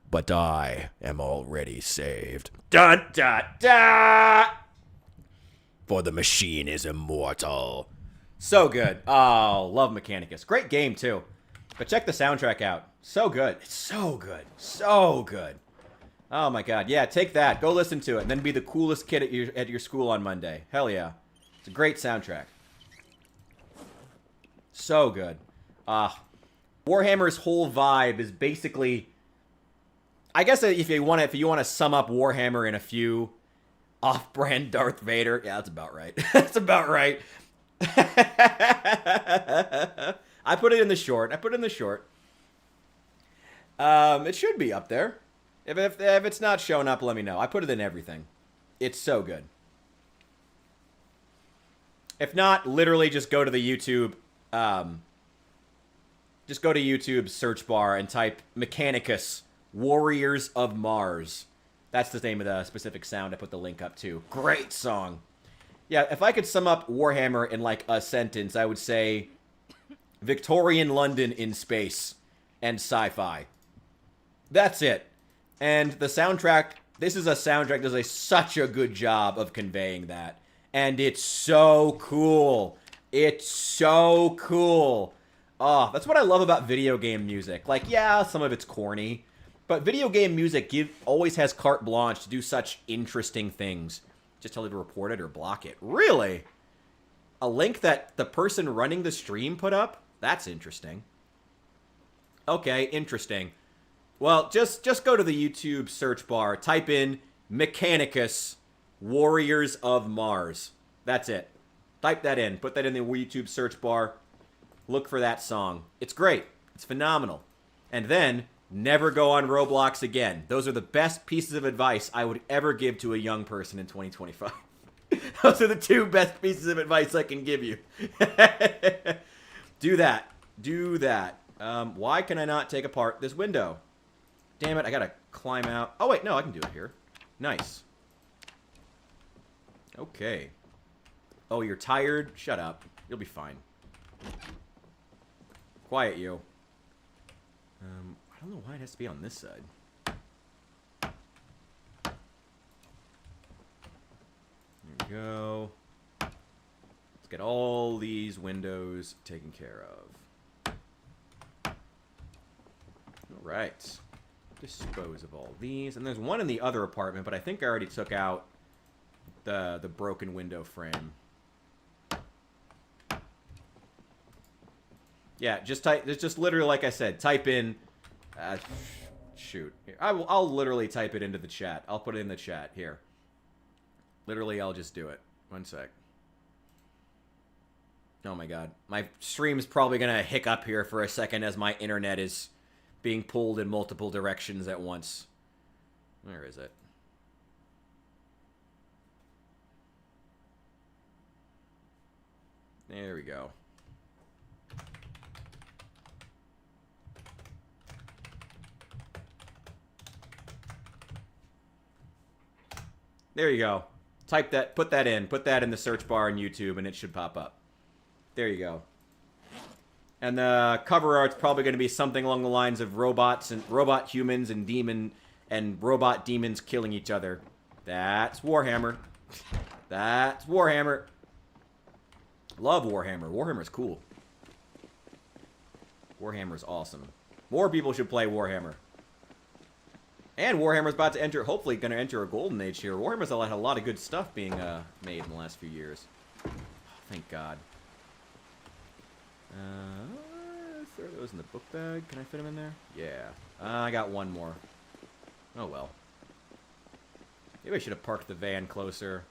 But I am already saved. Dun, dun, dun! For the machine is immortal. So good. Oh, love Mechanicus. Great game, too. But check the soundtrack out. So good. It's so good. So good. Oh, my God. Yeah, take that. Go listen to it, and then be the coolest kid at your school on Monday. Hell yeah. It's a great soundtrack. So good. Warhammer's whole vibe is basically... I guess if you want to sum up Warhammer in a few off-brand Darth Vader... Yeah, that's about right. That's about right. I put it in the short. It should be up there. If it's not showing up, let me know. I put it in everything. It's so good. If not, literally just go to the YouTube... just go to YouTube's search bar and type Mechanicus Warriors of Mars. That's the name of the specific sound I put the link up to. Great song. Yeah, if I could sum up Warhammer in like a sentence, I would say Victorian London in space and sci-fi. That's it. And the soundtrack, this is a soundtrack that does such a good job of conveying that. And it's so cool. It's so cool. Oh, that's what I love about video game music. Like, yeah, some of it's corny. But video game music always has carte blanche to do such interesting things. Just tell you to report it or block it. Really? A link that the person running the stream put up? That's interesting. Okay, interesting. Well, just go to the YouTube search bar. Type in Mechanicus Warriors of Mars. That's it. Type that in. Put that in the YouTube search bar. Look for that song. It's great. It's phenomenal. And then, never go on Roblox again. Those are the best pieces of advice I would ever give to a young person in 2025. Those are the two best pieces of advice I can give you. Do that. Do that. Why can I not take apart this window? Damn it, I gotta climb out. Oh, wait, no, I can do it here. Nice. Okay. Oh, you're tired? Shut up. You'll be fine. Quiet, you. I don't know why it has to be on this side. There we go. Let's get all these windows taken care of. Alright. Dispose of all these. And there's one in the other apartment, but I think I already took out the broken window frame. Yeah, just type. It's just literally like I said. Type in. Shoot. Here, I'll literally type it into the chat. I'll put it in the chat here. Literally, I'll just do it. One sec. Oh my god, my stream's probably gonna hiccup here for a second as my internet is being pulled in multiple directions at once. Where is it? There we go. There you go. Type that, put that in the search bar on YouTube, and it should pop up. There you go. And the cover art's probably going to be something along the lines of robots and robot humans and robot demons killing each other. That's Warhammer. That's Warhammer. Love Warhammer. Warhammer's cool. Warhammer's awesome. More people should play Warhammer. And Warhammer's about to enter, hopefully going to enter a golden age here. Warhammer's had a lot of good stuff being made in the last few years. Oh, thank God. Throw those in the book bag. Can I fit them in there? Yeah. I got one more. Oh, well. Maybe I should have parked the van closer.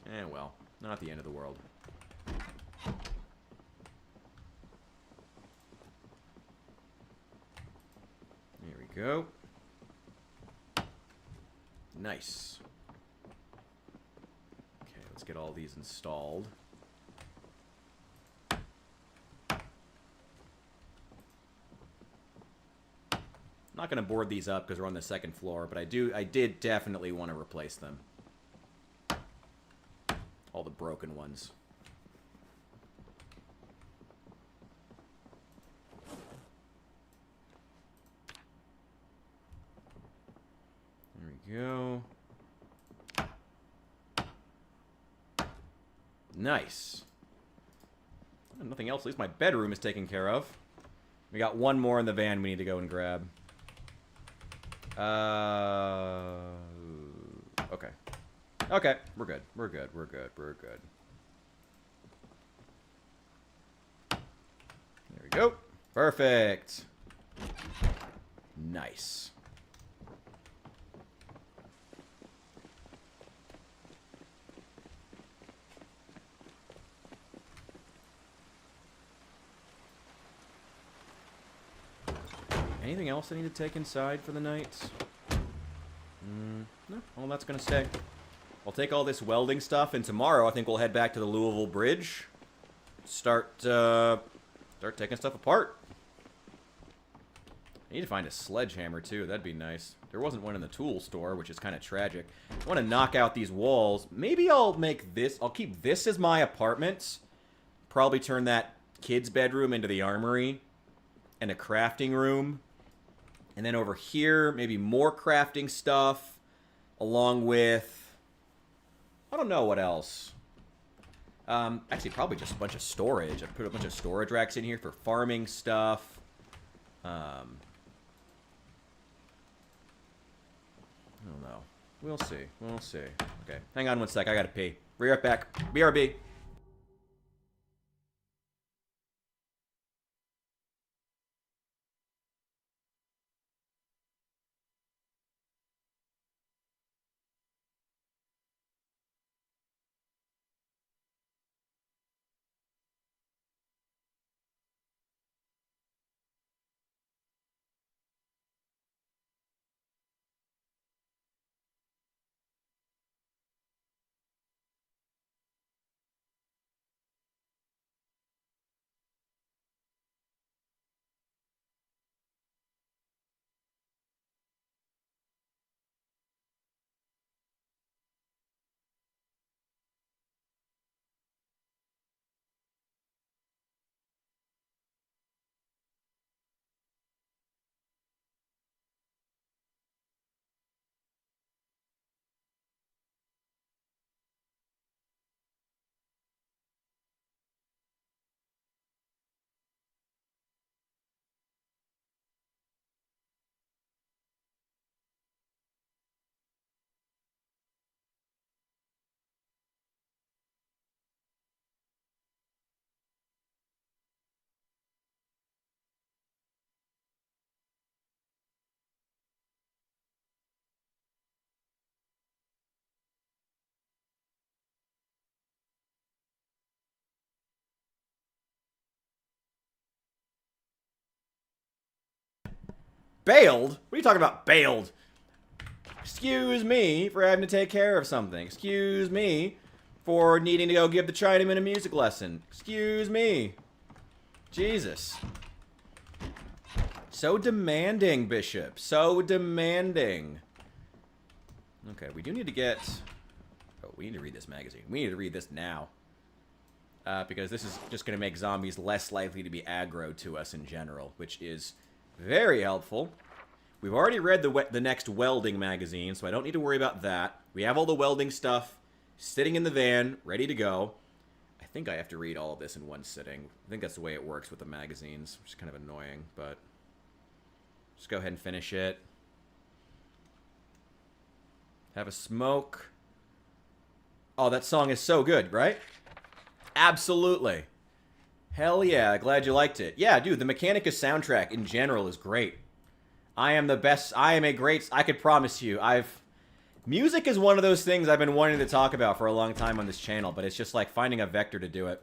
Eh, well. Not the end of the world. There we go. Nice. Okay, let's get all these installed. I'm not going to board these up because we're on the second floor, but I did definitely want to replace them. All the broken ones. There we go. Nice. Nothing else. At least my bedroom is taken care of. We got one more in the van we need to go and grab. Okay. Okay, we're good. We're good. We're good. We're good. There we go. Perfect. Nice. Anything else I need to take inside for the night? No, all that's gonna stay. I'll take all this welding stuff, and tomorrow I think we'll head back to the Louisville Bridge. Start taking stuff apart. I need to find a sledgehammer, too. That'd be nice. There wasn't one in the tool store, which is kind of tragic. I want to knock out these walls. Maybe I'll make this... I'll keep this as my apartment. Probably turn that kid's bedroom into the armory and a crafting room. And then over here, maybe more crafting stuff along with, I don't know what else. Actually, probably just a bunch of storage. I put a bunch of storage racks in here for farming stuff. I don't know. We'll see. We'll see. Okay, hang on one sec. I gotta pee. Be right back. BRB. Bailed? What are you talking about, bailed? Excuse me for having to take care of something. Excuse me for needing to go give the Chinaman a music lesson. Excuse me. Jesus. So demanding, Bishop. So demanding. Okay, we do need to get... Oh, we need to read this magazine. We need to read this now. Because this is just going to make zombies less likely to be aggro to us in general, which is very helpful. We've already read the next welding magazine, so I don't need to worry about that. We have all the welding stuff sitting in the van, ready to go. I think I have to read all of this in one sitting. I think that's the way it works with the magazines, which is kind of annoying, but just go ahead and finish it. Have a smoke. Oh, that song is so good, right? Absolutely. Hell yeah, glad you liked it. Yeah, dude, the Mechanicus soundtrack in general is great. I am the best. I am a great... I could promise you, music is one of those things I've been wanting to talk about for a long time on this channel, but it's just like finding a vector to do it.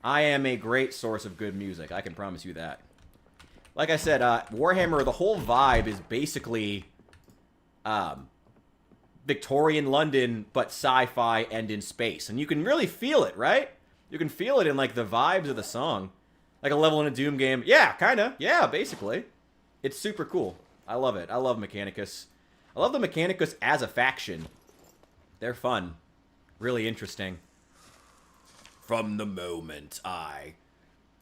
I am a great source of good music. I can promise you that. Like I said, Warhammer, the whole vibe is basically Victorian London, but sci-fi and in space. And you can really feel it, right? You can feel it in, like, the vibes of the song. Like a level in a Doom game. Yeah, kinda. Yeah, basically. It's super cool. I love it. I love Mechanicus. I love the Mechanicus as a faction. They're fun. Really interesting. From the moment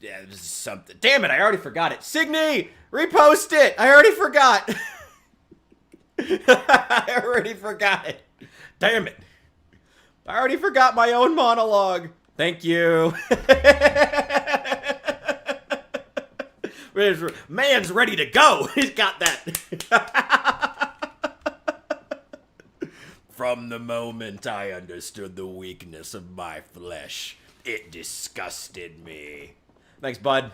Yeah, this is something. Damn it, I already forgot it. Signy! Repost it! I already forgot! I already forgot it. Damn it. I already forgot my own monologue. Thank you. Man's ready to go. He's got that. From the moment I understood the weakness of my flesh, it disgusted me. Thanks, bud.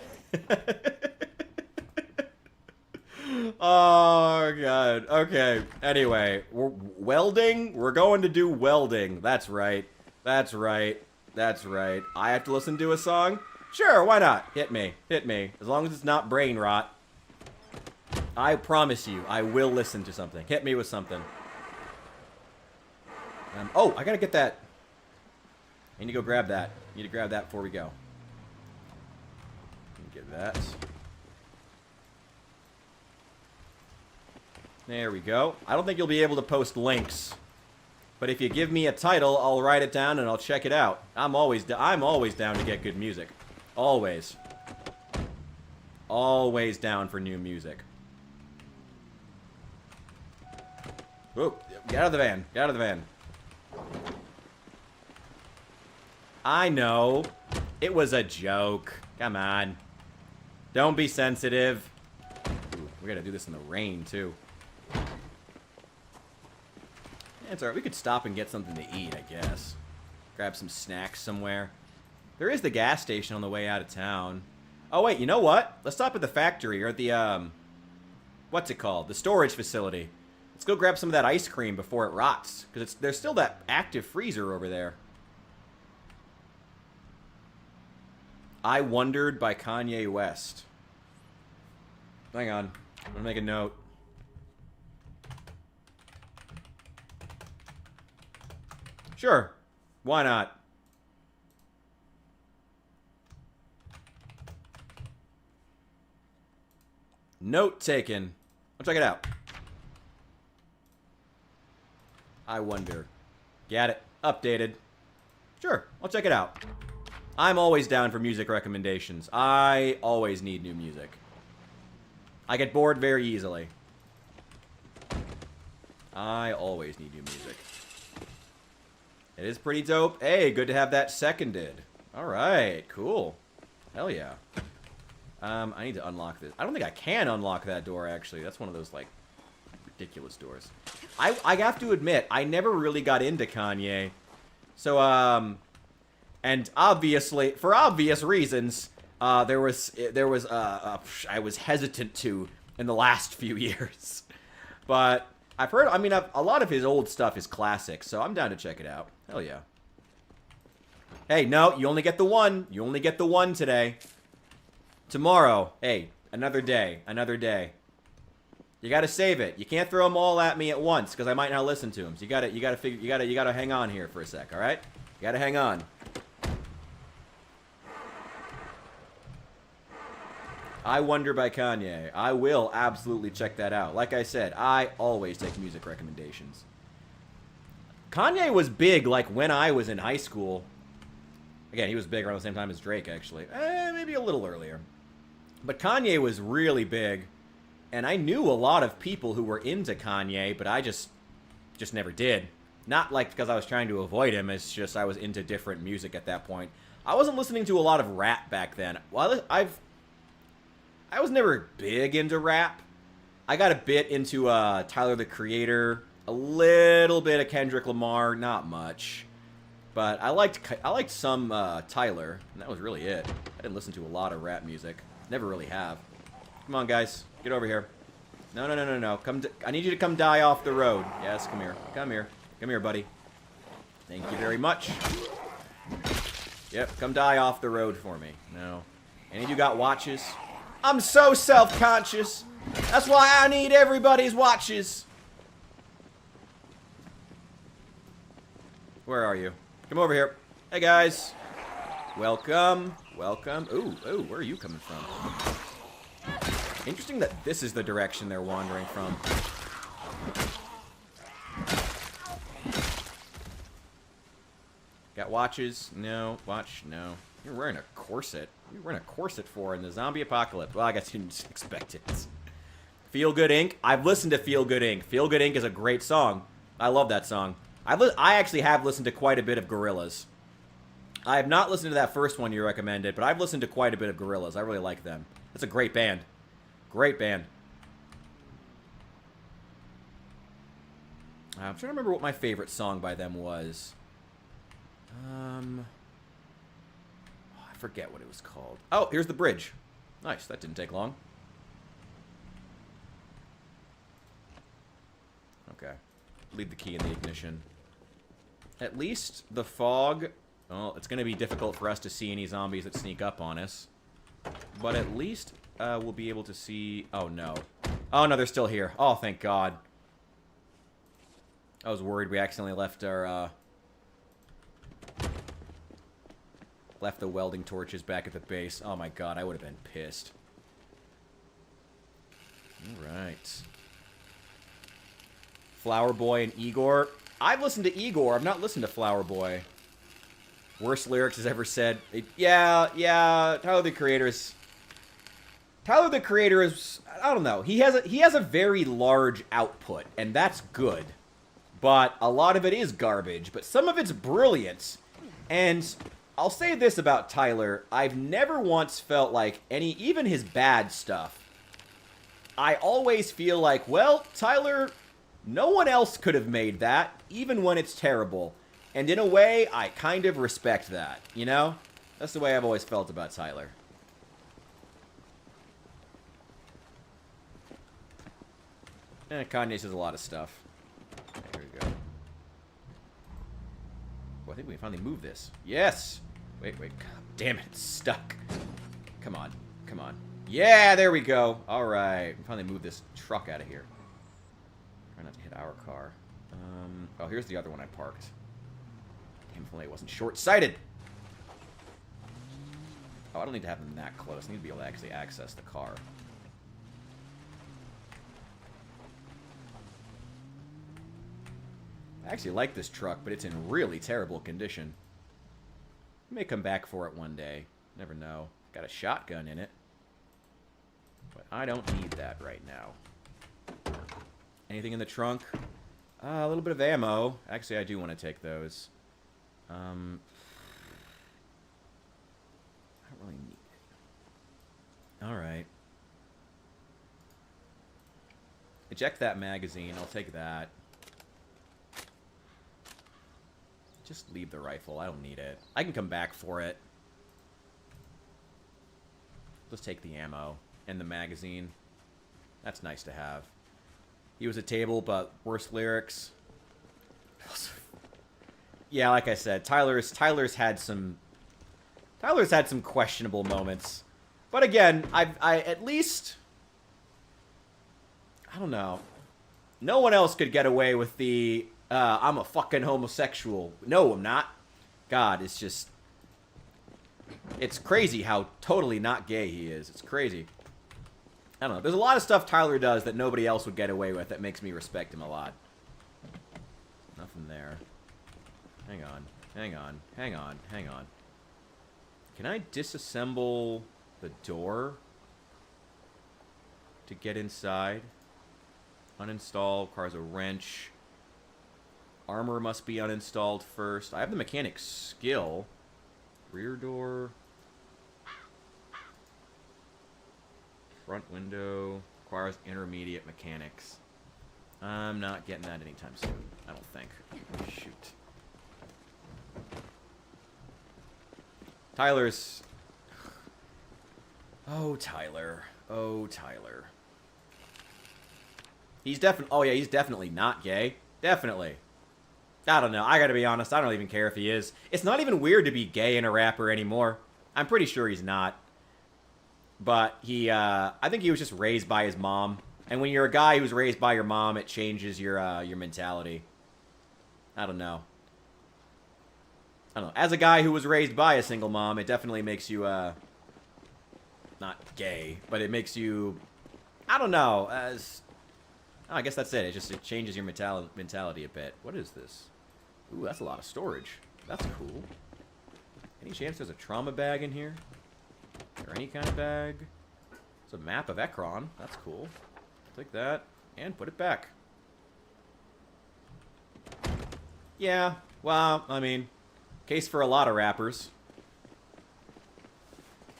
Oh, God. Okay. Anyway, welding? We're going to do welding. That's right. That's right. That's right. I have to listen to a song? Sure, why not? Hit me. Hit me. As long as it's not brain rot. I promise you, I will listen to something. Hit me with something. Oh, I gotta get that. I need to go grab that. I need to grab that before we go. Get that. There we go. I don't think you'll be able to post links. But if you give me a title, I'll write it down and I'll check it out. I'm always down to get good music. Always. Always down for new music. Whoa, get out of the van. Get out of the van. I know. It was a joke. Come on. Don't be sensitive. Ooh, we gotta do this in the rain, too. Yeah, it's alright. We could stop and get something to eat, I guess. Grab some snacks somewhere. There is the gas station on the way out of town. Oh, wait, you know what? Let's stop at the factory, or the, what's it called? The storage facility. Let's go grab some of that ice cream before it rots. Because there's still that active freezer over there. I Wondered by Kanye West. Hang on. I'm gonna make a note. Sure. Why not? Note taken. I'll check it out. I Wonder. Got it. Updated. Sure. I'll check it out. I'm always down for music recommendations. I always need new music. I get bored very easily. I always need new music. It is pretty dope. Hey, good to have that seconded. Alright, cool. Hell yeah. I need to unlock this. I don't think I can unlock that door, actually. That's one of those, like, ridiculous doors. I have to admit, I never really got into Kanye. So, and obviously, for obvious reasons, I was hesitant to in the last few years. But I've heard, I mean, a lot of his old stuff is classic, so I'm down to check it out. Hell yeah. Hey, no, you only get the one. You only get the one today. Tomorrow, hey, another day, another day. You gotta save it. You can't throw them all at me at once, because I might not listen to them. So you gotta hang on here for a sec, all right? You gotta hang on. I Wonder by Kanye. I will absolutely check that out. Like I said, I always take music recommendations. Kanye was big, like, when I was in high school. Again, he was big around the same time as Drake, actually. Maybe a little earlier. But Kanye was really big. And I knew a lot of people who were into Kanye, but I just never did. Not, like, because I was trying to avoid him. It's just I was into different music at that point. I wasn't listening to a lot of rap back then. Well, I was never big into rap. I got a bit into Tyler, the Creator, a little bit of Kendrick Lamar, not much. But I liked some Tyler, and that was really it. I didn't listen to a lot of rap music. Never really have. Come on, guys. Get over here. No. I need you to come die off the road. Yes, come here. Come here. Come here, buddy. Thank you very much. Yep, come die off the road for me. No. Any of you got watches? I'm so self-conscious. That's why I need everybody's watches. Where are you? Come over here. Hey, guys. Welcome. Welcome. Ooh, where are you coming from? Interesting that this is the direction they're wandering from. Got watches? No. Watch? No. You're wearing a corset. You're wearing a corset for in the zombie apocalypse. Well, I guess you didn't expect it. Feel Good Inc. I've listened to Feel Good Inc. Feel Good Inc. is a great song. I love that song. I actually have listened to quite a bit of Gorillaz. I have not listened to that first one you recommended, but I've listened to quite a bit of Gorillaz. I really like them. That's a great band. Great band. I'm trying to remember what my favorite song by them was. I forget what it was called. Oh, here's the bridge. Nice, that didn't take long. Okay. Leave the key in the ignition. At least the fog... Well, it's going to be difficult for us to see any zombies that sneak up on us. But at least we'll be able to see... Oh, no. Oh, no, they're still here. Oh, thank God. I was worried we accidentally left our... left the welding torches back at the base. Oh, my God, I would have been pissed. Alright. Flower Boy and Igor. I've listened to Igor. I've not listened to Flower Boy. Worst lyrics has ever said. Yeah, Tyler, the Creator's... Tyler, the creator, is, I don't know. He has a very large output, and that's good. But a lot of it is garbage, but some of it's brilliant. And I'll say this about Tyler. I've never once felt like even his bad stuff, I always feel like, well, Tyler, no one else could have made that, even when it's terrible. And in a way, I kind of respect that, you know? That's the way I've always felt about Tyler. Kanye says a lot of stuff. Okay, here we go. Well, I think we can finally move this. Yes! Wait. God damn it, it's stuck. Come on. Come on. Yeah, there we go. Alright. We can finally move this truck out of here. Try not to hit our car. Oh, here's the other one I parked. Damn, if only I wasn't short-sighted. Oh, I don't need to have them that close. I need to be able to actually access the car. I actually like this truck, but it's in really terrible condition. I may come back for it one day. Never know. Got a shotgun in it. But I don't need that right now. Anything in the trunk? A little bit of ammo. Actually, I do want to take those. I don't really need it. Alright. Eject that magazine. I'll take that. Just leave the rifle. I don't need it. I can come back for it. Let's take the ammo and the magazine. That's nice to have. He was a table, but worse lyrics. Yeah, like I said, Tyler's had some questionable moments. But again, I at least, I don't know. No one else could get away with the I'm a fucking homosexual. No, I'm not. God, it's just... It's crazy how totally not gay he is. It's crazy. I don't know. There's a lot of stuff Tyler does that nobody else would get away with that makes me respect him a lot. Nothing there. Hang on. Hang on. Hang on. Hang on. Can I disassemble the door to get inside? Uninstall. Requires a wrench. Armor must be uninstalled first. I have the mechanic's skill. Rear door. Front window. Requires intermediate mechanics. I'm not getting that anytime soon. I don't think. Shoot. Tyler's... Oh, Tyler. Oh, Tyler. He's definitely... Oh, yeah, he's definitely not gay. Definitely. I don't know. I gotta be honest. I don't even care if he is. It's not even weird to be gay in a rapper anymore. I'm pretty sure he's not. But he, I think he was just raised by his mom. And when you're a guy who's raised by your mom, it changes your mentality. I don't know. I don't know. As a guy who was raised by a single mom, it definitely makes you, not gay, but it makes you, I don't know, as... Oh, I guess that's it. It changes your mentality a bit. What is this? Ooh, that's a lot of storage. That's cool. Any chance there's a trauma bag in here? Or any kind of bag? It's a map of Ekron. That's cool. Take that and put it back. Yeah, well, I mean, case for a lot of rappers.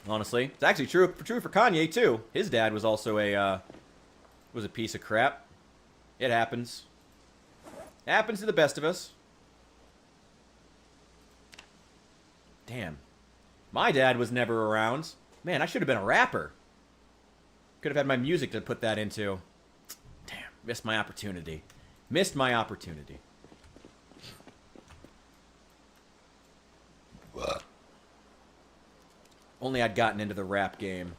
Honestly, it's actually true for Kanye too. His dad was also a piece of crap. It happens. It happens to the best of us. Damn. My dad was never around. Man, I should have been a rapper. Could have had my music to put that into. Damn, missed my opportunity. Missed my opportunity. Only I'd gotten into the rap game.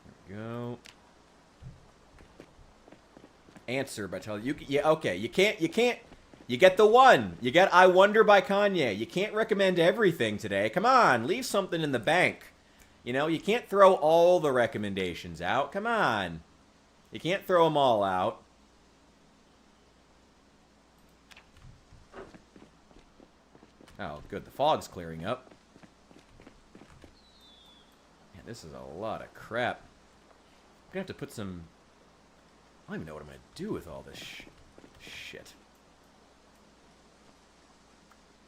There we go. Answer by telling you, yeah, okay, you can't, you get the one. You get I Wonder by Kanye. You can't recommend everything today. Come on, leave something in the bank. You know, you can't throw all the recommendations out. Come on. You can't throw them all out. Oh, good. The fog's clearing up. Man, this is a lot of crap. I'm gonna have to put some... I don't even know what I'm gonna do with all this shit.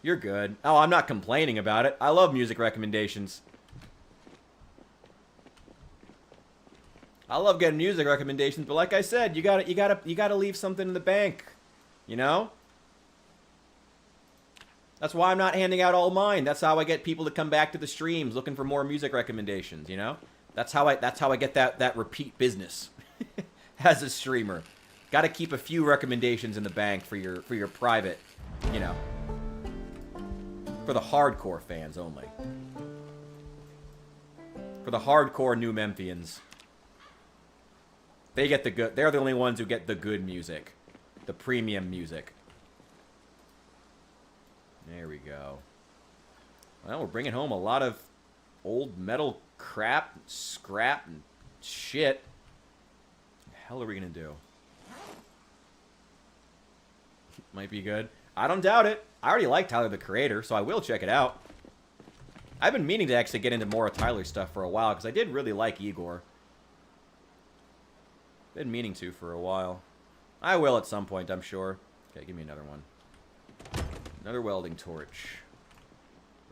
You're good. Oh, I'm not complaining about it. I love music recommendations. I love getting music recommendations, but like I said, you gotta leave something in the bank. You know? That's why I'm not handing out all mine. That's how I get people to come back to the streams looking for more music recommendations, you know? That's how I get that repeat business as a streamer. Got to keep a few recommendations in the bank for your private, you know. For the hardcore fans only. For the hardcore New Memphians. They get the good. They're the only ones who get the good music. The premium music. There we go. Well, we're bringing home a lot of old metal crap, scrap, and shit. What the hell are we gonna do? Might be good. I don't doubt it. I already like Tyler, the Creator, so I will check it out. I've been meaning to actually get into more of Tyler's stuff for a while, because I did really like Igor. Been meaning to for a while. I will at some point, I'm sure. Okay, give me another one. Another welding torch.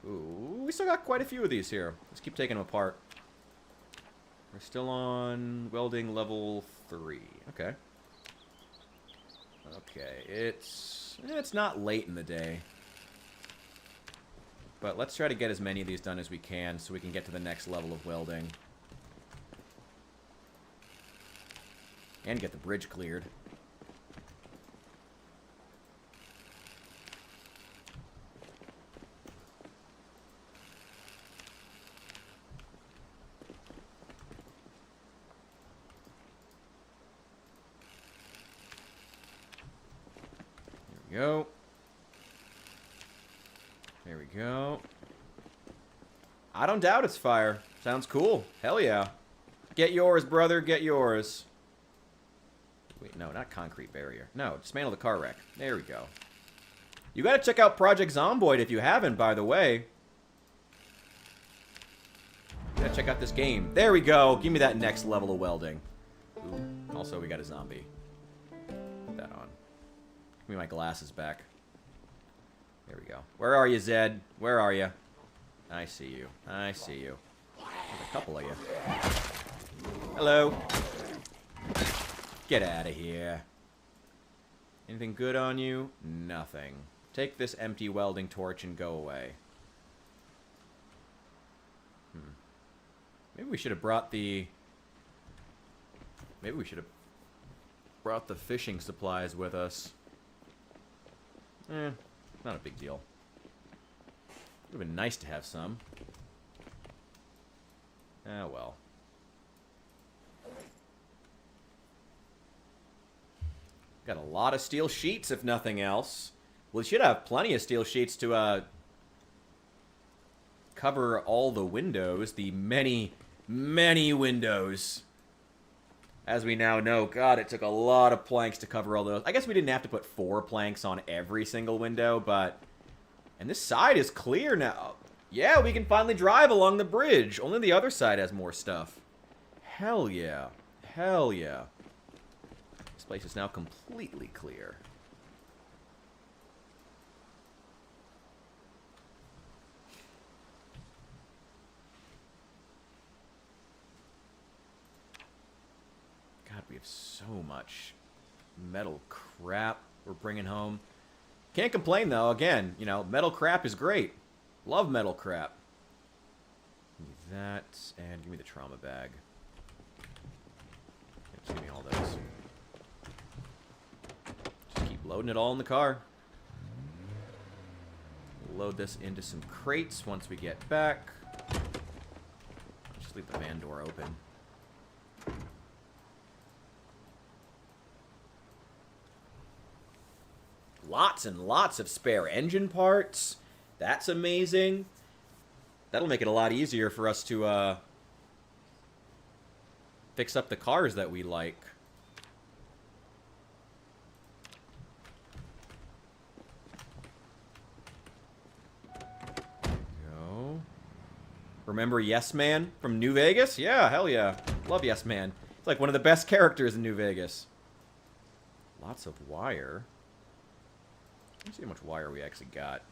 Ooh, we still got quite a few of these here. Let's keep taking them apart. We're still on welding level 3. Okay. Okay, it's not late in the day. But let's try to get as many of these done as we can so we can get to the next level of welding. And get the bridge cleared. Go. There we go. I don't doubt it's fire. Sounds cool. Hell yeah. Get yours, brother. Get yours. Wait, no, not concrete barrier. No, dismantle the car wreck. There we go. You gotta check out Project Zomboid if you haven't, by the way. You gotta check out this game. There we go. Give me that next level of welding. Ooh, also, we got a zombie. Put that on. Give me my glasses back. There we go. Where are you, Zed? Where are you? I see you. I see you. There's a couple of you. Hello. Get out of here. Anything good on you? Nothing. Take this empty welding torch and go away. Maybe we should have brought the... Maybe we should have brought the fishing supplies with us. Not a big deal. Would have been nice to have some. Ah, well. Got a lot of steel sheets, if nothing else. We should have plenty of steel sheets to cover all the windows. The many, many windows. As we now know, God, it took a lot of planks to cover all those. I guess we didn't have to put 4 planks on every single window, but... And this side is clear now. Yeah, we can finally drive along the bridge. Only the other side has more stuff. Hell yeah. Hell yeah. This place is now completely clear. God, we have so much metal crap we're bringing home. Can't complain, though. Again, you know, metal crap is great. Love metal crap. Give me that, and give me the trauma bag. Just give me all those. Just keep loading it all in the car. Load this into some crates once we get back. Just leave the van door open. Lots and lots of spare engine parts. That's amazing. That'll make it a lot easier for us to fix up the cars that we like. Go. Remember Yes Man from New Vegas? Yeah, hell yeah. Love Yes Man. It's like one of the best characters in New Vegas. Lots of wire. Let's see how much wire we actually got.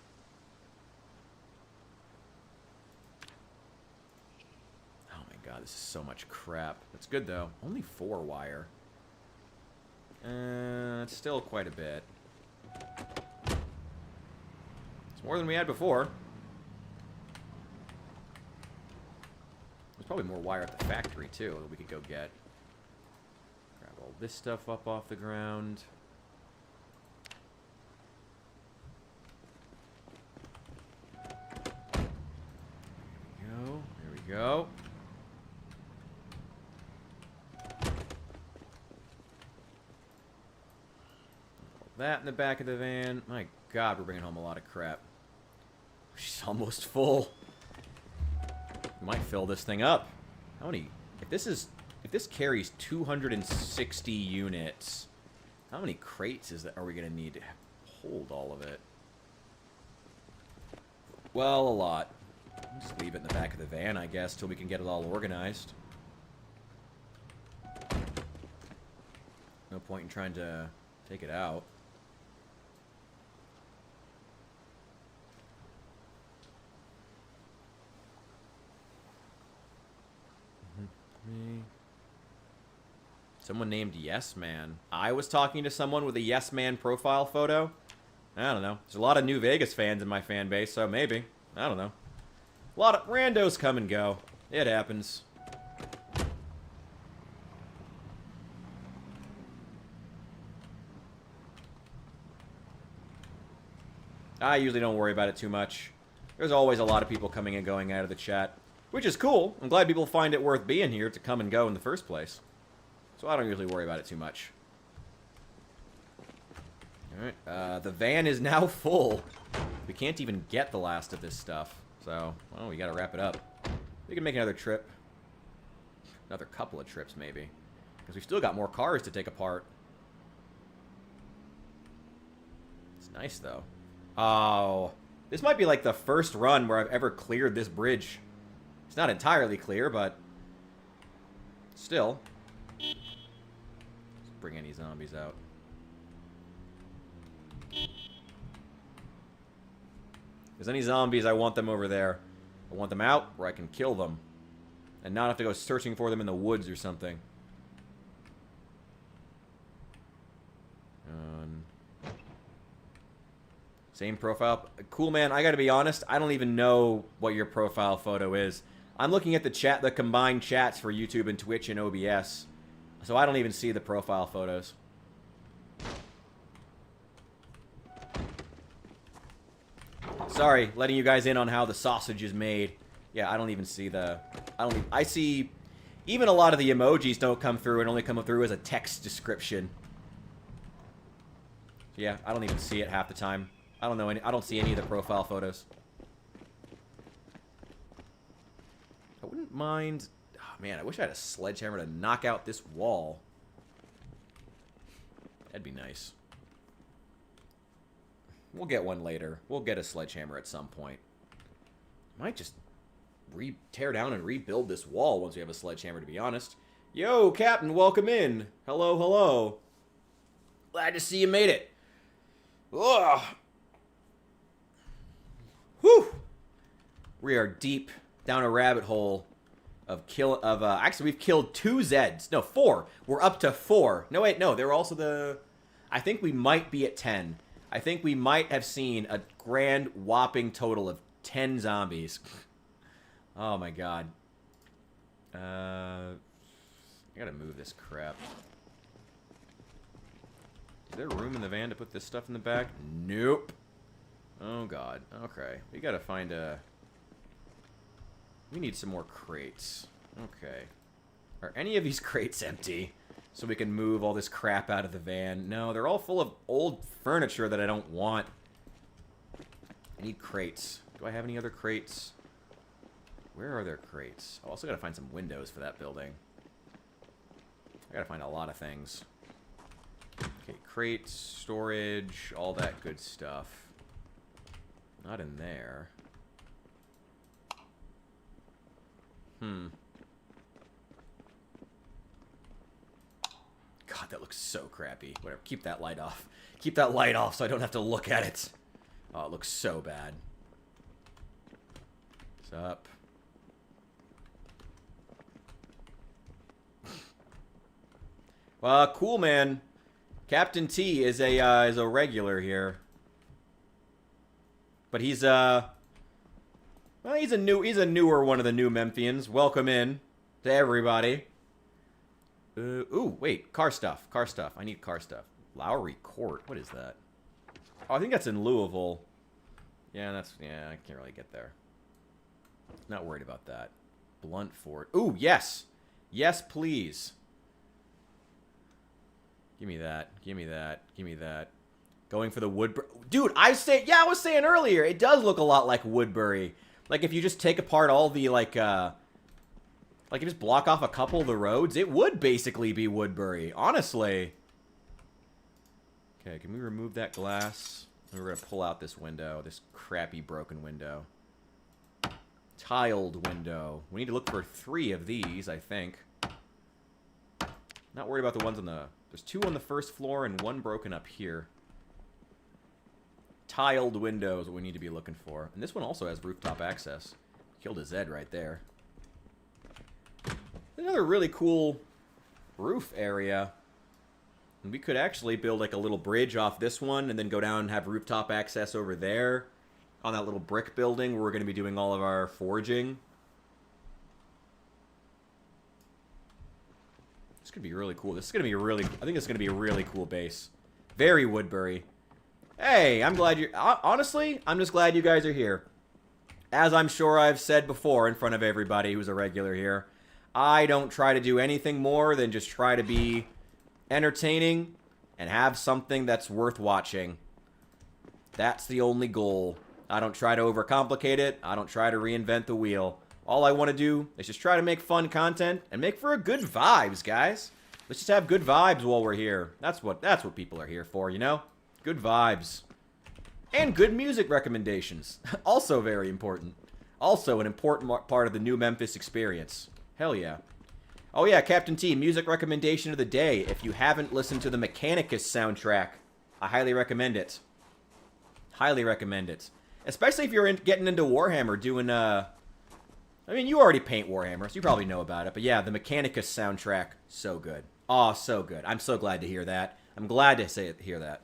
Oh my god, this is so much crap. That's good though. Only 4 wire. It's still quite a bit. It's more than we had before. There's probably more wire at the factory too that we could go get. Grab all this stuff up off the ground. There we go. That in the back of the van. My god, we're bringing home a lot of crap. She's almost full. We might fill this thing up. How many? If this carries 260 units, how many crates are we gonna need to hold all of it? Well, a lot. Just leave it in the back of the van, I guess, till we can get it all organized. No point in trying to take it out. Someone named Yes Man. I was talking to someone with a Yes Man profile photo. I don't know. There's a lot of New Vegas fans in my fan base, so maybe. I don't know. A lot of randos come and go. It happens. I usually don't worry about it too much. There's always a lot of people coming and going out of the chat, which is cool. I'm glad people find it worth being here to come and go in the first place. So I don't usually worry about it too much. Alright, the van is now full. We can't even get the last of this stuff. So, well, we gotta wrap it up. We can make another trip. Another couple of trips, maybe. Because we've still got more cars to take apart. It's nice, though. Oh, this might be like the first run where I've ever cleared this bridge. It's not entirely clear, but still. Let's bring any zombies out. If there's any zombies, I want them over there. I want them out where I can kill them. And not have to go searching for them in the woods or something. Same profile. Cool, man. I gotta be honest. I don't even know what your profile photo is. I'm looking at the combined chats for YouTube and Twitch and OBS. So I don't even see the profile photos. Sorry, letting you guys in on how the sausage is made. Yeah, I don't even see the... I see... Even a lot of the emojis don't come through and only come through as a text description. Yeah, I don't even see it half the time. I don't know any... I don't see any of the profile photos. I wouldn't mind... Oh, man, I wish I had a sledgehammer to knock out this wall. That'd be nice. We'll get one later. We'll get a sledgehammer at some point. Might just tear down and rebuild this wall once we have a sledgehammer, to be honest. Yo, Captain, welcome in. Hello, hello. Glad to see you made it. Ugh. Whew. We are deep down a rabbit hole of actually, we've killed 2 Zeds. No, 4. We're up to 4. No, wait, no. There were also the... I think we might be at 10. I think we might have seen a grand whopping total of 10 zombies. Oh my god. I gotta move this crap. Is there room in the van to put this stuff in the back? Nope. Oh god. Okay. We gotta find a... We need some more crates. Okay. Are any of these crates empty? So we can move all this crap out of the van. No, they're all full of old furniture that I don't want. I need crates. Do I have any other crates? Where are there crates? I also gotta find some windows for that building. I gotta find a lot of things. Okay, crates, storage, all that good stuff. Not in there. God, that looks so crappy. Whatever, keep that light off. Keep that light off so I don't have to look at it. Oh, it looks so bad. What's up? Cool, man. Captain T is a regular here. But he's well, he's a newer one of the new Memphians. Welcome in to everybody. Ooh, wait, car stuff. I need car stuff. Lowry Court. What is that? Oh, I think that's in Louisville. Yeah, I can't really get there. Not worried about that. Blunt Fort. Ooh, yes. Yes, please. Give me that. Going for the Woodbury. Dude, I was saying earlier, it does look a lot like Woodbury. Like, if you just take apart all the, like you just block off a couple of the roads, it would basically be Woodbury, honestly. Okay, can we remove that glass? And we're going to pull out this window, this crappy broken window. Tiled window. We need to look for 3 of these, I think. Not worried about the ones on the... There's 2 on the first floor and 1 broken up here. Tiled windows, what we need to be looking for. And this one also has rooftop access. Killed a Zed right there. Another really cool roof area. And we could actually build like a little bridge off this one and then go down and have rooftop access over there on that little brick building where we're going to be doing all of our forging. This could be really cool. This is going to be I think it's going to be a really cool base. Very Woodbury. Hey, I'm glad you're... Honestly, I'm just glad you guys are here. As I'm sure I've said before in front of everybody who's a regular here, I don't try to do anything more than just try to be entertaining and have something that's worth watching. That's the only goal. I don't try to overcomplicate it. I don't try to reinvent the wheel. All I want to do is just try to make fun content and make for a good vibes, guys. Let's just have good vibes while we're here. That's what people are here for, you know? Good vibes. And good music recommendations. Also very important. Also an important part of the New Memphis experience. Hell yeah. Oh yeah, Captain T, music recommendation of the day. If you haven't listened to the Mechanicus soundtrack, I highly recommend it. Highly recommend it. Especially if you're getting into Warhammer, doing, I mean, you already paint Warhammer, so you probably know about it. But yeah, the Mechanicus soundtrack, so good. Oh, so good. I'm so glad to hear that. I'm glad to hear that.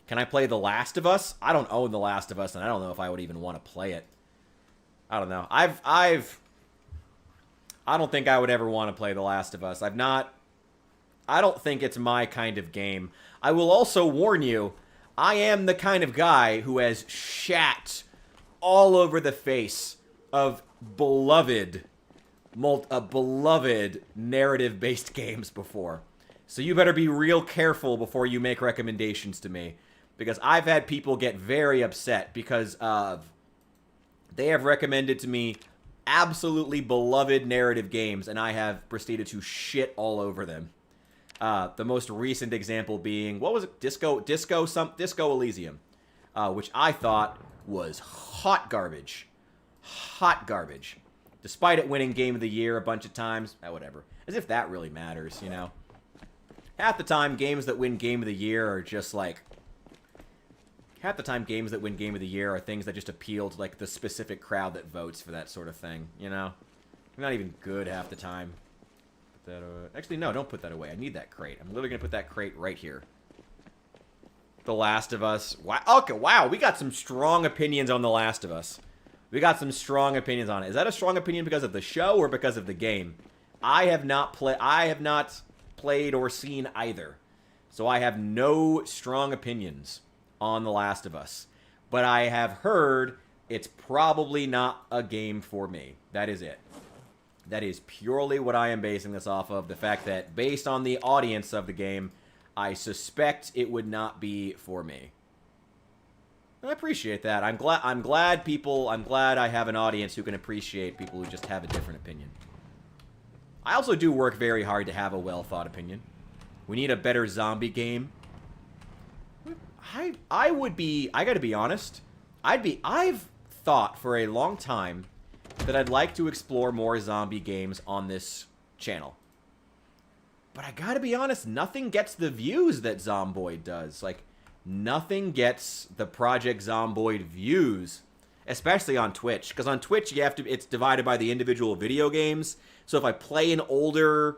Can I play The Last of Us? I don't own The Last of Us, and I don't know if I would even want to play it. I don't know. I don't think I would ever want to play The Last of Us. I don't think it's my kind of game. I will also warn you, I am the kind of guy who has shat all over the face of beloved narrative-based games before. So you better be real careful before you make recommendations to me. Because I've had people get very upset because they have recommended to me absolutely beloved narrative games, and I have proceeded to shit all over them. The most recent example being, what was it? Disco Elysium, which I thought was hot garbage. Hot garbage. Despite it winning Game of the Year a bunch of times, whatever. As if that really matters, you know? Half the time, games that win Game of the Year are just like... Half the time, games that win Game of the Year are things that just appeal to, like, the specific crowd that votes for that sort of thing, you know? They're not even good half the time. Put that, actually, no, don't put that away. I need that crate. I'm literally going to put that crate right here. The Last of Us. Wow, okay, wow, we got some strong opinions on The Last of Us. We got some strong opinions on it. Is that a strong opinion because of the show or because of the game? I have not played or seen either. So I have no strong opinions on The Last of Us. But I have heard it's probably not a game for me. That is it. That is purely what I am basing this off of. The fact that based on the audience of the game, I suspect it would not be for me. And I appreciate that. I'm glad I have an audience who can appreciate people who just have a different opinion. I also do work very hard to have a well-thought opinion. We need a better zombie game. I gotta be honest, I've thought for a long time that I'd like to explore more zombie games on this channel. But I gotta be honest, nothing gets the views that Zomboid does. Like, nothing gets the Project Zomboid views, especially on Twitch. Because on Twitch, it's divided by the individual video games. So if I play an older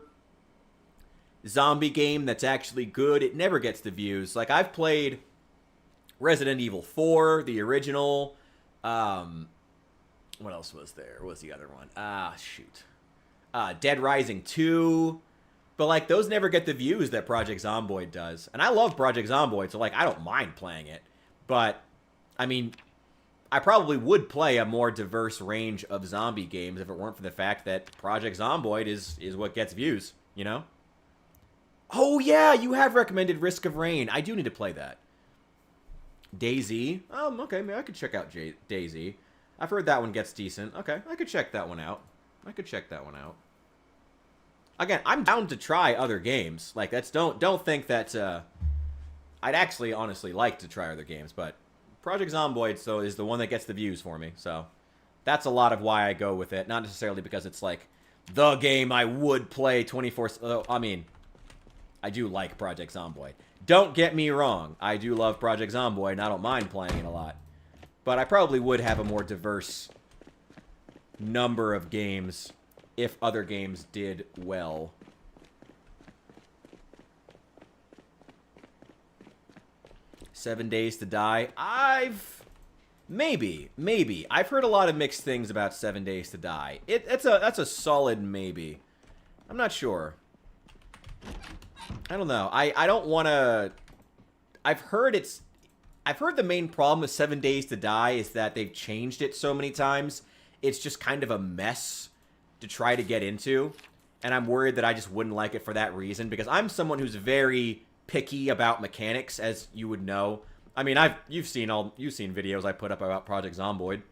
zombie game that's actually good, it never gets the views. Like, I've played Resident Evil 4, the original. What else was there? What was the other one? Dead Rising 2. But, like, those never get the views that Project Zomboid does. And I love Project Zomboid, so, like, I don't mind playing it. But, I mean, I probably would play a more diverse range of zombie games if it weren't for the fact that Project Zomboid is what gets views, you know? Oh, yeah, you have recommended Risk of Rain. I do need to play that. DayZ. Okay, maybe I could check out DayZ. I've heard that one gets decent. Okay, I could check that one out. Again, I'm down to try other games. Like, don't think that I'd actually honestly like to try other games, but Project Zomboid is the one that gets the views for me. So that's a lot of why I go with it. Not necessarily because it's like the game I would play 24. I mean, I do like Project Zomboid. Don't get me wrong. I do love Project Zomboid, and I don't mind playing it a lot. But I probably would have a more diverse number of games if other games did well. Seven Days to Die. Maybe. I've heard a lot of mixed things about 7 Days to Die. That's a solid maybe. I'm not sure. I don't know. I don't want to... I've heard the main problem with 7 Days to Die is that they've changed it so many times. It's just kind of a mess to try to get into. And I'm worried that I just wouldn't like it for that reason. Because I'm someone who's very picky about mechanics, as you would know. I mean, you've seen videos I put up about Project Zomboid.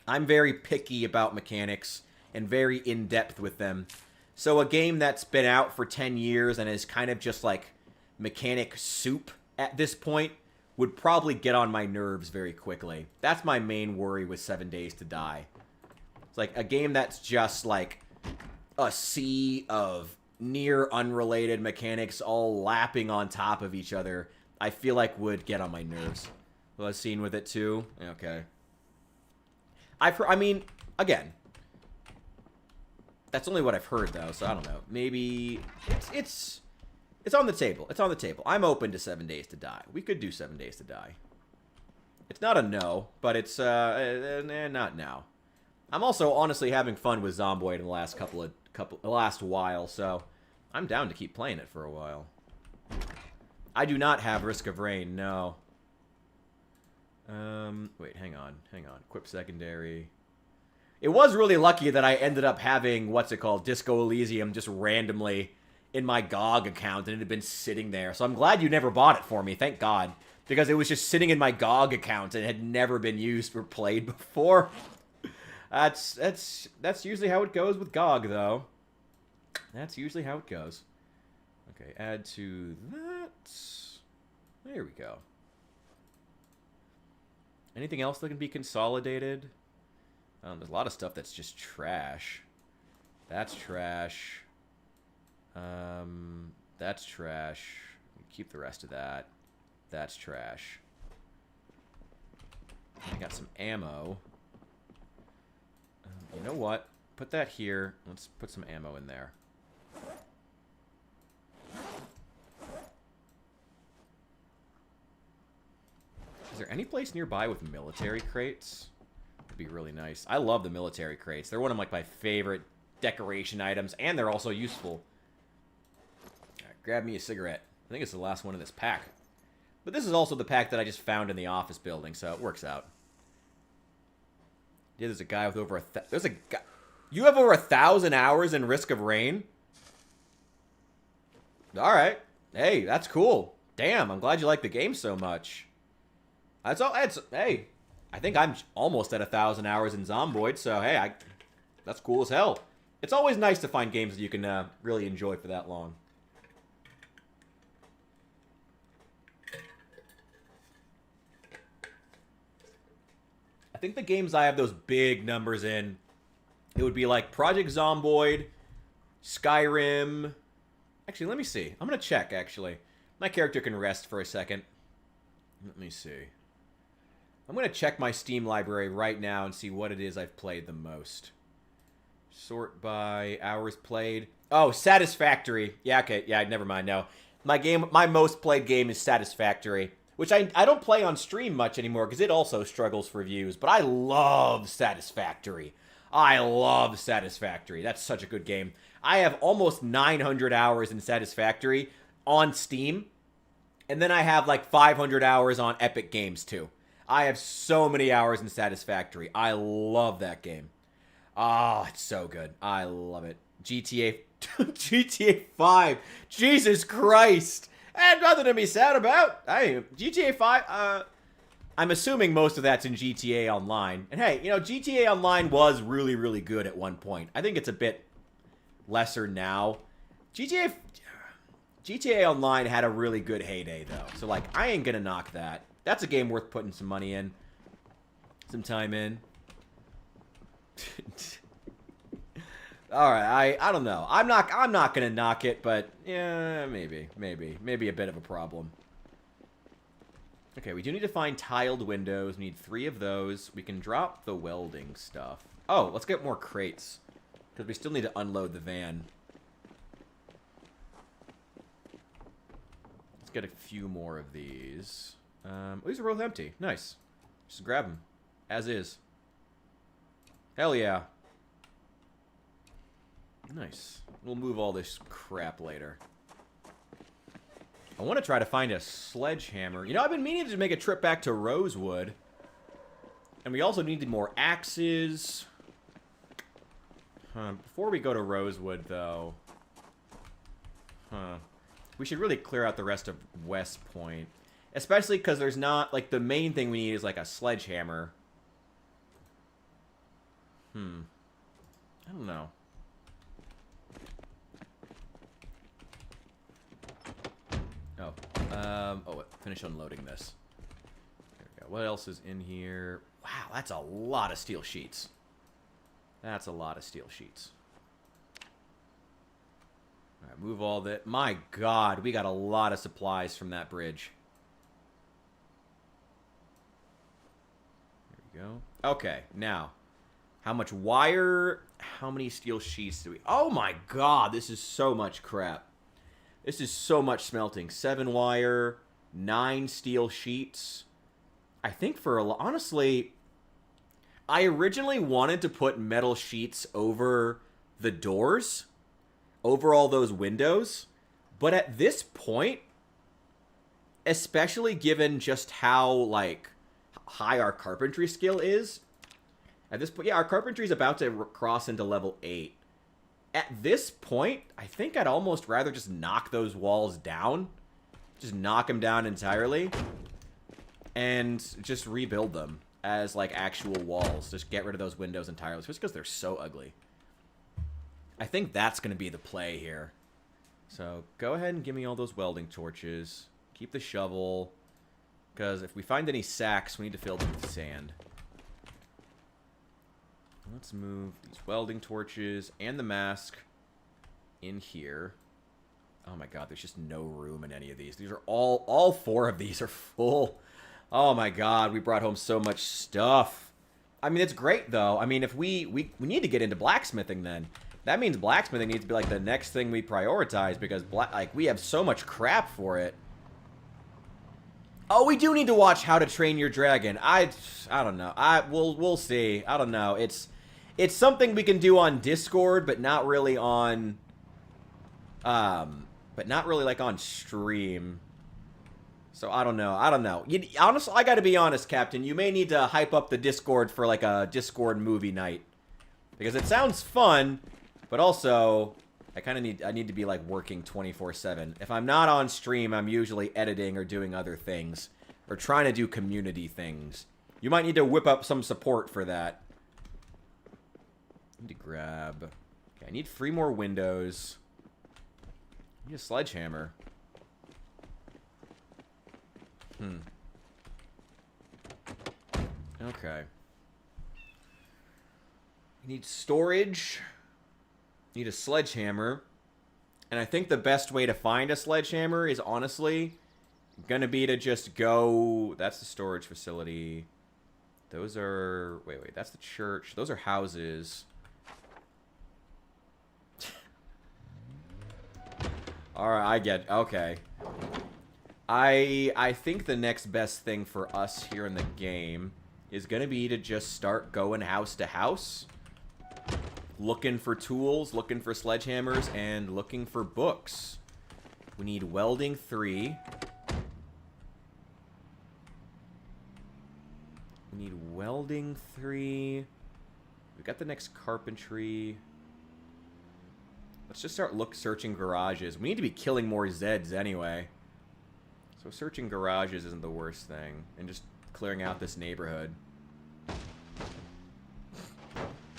I'm very picky about mechanics and very in-depth with them. So a game that's been out for 10 years and is kind of just like mechanic soup at this point would probably get on my nerves very quickly. That's my main worry with 7 Days to Die. It's like a game that's just like a sea of near unrelated mechanics all lapping on top of each other, I feel like would get on my nerves. Well, I've seen with it too. Okay. I mean, again, that's only what I've heard though, so I don't know. Maybe it's on the table. It's on the table. I'm open to 7 Days to Die. We could do 7 Days to Die. It's not a no, but it's not now. I'm also honestly having fun with Zomboid in the last while, so I'm down to keep playing it for a while. I do not have Risk of Rain, no. Wait, hang on. Equip secondary. It was really lucky that I ended up having, Disco Elysium just randomly in my GOG account, and it had been sitting there. So I'm glad you never bought it for me, thank God. Because it was just sitting in my GOG account and had never been used or played before. That's usually how it goes with GOG, though. That's usually how it goes. Okay, add to that. There we go. Anything else that can be consolidated? There's a lot of stuff that's just trash. That's trash. That's trash. Keep the rest of that. That's trash. I got some ammo. You know what? Put that here. Let's put some ammo in there. Is there any place nearby with military crates? That'd be really nice. I love the military crates. They're one of my favorite decoration items, and they're also useful. All right, grab me a cigarette. I think it's the last one in this pack. But this is also the pack that I just found in the office building, so it works out. Yeah, there's a guy with over there's a guy. You have over 1,000 hours in Risk of Rain? Alright. Hey, that's cool. Damn, I'm glad you like the game so much. That's all. Hey, I think I'm almost at 1,000 hours in Zomboid, so hey, that's cool as hell. It's always nice to find games that you can really enjoy for that long. I think the games I have those big numbers in It would be like Project Zomboid, Skyrim. Actually, let me see. I'm going to check, actually. My character can rest for a second. Let me see. I'm going to check my Steam library right now and see what it is I've played the most. Sort by hours played. Oh, Satisfactory. Yeah, okay. Yeah, never mind. No. My most played game is Satisfactory, which I don't play on stream much anymore because it also struggles for views. But I love Satisfactory. I love Satisfactory. That's such a good game. I have almost 900 hours in Satisfactory on Steam. And then I have like 500 hours on Epic Games too. I have so many hours in Satisfactory. I love that game. Ah, it's so good. I love it. GTA GTA 5. Jesus Christ. I have nothing to be sad about. GTA 5, I'm assuming most of that's in GTA Online. And hey, you know, GTA Online was really, really good at one point. I think it's a bit lesser now. GTA Online had a really good heyday, though. So, like, I ain't gonna knock that. That's a game worth putting some money in. Some time in. Alright, I don't know. I'm not gonna knock it, but yeah, maybe a bit of a problem. Okay, we do need to find tiled windows. We need 3 of those. We can drop the welding stuff. Oh, let's get more crates. Because we still need to unload the van. Let's get a few more of these. These are both empty. Nice. Just grab them. As is. Hell yeah. Nice. We'll move all this crap later. I want to try to find a sledgehammer. You know, I've been meaning to make a trip back to Rosewood. And we also needed more axes. Before we go to Rosewood, though. We should really clear out the rest of Westpoint. Especially because there's not, like, the main thing we need is, like, a sledgehammer. I don't know. Finish unloading this. There we go. What else is in here? Wow, that's a lot of steel sheets. That's a lot of steel sheets. Alright, move all that. My God, we got a lot of supplies from that bridge. There we go. Okay, now. How much wire? How many steel sheets do we... Oh my God, this is so much crap. This is so much smelting. 7 wire, 9 steel sheets. I think for a lot... Honestly, I originally wanted to put metal sheets over the doors. Over all those windows. But at this point, especially given just how, like, high our carpentry skill is... At this point, yeah, our carpentry is about to cross into level 8. At this point, I think I'd almost rather just knock those walls down. Just knock them down entirely. And just rebuild them as, like, actual walls. Just get rid of those windows entirely. Just because they're so ugly. I think that's going to be the play here. So, go ahead and give me all those welding torches. Keep the shovel. Because if we find any sacks, we need to fill them with sand. Let's move these welding torches and the mask in here. Oh my God, there's just no room in any of these. These are all 4 of these are full. Oh my God, we brought home so much stuff. I mean, it's great though. I mean, if we need to get into blacksmithing then. That means blacksmithing needs to be like the next thing we prioritize because like we have so much crap for it. Oh, we do need to watch How to Train Your Dragon. I don't know. We'll see. I don't know. It's something we can do on Discord, but not really on, like on stream. So I don't know. Honestly, I gotta be honest, Captain. You may need to hype up the Discord for like a Discord movie night, because it sounds fun, but also I need to be like working 24/7. If I'm not on stream, I'm usually editing or doing other things, or trying to do community things. You might need to whip up some support for that. I need to grab... Okay, I need 3 more windows. I need a sledgehammer. Okay. Need storage. Need a sledgehammer. And I think the best way to find a sledgehammer is honestly gonna be to just go... That's the storage facility. Those are... Wait. That's the church. Those are houses. Alright, I get... Okay. I think the next best thing for us here in the game is gonna be to just start going house to house. Looking for tools, looking for sledgehammers, and looking for books. We need welding 3. We need welding 3. We got the next carpentry. Let's just start searching garages. We need to be killing more Zeds anyway. So searching garages isn't the worst thing. And just clearing out this neighborhood.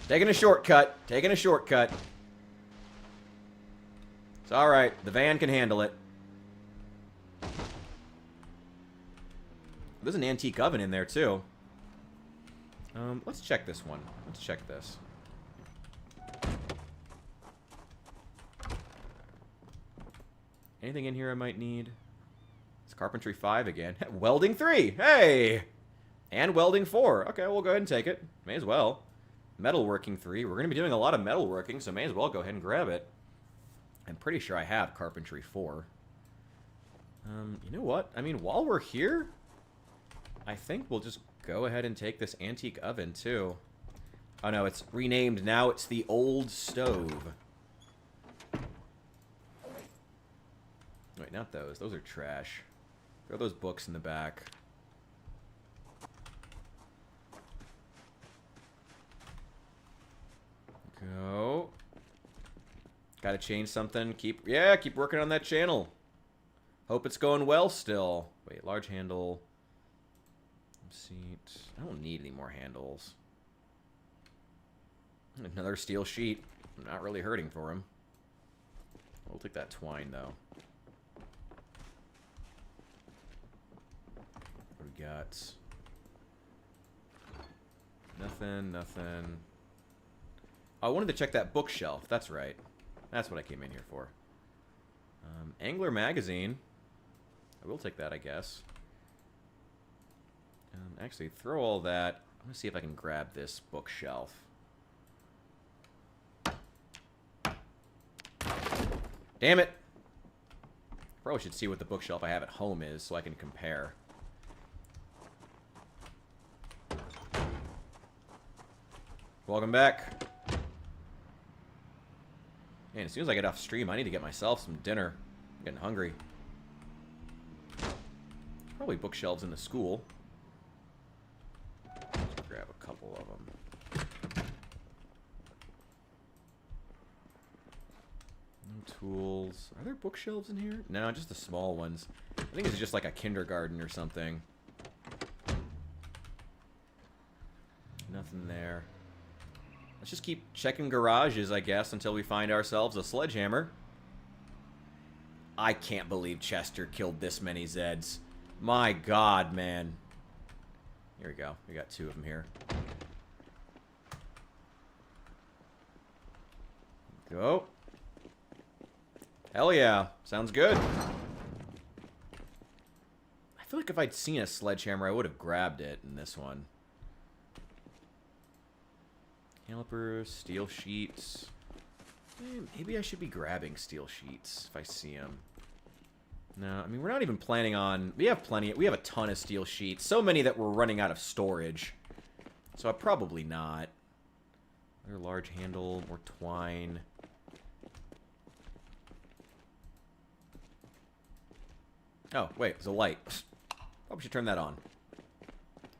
Taking a shortcut. Taking a shortcut. It's alright. The van can handle it. There's an antique oven in there, too. Let's check this one. Let's check this. Anything in here I might need? It's carpentry 5 again. Welding 3! Hey! And welding 4. Okay, we'll go ahead and take it. May as well. Metalworking 3. We're going to be doing a lot of metalworking, so may as well go ahead and grab it. I'm pretty sure I have carpentry 4. You know what? I mean, while we're here, I think we'll just go ahead and take this antique oven, too. Oh, no, it's renamed now. It's the old stove. Wait, not those. Those are trash. Throw those books in the back. Go. Gotta change something. Keep working on that channel. Hope it's going well still. Wait, large handle. Seat. I don't need any more handles. Another steel sheet. I'm not really hurting for him. We'll take that twine, though. What we got? Nothing. Oh, I wanted to check that bookshelf. That's right. That's what I came in here for. Angler magazine. I will take that, I guess. Actually, throw all that. I'm going to see if I can grab this bookshelf. Damn it! Probably should see what the bookshelf I have at home is so I can compare. Welcome back. Man, as soon as I get off stream, I need to get myself some dinner. I'm getting hungry. Probably bookshelves in the school. Let's grab a couple of them. No tools. Are there bookshelves in here? No, just the small ones. I think it's just like a kindergarten or something. Nothing there. Let's just keep checking garages, I guess, until we find ourselves a sledgehammer. I can't believe Chester killed this many Zeds. My God, man. Here we go. We got 2 of them here. Go. Hell yeah. Sounds good. I feel like if I'd seen a sledgehammer, I would have grabbed it in this one. Calipers, steel sheets. Maybe I should be grabbing steel sheets if I see them. No, I mean, we're not even planning on... We have plenty. We have a ton of steel sheets. So many that we're running out of storage. So probably not. Another large handle, more twine. Oh, wait, there's a light. Probably should turn that on.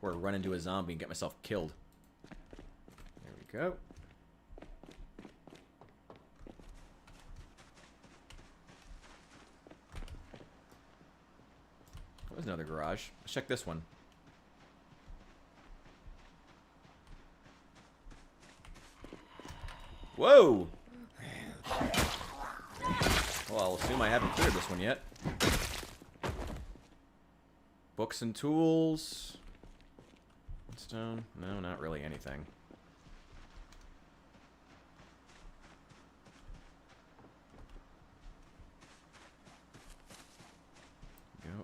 Or run into a zombie and get myself killed. There we go. There's another garage. Let's check this one. Whoa! Well, I'll assume I haven't cleared this one yet. Books and tools. Stone? No, not really anything.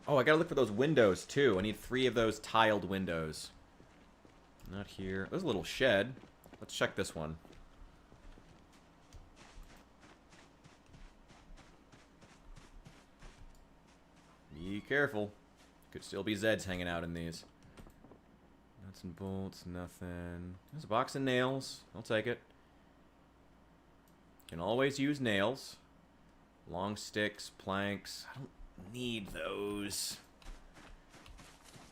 Oh, I gotta look for those windows, too. I need 3 of those tiled windows. Not here. There's a little shed. Let's check this one. Be careful. Could still be Zeds hanging out in these. Nuts and bolts, nothing. There's a box of nails. I'll take it. Can always use nails. Long sticks, planks. I don't need those.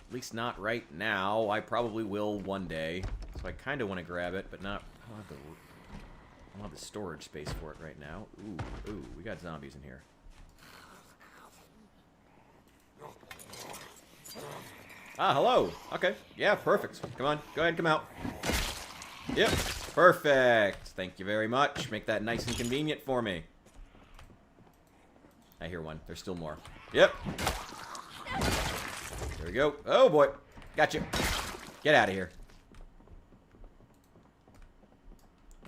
At least not right now. I probably will one day. So I kind of want to grab it, but not... I don't have the storage space for it right now. Ooh, we got zombies in here. Ah, hello. Okay. Yeah, perfect. Come on. Go ahead, come out. Yep. Perfect. Thank you very much. Make that nice and convenient for me. I hear one. There's still more. Yep. There we go. Oh, boy. Gotcha. Get out of here.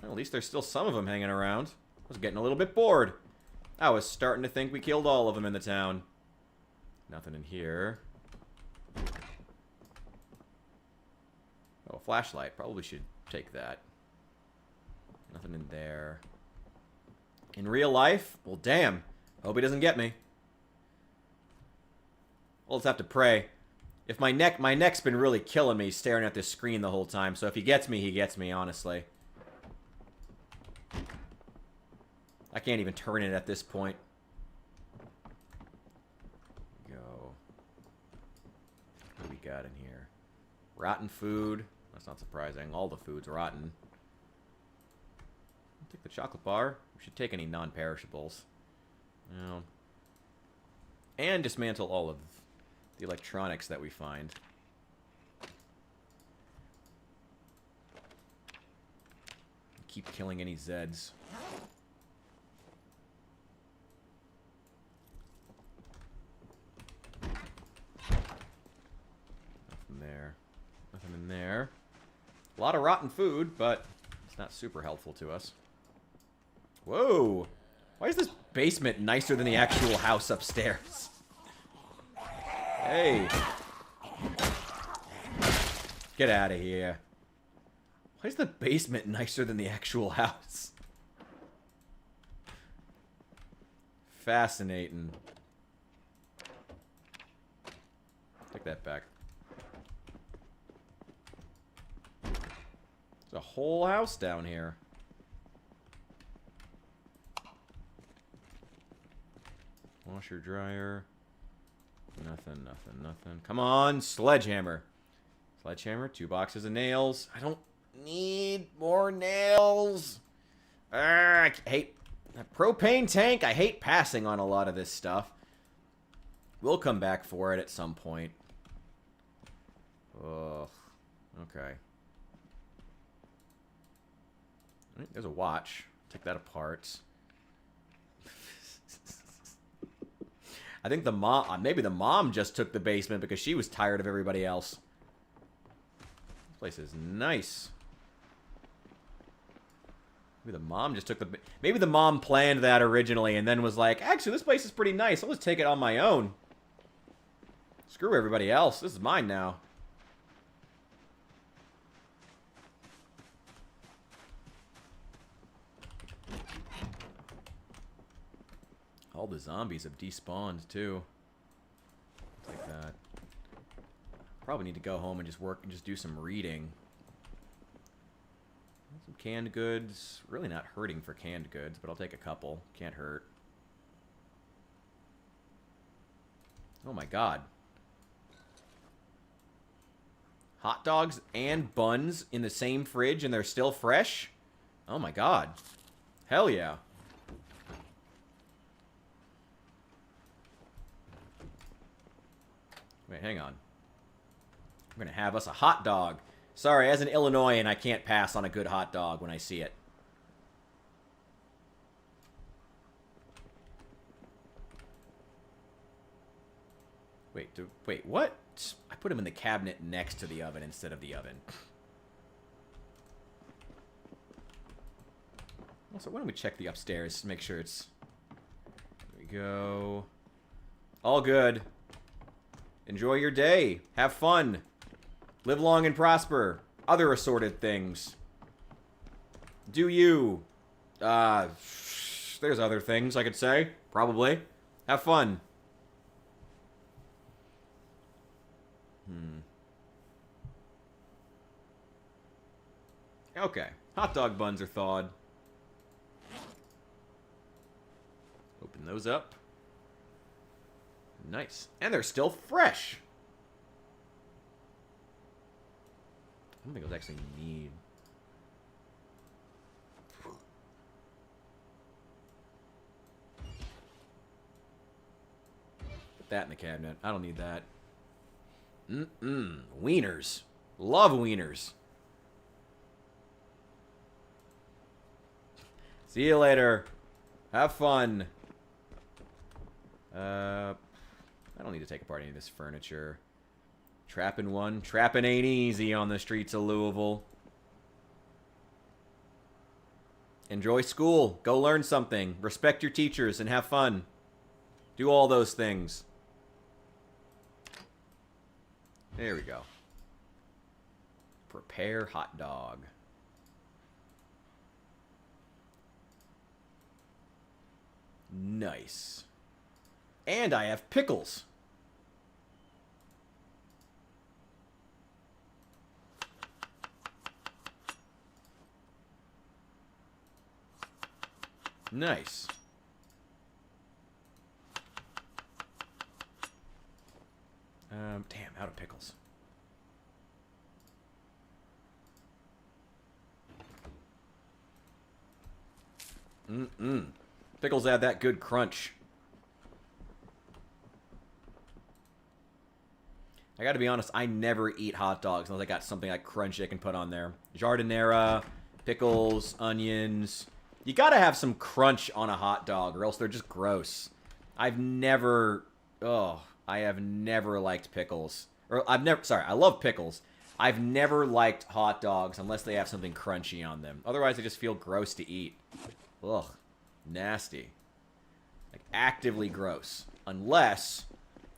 Well, at least there's still some of them hanging around. I was getting a little bit bored. I was starting to think we killed all of them in the town. Nothing in here. Oh, a flashlight. Probably should take that. Nothing in there. In real life? Well, damn. Hope he doesn't get me. We'll just have to pray. If my neck's been really killing me staring at this screen the whole time, so if he gets me, honestly. I can't even turn it at this point. Go. What do we got in here? Rotten food. That's not surprising. All the food's rotten. I'll take the chocolate bar. We should take any non-perishables. No. And dismantle all of the electronics that we find. Keep killing any Zeds. Nothing there. Nothing in there. A lot of rotten food, but it's not super helpful to us. Whoa! Why is this basement nicer than the actual house upstairs? Hey! Get out of here. Why is the basement nicer than the actual house? Fascinating. Take that back. There's a whole house down here. Washer, dryer. Nothing, nothing, nothing. Come on, sledgehammer. Sledgehammer, 2 boxes of nails. I don't need more nails. I hate that propane tank. I hate passing on a lot of this stuff. We'll come back for it at some point. Ugh. Okay. There's a watch. Take that apart. I think the mom, maybe the mom just took the basement because she was tired of everybody else. This place is nice. Maybe the mom just took the, maybe the mom planned that originally and then was like, actually, this place is pretty nice. I'll just take it on my own. Screw everybody else. This is mine now. All the zombies have despawned, too. Like that. Probably need to go home and just work and just do some reading. Some canned goods. Really not hurting for canned goods, but I'll take a couple. Can't hurt. Oh my god. Hot dogs and buns in the same fridge and they're still fresh? Oh my god. Hell yeah. Wait, hang on. I'm gonna have us a hot dog. Sorry, as an Illinoisan, I can't pass on a good hot dog when I see it. Wait, what? I put him in the cabinet next to the oven instead of the oven. Also, why don't we check the upstairs to make sure it's... There we go. All good. Enjoy your day. Have fun. Live long and prosper. Other assorted things. Do you. There's other things I could say. Probably. Have fun. Okay. Hot dog buns are thawed. Open those up. Nice. And they're still fresh. I don't think those actually need... Put that in the cabinet. I don't need that. Wieners. Love wieners. See you later. Have fun. I don't need to take apart any of this furniture. Trapping one. Trapping ain't easy on the streets of Louisville. Enjoy school. Go learn something. Respect your teachers and have fun. Do all those things. There we go. Prepare hot dog. Nice. And I have pickles. Nice. Damn, out of pickles. Pickles add that good crunch. I gotta be honest, I never eat hot dogs unless I got something like crunchy I can put on there. Jardinera, pickles, onions. You gotta have some crunch on a hot dog or else they're just gross. I have never liked pickles. I love pickles. I've never liked hot dogs unless they have something crunchy on them. Otherwise, they just feel gross to eat. Ugh. Nasty. Like, actively gross. Unless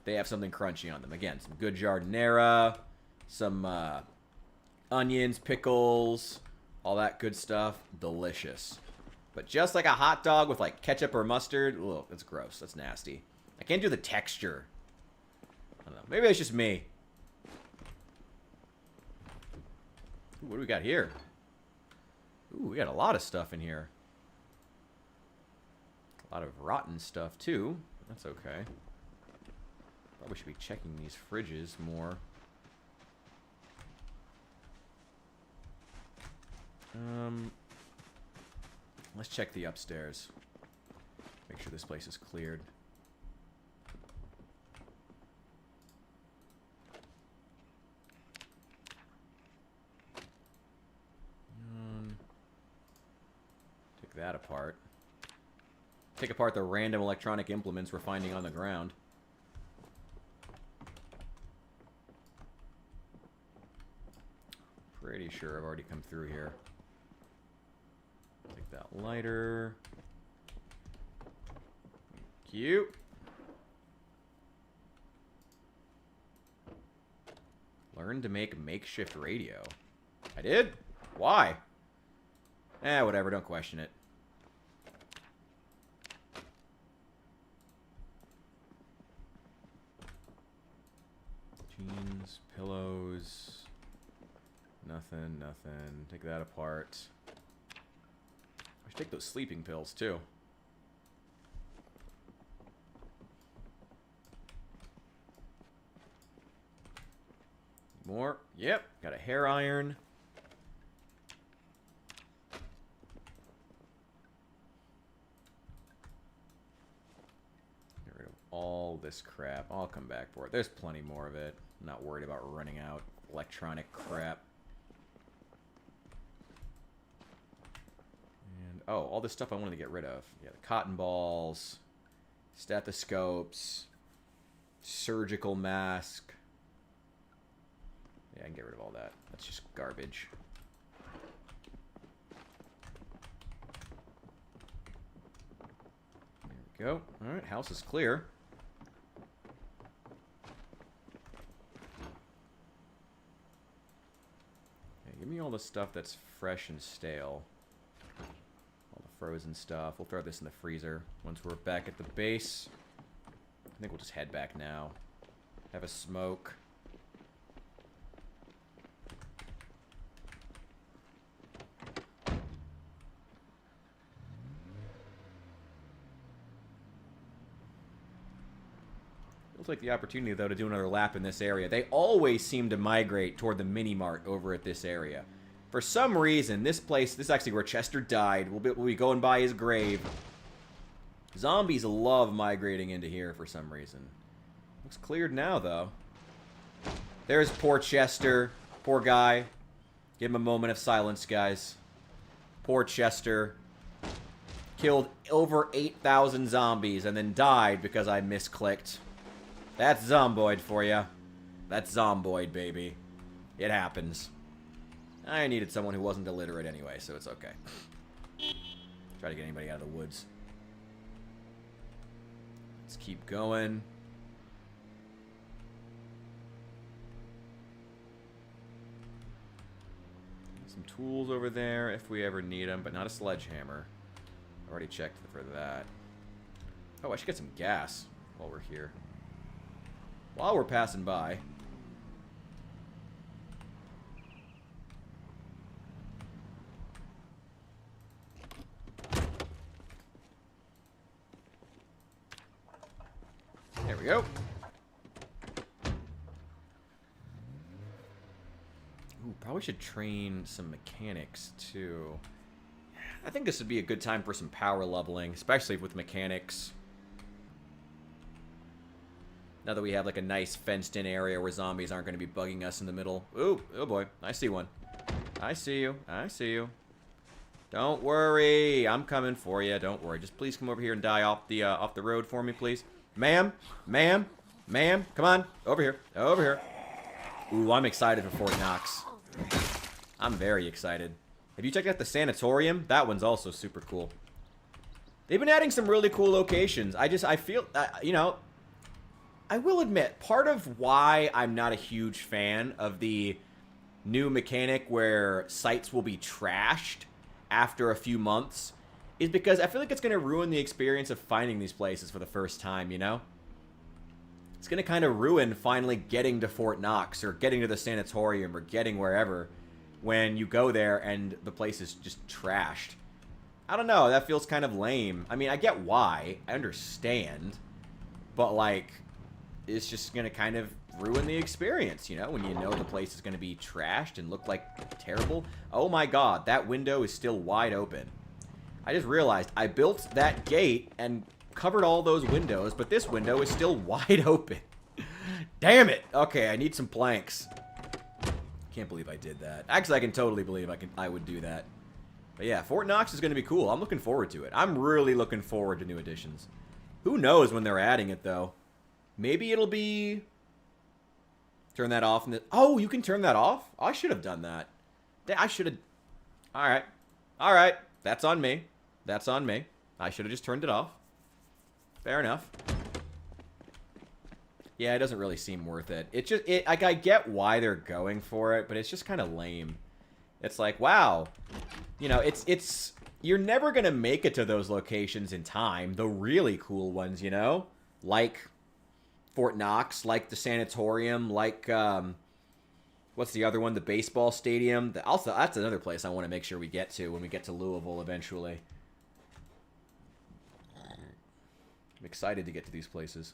they have something crunchy on them. Again, some good jardinera, some onions, pickles, all that good stuff. Delicious. But just like a hot dog with, like, ketchup or mustard, ugh, that's gross. That's nasty. I can't do the texture. I don't know. Maybe that's just me. Ooh, what do we got here? Ooh, we got a lot of stuff in here. A lot of rotten stuff, too. That's okay. Probably should be checking these fridges more. Let's check the upstairs. Make sure this place is cleared. Take that apart. Take apart the random electronic implements we're finding on the ground. Pretty sure I've already come through here. Take that lighter. Thank you. Learn to make makeshift radio. I did? Why? Whatever, don't question it. Jeans, pillows. Nothing, nothing. Take that apart. I should take those sleeping pills, too. More. Yep. Got a hair iron. Get rid of all this crap. I'll come back for it. There's plenty more of it. I'm not worried about running out. Electronic crap. And, oh, all this stuff I wanted to get rid of. Yeah, the cotton balls, stethoscopes, surgical mask. Yeah, I can get rid of all that. That's just garbage. There we go. Alright, house is clear. Give me all the stuff that's fresh and stale. All the frozen stuff. We'll throw this in the freezer once we're back at the base. I think we'll just head back now. Have a smoke. We'll take the opportunity, though, to do another lap in this area. They always seem to migrate toward the mini-mart over at this area. For some reason, this place, this is actually where Chester died. We'll be going by his grave. Zombies love migrating into here for some reason. Looks cleared now, though. There's poor Chester. Poor guy. Give him a moment of silence, guys. Poor Chester. Killed over 8,000 zombies and then died because I misclicked. That's Zomboid for you. That's Zomboid, baby. It happens. I needed someone who wasn't illiterate anyway, so it's okay. Try to get anybody out of the woods. Let's keep going. Some tools over there if we ever need them, but not a sledgehammer. I already checked for that. Oh, I should get some gas while we're here. While we're passing by. There we go. Ooh, probably should train some mechanics too. I think this would be a good time for some power leveling, especially with mechanics. Now that we have like a nice fenced-in area where zombies aren't going to be bugging us in the middle. Ooh, oh boy, I see one. I see you. I see you. Don't worry, I'm coming for you. Don't worry. Just please come over here and die off the road for me, please. Ma'am, ma'am, ma'am, come on, over here, over here. Ooh, I'm excited for Fort Knox. I'm very excited. Have you checked out the sanatorium? That one's also super cool. They've been adding some really cool locations. I feel, you know, I will admit, part of why I'm not a huge fan of the new mechanic where sites will be trashed after a few months is because I feel like it's going to ruin the experience of finding these places for the first time, you know? It's going to kind of ruin finally getting to Fort Knox or getting to the sanatorium or getting wherever when you go there and the place is just trashed. I don't know, that feels kind of lame. I mean, I get why, I understand, but like, it's just going to kind of ruin the experience, you know, when you know the place is going to be trashed and look like terrible. Oh my god, that window is still wide open. I just realized I built that gate and covered all those windows, but this window is still wide open. Damn it! Okay, I need some planks. Can't believe I did that. Actually, I can totally believe I would do that. But yeah, Fort Knox is going to be cool. I'm looking forward to it. I'm really looking forward to new additions. Who knows when they're adding it, though? Maybe it'll be... Turn that off. Oh, you can turn that off? I should have done that. I should have... Alright. Alright. That's on me. That's on me. I should have just turned it off. Fair enough. Yeah, it doesn't really seem worth it. It just... like, I get why they're going for it, but it's just kind of lame. It's like, wow. You know, it's... You're never going to make it to those locations in time. The really cool ones, you know? Like... Fort Knox, like the sanatorium, like, what's the other one? The baseball stadium. Also, that's another place I want to make sure we get to when we get to Louisville eventually. I'm excited to get to these places.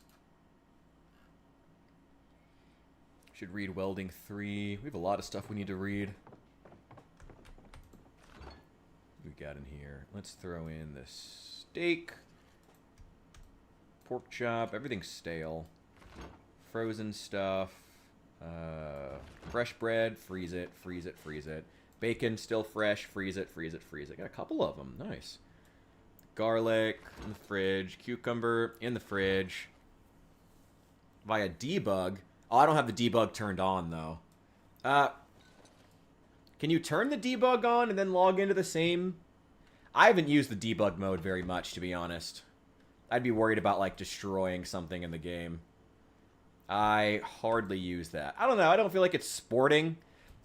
Should read Welding 3. We have a lot of stuff we need to read. What we got in here? Let's throw in the steak. Pork chop. Everything's stale. Frozen stuff, fresh bread, freeze it, freeze it, freeze it. Bacon, still fresh, freeze it, freeze it, freeze it. Got a couple of them, nice. Garlic in the fridge, cucumber in the fridge. Via debug. Oh, I don't have the debug turned on, though. Can you turn the debug on and then log into the same? I haven't used the debug mode very much, to be honest. I'd be worried about, like, destroying something in the game. I hardly use that. I don't know. I don't feel like it's sporting.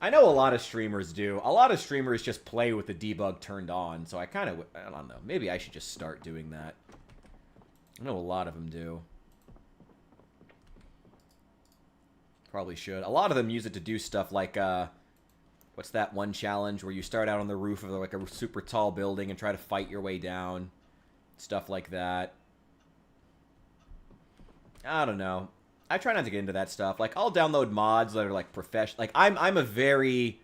I know a lot of streamers do. A lot of streamers just play with the debug turned on, so I kind of, I don't know. Maybe I should just start doing that. I know a lot of them do. Probably should. A lot of them use it to do stuff like, what's that one challenge where you start out on the roof of like a super tall building and try to fight your way down? Stuff like that. I don't know. I try not to get into that stuff. Like, I'll download mods that are, like, professional. Like, I'm a very...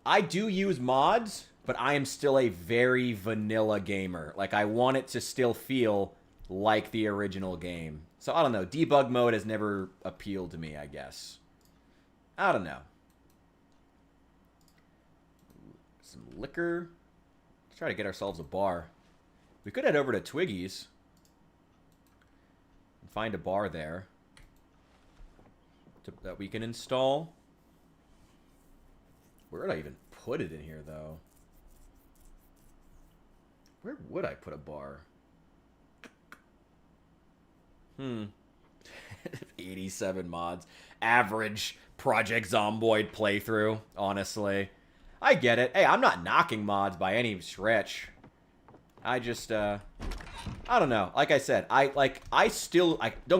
I do use mods, but I am still a very vanilla gamer. Like, I want it to still feel like the original game. So, I don't know. Debug mode has never appealed to me, I guess. I don't know. Some liquor. Let's try to get ourselves a bar. We could head over to Twiggy's. Find a bar there that we can install. Where would I even put it in here, though? Where would I put a bar? 87 mods. Average Project Zomboid playthrough, honestly. I get it. Hey, I'm not knocking mods by any stretch. I just, I don't know. Like I said, don't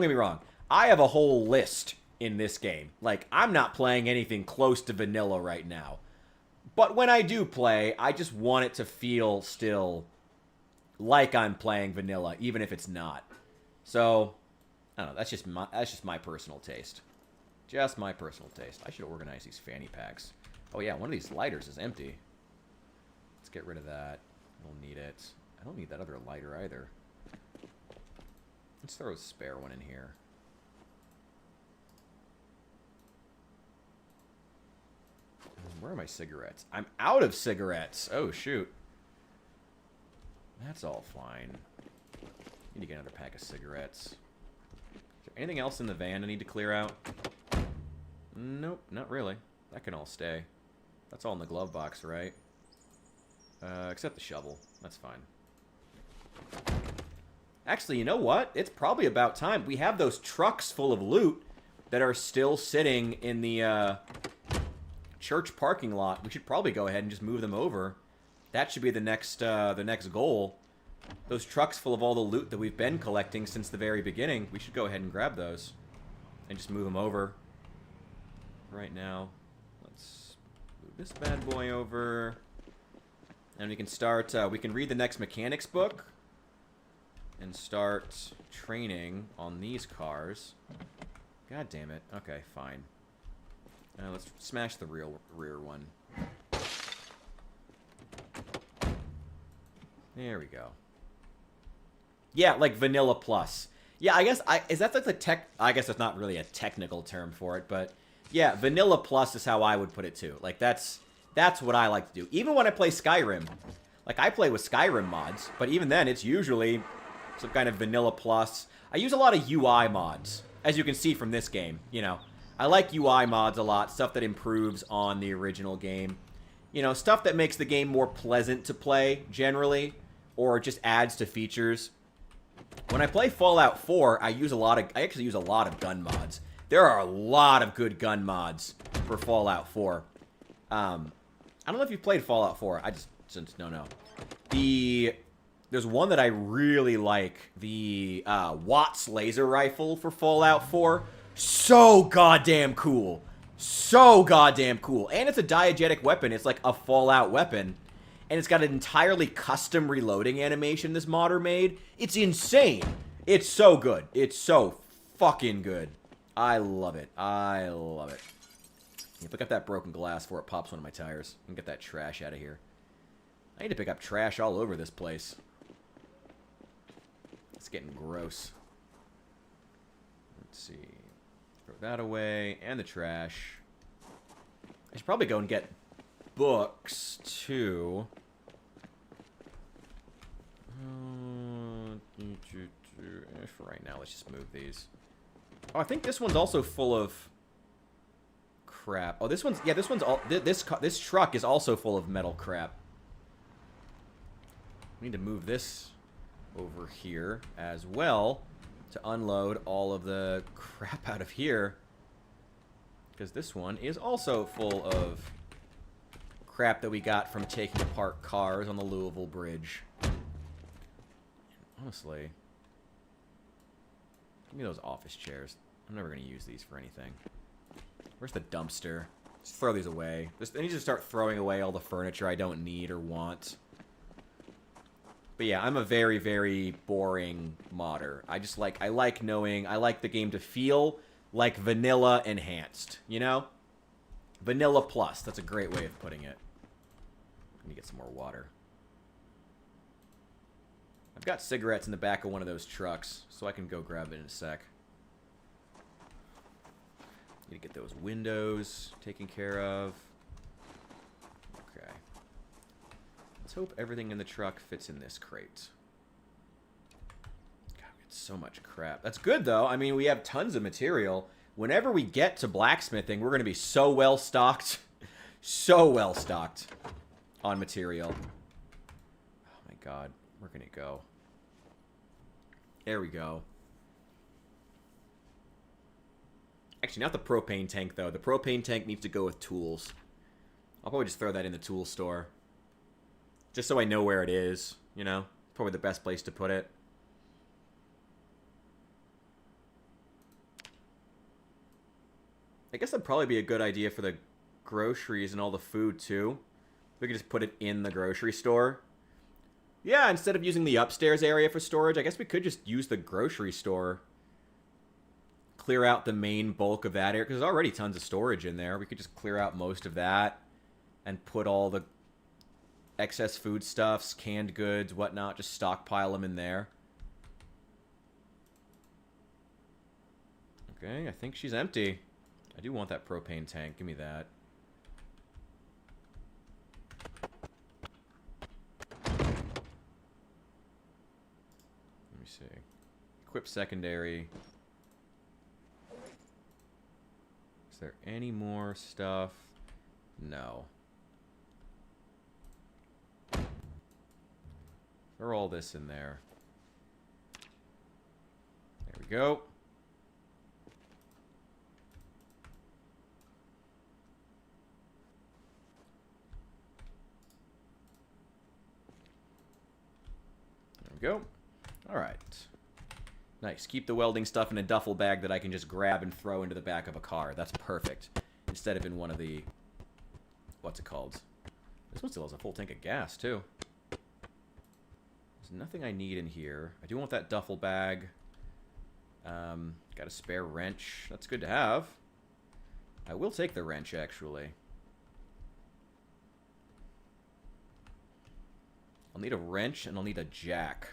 get me wrong. I have a whole list in this game. Like, I'm not playing anything close to vanilla right now. But when I do play, I just want it to feel still like I'm playing vanilla, even if it's not. So, I don't know. That's just my personal taste. Just my personal taste. I should organize these fanny packs. Oh yeah, one of these lighters is empty. Let's get rid of that. We'll need it. I don't need that other lighter either. Let's throw a spare one in here. Where are my cigarettes? I'm out of cigarettes. Oh, shoot. That's all fine. Need to get another pack of cigarettes. Is there anything else in the van I need to clear out? Nope, not really. That can all stay. That's all in the glove box, right? Except the shovel. That's fine. Actually, you know what? It's probably about time. We have those trucks full of loot that are still sitting in the church parking lot. We should probably go ahead and just move them over. That should be the next goal. Those trucks full of all the loot that we've been collecting since the very beginning. We should go ahead and grab those and just move them over right now. Let's move this bad boy over. And we can start, we can read the next mechanics book and start training on these cars. God damn it. Okay, fine. Let's smash the rear one. There we go. Yeah, like Vanilla Plus. Yeah, I guess, is that like the tech, I guess that's not really a technical term for it, but yeah, Vanilla Plus is how I would put it too. Like, that's what I like to do. Even when I play Skyrim. Like, I play with Skyrim mods, but even then, it's usually some kind of Vanilla Plus. I use a lot of UI mods, as you can see from this game, you know. I like UI mods a lot, stuff that improves on the original game. You know, stuff that makes the game more pleasant to play, generally, or just adds to features. When I play Fallout 4, I actually use a lot of gun mods. There are a lot of good gun mods for Fallout 4. I don't know if you've played Fallout 4. I just don't know. There's one that I really like. The Watts laser rifle for Fallout 4. So goddamn cool. So goddamn cool. And it's a diegetic weapon. It's like a Fallout weapon. And it's got an entirely custom reloading animation this modder made. It's insane. It's so good. It's so fucking good. I love it. I love it. Yeah, pick up that broken glass before it pops one of my tires. And get that trash out of here. I need to pick up trash all over this place. It's getting gross. Let's see. Throw that away. And the trash. I should probably go and get books, too. For right now, let's just move these. Oh, I think this one's also full of crap. Oh, this one's, yeah, this one's all, this truck is also full of metal crap. We need to move this over here as well to unload all of the crap out of here. Because this one is also full of crap that we got from taking apart cars on the Louisville Bridge. Honestly, give me those office chairs. I'm never going to use these for anything. Where's the dumpster? Just throw these away. I need to start throwing away all the furniture I don't need or want. But yeah, I'm a very, very boring modder. I like knowing, I like the game to feel like vanilla enhanced, you know? Vanilla plus, that's a great way of putting it. Let me get some more water. I've got cigarettes in the back of one of those trucks, so I can go grab it in a sec. Need to get those windows taken care of. Okay. Let's hope everything in the truck fits in this crate. God, we got so much crap. That's good, though. I mean, we have tons of material. Whenever we get to blacksmithing, we're going to be so well stocked. So well stocked on material. Oh, my God. Where can it go? There we go. Actually, not the propane tank, though. The propane tank needs to go with tools. I'll probably just throw that in the tool store. Just so I know where it is, you know? Probably the best place to put it. I guess that'd probably be a good idea for the groceries and all the food, too. We could just put it in the grocery store. Yeah, instead of using the upstairs area for storage, I guess we could just use the grocery store. Clear out the main bulk of that area, because there's already tons of storage in there. We could just clear out most of that and put all the excess foodstuffs, canned goods, whatnot, just stockpile them in there. Okay, I think she's empty. I do want that propane tank. Give me that. Let me see. Equip secondary. Is there any more stuff? No. Throw all this in there. There we go. There we go. All right. Nice. Keep the welding stuff in a duffel bag that I can just grab and throw into the back of a car. That's perfect. Instead of in one of the... What's it called? This one still has a full tank of gas, too. There's nothing I need in here. I do want that duffel bag. Got a spare wrench. That's good to have. I will take the wrench, actually. I'll need a wrench, and I'll need a jack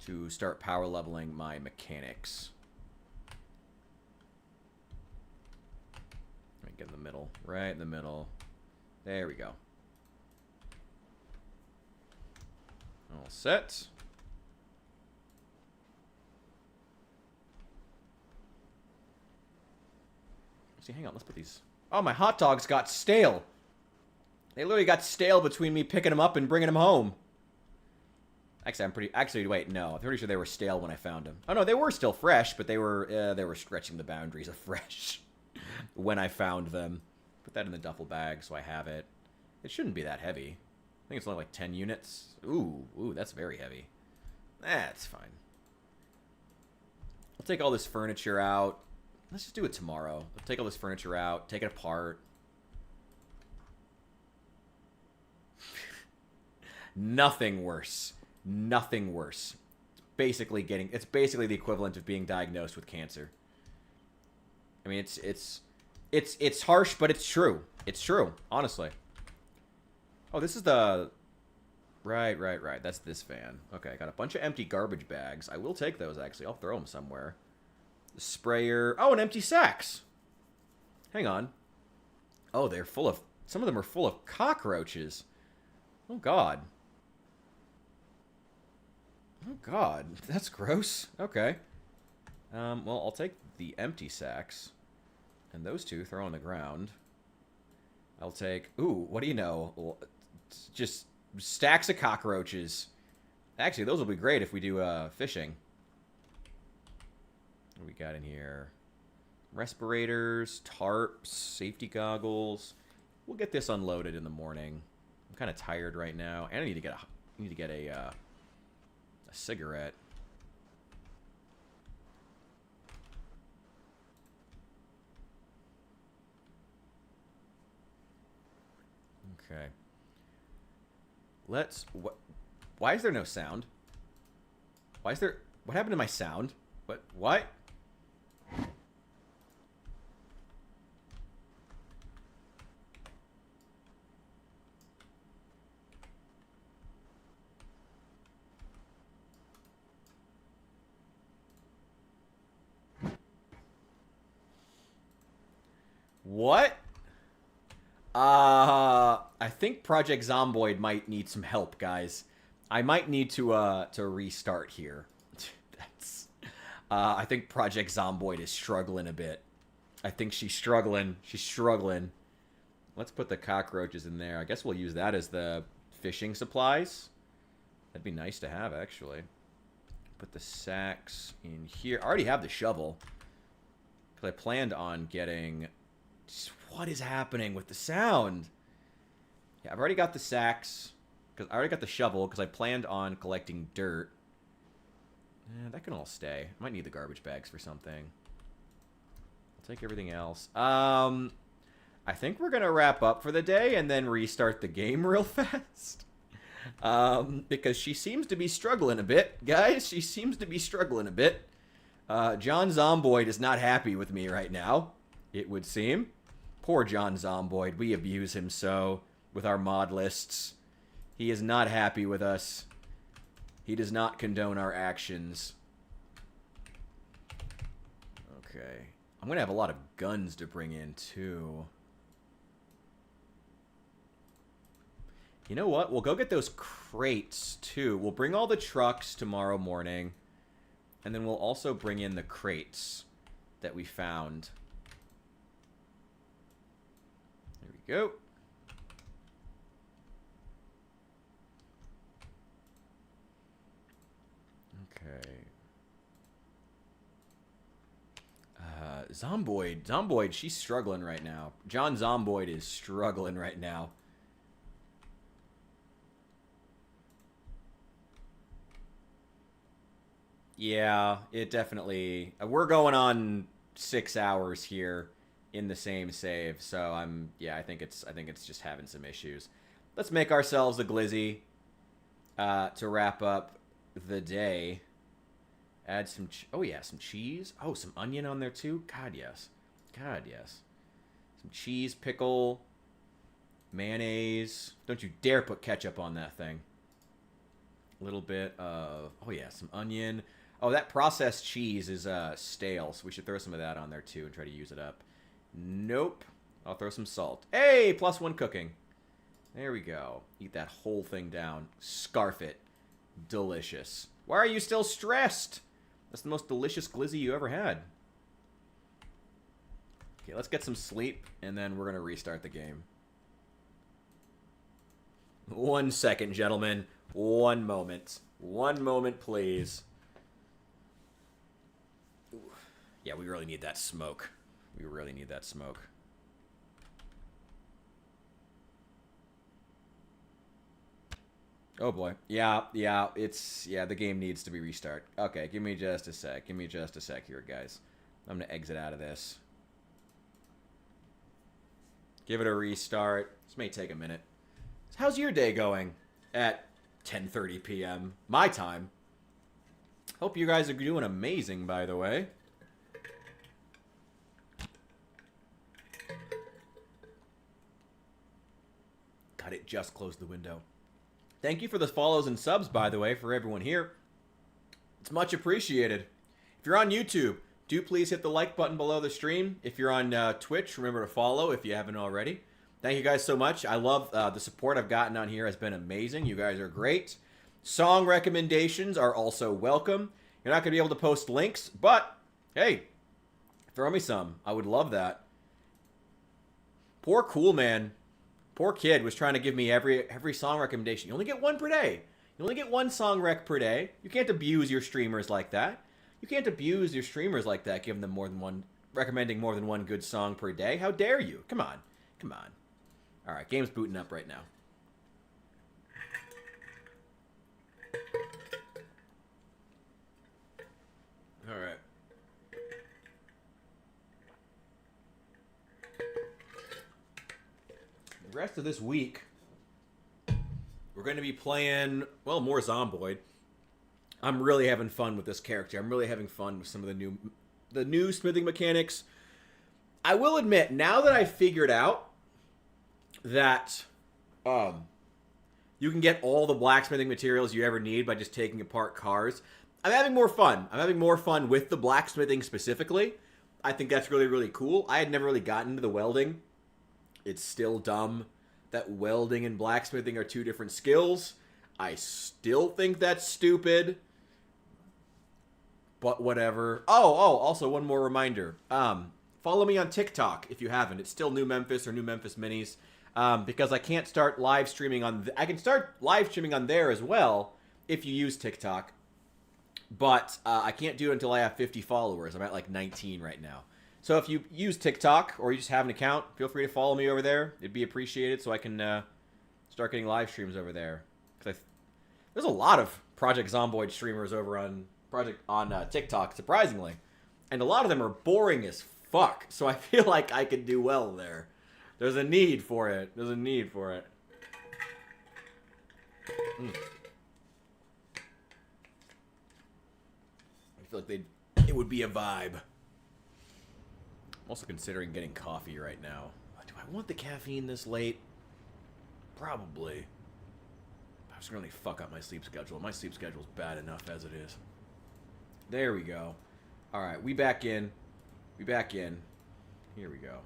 to start power leveling my mechanics. Let me get in the middle. Right in the middle. There we go. All set. See, hang on, let's put these... Oh, my hot dogs got stale. They literally got stale between me picking them up and bringing them home. Actually, wait, no. I'm pretty sure they were stale when I found them. Oh, no, they were still fresh, but they were stretching the boundaries of fresh when I found them. Put that in the duffel bag so I have it. It shouldn't be that heavy. I think it's only like 10 units. Ooh, that's very heavy. That's fine. I'll take all this furniture out. Let's just do it tomorrow. I'll take all this furniture out, take it apart. Nothing worse. Nothing worse. It's basically the equivalent of being diagnosed with cancer. I mean, it's harsh, but it's true. It's true, honestly. Oh, this is the... Right. That's this van. Okay, I got a bunch of empty garbage bags. I will take those, actually. I'll throw them somewhere. The sprayer... Oh, and empty sacks! Hang on. Oh, they're full of... Some of them are full of cockroaches. Oh, God. Oh, God. That's gross. Okay. Well, I'll take the empty sacks. And those two throw on the ground. I'll take... Ooh, what do you know? Well, just stacks of cockroaches. Actually, those will be great if we do fishing. What do we got in here? Respirators, tarps, safety goggles. We'll get this unloaded in the morning. I'm kind of tired right now, and I need to get a cigarette. Okay. Why is there no sound? What happened to my sound? What? What? I think Project Zomboid might need some help, guys. I might need to restart here. I think Project Zomboid is struggling a bit. I think she's struggling. She's struggling. Let's put the cockroaches in there. I guess we'll use that as the fishing supplies. That'd be nice to have, actually. Put the sacks in here. I already have the shovel. Because I planned on getting... What is happening with the sound? Yeah, I've already got the sacks. Because I already got the shovel because I planned on collecting dirt. That can all stay. I might need the garbage bags for something. I'll take everything else. I think we're going to wrap up for the day and then restart the game real fast. Because she seems to be struggling a bit. Guys, she seems to be struggling a bit. John Zomboid is not happy with me right now, it would seem. Poor John Zomboid. We abuse him so with our mod lists. He is not happy with us. He does not condone our actions. Okay. I'm going to have a lot of guns to bring in, too. You know what? We'll go get those crates, too. We'll bring all the trucks tomorrow morning. And then we'll also bring in the crates that we found. There we go. Okay. Zomboid, she's struggling right now. John Zomboid is struggling right now. Yeah, it definitely... We're going on 6 hours here in the same save, so I think it's just having some issues. Let's make ourselves a glizzy to wrap up the day. Add some... Oh, yeah, some cheese. Oh, some onion on there, too? God, yes. God, yes. Some cheese, pickle, mayonnaise. Don't you dare put ketchup on that thing. A little bit of... Oh, yeah, some onion. Oh, that processed cheese is stale, so we should throw some of that on there, too, and try to use it up. Nope. I'll throw some salt. Hey, +1 cooking. There we go. Eat that whole thing down. Scarf it. Delicious. Why are you still stressed? That's the most delicious glizzy you ever had. Okay, let's get some sleep, and then we're going to restart the game. 1 second, gentlemen. 1 moment. 1 moment, please. Ooh. Yeah, we really need that smoke. We really need that smoke. Oh boy. Yeah, the game needs to be restart. Okay, give me just a sec. Give me just a sec here, guys. I'm gonna exit out of this. Give it a restart. This may take a minute. How's your day going at 10:30 p.m. my time? Hope you guys are doing amazing, by the way. God, it just closed the window. Thank you for the follows and subs, by the way, for everyone here. It's much appreciated. If you're on YouTube, do please hit the like button below the stream. If you're on Twitch, remember to follow if you haven't already. Thank you guys so much. I love the support I've gotten on here has been amazing. You guys are great. Song recommendations are also welcome. You're not going to be able to post links, but hey, throw me some. I would love that. Poor Cool Man. Poor kid was trying to give me every song recommendation. You only get 1 per day. You only get 1 song rec per day. You can't abuse your streamers like that. You can't abuse your streamers like that, giving them more than one, recommending more than one good song per day. How dare you? Come on. Come on. All right, game's booting up right now. All right. The rest of this week, we're going to be playing, well, more Zomboid. I'm really having fun with this character. I'm really having fun with some of the new smithing mechanics. I will admit, now that I figured out that you can get all the blacksmithing materials you ever need by just taking apart cars, I'm having more fun. I'm having more fun with the blacksmithing specifically. I think that's really, really cool. I had never really gotten into the welding. It's still dumb that welding and blacksmithing are two different skills. I still think that's stupid. But whatever. Oh, also one more reminder. Follow me on TikTok if you haven't. It's still New Memphis or New Memphis Minis. Because I can't start live streaming on... I can start live streaming on there as well if you use TikTok. But I can't do it until I have 50 followers. I'm at like 19 right now. So if you use TikTok or you just have an account, feel free to follow me over there. It'd be appreciated so I can start getting live streams over there. Because there's a lot of Project Zomboid streamers over on TikTok, surprisingly. And a lot of them are boring as fuck. So I feel like I could do well there. There's a need for it. There's a need for it. I feel like it would be a vibe. I'm also considering getting coffee right now. Do I want the caffeine this late? Probably. I'm just gonna really fuck up my sleep schedule. My sleep schedule's bad enough as it is. There we go. Alright, we back in. We back in. Here we go.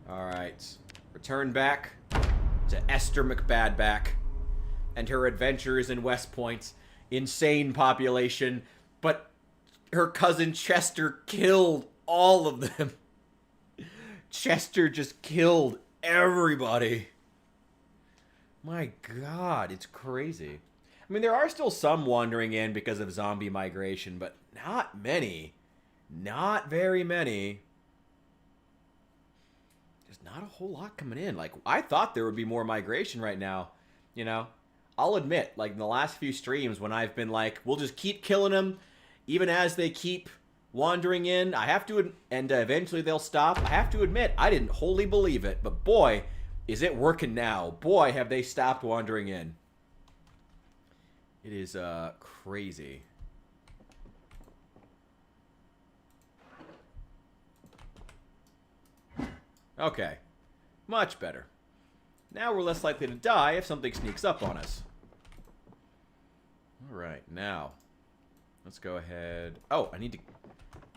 Alright. Return back to Esther McBadback and her adventures in Westpoint. Insane population. But her cousin Chester killed all of them. Chester just killed everybody. My god, it's crazy. I mean, there are still some wandering in because of zombie migration, but not many. Not very many. There's not a whole lot coming in. Like, I thought there would be more migration right now. You know? I'll admit, like, in the last few streams when I've been like, we'll just keep killing them, even as they keep wandering in, I have to, and eventually they'll stop. I have to admit, I didn't wholly believe it, but boy, is it working now. Boy, have they stopped wandering in. It is, crazy. Okay. Much better. Now we're less likely to die if something sneaks up on us. Alright, now. Let's go ahead. Oh, I need to...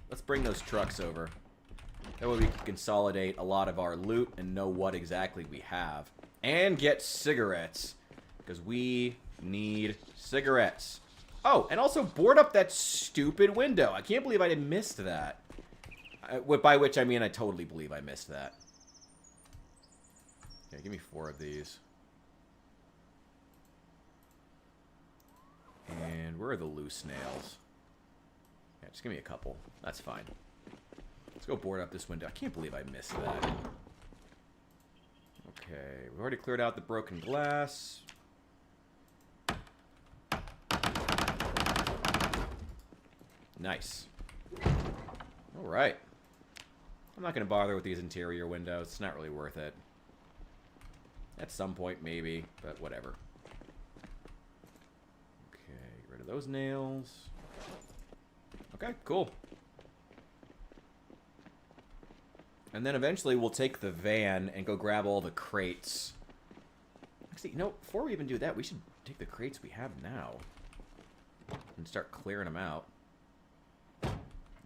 Let's bring those trucks over. That way we can consolidate a lot of our loot and know what exactly we have. And get cigarettes. Because we need cigarettes. Oh, and also board up that stupid window. I can't believe I missed that. By which I mean I totally believe I missed that. Okay, give me 4 of these. And where are the loose nails? Yeah, just give me a couple. That's fine. Let's go board up this window. I can't believe I missed that. Okay, we've already cleared out the broken glass. Nice. Alright. I'm not going to bother with these interior windows. It's not really worth it. At some point, maybe, but whatever. Okay, get rid of those nails. Okay, cool. And then eventually we'll take the van and go grab all the crates. Actually, you know, before we even do that, we should take the crates we have now and start clearing them out.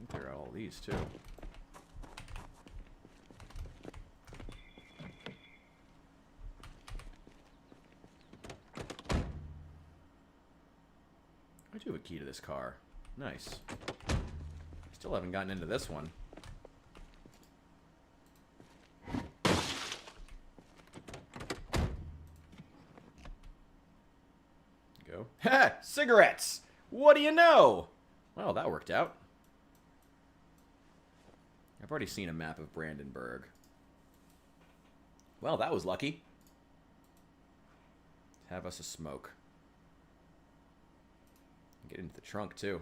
Clear out all these, too. I do have a key to this car. Nice. Still haven't gotten into this one. Go. Ha! Cigarettes! What do you know? Well, that worked out. I've already seen a map of Brandenburg. Well, that was lucky. Have us a smoke. Get into the trunk, too.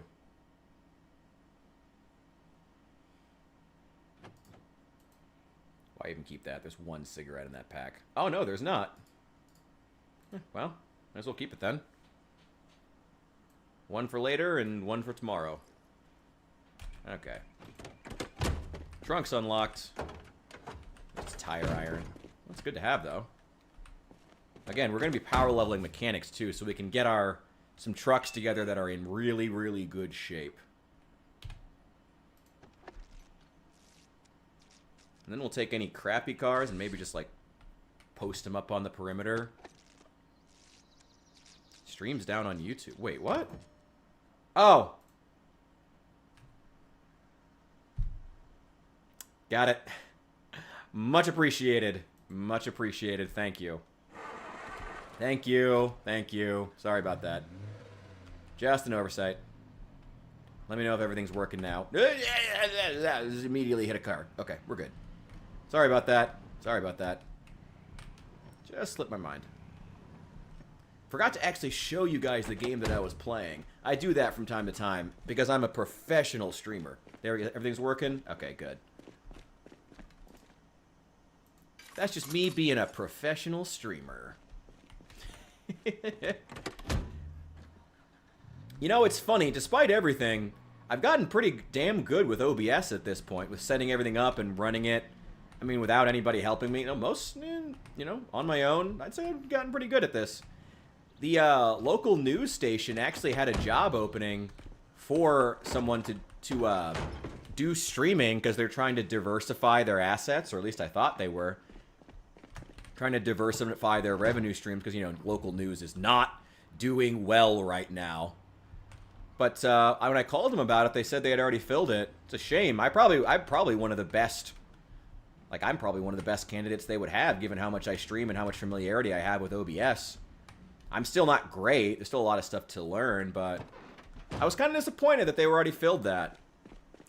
Why even keep that? There's one cigarette in that pack. Oh, no, there's not. Well, might as well keep it then. One for later and one for tomorrow. Okay. Trunk's unlocked. It's tire iron. That's good to have, though. Again, we're going to be power leveling mechanics, too, so we can get some trucks together that are in really, really good shape. And then we'll take any crappy cars and maybe just, like, post them up on the perimeter. Streams down on YouTube. Wait, what? Oh! Got it. Much appreciated. Much appreciated. Thank you. Thank you. Thank you. Sorry about that. Just an oversight. Let me know if everything's working now. Just immediately hit a car. Okay, we're good. Sorry about that. Sorry about that. Just slipped my mind. Forgot to actually show you guys the game that I was playing. I do that from time to time because I'm a professional streamer. There, everything's working? Okay, good. That's just me being a professional streamer. You know, it's funny. Despite everything, I've gotten pretty damn good with OBS at this point, with setting everything up and running it. I mean, without anybody helping me. You know, on my own, I'd say I've gotten pretty good at this. The local news station actually had a job opening for someone to do streaming because they're trying to diversify their assets, or at least I thought they were. Trying to diversify their revenue streams because, you know, local news is not doing well right now. But when I called them about it, they said they had already filled it. It's a shame. I'm probably one of the best. Like, I'm probably one of the best candidates they would have, given how much I stream and how much familiarity I have with OBS. I'm still not great. There's still a lot of stuff to learn, but I was kind of disappointed that they were already filled that.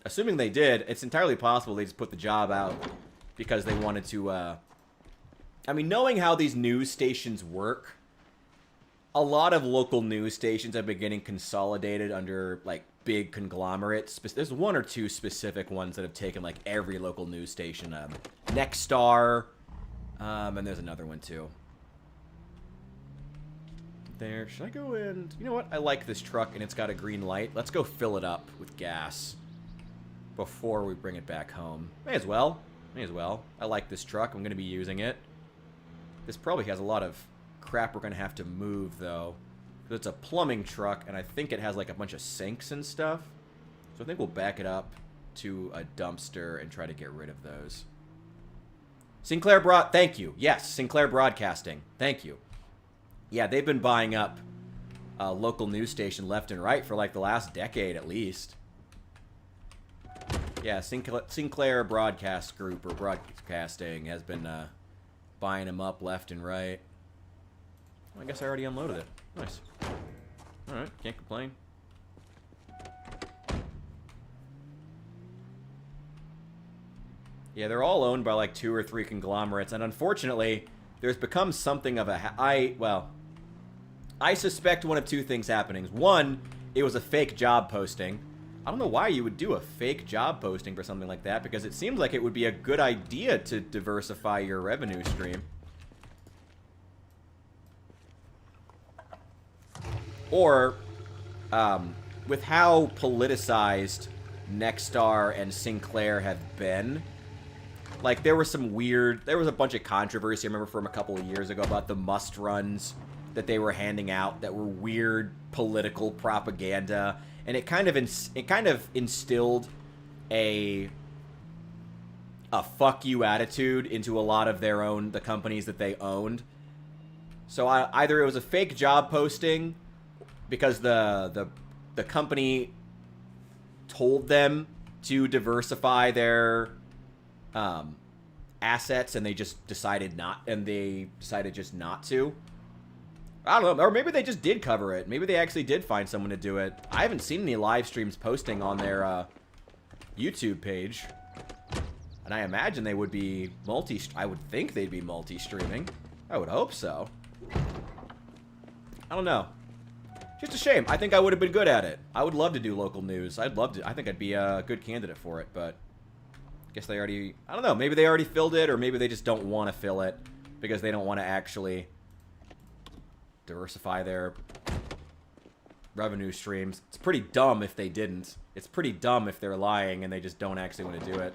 Assuming they did, it's entirely possible they just put the job out because they wanted to, I mean, knowing how these news stations work, a lot of local news stations have been getting consolidated under, like, big conglomerates. There's one or two specific ones that have taken, like, every local news station. Nexstar, and there's another one, too. There. Should I go in? You know what? I like this truck, and it's got a green light. Let's go fill it up with gas before we bring it back home. May as well. May as well. I like this truck. I'm going to be using it. This probably has a lot of crap we're going to have to move, though. Because it's a plumbing truck, and I think it has, like, a bunch of sinks and stuff. So I think we'll back it up to a dumpster and try to get rid of those. Thank you. Yes, Sinclair Broadcasting. Thank you. Yeah, they've been buying up a local news station left and right for, like, the last decade at least. Yeah, Sinclair Broadcast Group, or Broadcasting, has been buying them up left and right. Well, I guess I already unloaded it. Nice. Alright, can't complain. Yeah, they're all owned by, like, 2 or 3 conglomerates, and unfortunately, there's become something of a... I suspect one of 2 things happening. One, it was a fake job posting. I don't know why you would do a fake job posting for something like that, because it seems like it would be a good idea to diversify your revenue stream. Or, with how politicized Nexstar and Sinclair have been, like, there was a bunch of controversy, I remember, from a couple of years ago about the must runs that they were handing out that were weird political propaganda, and it kind of instilled a fuck you attitude into a lot of the companies that they owned. So either it was a fake job posting because the company told them to diversify their assets, and they just decided just not to. I don't know. Or maybe they just did cover it. Maybe they actually did find someone to do it. I haven't seen any live streams posting on their YouTube page. And I imagine they would be I would think they'd be multi-streaming. I would hope so. I don't know. Just a shame. I think I would have been good at it. I would love to do local news. I'd love to. I think I'd be a good candidate for it, but I guess they already... I don't know. Maybe they already filled it, or maybe they just don't want to fill it because they don't want to actually diversify their revenue streams. It's pretty dumb if they didn't. It's pretty dumb if they're lying and they just don't actually want to do it.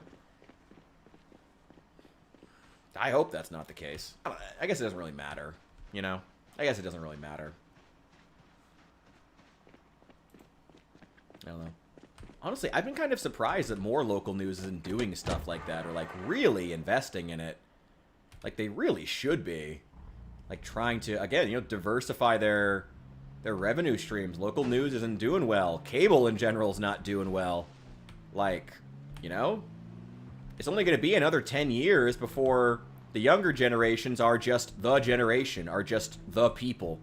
I hope that's not the case. I guess it doesn't really matter, you know? I guess it doesn't really matter. I don't know. Honestly, I've been kind of surprised that more local news isn't doing stuff like that or, like, really investing in it. Like, they really should be. Like, trying to, again, you know, diversify their revenue streams. Local news isn't doing well. Cable, in general, is not doing well. Like, you know? It's only going to be another 10 years before the younger generations are just the generation, are just the people.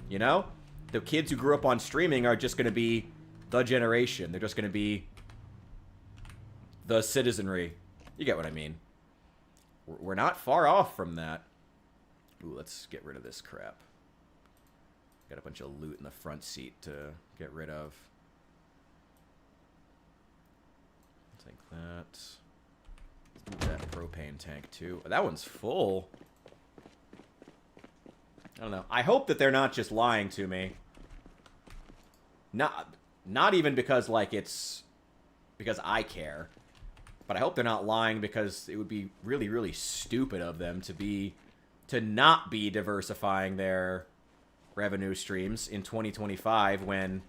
You know? The kids who grew up on streaming are just going to be the generation. They're just going to be the citizenry. You get what I mean. We're not far off from that. Ooh, let's get rid of this crap. Got a bunch of loot in the front seat to get rid of. Take that. Let's move that propane tank too. That one's full. I don't know. I hope that they're not just lying to me. Not even because, like, it's because I care. But I hope they're not lying because it would be really, really stupid of them to not be diversifying their revenue streams in 2025 when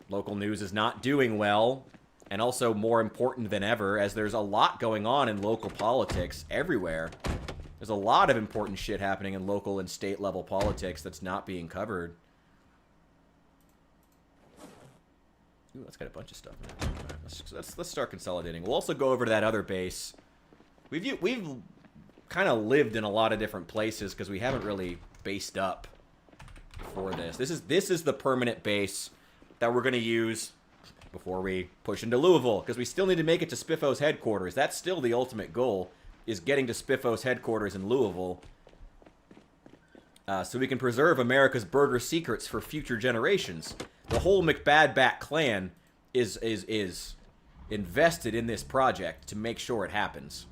local news is not doing well, and also more important than ever as there's a lot going on in local politics everywhere. There's a lot of important shit happening in local and state level politics that's not being covered. Ooh, that's got a bunch of stuff in it. Right, let's start consolidating. We'll also go over to that other base. We've kind of lived in a lot of different places because we haven't really based up for this. This is the permanent base that we're going to use before we push into Louisville, because we still need to make it to Spiffo's headquarters. That's still the ultimate goal, is getting to Spiffo's headquarters in Louisville, so we can preserve America's burger secrets for future generations. The whole McBadback clan is invested in this project to make sure it happens.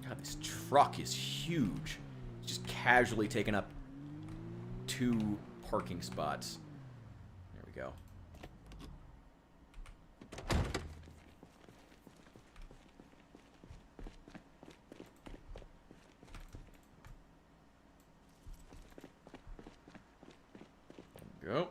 God, this truck is huge. It's just casually taking up 2 parking spots. There we go. Go.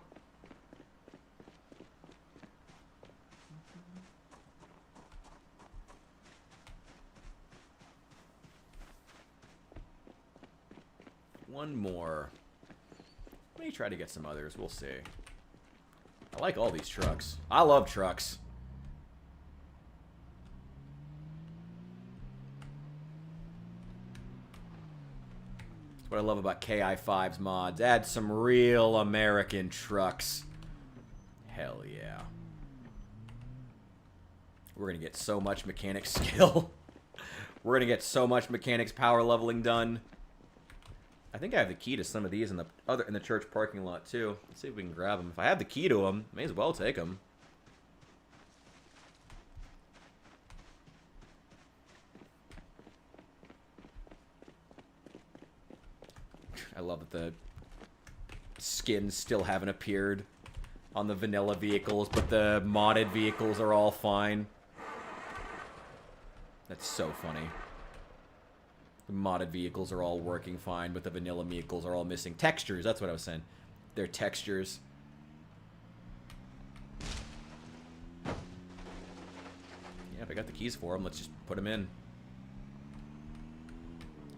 One more. Let me try to get some others. We'll see. I like all these trucks. I love trucks. That's what I love about KI5's mods. Add some real American trucks. Hell yeah. We're going to get so much mechanic skill. We're going to get so much mechanics power leveling done. I think I have the key to some of these in the church parking lot too. Let's see if we can grab them. If I have the key to them, may as well take them. I love that the skins still haven't appeared on the vanilla vehicles, but the modded vehicles are all fine. That's so funny. The modded vehicles are all working fine, but the vanilla vehicles are all missing textures. That's what I was saying. They're textures. Yeah, if I got the keys for them, let's just put them in.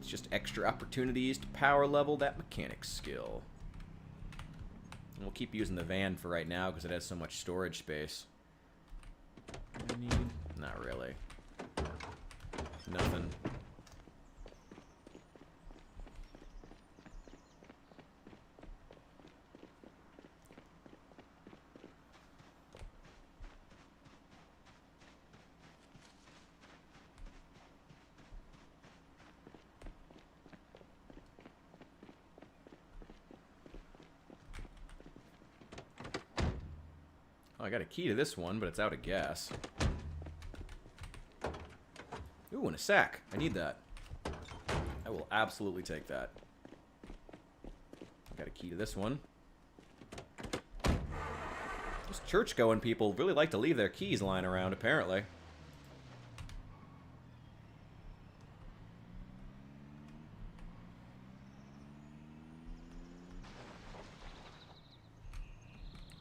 It's just extra opportunities to power level that mechanic skill. We'll keep using the van for right now because it has so much storage space. I need... Not really. Nothing. Oh, I got a key to this one, but it's out of gas. Ooh, and a sack. I need that. I will absolutely take that. Got a key to this one. Those church-going people really like to leave their keys lying around, apparently.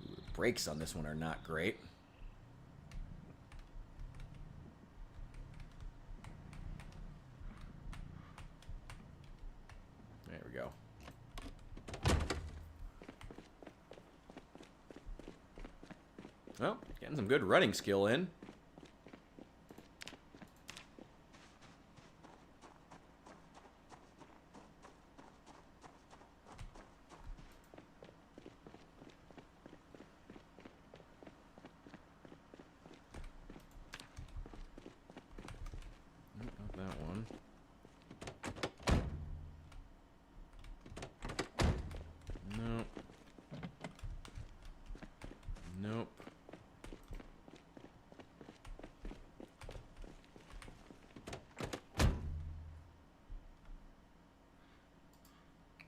Ooh, the brakes on this one are not great. There we go. Well, getting some good running skill in. Not that one. Nope. Nope.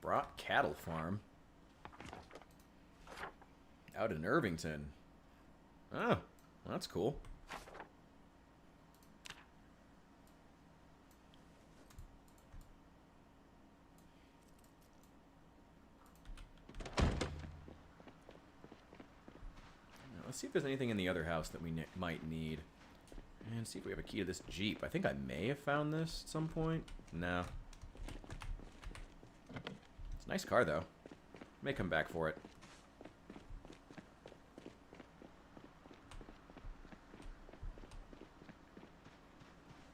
Brought cattle farm. Out in Irvington. Oh, that's cool. Let's see if there's anything in the other house that we might need. And see if we have a key to this Jeep. I think I may have found this at some point. No. It's a nice car, though. May come back for it.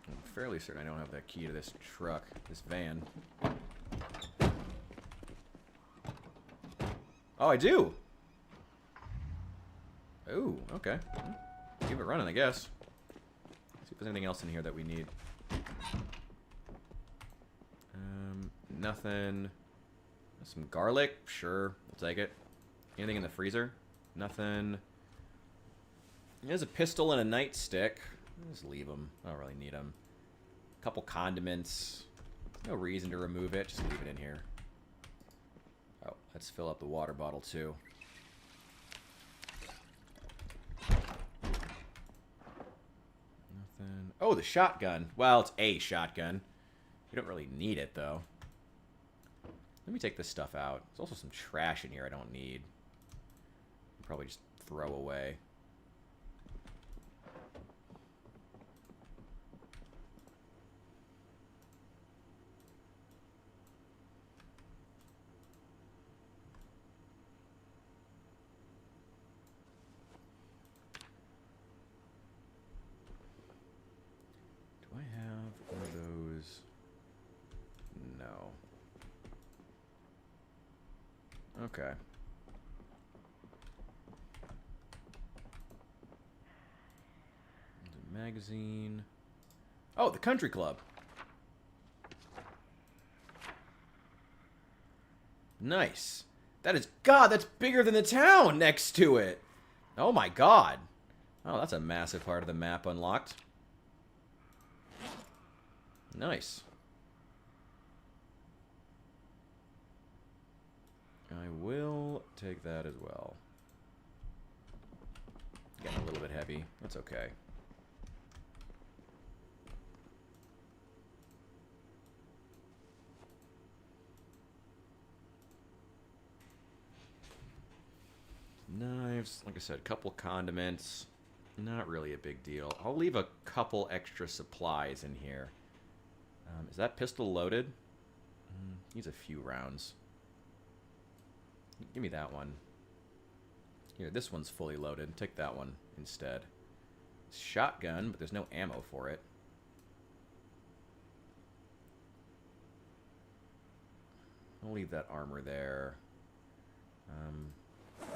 I'm fairly certain I don't have that key to this truck, this van. Oh, I do! Ooh, okay. Keep it running, I guess. See if there's anything else in here that we need. Nothing. Some garlic? Sure, I'll take it. Anything in the freezer? Nothing. There's a pistol and a nightstick. Just leave them. I don't really need them. A couple condiments. No reason to remove it. Just leave it in here. Oh, let's fill up the water bottle, too. Nothing. Oh, the shotgun. Well, it's a shotgun. We don't really need it, though. Let me take this stuff out. There's also some trash in here I don't need. I'll probably just throw away. Do I have one of those? No. Okay. Magazine. Oh, the country club. Nice. That is... God, that's bigger than the town next to it. Oh my god. Oh, that's a massive part of the map unlocked. Nice. I will take that as well. Getting a little bit heavy. That's okay. Knives, like I said, a couple condiments. Not really a big deal. I'll leave a couple extra supplies in here. Is that pistol loaded? Needs a few rounds. Give me that one. Here, this one's fully loaded. Take that one instead. Shotgun, but there's no ammo for it. I'll leave that armor there.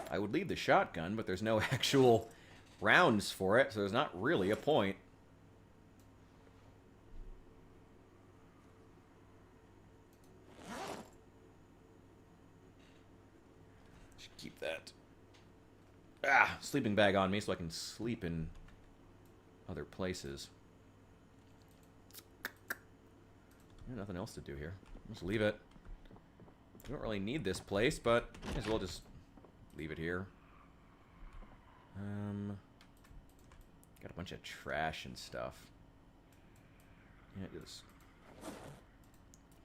I would leave the shotgun, but there's no actual rounds for it, so there's not really a point. Should keep that. Sleeping bag on me so I can sleep in other places. Nothing else to do here. Just leave it. We don't really need this place, but may as well just leave it here. Got a bunch of trash and stuff. Yeah, just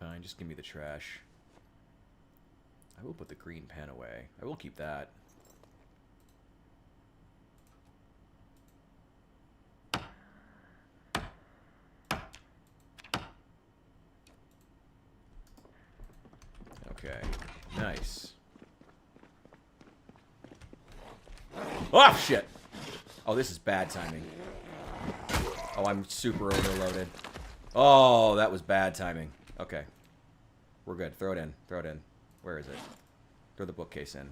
fine. Just give me the trash. I will put the green pen away. I will keep that. Okay, nice. Oh, shit! Oh, this is bad timing. Oh, I'm super overloaded. Oh, that was bad timing. Okay. We're good. Throw it in. Throw it in. Where is it? Throw the bookcase in.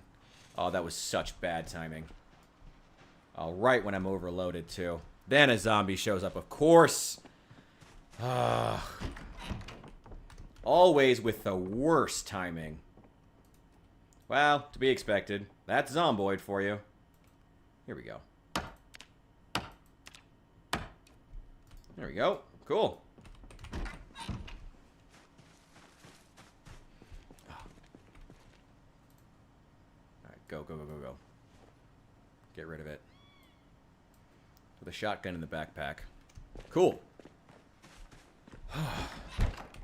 Oh, that was such bad timing. Oh, right when I'm overloaded, too. Then a zombie shows up, of course. Always with the worst timing. Well, to be expected. That's zomboid for you. Here we go. There we go. Cool. Alright, go, go, go, go, go. Get rid of it. With a shotgun in the backpack. Cool.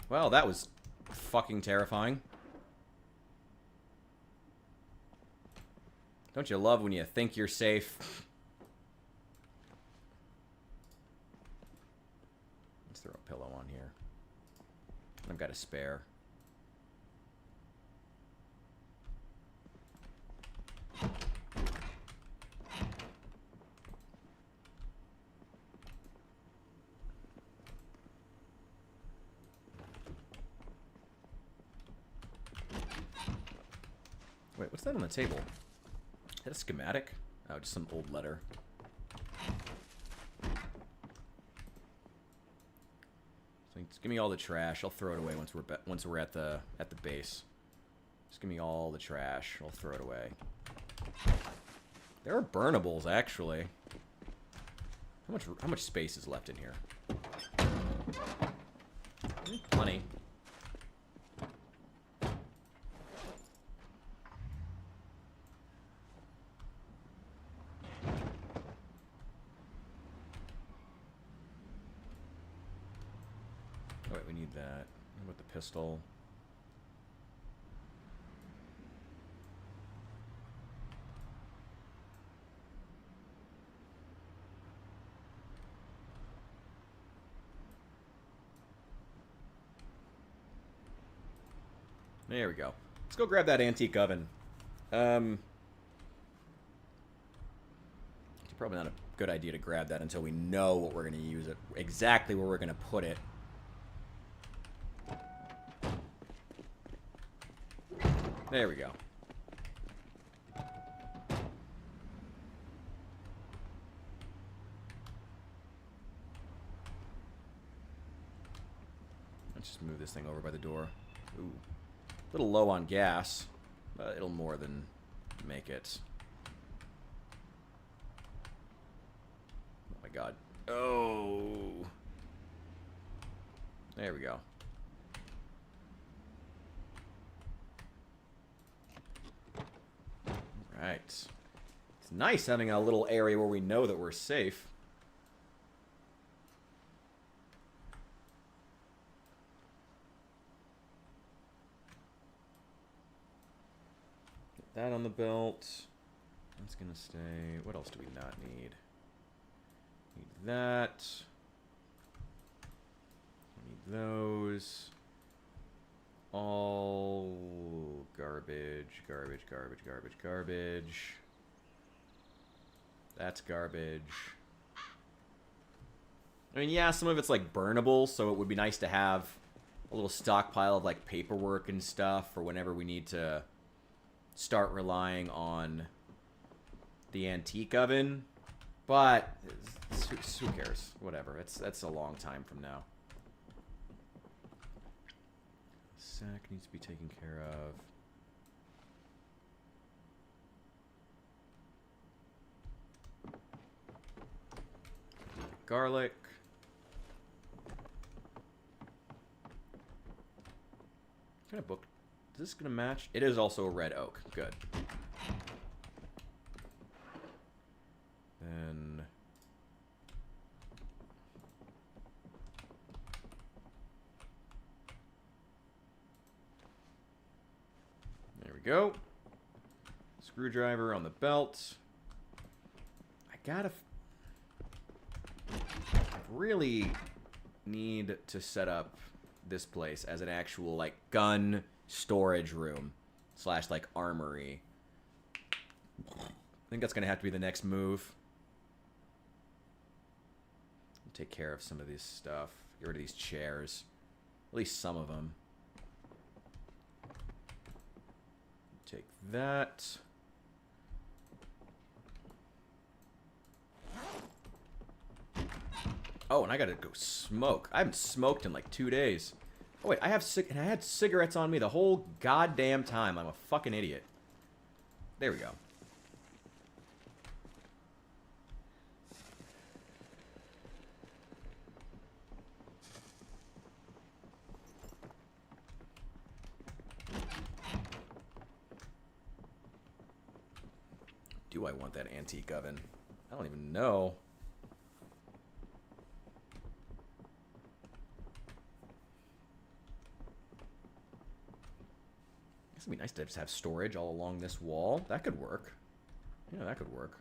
Well, that was fucking terrifying. Don't you love when you think you're safe? Let's throw a pillow on here. I've got a spare. Wait, what's that on the table? Is that a schematic? Oh, just some old letter. So just give me all the trash. I'll throw it away once we're at the base. Just give me all the trash. I'll throw it away. There are burnables, actually. How much space is left in here? Plenty. Oh, wait, we need that. What about the pistol? There we go. Let's go grab that antique oven. It's probably not a good idea to grab that until we know what we're going to use it, exactly where we're going to put it. There we go. Let's just move this thing over by the door. Ooh. A little low on gas, but it'll more than make it. Oh my god. Oh. There we go. Right. It's nice having a little area where we know that we're safe. Get that on the belt. That's gonna stay. What else do we not need? Need that. Need those. All garbage, garbage, garbage, garbage, garbage. That's garbage. I mean, yeah, some of it's like burnable, so it would be nice to have a little stockpile of like paperwork and stuff for whenever we need to start relying on the antique oven. But who cares? Whatever. That's a long time from now. Sack needs to be taken care of. Garlic. What kind of book? Is this going to match? It is also a red oak. Good. Then... there we go. Screwdriver on the belt. I gotta... really need to set up this place as an actual, like, gun storage room / like, armory. I think that's going to have to be the next move. Take care of some of this stuff. Get rid of these chairs. At least some of them. Take that. Oh, and I gotta go smoke. I haven't smoked in like 2 days. Oh wait, I had cigarettes on me the whole goddamn time. I'm a fucking idiot. There we go. Do I want that antique oven? I don't even know. It'd be nice to just have storage all along this wall. That could work. Yeah, that could work.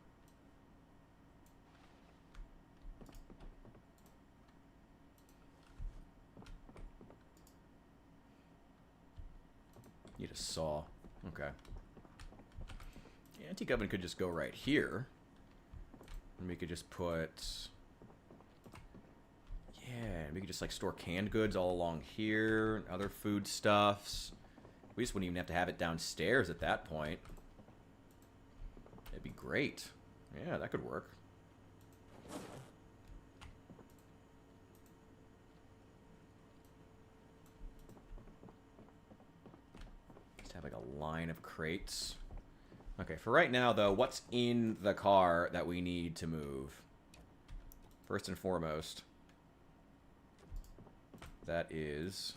Need a saw. Okay. The antique oven could just go right here. And we could just put... yeah, we could just like store canned goods all along here. Other foodstuffs. We just wouldn't even have to have it downstairs at that point. It'd be great. Yeah, that could work. Just have like a line of crates. Okay, for right now, though, what's in the car that we need to move? First and foremost, that is...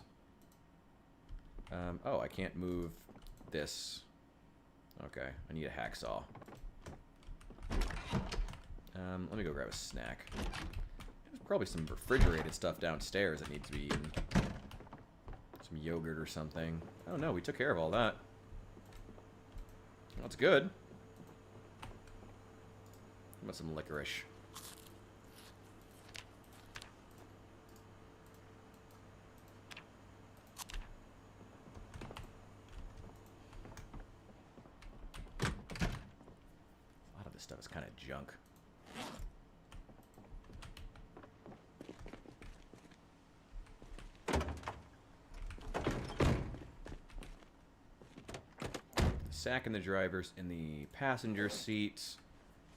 oh, I can't move this. Okay, I need a hacksaw. Let me go grab a snack. There's probably some refrigerated stuff downstairs that needs to be eaten. Some yogurt or something. Oh no, we took care of all that. That's good. How about some licorice? Stuff is kind of junk. The sack and the drivers in the passenger seats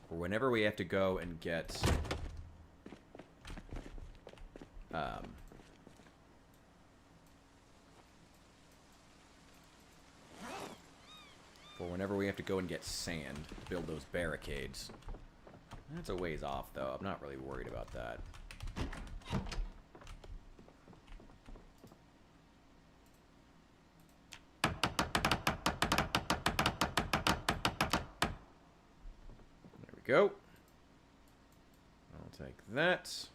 for whenever we have to go and get sand to build those barricades. That's a ways off, though. I'm not really worried about that. There we go. I'll take that.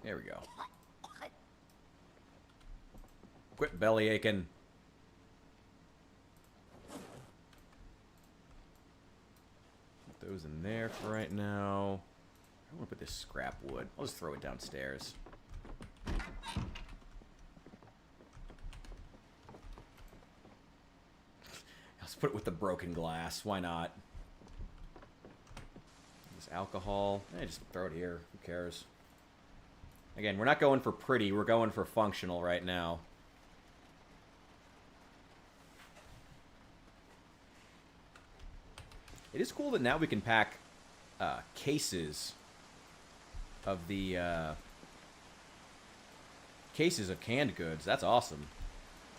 There we go. Quit belly aching. Put those in there for right now. I want to put this scrap wood. I'll just throw it downstairs. Let's put it with the broken glass. Why not? This alcohol. Just throw it here. Who cares? Again, we're not going for pretty. We're going for functional right now. It is cool that now we can pack cases of the cases of canned goods. That's awesome.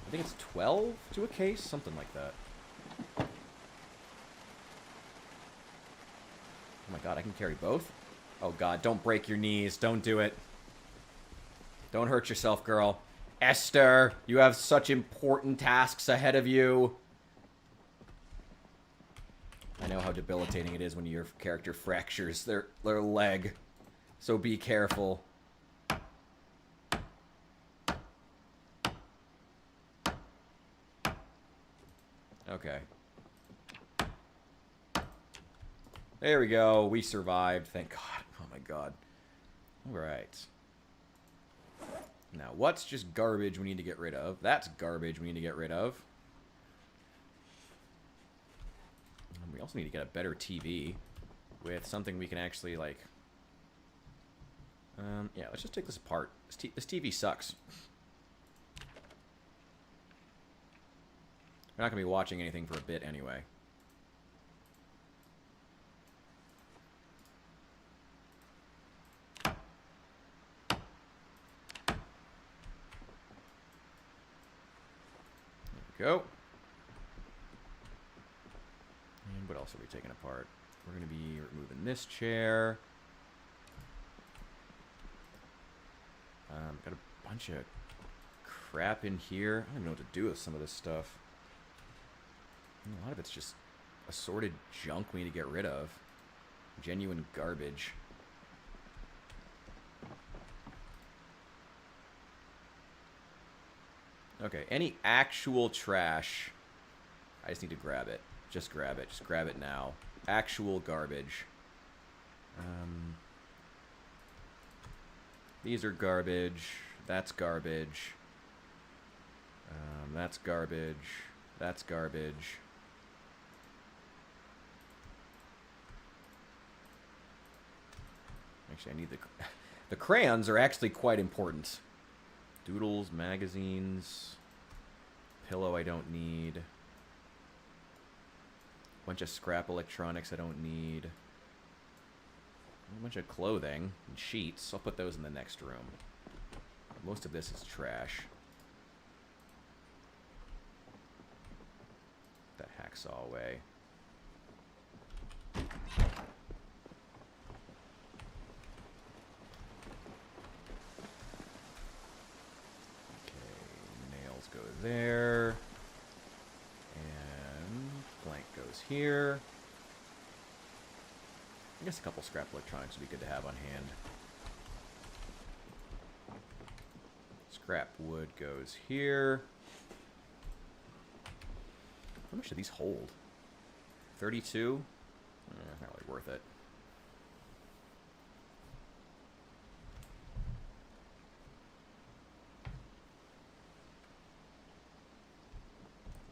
I think it's 12 to a case, something like that. Oh my god, I can carry both? Oh god, don't break your knees. Don't do it. Don't hurt yourself, girl. Esther, you have such important tasks ahead of you. I know how debilitating it is when your character fractures their leg. So be careful. Okay. There we go. We survived. Thank God. Oh my God. Alright. Now, what's just garbage we need to get rid of? That's garbage we need to get rid of. And we also need to get a better TV with something we can actually, like... yeah, let's just take this apart. This TV sucks. We're not going to be watching anything for a bit anyway. Go. And what else are we taking apart? We're going to be removing this chair. Got a bunch of crap in here. I don't even know what to do with some of this stuff. A lot of it's just assorted junk we need to get rid of. Genuine garbage. Okay, any actual trash, I just need to grab it. Just grab it. Just grab it now. Actual garbage. These are garbage. That's garbage. That's garbage. That's garbage. Actually, I need the crayons are actually quite important. Doodles, magazines, pillow I don't need. Bunch of scrap electronics I don't need. A bunch of clothing and sheets. I'll put those in the next room. Most of this is trash. That hacksaw away. Go there, and blank goes here. I guess a couple scrap electronics would be good to have on hand. Scrap wood goes here. How much do these hold? 32? Not really worth it.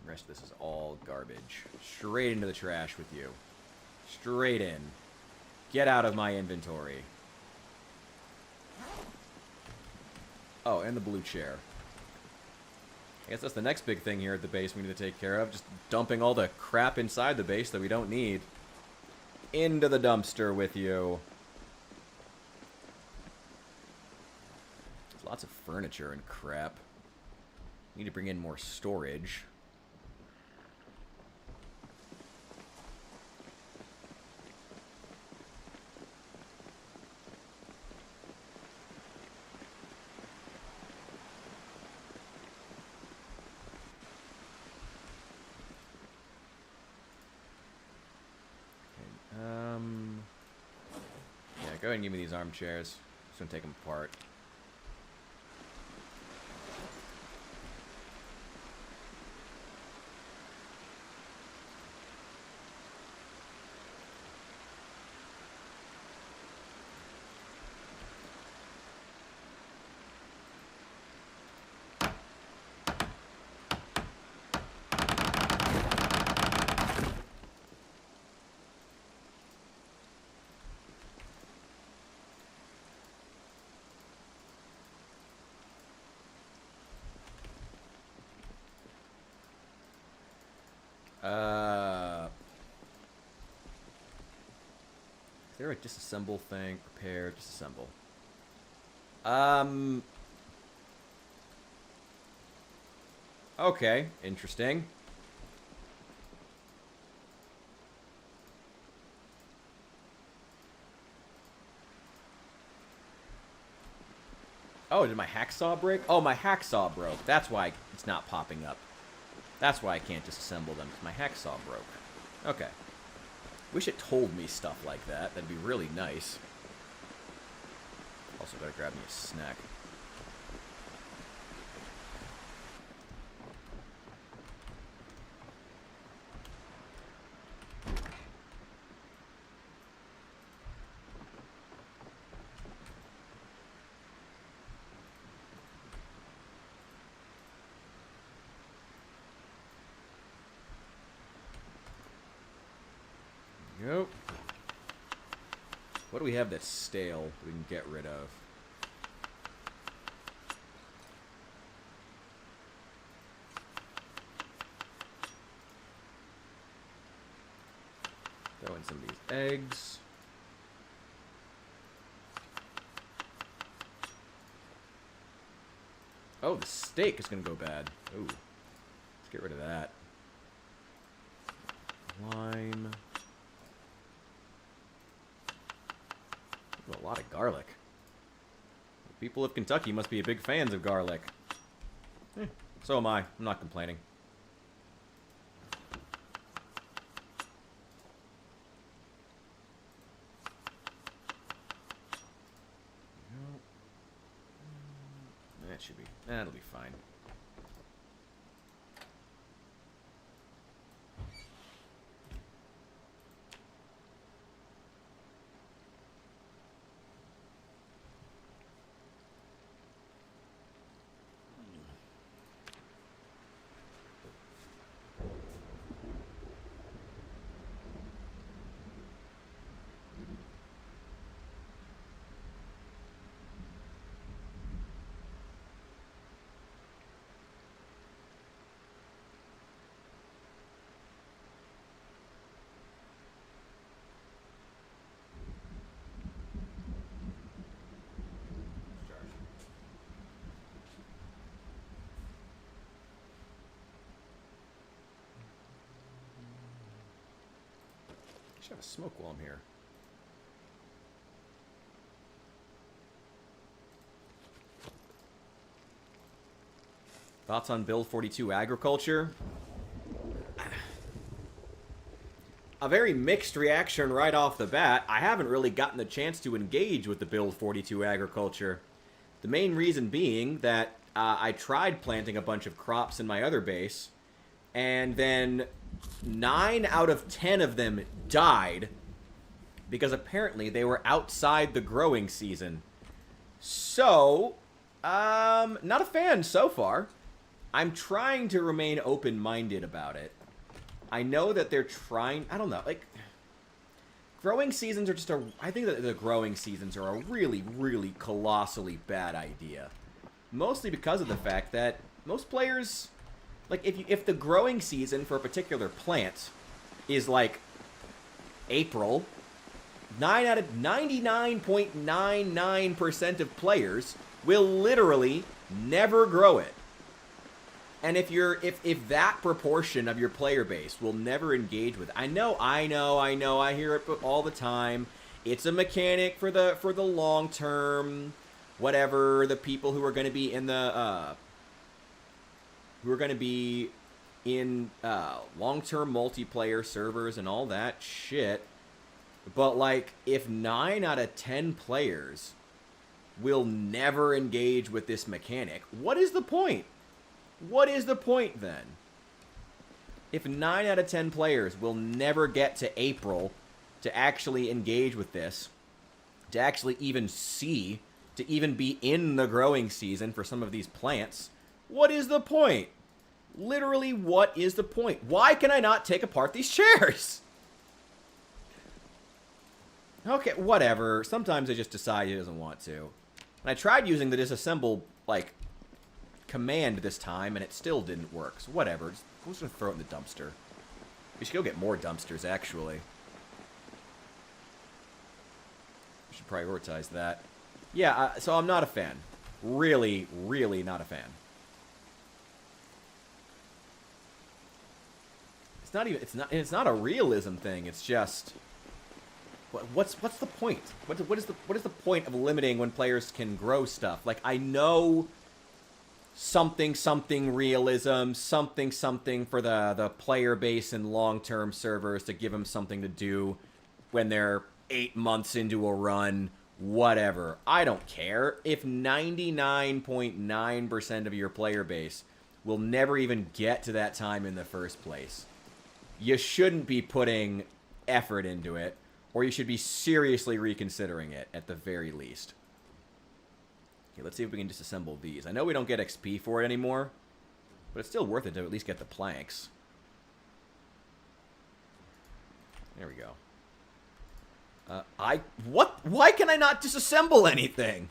The rest of this is all garbage. Straight into the trash with you. Straight in. Get out of my inventory. Oh, and the blue chair. I guess that's the next big thing here at the base we need to take care of. Just dumping all the crap inside the base that we don't need. Into the dumpster with you. There's lots of furniture and crap. Need to bring in more storage. Go ahead and give me these armchairs. Just gonna take them apart. Is there a disassemble thing? Prepare, disassemble. Okay, interesting. Oh, did my hacksaw break? Oh, my hacksaw broke. That's why it's not popping up. That's why I can't disassemble them, because my hacksaw broke. Okay. Wish it told me stuff like that. That'd be really nice. Also gotta grab me a snack. Yep. What do we have that's stale that we can get rid of? Throw in some of these eggs. Oh, the steak is going to go bad. Ooh. Let's get rid of that. Lime. A lot of garlic. People of Kentucky must be big fans of garlic. So am I. I'm not complaining. That should be. That'll be fine. I should have a smoke while I'm here. Thoughts on Build 42 agriculture? A very mixed reaction right off the bat. I haven't really gotten the chance to engage with the Build 42 agriculture. The main reason being that I tried planting a bunch of crops in my other base, and then 9 out of 10 of them died because apparently they were outside the growing season. So, not a fan so far. I'm trying to remain open-minded about it. I know that they're trying... I don't know, like... Growing seasons are just a... I think that the growing seasons are a really, really colossally bad idea. Mostly because of the fact that most players... Like, if the growing season for a particular plant is, like, April, 99.99% of players will literally never grow it. And if that proportion of your player base will never engage with it, I know, I hear it all the time. It's a mechanic for the long term, whatever. The people who are going to be in the long-term multiplayer servers and all that shit. But like, if 9 out of 10 players will never engage with this mechanic, what is the point? What is the point then? If 9 out of 10 players will never get to April to actually engage with this, to actually even see, to even be in the growing season for some of these plants, what is the point? Literally, what is the point? Why can I not take apart these chairs? Okay, whatever. Sometimes I just decide he doesn't want to. And I tried using the disassemble, like, command this time, and it still didn't work. So whatever. I'm just gonna throw it in the dumpster. We should go get more dumpsters, actually. We should prioritize that. Yeah, so I'm not a fan. Really, really not a fan. It's not even, it's not a realism thing, it's just... What's the point? What is the point of limiting when players can grow stuff? Like, I know something realism, something for the player base and long-term servers to give them something to do when they're 8 months into a run, whatever. I don't care if 99.9% of your player base will never even get to that time in the first place. You shouldn't be putting effort into it, or you should be seriously reconsidering it at the very least. Okay, let's see if we can disassemble these. I know we don't get XP for it anymore, but it's still worth it to at least get the planks. There we go. Why can I not disassemble anything?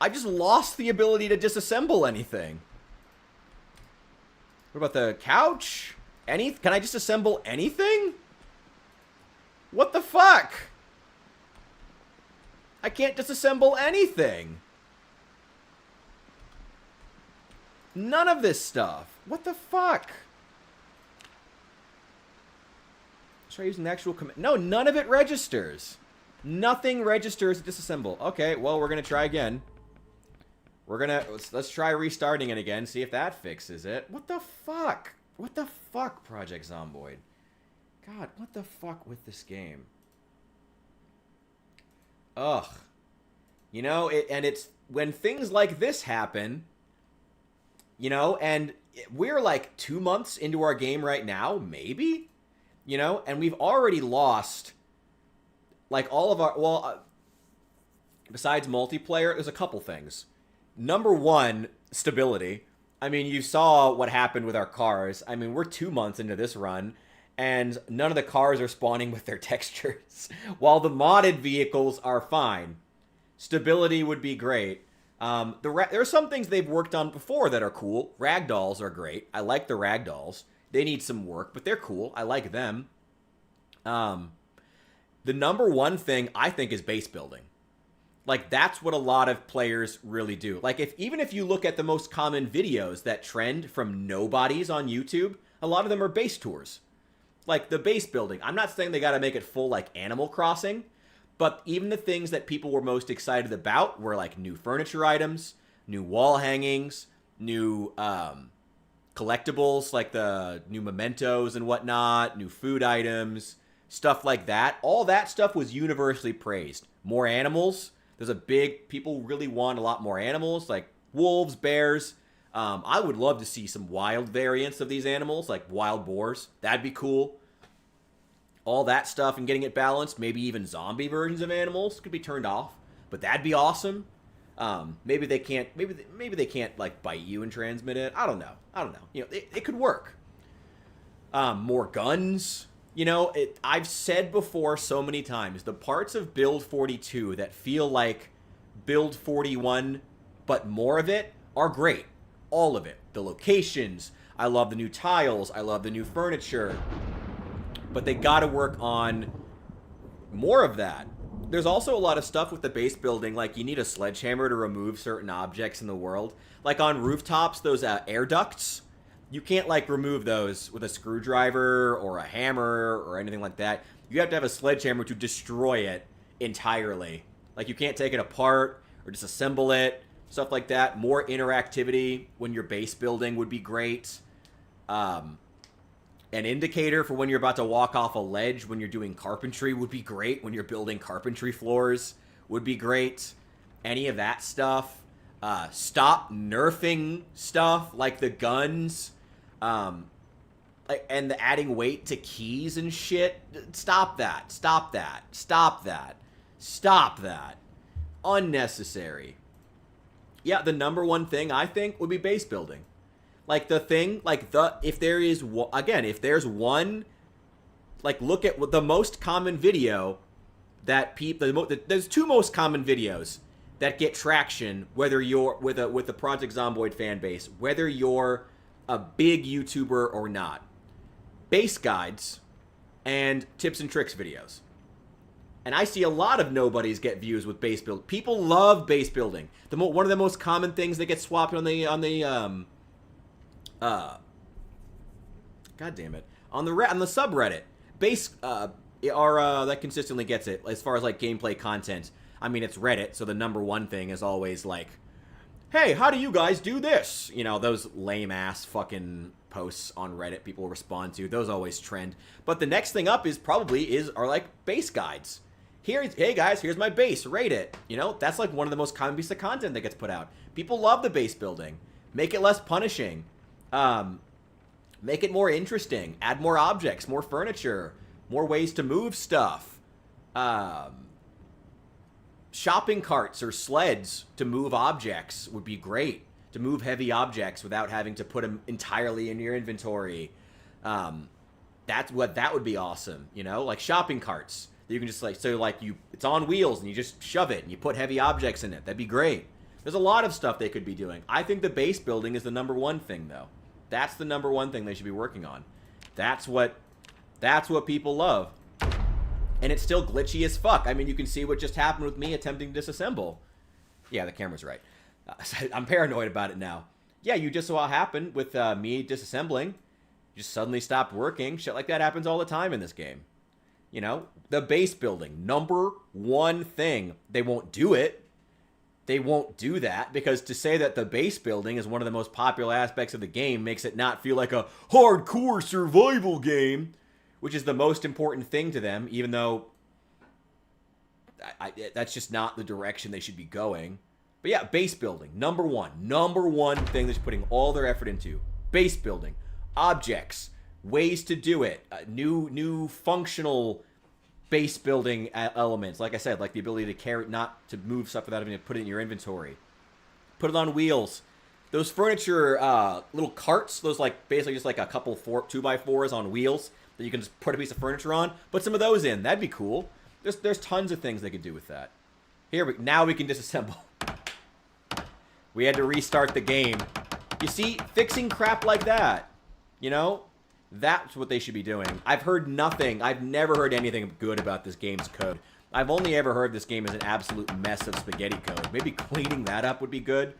I just lost the ability to disassemble anything. What about the couch? Can I disassemble anything? What the fuck? I can't disassemble anything. None of this stuff. What the fuck? Try using the actual command. No, none of it registers. Nothing registers to disassemble. Okay, well, we're gonna try again. Let's try restarting it again, see if that fixes it. What the fuck? What the fuck, Project Zomboid? God, what the fuck with this game? Ugh. You know, it's when things like this happen, you know, and we're like 2 months into our game right now, maybe? You know, and we've already lost, like, all of our, well, besides multiplayer, there's a couple things. Number one, stability. I mean, you saw what happened with our cars. I mean, we're 2 months into this run, and none of the cars are spawning with their textures, while the modded vehicles are fine. Stability would be great. There are some things they've worked on before that are cool. Ragdolls are great. I like the ragdolls. They need some work, but they're cool. I like them. The number one thing I think is base building. Like, that's what a lot of players really do. Like, even if you look at the most common videos that trend from nobodies on YouTube, a lot of them are base tours. Like, the base building. I'm not saying they got to make it full like Animal Crossing, but even the things that people were most excited about were like new furniture items, new wall hangings, new collectibles like the new mementos and whatnot, new food items, stuff like that. All that stuff was universally praised. More animals. People really want a lot more animals, like wolves, bears. I would love to see some wild variants of these animals, like wild boars. That'd be cool. All that stuff and getting it balanced. Maybe even zombie versions of animals could be turned off, but that'd be awesome. Maybe they can't. Maybe they can't like bite you and transmit it. I don't know. You know, it could work. More guns. You know, I've said before so many times, the parts of Build 42 that feel like Build 41, but more of it, are great. All of it. The locations. I love the new tiles. I love the new furniture. But they gotta work on more of that. There's also a lot of stuff with the base building, like you need a sledgehammer to remove certain objects in the world. Like on rooftops, those air ducts. You can't, like, remove those with a screwdriver or a hammer or anything like that. You have to have a sledgehammer to destroy it entirely. Like, you can't take it apart or disassemble it, stuff like that. More interactivity when you're base building would be great. An indicator for when you're about to walk off a ledge when you're doing carpentry would be great. When you're building carpentry floors would be great. Any of that stuff. Stop nerfing stuff like the guns. And the adding weight to keys and shit. Stop that. Stop that. Stop that. Stop that. Unnecessary. Yeah, the number one thing I think would be base building. Like the thing, like if there's one, like look at what the most common video that there's two most common videos that get traction, whether you're with the Project Zomboid fan base, whether you're a big YouTuber or not. base guides and tips and tricks videos. And I see a lot of nobodies get views with base build. People love base building. One of the most common things that get swapped on the God damn it, on the subreddit, base that consistently gets it as far as like gameplay content. I mean, it's Reddit, so the number one thing is always like, hey, how do you guys do this? You know, those lame ass fucking posts on Reddit people respond to. Those always trend. But the next thing up are like base guides. Hey guys, here's my base, rate it. You know, that's like one of the most common pieces of content that gets put out. People love the base building. Make it less punishing. Make it more interesting. Add more objects, more furniture, more ways to move stuff. Shopping carts or sleds to move objects would be great. To move heavy objects without having to put them entirely in your inventory. That would be awesome, you know? Like shopping carts. You can just it's on wheels and you just shove it and you put heavy objects in it. That'd be great. There's a lot of stuff they could be doing. I think the base building is the number one thing, though. That's the number one thing they should be working on. That's what people love. And it's still glitchy as fuck. I mean, you can see what just happened with me attempting to disassemble. Yeah, the camera's right. I'm paranoid about it now. Yeah, you just saw what happened with me disassembling. Just suddenly stopped working. Shit like that happens all the time in this game. You know, the base building, number one thing. They won't do it. They won't do that because to say that the base building is one of the most popular aspects of the game makes it not feel like a hardcore survival game, which is the most important thing to them, even though that's just not the direction they should be going. But yeah, base building, number one thing they're putting all their effort into. Base building, objects, ways to do it, new functional base building elements. Like I said, like the ability to not to move stuff without having to put it in your inventory. Put it on wheels. Those furniture little carts, those like basically just like a couple 2x4s on wheels that you can just put a piece of furniture on. Put some of those in. That'd be cool. There's tons of things they could do with that. Now we can disassemble. We had to restart the game. You see, fixing crap like that, you know, that's what they should be doing. I've heard nothing. I've never heard anything good about this game's code. I've only ever heard this game is an absolute mess of spaghetti code. Maybe cleaning that up would be good.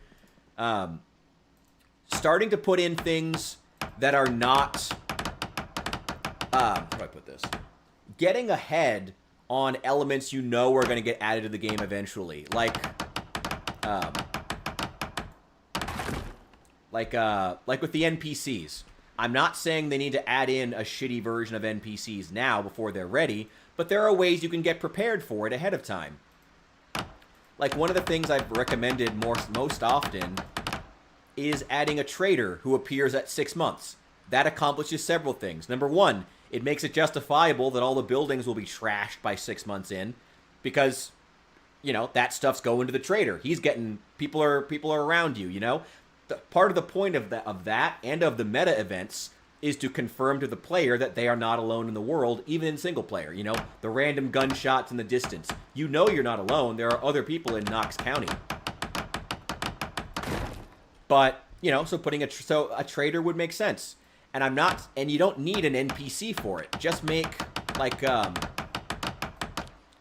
Starting to put in things that are not... how do I put this? Getting ahead on elements you know are going to get added to the game eventually. Like with the NPCs. I'm not saying they need to add in a shitty version of NPCs now before they're ready, but there are ways you can get prepared for it ahead of time. Like one of the things I've recommended most often is adding a trader who appears at 6 months. That accomplishes several things. Number one, it makes it justifiable that all the buildings will be trashed by 6 months in, because, you know, that stuff's going to the trader. He's getting people are around you. You know, part of the point of that and of the meta events is to confirm to the player that they are not alone in the world, even in single player. You know, the random gunshots in the distance. You know you're not alone. There are other people in Knox County. But, you know, so putting a trader would make sense. And you don't need an NPC for it. Just make, like,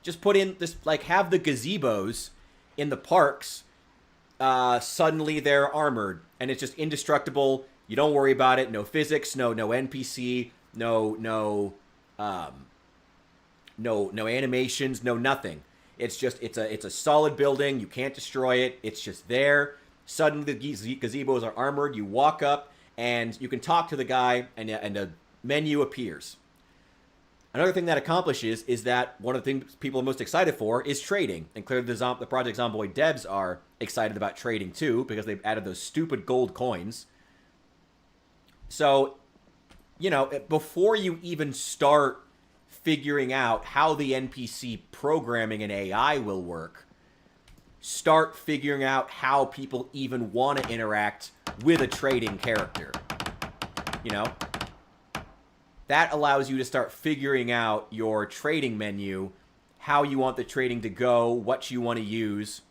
just put in this, like, have the gazebos in the parks, suddenly they're armored, and it's just indestructible. You don't worry about it. No physics, no NPC, no animations, no nothing. It's just, it's a solid building. You can't destroy it. It's just there. Suddenly the gazebos are armored. You walk up, and you can talk to the guy, and a menu appears. Another thing that accomplishes is that one of the things people are most excited for is trading. And clearly the Project Zomboid devs are excited about trading too, because they've added those stupid gold coins. So, you know, before you even start figuring out how the NPC programming and AI will work, start figuring out how people even want to interact with a trading character. You know? That allows you to start figuring out your trading menu, how you want the trading to go, what you want to use,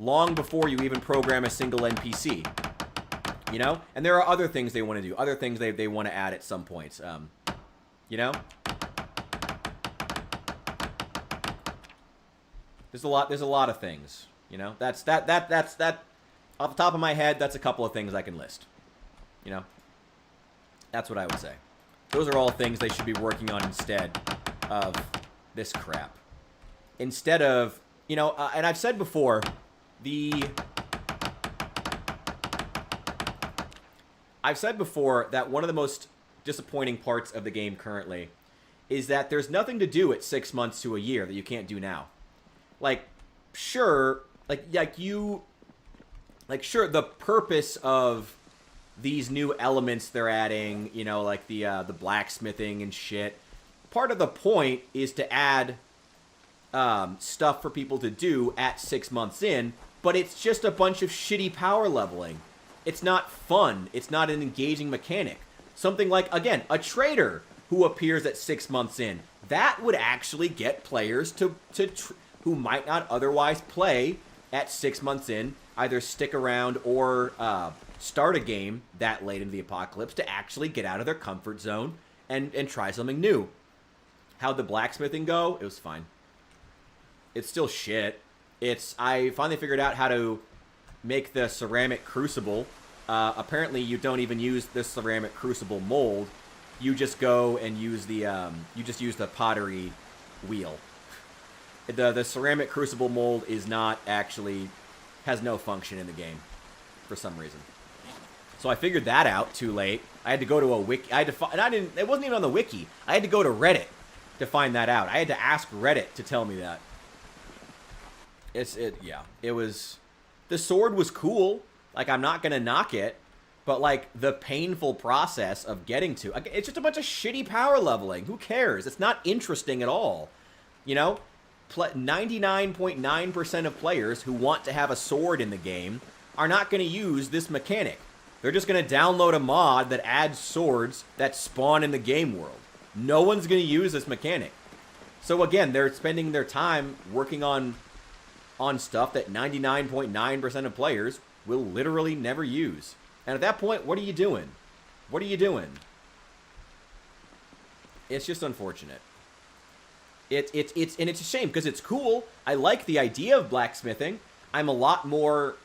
long before you even program a single NPC. You know? And there are other things they want to do, other things they want to add at some point. You know? There's a lot of things, you know? That's off the top of my head, that's a couple of things I can list. You know? That's what I would say. Those are all things they should be working on instead of this crap. Instead of, you know, and I've said before, I've said before that one of the most disappointing parts of the game currently is that there's nothing to do at 6 months to a year that you can't do now. Like, sure, sure, the purpose of these new elements they're adding, you know, like the blacksmithing and shit, part of the point is to add stuff for people to do at 6 months in, but it's just a bunch of shitty power leveling. It's not fun. It's not an engaging mechanic. Something like, again, a trader who appears at 6 months in. That would actually get players who might not otherwise play at 6 months in, either stick around or start a game that late in the apocalypse to actually get out of their comfort zone and try something new. How'd the blacksmithing go? It was fine. It's still shit. I finally figured out how to make the ceramic crucible. Apparently you don't even use this ceramic crucible mold. You just go and use the pottery wheel. The ceramic crucible mold is not actually, has no function in the game for some reason. So I figured that out too late. I had to go to a wiki. It wasn't even on the wiki. I had to go to Reddit to find that out. I had to ask Reddit to tell me that. It was, the sword was cool. Like, I'm not going to knock it, but like the painful process of getting to, it's just a bunch of shitty power leveling. Who cares? It's not interesting at all. You know, 99.9% of players who want to have a sword in the game are not going to use this mechanic. They're just going to download a mod that adds swords that spawn in the game world. No one's going to use this mechanic. So again, they're spending their time working on stuff that 99.9% of players will literally never use. And at that point, what are you doing? What are you doing? It's just unfortunate. It's a shame because it's cool. I like the idea of blacksmithing. I'm a lot more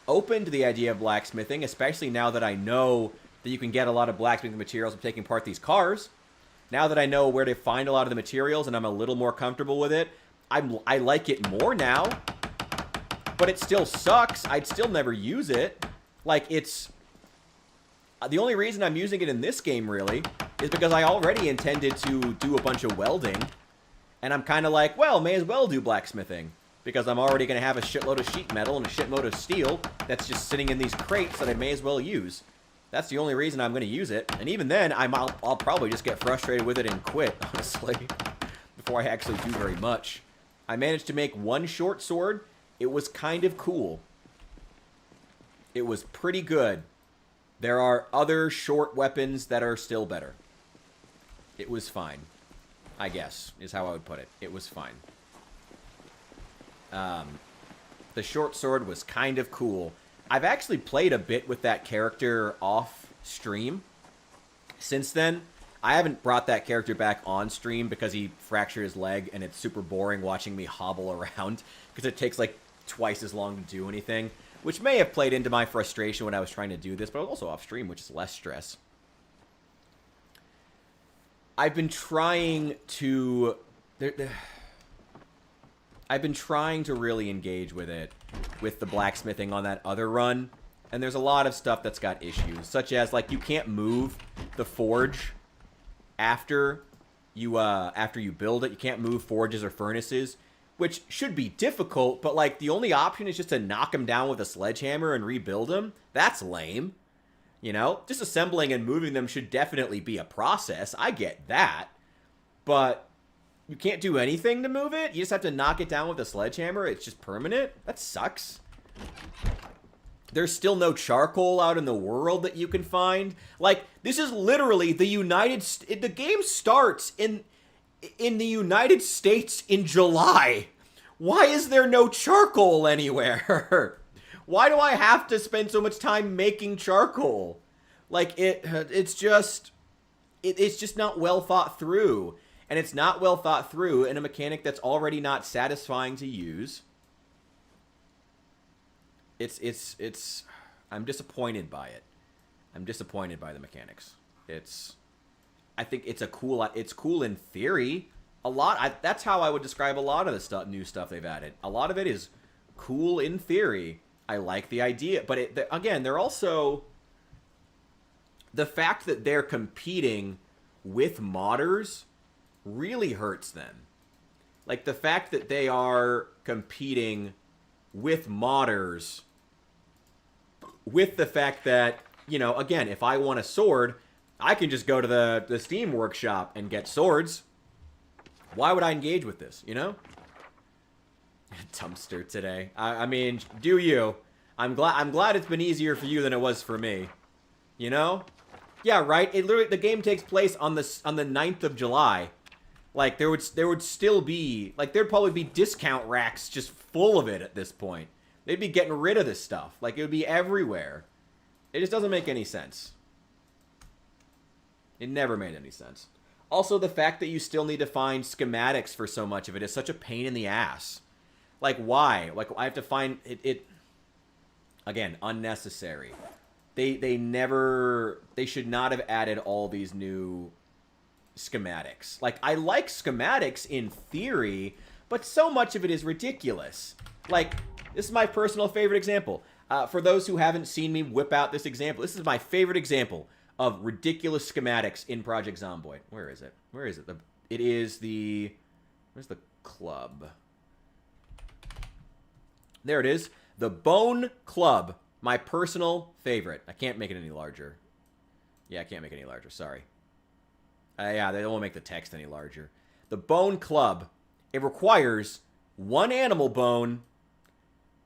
open to the idea of blacksmithing, especially now that I know that you can get a lot of blacksmithing materials from taking apart these cars. Now that I know where to find a lot of the materials and I'm a little more comfortable with it, I like it more now. But it still sucks. I'd still never use it. Like, it's... The only reason I'm using it in this game, really, is because I already intended to do a bunch of welding. And I'm kind of like, well, may as well do blacksmithing. Because I'm already going to have a shitload of sheet metal and a shitload of steel that's just sitting in these crates that I may as well use. That's the only reason I'm going to use it. And even then, I'll probably just get frustrated with it and quit, honestly. Before I actually do very much. I managed to make one short sword. It was kind of cool. It was pretty good. There are other short weapons that are still better. It was fine. I guess, is how I would put it. It was fine. The short sword was kind of cool. I've actually played a bit with that character off stream. Since then, I haven't brought that character back on stream because he fractured his leg and it's super boring watching me hobble around because it takes like twice as long to do anything, which may have played into my frustration when I was trying to do this, but I was also off stream, which is less stress. I've been trying to... I've been trying to really engage with it, with the blacksmithing on that other run, and there's a lot of stuff that's got issues, such as, like, you can't move the forge after you build it. You can't move forges or furnaces, which should be difficult, but, like, the only option is just to knock them down with a sledgehammer and rebuild them. That's lame. You know? Disassembling and moving them should definitely be a process. I get that. But you can't do anything to move it? You just have to knock it down with a sledgehammer? It's just permanent? That sucks. There's still no charcoal out in the world that you can find. Like, this is literally the the game starts in the United States in July. Why is there no charcoal anywhere? Why do I have to spend so much time making charcoal? Like, it's just... it's just not well thought through. And it's not well thought through in a mechanic that's already not satisfying to use. I'm disappointed by it. I'm disappointed by the mechanics. I think it's cool in theory. That's how I would describe a lot of the new stuff they've added. A lot of it is cool in theory. I like the idea, but again, they're also, the fact that they're competing with modders really hurts them. Like, the fact that they are competing with modders, with the fact that, you know, again, if I want a sword, I can just go to the Steam workshop and get swords. Why would I engage with this, you know? Dumpster today. I mean, do you? I'm glad it's been easier for you than it was for me. You know? Yeah, right? It literally, the game takes place on the 9th of July. Like, there would still be, like, there'd probably be discount racks just full of it at this point. They'd be getting rid of this stuff. Like, it would be everywhere. It just doesn't make any sense. It never made any sense. Also, the fact that you still need to find schematics for so much of it is such a pain in the ass. Like, why? Like, I have to find it again, unnecessary. They should not have added all these new schematics. Like, I like schematics in theory, but so much of it is ridiculous. Like, this is my personal favorite example. For those who haven't seen me whip out this example, this is my favorite example of ridiculous schematics in Project Zomboid. Where is it? Where is it? Where's the club? There it is. The Bone Club. My personal favorite. I can't make it any larger. Yeah, I can't make it any larger. Sorry. Yeah, they don't want to make the text any larger. The Bone Club. It requires one animal bone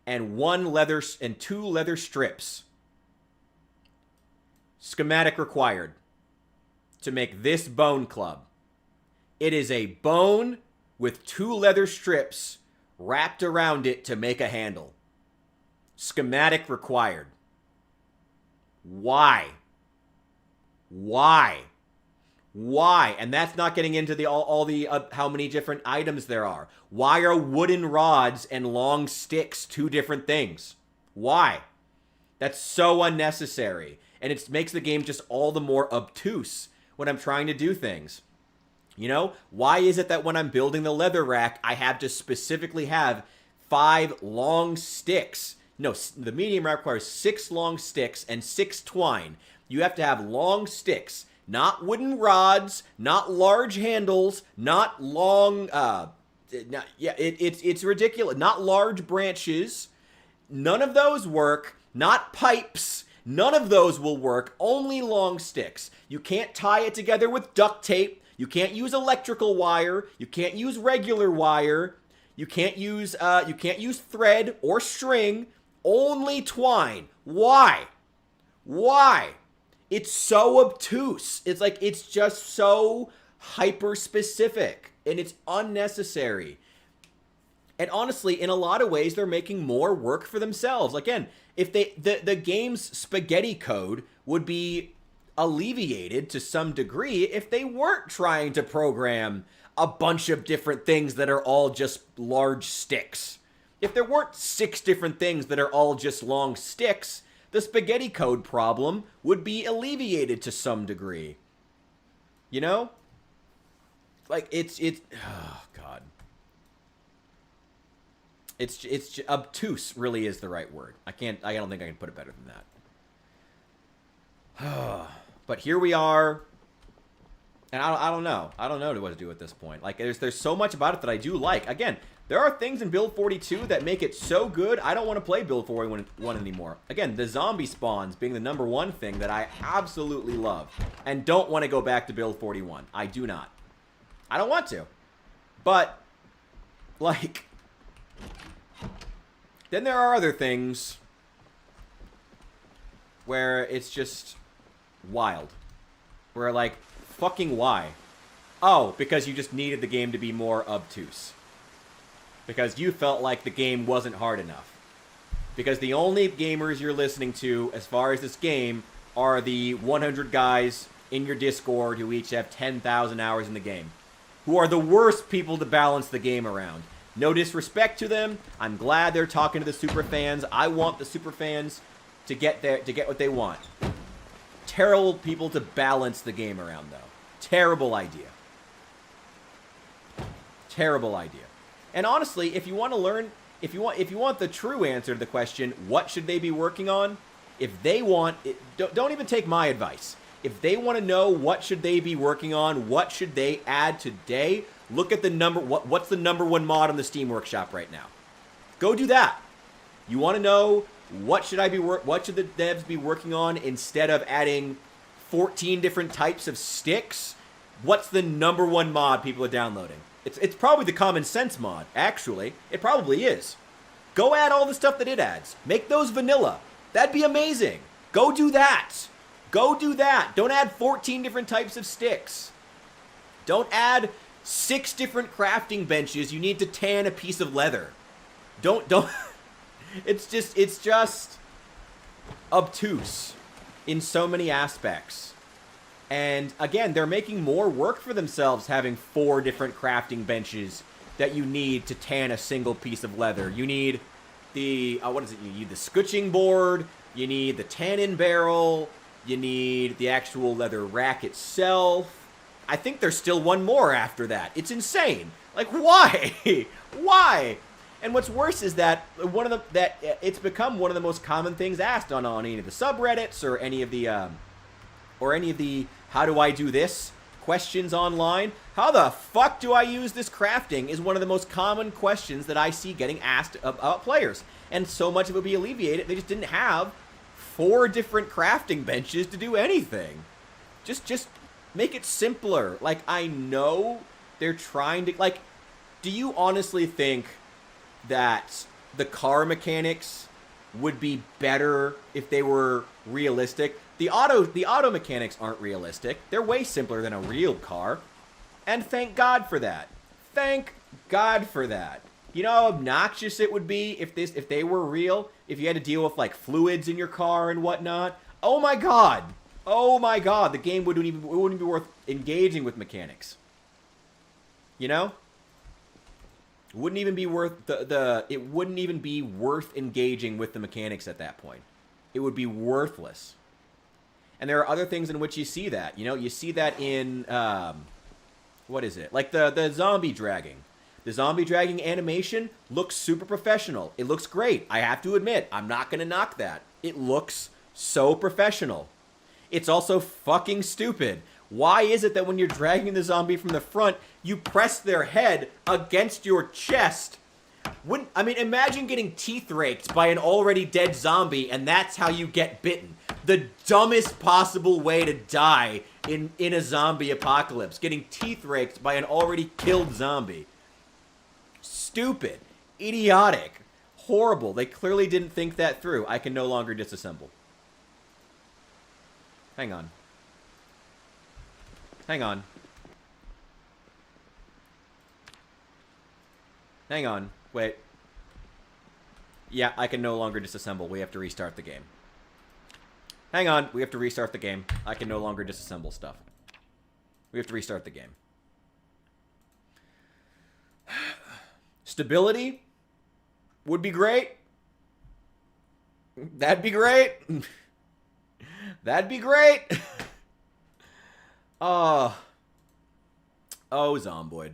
and two leather strips. Schematic required to make this Bone Club. It is a bone with 2 leather strips wrapped around it to make a handle. Schematic required. Why? Why? Why? And that's not getting into the all the how many different items there are. Why are wooden rods and long sticks 2 different things? Why? That's so unnecessary. And it makes the game just all the more obtuse when I'm trying to do things. You know? Why is it that when I'm building the leather rack, I have to specifically have 5 long sticks? No, the medium rack requires 6 long sticks and 6 twine. You have to have long sticks, not wooden rods, not large handles, not long, it's ridiculous. Not large branches. None of those work. Not pipes. None of those will work. Only long sticks. You can't tie it together with duct tape. You can't use electrical wire. You can't use regular wire. You can't use thread or string. Only twine. Why? Why? It's so obtuse. It's like, it's just so hyper specific and it's unnecessary. And honestly, in a lot of ways, they're making more work for themselves. Again, if the game's spaghetti code would be alleviated to some degree if they weren't trying to program a bunch of different things that are all just large sticks. If there weren't 6 different things that are all just long sticks, the spaghetti code problem would be alleviated to some degree. You know? Like, it's oh, God. It's obtuse really is the right word. I don't think I can put it better than that. But here we are. And I don't know. I don't know what to do at this point. Like, there's so much about it that I do like. Again, there are things in Build 42 that make it so good, I don't want to play Build 41 anymore. Again, the zombie spawns being the #1 thing that I absolutely love. And don't want to go back to Build 41. I do not. I don't want to. But, like, then there are other things where it's just wild. Where, like, fucking why? Oh, because you just needed the game to be more obtuse. Because you felt like the game wasn't hard enough. Because the only gamers you're listening to, as far as this game, are the 100 guys in your Discord who each have 10,000 hours in the game, who are the worst people to balance the game around. No disrespect to them. I'm glad they're talking to the super fans. I want the super fans to get what they want. Terrible people to balance the game around, though. Terrible idea. Terrible idea. And honestly, if you want to learn, if you want the true answer to the question, what should they be working on? If they want it, don't even take my advice. If they want to know what should they be working on, what should they add today, look at the what's the #1 mod on the Steam Workshop right now. Go do that. You want to know what should the devs be working on instead of adding 14 different types of sticks? What's the #1 mod people are downloading? It's probably the common sense mod, actually. It probably is. Go add all the stuff that it adds. Make those vanilla. That'd be amazing. Go do that. Go do that. Don't add 14 different types of sticks. Don't add 6 different crafting benches you need to tan a piece of leather. Don't it's just obtuse in so many aspects. And again, they're making more work for themselves having 4 different crafting benches that you need to tan a single piece of leather. You need the, you need the scutching board, you need the tannin barrel, you need the actual leather rack itself. I think there's still one more after that. It's insane. Like, why? Why? And what's worse is that it's become one of the most common things asked on any of the subreddits or any of the how do I do this questions online. How the fuck do I use this crafting is one of the most common questions that I see getting asked about players. And so much of it would be alleviated. They just didn't have 4 different crafting benches to do anything. Just make it simpler. Like, I know they're trying to, like, do you honestly think that the car mechanics would be better if they were realistic? The auto mechanics aren't realistic. They're way simpler than a real car. And thank God for that. Thank God for that. You know how obnoxious it would be if they were real? If you had to deal with, like, fluids in your car and whatnot? Oh my God. Oh my God. The game wouldn't be worth engaging with mechanics. You know? It wouldn't even be worth it wouldn't even be worth engaging with the mechanics at that point. It would be worthless. And there are other things in which you see that. You know, you see that in what is it? Like the zombie dragging. The zombie dragging animation looks super professional. It looks great. I have to admit, I'm not going to knock that. It looks so professional. It's also fucking stupid. Why is it that when you're dragging the zombie from the front, you press their head against your chest? Imagine getting teeth raked by an already dead zombie, and that's how you get bitten. The dumbest possible way to die in a zombie apocalypse. Getting teeth raked by an already killed zombie. Stupid. Idiotic. Horrible. They clearly didn't think that through. I can no longer disassemble. Hang on. Hang on. Hang on. Wait. Yeah, I can no longer disassemble. We have to restart the game. Hang on. We have to restart the game. I can no longer disassemble stuff. We have to restart the game. Stability would be great. That'd be great. That'd be great. Oh, Zomboid.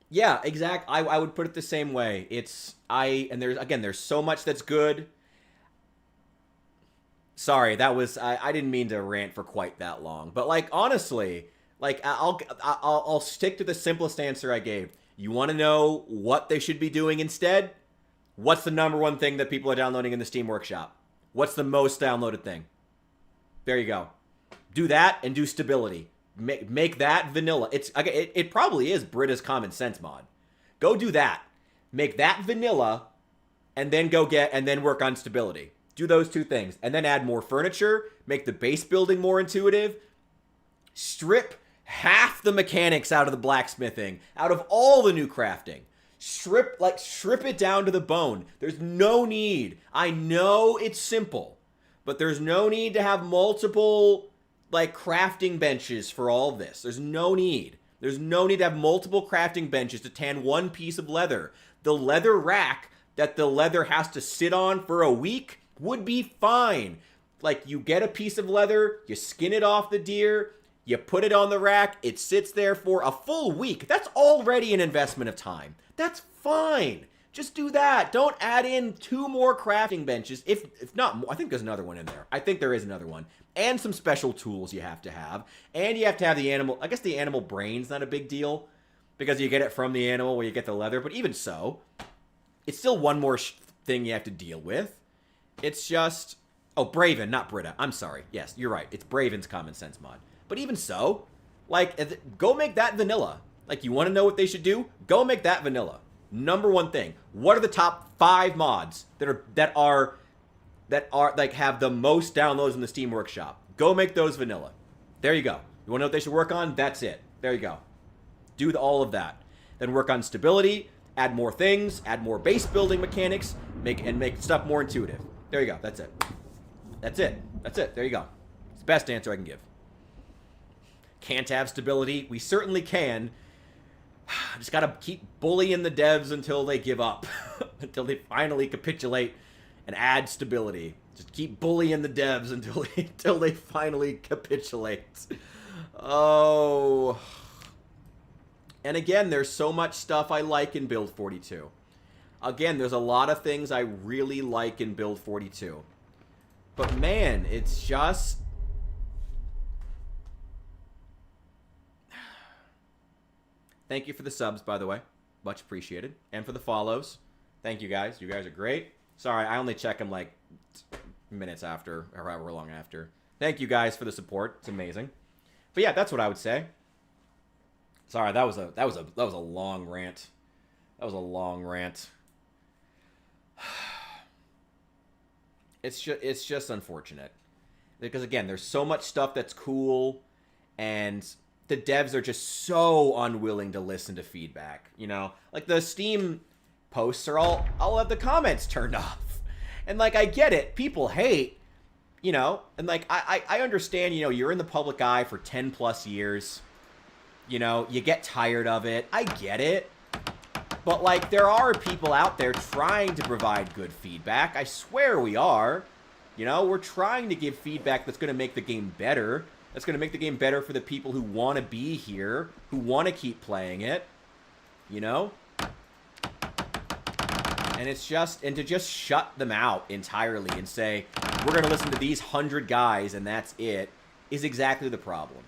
Yeah, exact. I would put it the same way. There's so much that's good. Sorry, I didn't mean to rant for quite that long. But, like, honestly, like, I'll stick to the simplest answer I gave. You want to know what they should be doing instead? What's the #1 thing that people are downloading in the Steam Workshop? What's the most downloaded thing? There you go. Do that and do stability. Make that vanilla. It probably is Brita's common sense mod. Go do that. Make that vanilla, and then work on stability. Do those 2 things, and then add more furniture. Make the base building more intuitive. Strip half the mechanics out of the blacksmithing, out of all the new crafting. Strip it down to the bone. There's no need. I know it's simple, But there's no need to have multiple, like, crafting benches for all of this. There's no need. There's no need to have multiple crafting benches to tan one piece of leather. The leather rack that the leather has to sit on for a week would be fine. Like, you get a piece of leather, you skin it off the deer, you put it on the rack, it sits there for a full week. That's already an investment of time. That's fine. Just do that. Don't add in 2 more crafting benches. If not more, I think there's another one in there. I think there is another one. And some special tools you have to have. And you have to have the animal. I guess the animal brain's not a big deal, because you get it from the animal where you get the leather. But even so, it's still one more thing you have to deal with. It's just... Oh, Braven, not Britta. I'm sorry. Yes, you're right. It's Braven's Common Sense mod. But even so, like, go make that vanilla. Like, you want to know what they should do? Go make that vanilla. Number one thing. What are the top 5 mods that are like have the most downloads in the Steam Workshop? Go make those vanilla. There you go. You want to know what they should work on? That's it. There you go. Do all of that. Then work on stability, add more things, add more base building mechanics, make stuff more intuitive. There you go. That's it. That's it. That's it. There you go. It's the best answer I can give. Can't have stability? We certainly can. Just gotta keep bullying the devs until they give up. Until they finally capitulate and add stability. Just keep bullying the devs until they finally capitulate. Oh. And again, there's so much stuff I like in Build 42. Again, there's a lot of things I really like in Build 42. But man, it's just... Thank you for the subs, by the way. Much appreciated. And for the follows. Thank you guys. You guys are great. Sorry, I only check them like minutes after, or however long after. Thank you guys for the support. It's amazing. But yeah, that's what I would say. Sorry, that was a long rant. That was a long rant. It's just unfortunate. Because again, there's so much stuff that's cool, and the devs are just so unwilling to listen to feedback, you know? Like, the Steam posts are all have the comments turned off. And, like, I get it. People hate, you know? And, like, I understand, you know, you're in the public eye for 10 plus years. You know, you get tired of it. I get it. But, like, there are people out there trying to provide good feedback. I swear we are. You know, we're trying to give feedback that's going to make the game better. That's going to make the game better for the people who want to be here, who want to keep playing it, you know? And it's just, and to just shut them out entirely and say, we're going to listen to these 100 guys and that's it, is exactly the problem.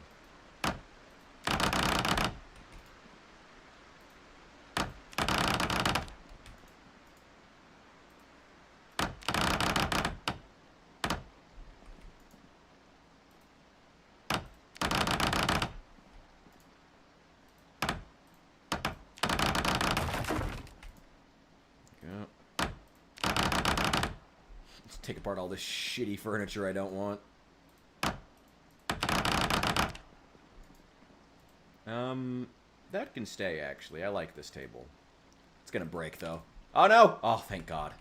Take apart all this shitty furniture I don't want. That can stay, actually. I like this table. It's gonna break, though. Oh, no! Oh, thank God.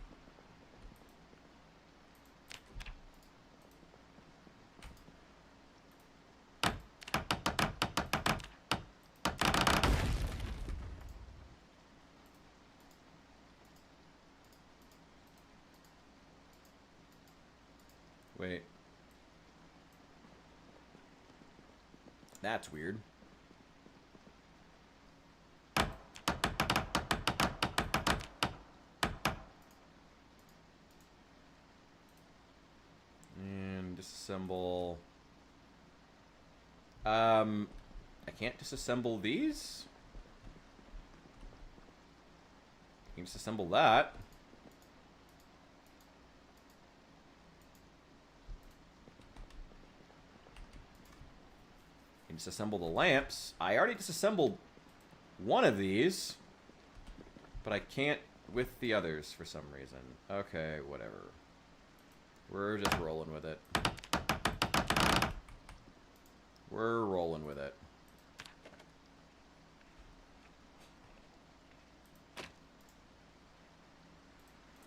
Wait. That's weird. And disassemble. I can't disassemble these? I can disassemble that. Disassemble the lamps. I already disassembled one of these, but I can't with the others for some reason. Okay, whatever. We're just rolling with it. We're rolling with it.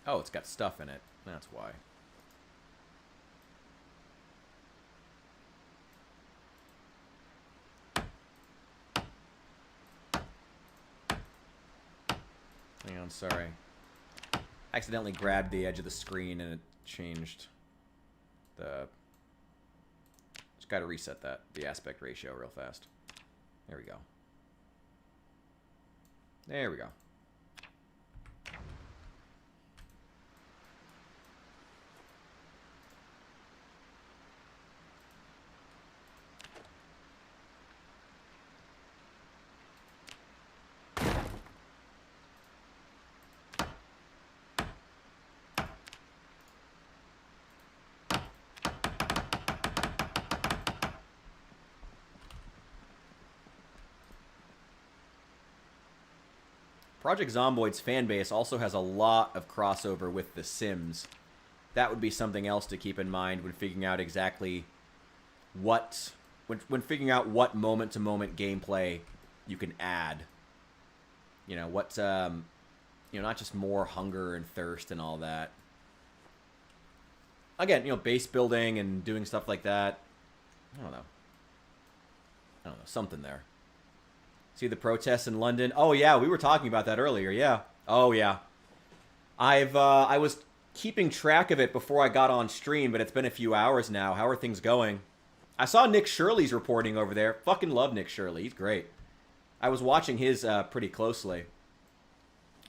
Oh, it's got stuff in it. That's why. Hang on, sorry. Accidentally grabbed the edge of the screen and it changed the... Just gotta reset that, the aspect ratio real fast. There we go. There we go. Project Zomboid's fanbase also has a lot of crossover with The Sims. That would be something else to keep in mind when figuring out exactly what... When figuring out what moment-to-moment gameplay you can add. You know, what... you know, not just more hunger and thirst and all that. Again, you know, base building and doing stuff like that. I don't know. Something there. See the protests in London? Oh, yeah, we were talking about that earlier, yeah. Oh, yeah. I was keeping track of it before I got on stream, but it's been a few hours now. How are things going? I saw Nick Shirley's reporting over there. Fucking love Nick Shirley. He's great. I was watching his pretty closely.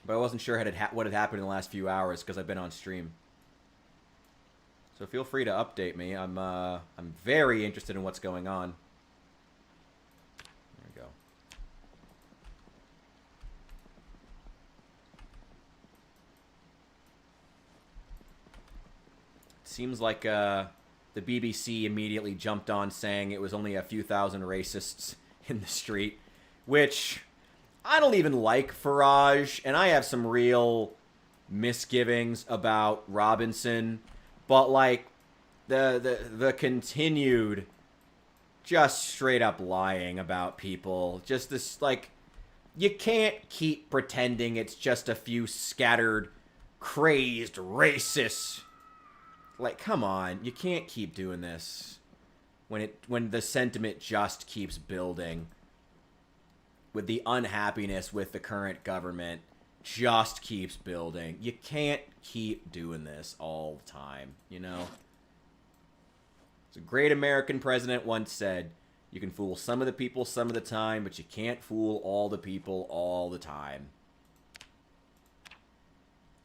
But I wasn't sure what had happened in the last few hours because I've been on stream. So feel free to update me. I'm very interested in what's going on. Seems like the BBC immediately jumped on saying it was only a few thousand racists in the street, which I don't even like Farage, and I have some real misgivings about Robinson, but like the continued just straight up lying about people, just this like you can't keep pretending it's just a few scattered crazed racists. Like, come on, you can't keep doing this when the sentiment just keeps building. With the unhappiness with the current government just keeps building. You can't keep doing this all the time, you know? As a great American president once said, you can fool some of the people some of the time, but you can't fool all the people all the time.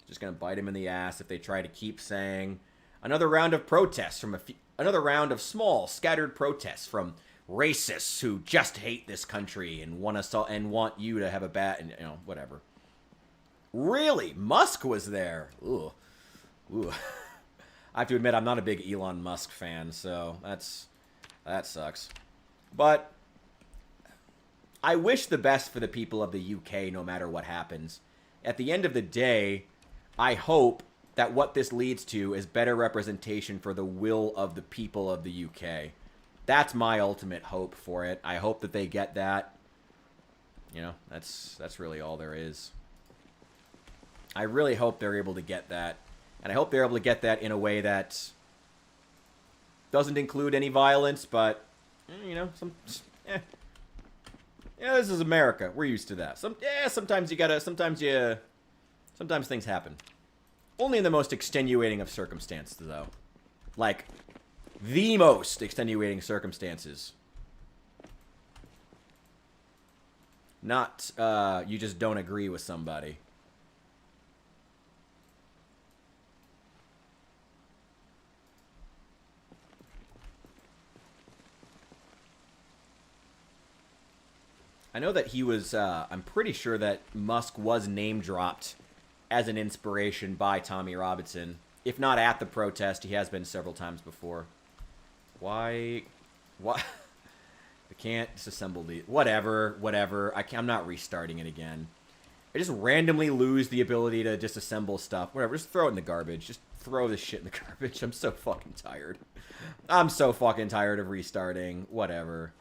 Just gonna bite him in the ass if they try to keep saying... Another round of protests from another round of small, scattered protests from racists who just hate this country and want you to have a bad, and, you know, whatever. Really, Musk was there. Ooh. I have to admit, I'm not a big Elon Musk fan, so that sucks. But I wish the best for the people of the UK, no matter what happens. At the end of the day, I hope that what this leads to is better representation for the will of the people of the UK. That's my ultimate hope for it. I hope that they get that. You know, that's really all there is. I really hope they're able to get that. And I hope they're able to get that in a way that doesn't include any violence, but, you know, yeah, this is America. We're used to that. Sometimes things happen. Only in the most extenuating of circumstances, though. Like, the most extenuating circumstances. Not, you just don't agree with somebody. I know that he was, I'm pretty sure that Musk was name-dropped as an inspiration by Tommy Robinson. If not at the protest, he has been several times before. Why? I can't disassemble the... Whatever. I'm not restarting it again. I just randomly lose the ability to disassemble stuff. Whatever, just throw it in the garbage. Just throw this shit in the garbage. I'm so fucking tired. I'm so fucking tired of restarting. Whatever.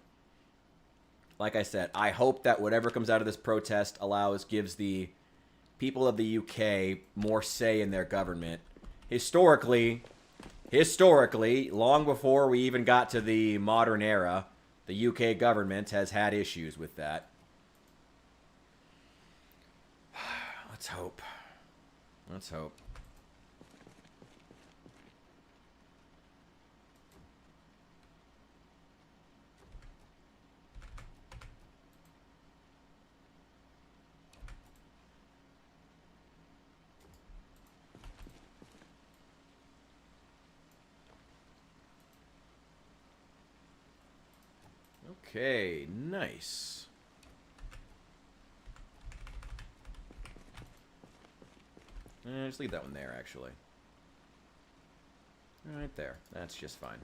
Like I said, I hope that whatever comes out of this protest gives the people of the UK more say in their government. Historically, long before we even got to the modern era, the UK government has had issues with that. Let's hope. Let's hope. Okay, nice. Just leave that one there, actually. Right there. That's just fine.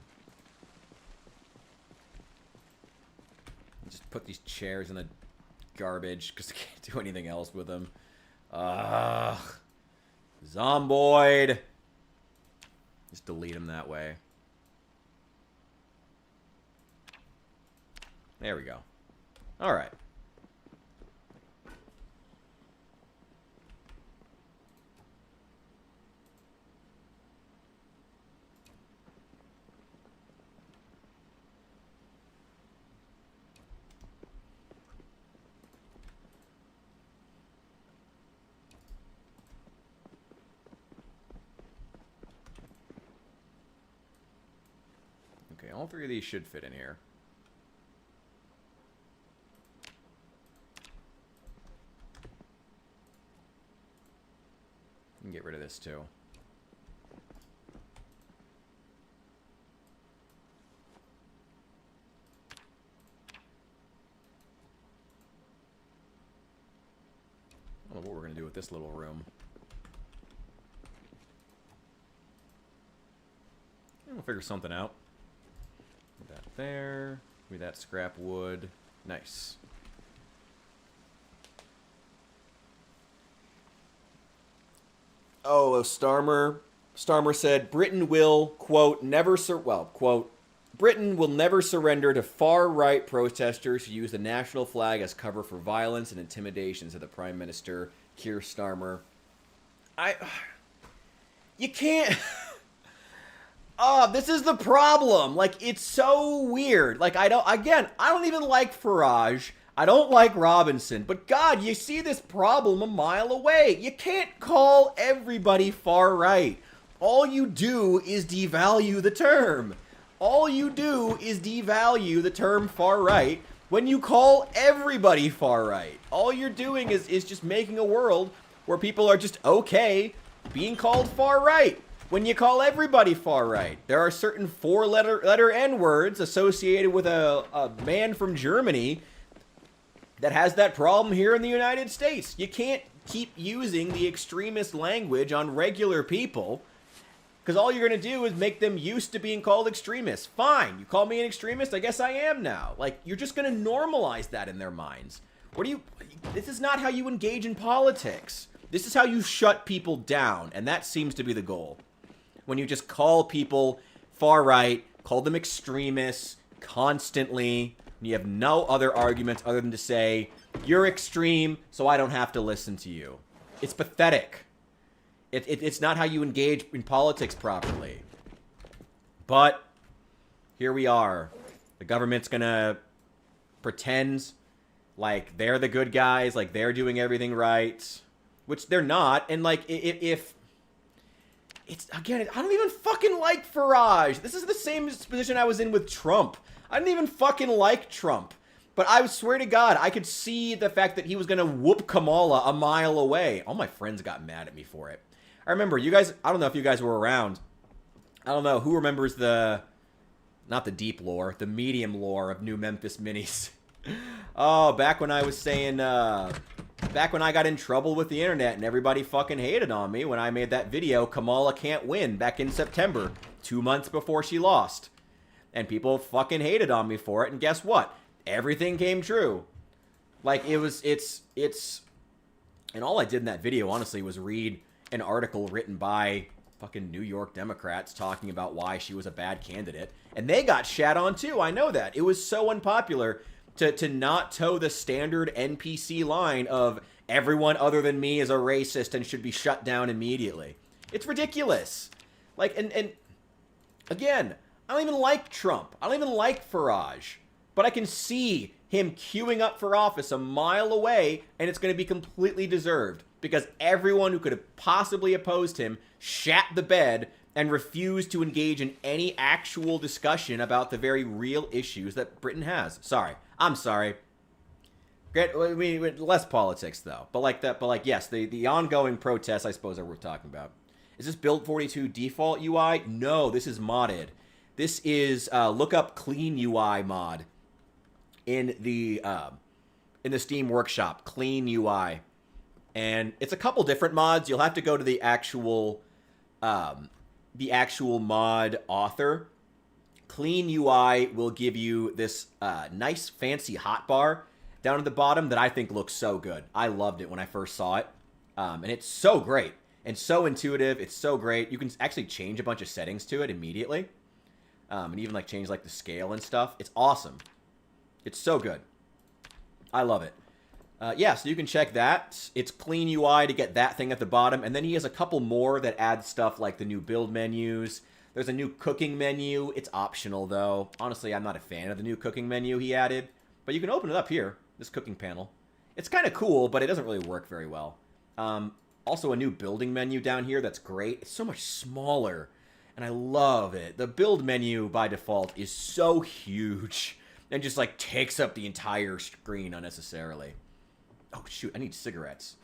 Just put these chairs in the garbage, because I can't do anything else with them. Ugh. Zomboid. Just delete them that way. There we go. Alright. Okay, all three of these should fit in here. And get rid of this too. I don't know what we're going to do with this little room. We'll figure something out. Put that there. Give me that scrap wood. Nice. Oh, Starmer said Britain will, quote, Britain will never surrender to far-right protesters who use the national flag as cover for violence and intimidation, said the Prime Minister, Keir Starmer. You can't... this is the problem. Like, it's so weird. Like, I don't even like Farage. I don't like Robinson, but God, you see this problem a mile away. You can't call everybody far right. All you do is devalue the term. All you do is devalue the term far right when you call everybody far right. All you're doing is just making a world where people are just okay being called far right when you call everybody far right. There are certain four-letter N-words associated with a man from Germany that has that problem here in the United States. You can't keep using the extremist language on regular people, because all you're going to do is make them used to being called extremists. Fine, you call me an extremist, I guess I am now. Like, you're just going to normalize that in their minds. This is not how you engage in politics. This is how you shut people down, and that seems to be the goal. When you just call people far right, call them extremists constantly, and you have no other arguments other than to say, you're extreme, so I don't have to listen to you. It's pathetic. It's not how you engage in politics properly. But here we are. The government's gonna pretend like they're the good guys, like they're doing everything right, which they're not. And like, if it's, again, I don't even fucking like Farage. This is the same position I was in with Trump. I didn't even fucking like Trump. But I swear to God, I could see the fact that he was gonna whoop Kamala a mile away. All my friends got mad at me for it. I remember, you guys, I don't know if you guys were around. I don't know, who remembers not the deep lore, the medium lore of New Memphis Minis. Oh, back when I was saying, back when I got in trouble with the internet and everybody fucking hated on me when I made that video, Kamala can't win, back in September, 2 months before she lost. And people fucking hated on me for it, and guess what? Everything came true. Like, it's, and all I did in that video, honestly, was read an article written by fucking New York Democrats talking about why she was a bad candidate. And they got shat on too, I know that. It was so unpopular to not toe the standard NPC line of everyone other than me is a racist and should be shut down immediately. It's ridiculous. Like, and again, I don't even like Trump. I don't even like Farage. But I can see him queuing up for office a mile away, and it's going to be completely deserved. because everyone who could have possibly opposed him shat the bed and refused to engage in any actual discussion about the very real issues that Britain has. Sorry. I'm sorry. Less politics, though. But yes, the ongoing protests, I suppose, are worth talking about. Is this Build 42 default UI? No, this is modded. This is, look up Clean UI mod in the Steam Workshop. Clean UI. And it's a couple different mods. You'll have to go to the actual mod author. Clean UI will give you this nice fancy hotbar down at the bottom that I think looks so good. I loved it when I first saw it. And it's so great and so intuitive. It's so great. You can actually change a bunch of settings to it immediately. And even like change like the scale and stuff. It's awesome. It's so good. I love it. Yeah, so you can check that. It's Clean UI to get that thing at the bottom. And then he has a couple more that add stuff like the new build menus. There's a new cooking menu. It's optional, though. Honestly, I'm not a fan of the new cooking menu he added. But you can open it up here, this cooking panel. It's kind of cool, but it doesn't really work very well. Also, a new building menu down here that's great. It's so much smaller, and I love it. The build menu, by default, is so huge and just, like, takes up the entire screen unnecessarily. Oh, shoot, I need cigarettes.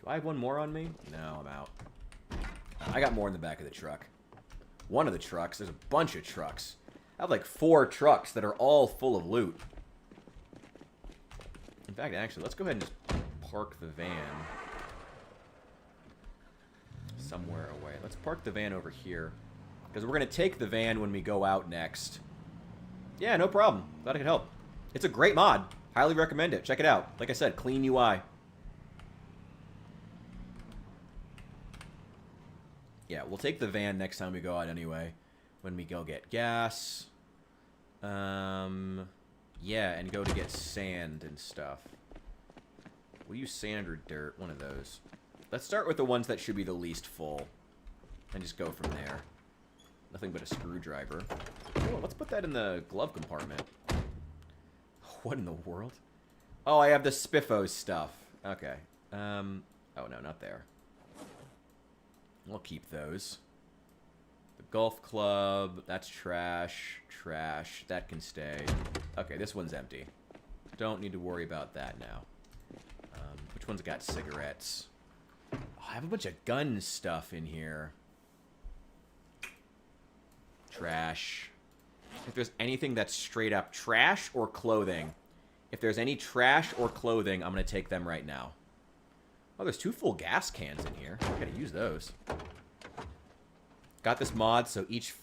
Do I have one more on me? No, I'm out. I got more in the back of the truck. One of the trucks. There's a bunch of trucks. I have, like, 4 trucks that are all full of loot. In fact, actually, let's go ahead and just park the van somewhere away. Let's park the van over here. Because we're going to take the van when we go out next. Yeah, no problem. Glad I could help. It's a great mod. Highly recommend it. Check it out. Like I said, Clean UI. Yeah, we'll take the van next time we go out anyway. When we go get gas. Yeah, and go to get sand and stuff. We'll use sand or dirt. One of those. Let's start with the ones that should be the least full. And just go from there. Nothing but a screwdriver. Oh, let's put that in the glove compartment. What in the world? Oh, I have the Spiffos stuff. Okay. Oh, no, not there. We'll keep those. The golf club. That's trash. Trash. That can stay. Okay, this one's empty. Don't need to worry about that now. Which one's got cigarettes? Oh, I have a bunch of gun stuff in here. Trash. If there's anything that's straight up trash or clothing. If there's any trash or clothing, I'm going to take them right now. Oh, there's 2 full gas cans in here. I gotta use those. Got this mod, so each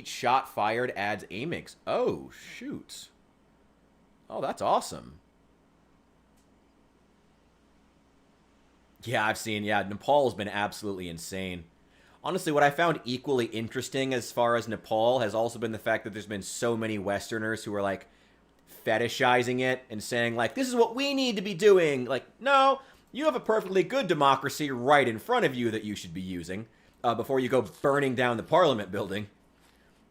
shot fired adds aimings. Oh, shoot. Oh, that's awesome. Yeah, I've seen. Yeah, Nepal's been absolutely insane. Honestly, what I found equally interesting as far as Nepal has also been the fact that there's been so many Westerners who are, like, fetishizing it and saying, like, this is what we need to be doing. Like, no, you have a perfectly good democracy right in front of you that you should be using before you go burning down the Parliament building.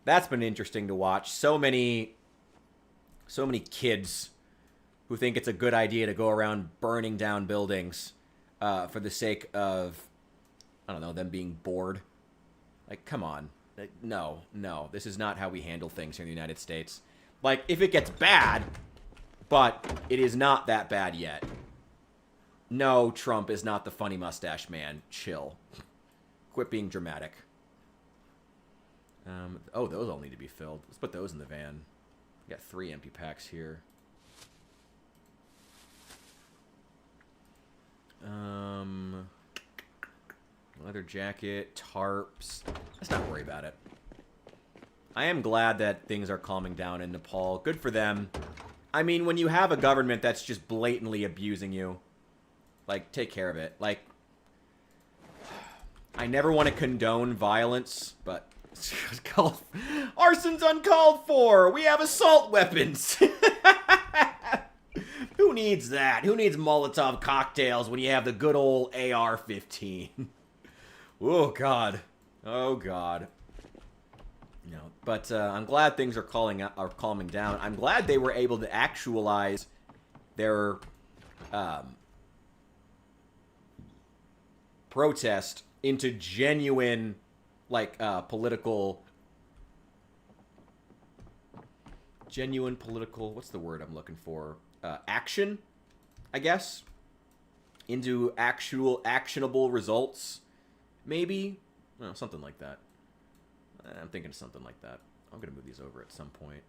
That's been interesting to watch. So many kids who think it's a good idea to go around burning down buildings for the sake of, I don't know, them being bored. Like, come on. Like, no, this is not how we handle things here in the United States. Like, if it gets bad, but it is not that bad yet. No, Trump is not the funny mustache man. Chill. Quit being dramatic. Oh, those all need to be filled. Let's put those in the van. We got 3 empty packs here. Leather jacket, tarps. Let's not worry about it. I am glad that things are calming down in Nepal. Good for them. I mean, when you have a government that's just blatantly abusing you, like, take care of it. Like, I never want to condone violence, but arson's uncalled for. We have assault weapons. Who needs that? Who needs Molotov cocktails when you have the good old AR-15? Oh, God. Oh, God. No, but I'm glad things are calming down. I'm glad they were able to actualize their protest into genuine, like, political, what's the word I'm looking for? Action, I guess. Into actual actionable results, maybe? No, something like that. I'm thinking something like that. I'm going to move these over at some point.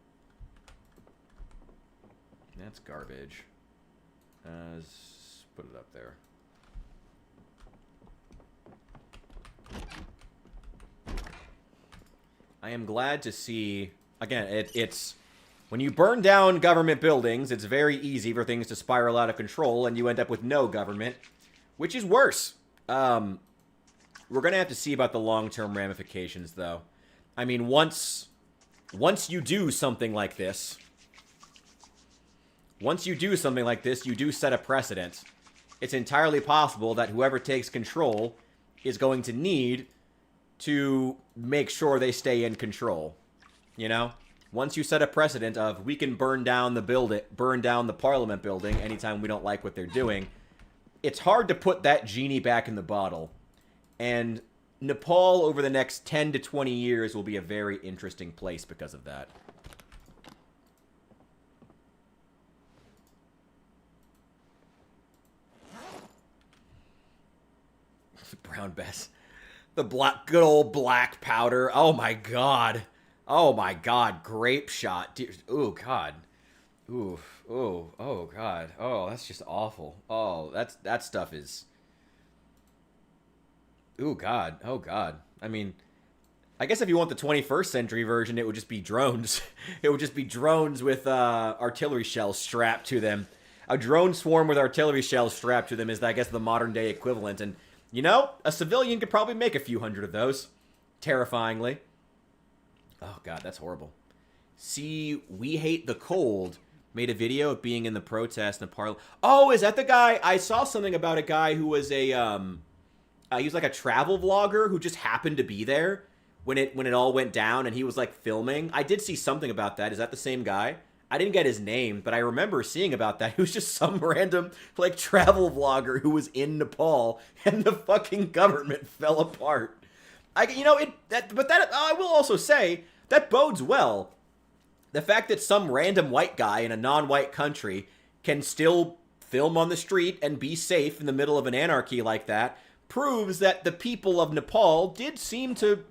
That's garbage. Let's put it up there. I am glad to see, again, it's when you burn down government buildings, it's very easy for things to spiral out of control and you end up with no government, which is worse. We're going to have to see about the long-term ramifications, though. I mean, once you do something like this, you do set a precedent. It's entirely possible that whoever takes control is going to need to make sure they stay in control. You know? Once you set a precedent of, we can burn down the Parliament building anytime we don't like what they're doing, it's hard to put that genie back in the bottle. And Nepal, over the next 10 to 20 years, will be a very interesting place because of that. Brown Bess. The good old black powder. Oh my god. Oh my god. Grape shot. Oh god. Ooh. Oh god. Oh, that's just awful. Oh, that stuff is... Ooh, God. Oh, God. I mean, I guess if you want the 21st century version, it would just be drones. It would just be drones with artillery shells strapped to them. A drone swarm with artillery shells strapped to them is, I guess, the modern-day equivalent. And, you know, a civilian could probably make a few hundred of those. Terrifyingly. Oh, God, that's horrible. See, We Hate the Cold made a video of being in the protest in Parliament. Oh, is that the guy? I saw something about a guy who was a... he was like a travel vlogger who just happened to be there when it all went down, and he was like filming. I did see something about that. Is that the same guy? I didn't get his name, but I remember seeing about that. He was just some random like travel vlogger who was in Nepal, and the fucking government fell apart. I will also say that bodes well. The fact that some random white guy in a non-white country can still film on the street and be safe in the middle of an anarchy like that proves that the people of Nepal did seem to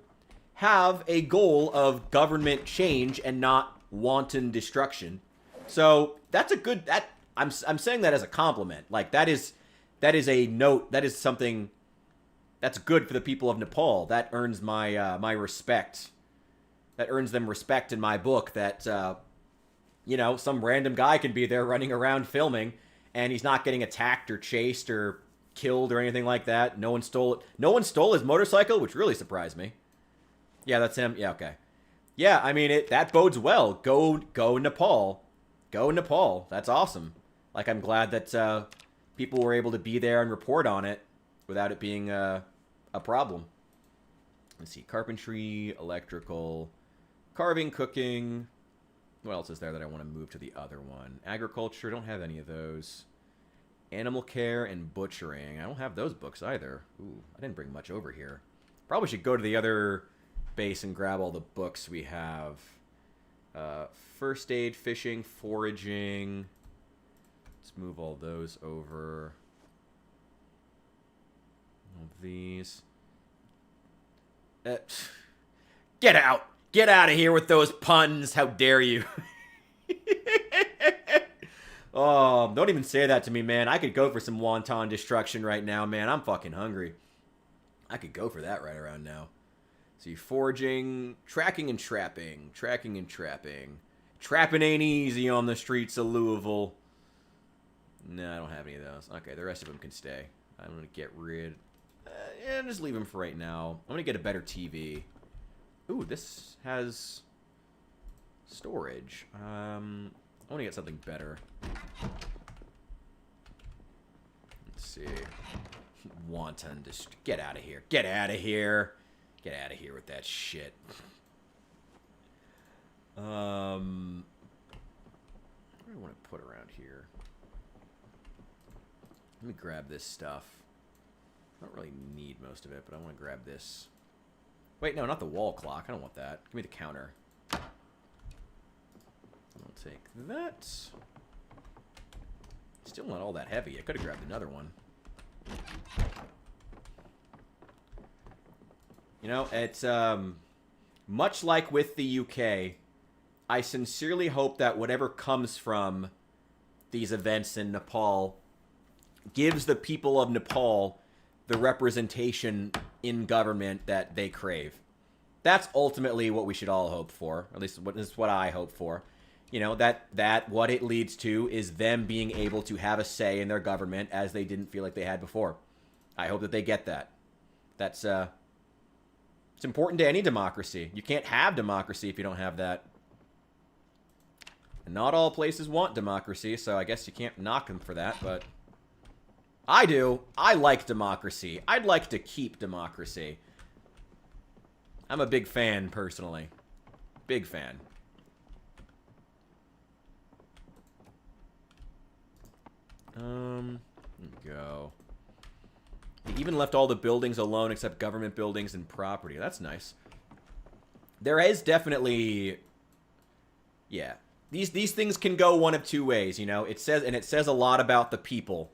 have a goal of government change and not wanton destruction. So that's a good... I'm saying that as a compliment. Like, that is a note. That is something that's good for the people of Nepal. That earns my my respect. That earns them respect in my book. That you know, some random guy can be there running around filming, and he's not getting attacked or chased or killed or anything like that. No one stole it. No one stole his motorcycle, which really surprised me. Yeah, that's him. Yeah, okay. Yeah, I mean, that bodes well. Go Nepal. Go Nepal. That's awesome. Like, I'm glad that people were able to be there and report on it without it being a problem. Let's see. Carpentry, electrical, carving, cooking. What else is there that I want to move to the other one? Agriculture. Don't have any of those. Animal care and butchering. I don't have those books either. Ooh, I didn't bring much over here. Probably should go to the other base and grab all the books we have. First aid, fishing, foraging. Let's move all those over. All these. Get out! Get out of here with those puns! How dare you! Oh, don't even say that to me, man. I could go for some wonton destruction right now, man. I'm fucking hungry. I could go for that right around now. See, foraging, tracking and trapping. Tracking and trapping. Trapping ain't easy on the streets of Louisville. No, I don't have any of those. Okay, the rest of them can stay. I'm going to get rid... yeah, just leave them for right now. I'm going to get a better TV. Ooh, this has storage. I want to get something better. Let's see. Wanton. Just get out of here. Get out of here. Get out of here with that shit. What do I want to put around here? Let me grab this stuff. I don't really need most of it, but I want to grab this. Wait, no, not the wall clock. I don't want that. Give me the counter. I'll take that. Still not all that heavy. I could have grabbed another one. You know, it's much like with the UK, I sincerely hope that whatever comes from these events in Nepal gives the people of Nepal the representation in government that they crave. That's ultimately what we should all hope for. At least this is what I hope for. You know, that what it leads to is them being able to have a say in their government as they didn't feel like they had before. I hope that they get that. That's it's important to any democracy. You can't have democracy if you don't have that. And not all places want democracy, so I guess you can't knock them for that, but I do. I like democracy. I'd like to keep democracy. I'm a big fan, personally. Big fan. Go. They even left all the buildings alone except government buildings and property. That's nice. There is definitely... Yeah. These things can go one of two ways, you know. It says a lot about the people,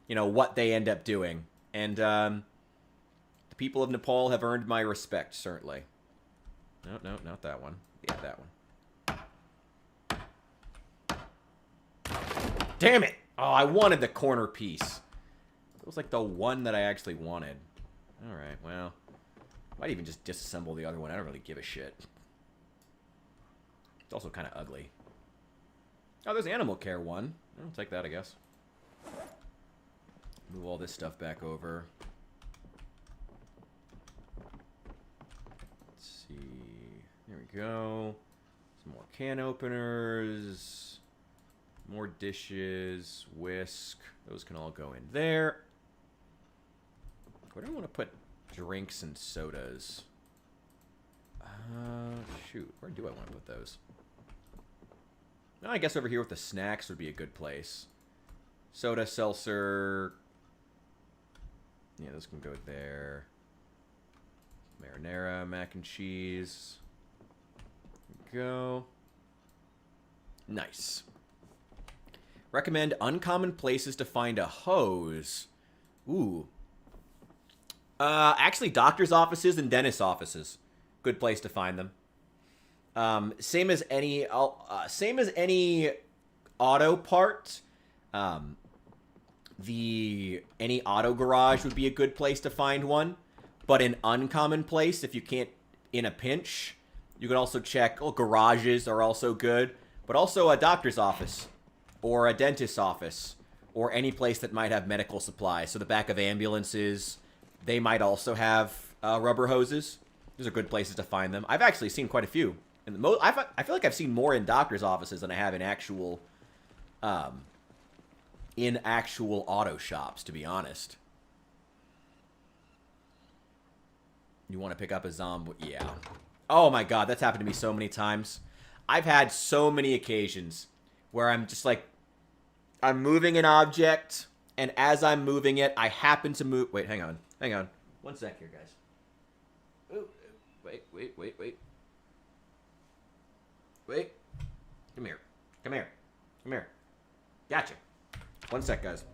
you know, what they end up doing. And the people of Nepal have earned my respect, certainly. No, not that one. Yeah, that one. Damn it! Oh, I wanted the corner piece. It was like the one that I actually wanted. Alright, well. Might even just disassemble the other one. I don't really give a shit. It's also kind of ugly. Oh, there's animal care one. I'll take that, I guess. Move all this stuff back over. Let's see. There we go. Some more can openers. More dishes. Whisk. Those can all go in there. Where do I want to put drinks and sodas? Shoot. Where do I want to put those? No, I guess over here with the snacks would be a good place. Soda, seltzer. Yeah, those can go there. Marinara, mac and cheese. Go. Nice. Recommend uncommon places to find a hose. Ooh. Actually, doctor's offices and dentist offices. Good place to find them. Same as any auto part. Any auto garage would be a good place to find one. But an uncommon place, if you can't in a pinch, you can also check. Oh, garages are also good, but also a doctor's office or a dentist's office or any place that might have medical supplies. So the back of ambulances, they might also have rubber hoses. Those are good places to find them. I've actually seen quite a few. And I feel like I've seen more in doctor's offices than I have in actual auto shops, to be honest. You want to pick up a zombie? Yeah. Oh my god, that's happened to me so many times. I've had so many occasions where I'm just like, I'm moving an object, and as I'm moving it, I happen to move... Wait, hang on. Hang on. One sec here, guys. Ooh, wait. Wait. Come here. Come here. Come here. Gotcha. One sec, guys.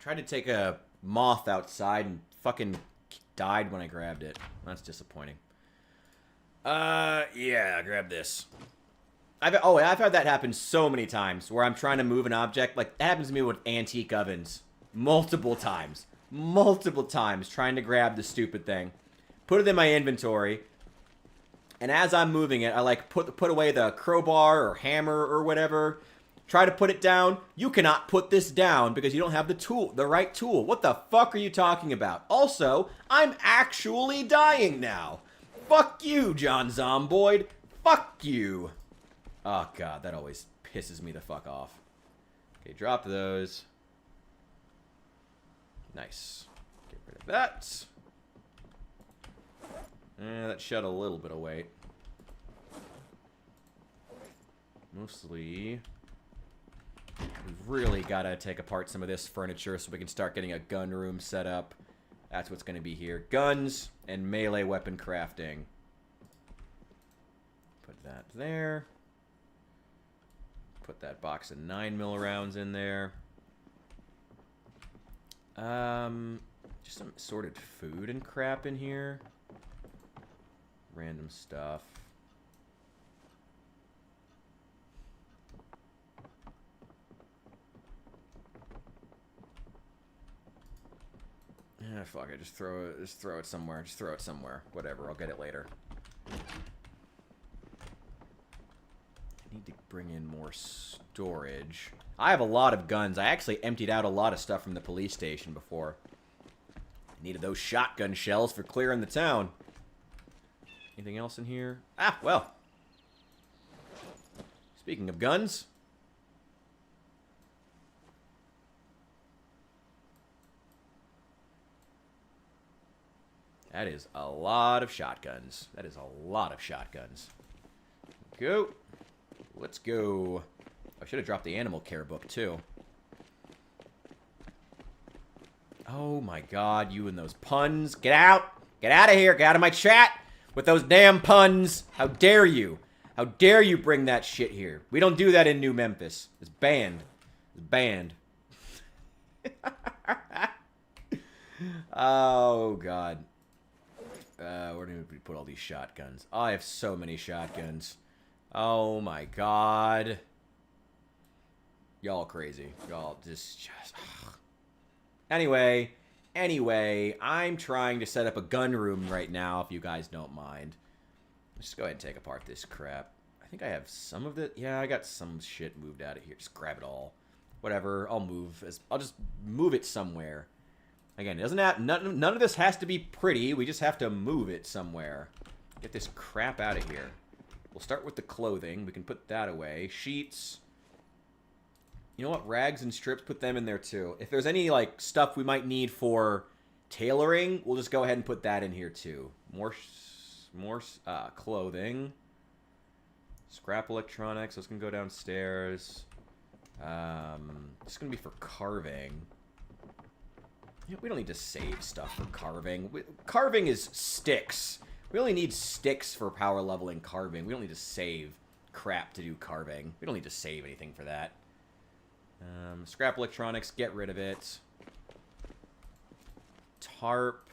Tried to take a moth outside and fucking died when I grabbed it. That's disappointing. Yeah, grab this. I've had that happen so many times where I'm trying to move an object. Like, that happens to me with antique ovens. Multiple times. Multiple times trying to grab the stupid thing. Put it in my inventory. And as I'm moving it, I like put away the crowbar or hammer or whatever. Try to put it down. You cannot put this down because you don't have the right tool. What the fuck are you talking about? Also, I'm actually dying now. Fuck you, John Zomboid. Fuck you. Oh, God, that always pisses me the fuck off. Okay, drop those. Nice. Get rid of that. That shed a little bit of weight. Mostly, we've really got to take apart some of this furniture so we can start getting a gun room set up. That's what's going to be here. Guns and melee weapon crafting. Put that there. Put that box of 9mm rounds in there. Just some assorted food and crap in here. Random stuff. Ah, fuck it. Just throw it somewhere. Just throw it somewhere. Whatever. I'll get it later. I need to bring in more storage. I have a lot of guns. I actually emptied out a lot of stuff from the police station before. Needed those shotgun shells for clearing the town. Anything else in here? Ah, well. Speaking of guns. That is a lot of shotguns. That is a lot of shotguns. Go. Let's go. I should have dropped the animal care book, too. Oh, my God. You and those puns. Get out. Get out of here. Get out of my chat with those damn puns. How dare you? How dare you bring that shit here? We don't do that in New Memphis. It's banned. It's banned. Oh, God. Where do we put all these shotguns? Oh, I have so many shotguns. Oh, my God. Y'all crazy. Y'all just... Anyway, I'm trying to set up a gun room right now, if you guys don't mind. Let's just go ahead and take apart this crap. I think I have some of it. Yeah, I got some shit moved out of here. Just grab it all. Whatever, I'll just move it somewhere. Again, none of this has to be pretty. We just have to move it somewhere. Get this crap out of here. We'll start with the clothing. We can put that away. Sheets. You know what? Rags and strips, put them in there too. If there's any like stuff we might need for tailoring, we'll just go ahead and put that in here too. More clothing. Scrap electronics. That's gonna go downstairs. This is gonna be for carving. Yeah, we don't need to save stuff for carving. Carving is sticks. We only need sticks for power leveling carving. We don't need to save crap to do carving. We don't need to save anything for that. Scrap electronics, get rid of it. Tarp.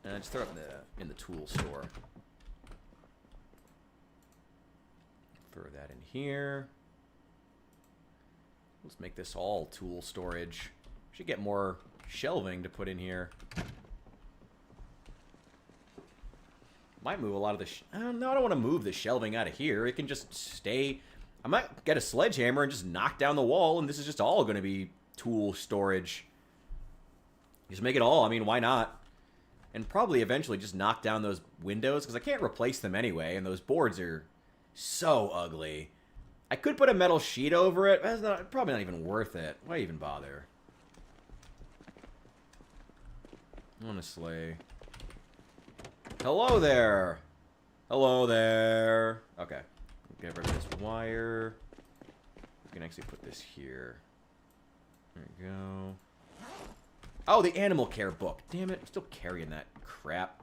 Just throw it in the tool store. Throw that in here. Let's make this all tool storage. Should get more shelving to put in here. Might move a lot of the... no, I don't want to move the shelving out of here. It can just stay... I might get a sledgehammer and just knock down the wall, and this is just all going to be tool storage. Just make it all. I mean, why not? And probably eventually just knock down those windows, because I can't replace them anyway, and those boards are so ugly. I could put a metal sheet over it, but it's probably not even worth it. Why even bother? Honestly. Hello there. Hello there. Okay. Get rid of this wire. We can actually put this here. There we go. Oh, the animal care book. Damn it. I'm still carrying that crap.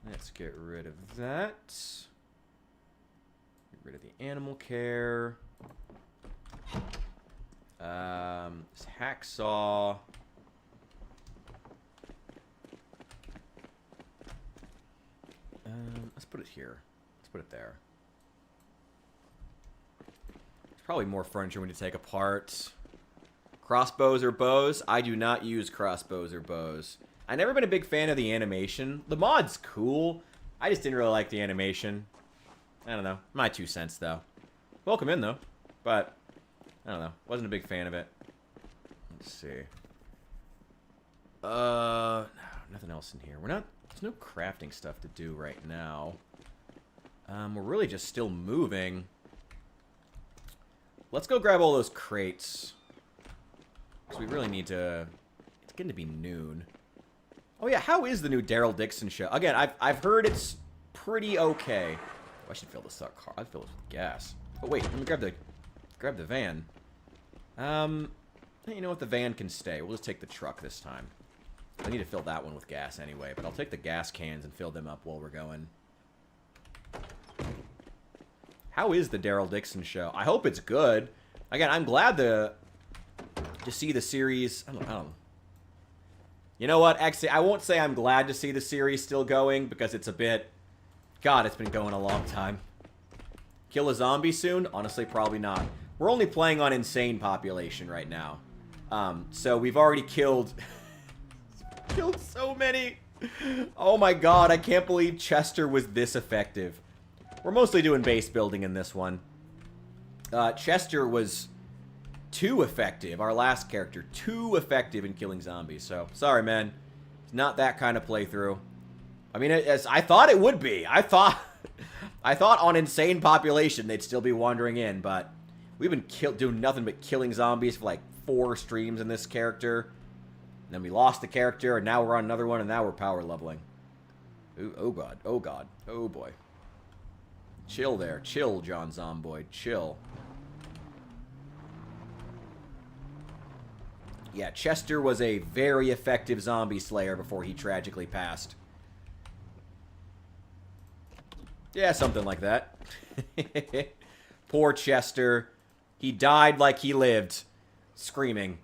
Let's get rid of that. Get rid of the animal care. This hacksaw. Let's put it here. Let's put it there. There's probably more furniture we need to take apart. Crossbows or bows? I do not use crossbows or bows. I've never been a big fan of the animation. The mod's cool. I just didn't really like the animation. I don't know. My 2 cents, though. Welcome in, though. But, I don't know. Wasn't a big fan of it. Let's see. No, nothing else in here. There's no crafting stuff to do right now. We're really just still moving. Let's go grab all those crates. Because we really need to... It's getting to be noon. Oh yeah, how is the new Daryl Dixon show? Again, I've heard it's pretty okay. Oh, I should fill this up. I'd fill this with gas. Oh wait, let me grab the van. You know what? The van can stay. We'll just take the truck this time. I need to fill that one with gas anyway, but I'll take the gas cans and fill them up while we're going. How is the Daryl Dixon show? I hope it's good. Again, I'm glad to see the series. I don't know. You know what? Actually, I won't say I'm glad to see the series still going because it's a bit... God, it's been going a long time. Kill a zombie soon? Honestly, probably not. We're only playing on insane population right now. So we've already killed... killed so many. Oh my god, I can't believe Chester was this effective. We're mostly doing base building in this one. Chester was too effective. Our last character, too effective in killing zombies. So, sorry, man. It's not that kind of playthrough. I mean, as I thought it would be. I thought on insane population they'd still be wandering in, but we've been doing nothing but killing zombies for like 4 streams in this character. And then we lost the character, and now we're on another one, and now we're power leveling. Ooh, oh god, oh god, oh boy. Chill there, chill, John Zomboid, chill. Yeah, Chester was a very effective zombie slayer before he tragically passed. Yeah, something like that. Poor Chester. He died like he lived, screaming.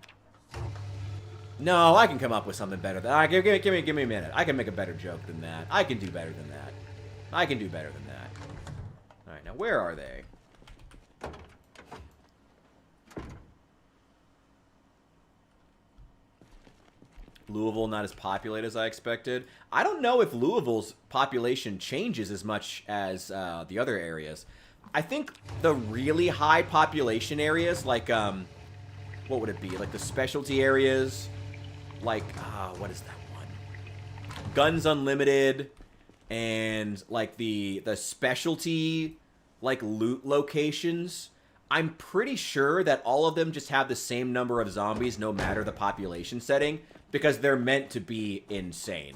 No, I can come up with something better than that. Give me a minute. I can make a better joke than that. I can do better than that. I can do better than that. Alright, now where are they? Louisville not as populated as I expected. I don't know if Louisville's population changes as much as the other areas. I think the really high population areas, like, what would it be? Like the specialty areas, like, what is that one? Guns Unlimited, and like the specialty, like, loot locations. I'm pretty sure that all of them just have the same number of zombies no matter the population setting, because they're meant to be insane.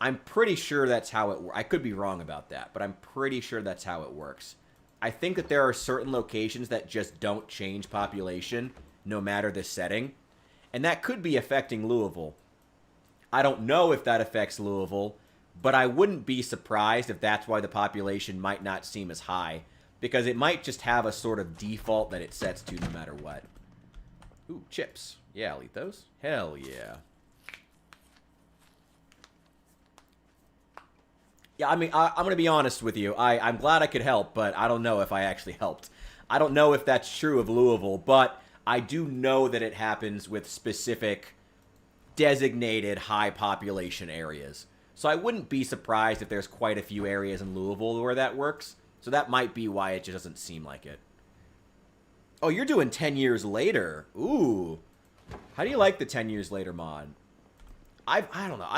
I'm pretty sure that's how it works. I could be wrong about that, but I'm pretty sure that's how it works. I think that there are certain locations that just don't change population no matter the setting, and that could be affecting Louisville. I don't know if that affects Louisville, but I wouldn't be surprised if that's why the population might not seem as high, because it might just have a sort of default that it sets to no matter what. Ooh, chips. Yeah, I'll eat those. Hell yeah. Yeah, I mean, I'm going to be honest with you. I'm glad I could help, but I don't know if I actually helped. I don't know if that's true of Louisville, but I do know that it happens with specific designated high population areas. So I wouldn't be surprised if there's quite a few areas in Louisville where that works. So that might be why it just doesn't seem like it. Oh, you're doing 10 years later. Ooh. How do you like the 10 years later mod? I don't know.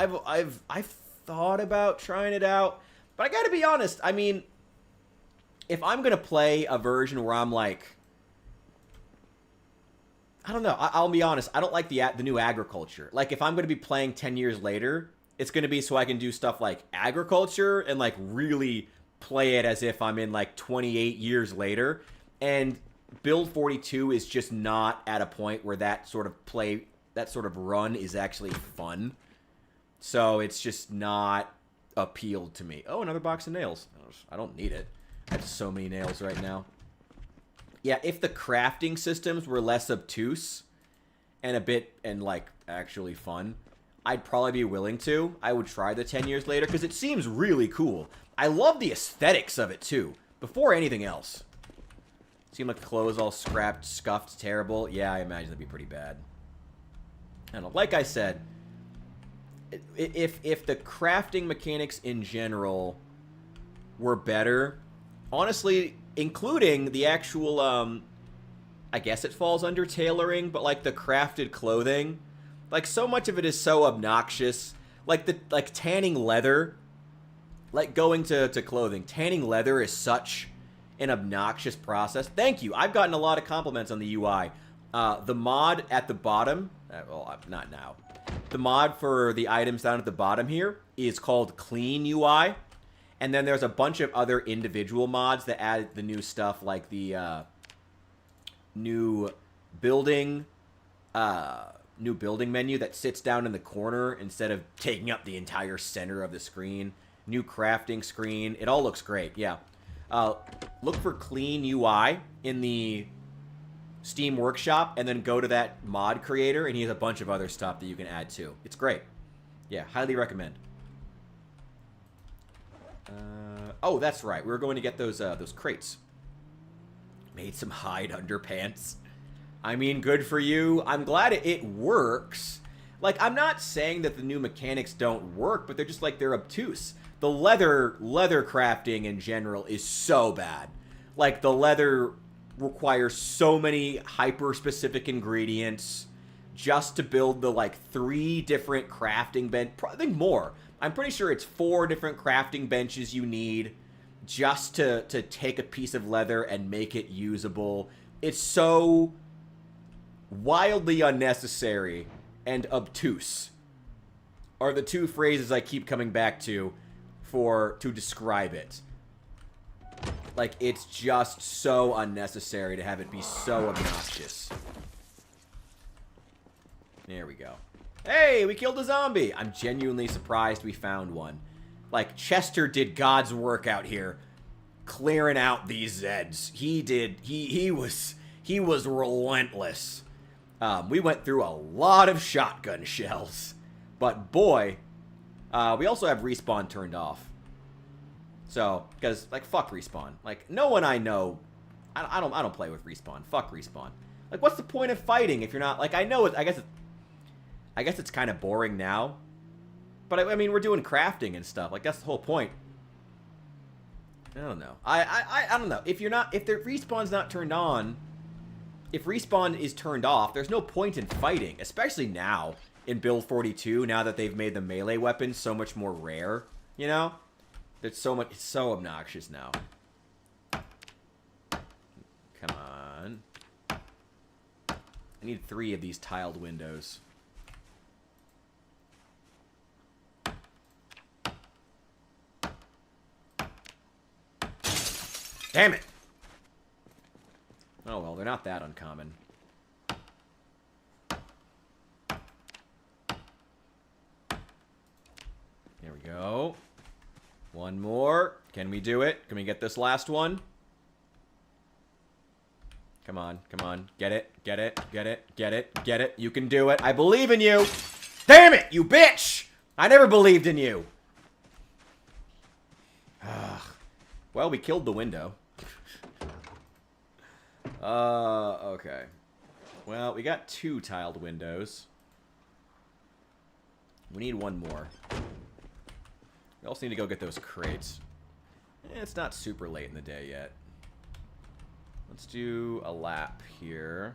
I've thought about trying it out, but I gotta be honest. I mean, if I'm gonna play a version where I'm like, I don't know. I'll be honest. I don't like the new agriculture. Like, if I'm gonna be playing 10 years later, it's gonna be so I can do stuff like agriculture and like really play it as if I'm in like 28 years later. And Build 42 is just not at a point where that sort of run is actually fun. So it's just not appealed to me. Oh, another box of nails. I don't need it. I have so many nails right now. Yeah, if the crafting systems were less obtuse and like actually fun, I'd probably be willing to. I would try the 10 years later because it seems really cool. I love the aesthetics of it too, before anything else. Seem like the clothes all scrapped, scuffed, terrible. Yeah, I imagine that'd be pretty bad. I don't know. Like I said, if the crafting mechanics in general were better, honestly, including the actual, I guess it falls under tailoring, but like the crafted clothing, like so much of it is so obnoxious. Like tanning leather, like going to clothing. Tanning leather is such an obnoxious process. Thank you. I've gotten a lot of compliments on the UI. The mod at the bottom, well, not now. The mod for the items down at the bottom here is called Clean UI. And then there's a bunch of other individual mods that add the new stuff, like the new building menu that sits down in the corner instead of taking up the entire center of the screen. New crafting screen. It all looks great, yeah. Look for Clean UI in the Steam Workshop, and then go to that mod creator, and he has a bunch of other stuff that you can add too. It's great. Yeah, highly recommend. Oh, that's right. We were going to get those crates. Made some hide underpants. I mean, good for you. I'm glad it works. Like, I'm not saying that the new mechanics don't work, but they're just like, they're obtuse. The leather crafting in general is so bad. Like, the leather requires so many hyper-specific ingredients just to build the, like, 3 different crafting bench. I think more. I'm pretty sure it's 4 different crafting benches you need just to take a piece of leather and make it usable. It's so wildly unnecessary and obtuse are the 2 phrases I keep coming back to describe it. Like, it's just so unnecessary to have it be so obnoxious. There we go. Hey, we killed a zombie! I'm genuinely surprised we found one. Like, Chester did God's work out here, clearing out these Zeds. He was relentless. We went through a lot of shotgun shells. But boy, we also have respawn turned off. So, because, like, fuck respawn. Like, no one I know, I don't play with respawn. Fuck respawn. Like, what's the point of fighting if you're not, like, I know it, I guess it's kind of boring now. But, I mean, we're doing crafting and stuff. Like, that's the whole point. I don't know. I don't know. If the respawn's not turned on, if respawn is turned off, there's no point in fighting. Especially now, in Build 42, now that they've made the melee weapons so much more rare. You know? It's so obnoxious now. Come on. I need 3 of these tiled windows. Damn it! Oh well, they're not that uncommon. There we go. One more. Can we do it? Can we get this last one? Come on, come on. Get it, get it, get it, get it, get it. You can do it. I believe in you. Damn it, you bitch! I never believed in you. Well, we killed the window. Okay. Well, we got 2 tiled windows. We need 1 more. We also need to go get those crates. It's not super late in the day yet. Let's do a lap here.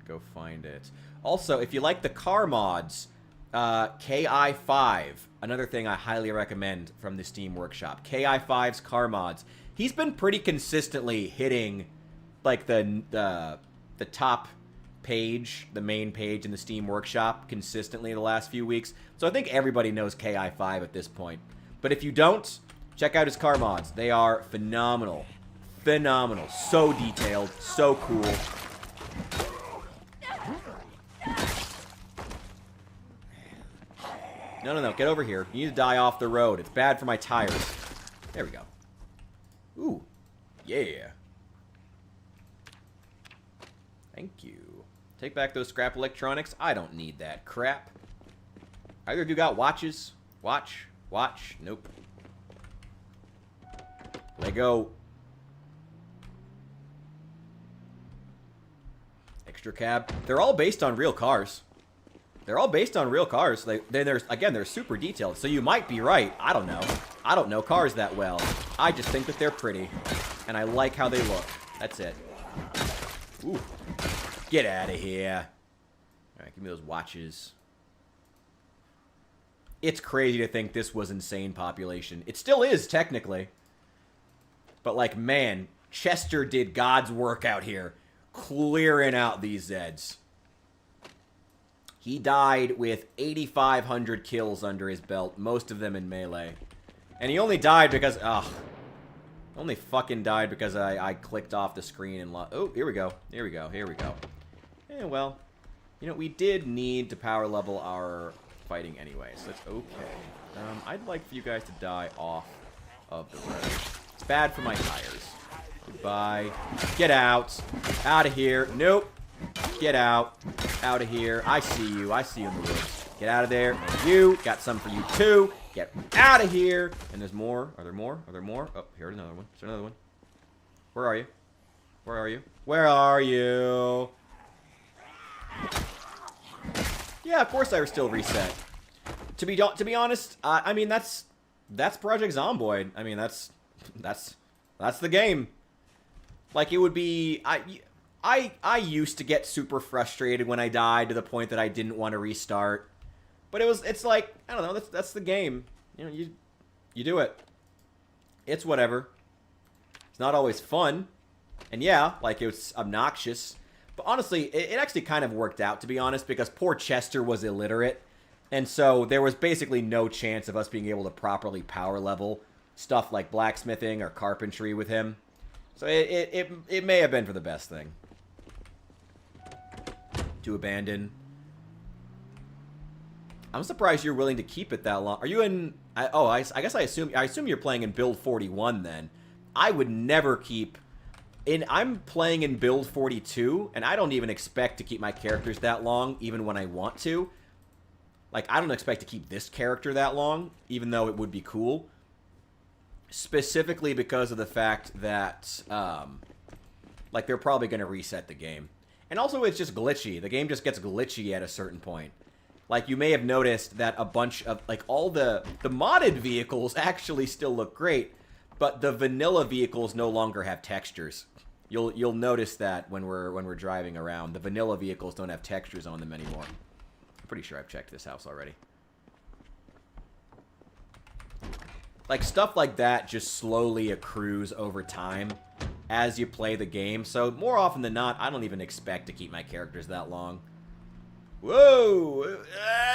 Go find it. Also, if you like the car mods, KI5, another thing I highly recommend from the Steam Workshop. KI5's car mods. He's been pretty consistently hitting, like, the top page, the main page in the Steam Workshop consistently the last few weeks. So I think everybody knows KI5 at this point. But if you don't, check out his car mods. They are phenomenal. Phenomenal. So detailed. So cool. No. Get over here. You need to die off the road. It's bad for my tires. There we go. Ooh. Yeah. Thank you. Take back those scrap electronics. I don't need that crap. Either of you got watches? Watch. Nope. Lego. Extra cab. They're all based on real cars. They're all based on real cars. They're super detailed. So you might be right. I don't know. I don't know cars that well. I just think that they're pretty. And I like how they look. That's it. Ooh. Get out of here. Alright, give me those watches. It's crazy to think this was insane population. It still is, technically. But, like, man, Chester did God's work out here. Clearing out these Zeds. He died with 8,500 kills under his belt, most of them in melee. And he only died because, only fucking died because I clicked off the screen and oh, here we go. Here we go. Here we go. Yeah, well, you know, we did need to power level our fighting anyway, so that's okay. I'd like for you guys to die off of the road. It's bad for my tires. Goodbye. Get out. Out of here. Nope. Get out. Out of here. I see you. I see you in the woods. Get out of there. And you. Got some for you too. Get out of here. And there's more. Are there more? Are there more? Oh, here's another one. There's another one. Where are you? Where are you? Where are you? Yeah, of course I was still reset. To be honest, I mean that's Project Zomboid. I mean that's the game. Like it would be I used to get super frustrated when I died to the point that I didn't want to restart. But it's like, I don't know, that's the game. You know, you do it. It's whatever. It's not always fun. And yeah, like it was obnoxious. But honestly, it actually kind of worked out, to be honest, because poor Chester was illiterate. And so there was basically no chance of us being able to properly power level stuff like blacksmithing or carpentry with him. So it may have been for the best thing. To abandon. I'm surprised you're willing to keep it that long. Are you in... I guess I assume you're playing in build 41 then. I would never keep... I'm playing in build 42, and I don't even expect to keep my characters that long, even when I want to. Like, I don't expect to keep this character that long, even though it would be cool. Specifically because of the fact that, like, they're probably going to reset the game. And also, it's just glitchy. The game just gets glitchy at a certain point. Like, you may have noticed that a bunch of, like, all the modded vehicles actually still look great, but the vanilla vehicles no longer have textures. You'll notice that when we're driving around. The vanilla vehicles don't have textures on them anymore. I'm pretty sure I've checked this house already. Like, stuff like that just slowly accrues over time as you play the game. So, more often than not, I don't even expect to keep my characters that long. Whoa!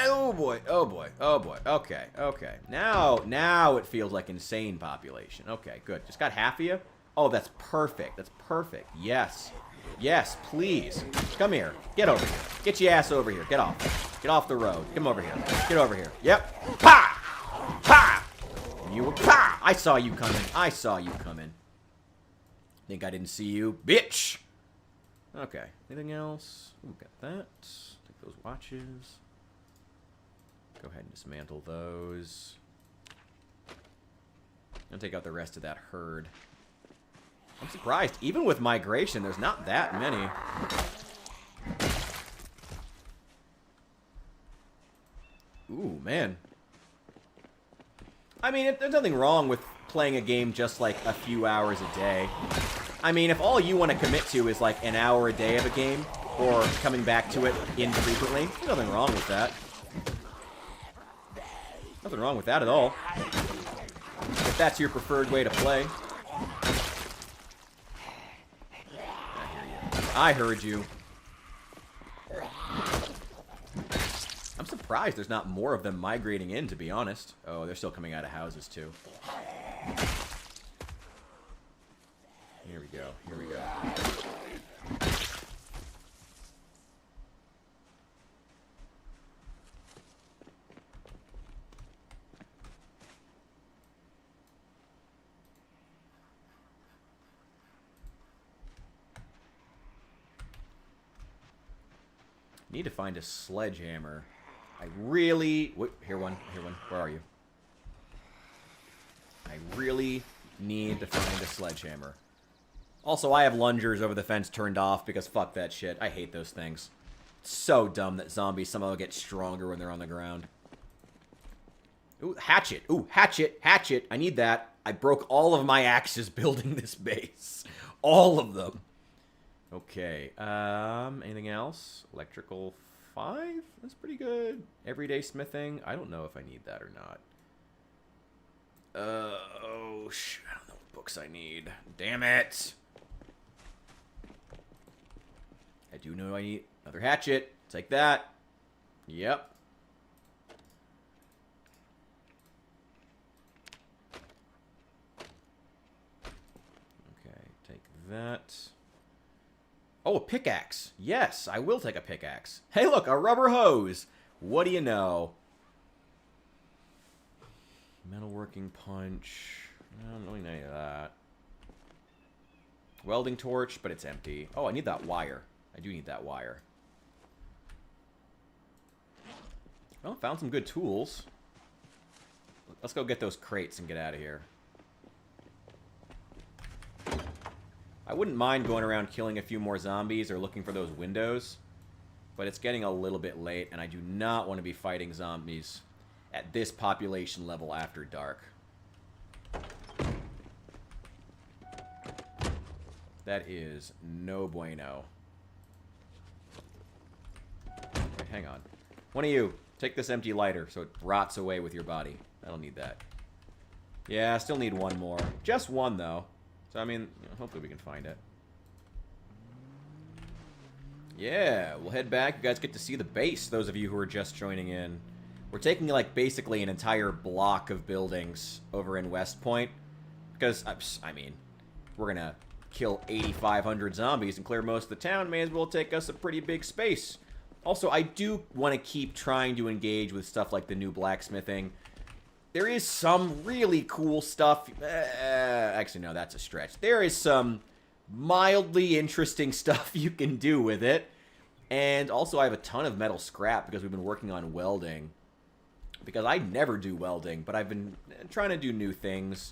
Oh boy, oh boy, oh boy. Okay, okay. Now it feels like insane population. Okay, good. Just got half of you? Oh, that's perfect. That's perfect. Yes. Yes, please. Come here. Get over here. Get your ass over here. Get off. Get off the road. Come over here. Get over here. Yep. Pa! Pa! You were... Pa! I saw you coming. I saw you coming. Think I didn't see you? Bitch! Okay. Anything else? Ooh, got that. Take those watches. Go ahead and dismantle those. And take out the rest of that herd. I'm surprised. Even with migration, there's not that many. Ooh, man. I mean, there's nothing wrong with playing a game just like a few hours a day. I mean, if all you want to commit to is like an hour a day of a game, or coming back to it infrequently, there's nothing wrong with that. Nothing wrong with that at all. If that's your preferred way to play. I heard you. I'm surprised there's not more of them migrating in, to be honest. Oh, they're still coming out of houses, too. Here we go. Here we go. Need to find a sledgehammer. I really... Wait, here one. Here one. Where are you? I really need to find a sledgehammer. Also, I have lungers over the fence turned off because fuck that shit. I hate those things. So dumb that zombies somehow get stronger when they're on the ground. Ooh, hatchet. Ooh, hatchet. Hatchet. I need that. I broke all of my axes building this base. All of them. Okay. Anything else? Electrical 5? That's pretty good. Everyday smithing. I don't know if I need that or not. Oh, shoot. I don't know what books I need. Damn it. I do know I need another hatchet. Take that. Yep. Okay, take that. Oh, a pickaxe. Yes, I will take a pickaxe. Hey, look, a rubber hose. What do you know? Metalworking punch. I don't really need any of that. Welding torch, but it's empty. Oh, I need that wire. I do need that wire. Well, found some good tools. Let's go get those crates and get out of here. I wouldn't mind going around killing a few more zombies or looking for those windows. But it's getting a little bit late, and I do not want to be fighting zombies at this population level after dark. That is no bueno. Wait, hang on. One of you, take this empty lighter so it rots away with your body. I don't need that. Yeah, I still need one more. Just one, though. So, I mean, you know, hopefully we can find it. Yeah, we'll head back. You guys get to see the base, those of you who are just joining in. We're taking, like, basically an entire block of buildings over in Westpoint. Because, I mean, we're gonna kill 8,500 zombies and clear most of the town. May as well take us a pretty big space. Also, I do want to keep trying to engage with stuff like the new blacksmithing. There is some really cool stuff. Actually, no, that's a stretch. There is some mildly interesting stuff you can do with it. And also, I have a ton of metal scrap because we've been working on welding. Because I never do welding, but I've been trying to do new things.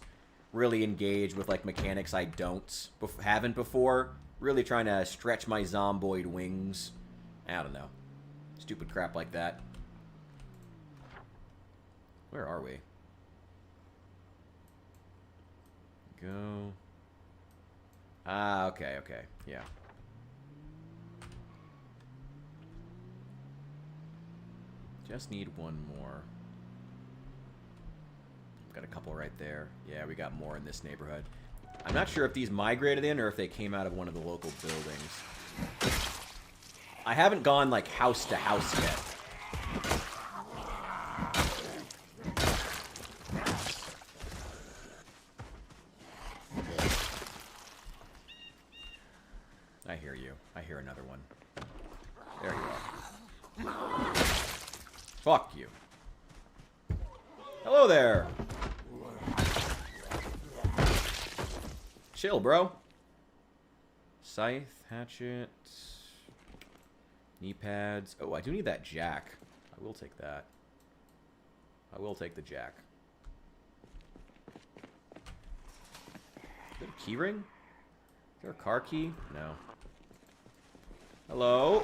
Really engage with, like, mechanics I haven't before. Really trying to stretch my zomboid wings. I don't know. Stupid crap like that. Where are we? Go. Ah, okay, okay. Yeah. Just need one more. Got a couple right there. Yeah, we got more in this neighborhood. I'm not sure if these migrated in or if they came out of one of the local buildings. I haven't gone, like, house to house yet. I hear you. I hear another one. There you are. Fuck you. Hello there. Chill, bro. Scythe, hatchet, knee pads. Oh, I do need that jack. I will take that. I will take the jack. Is there a key ring? Is there a car key? No. Hello?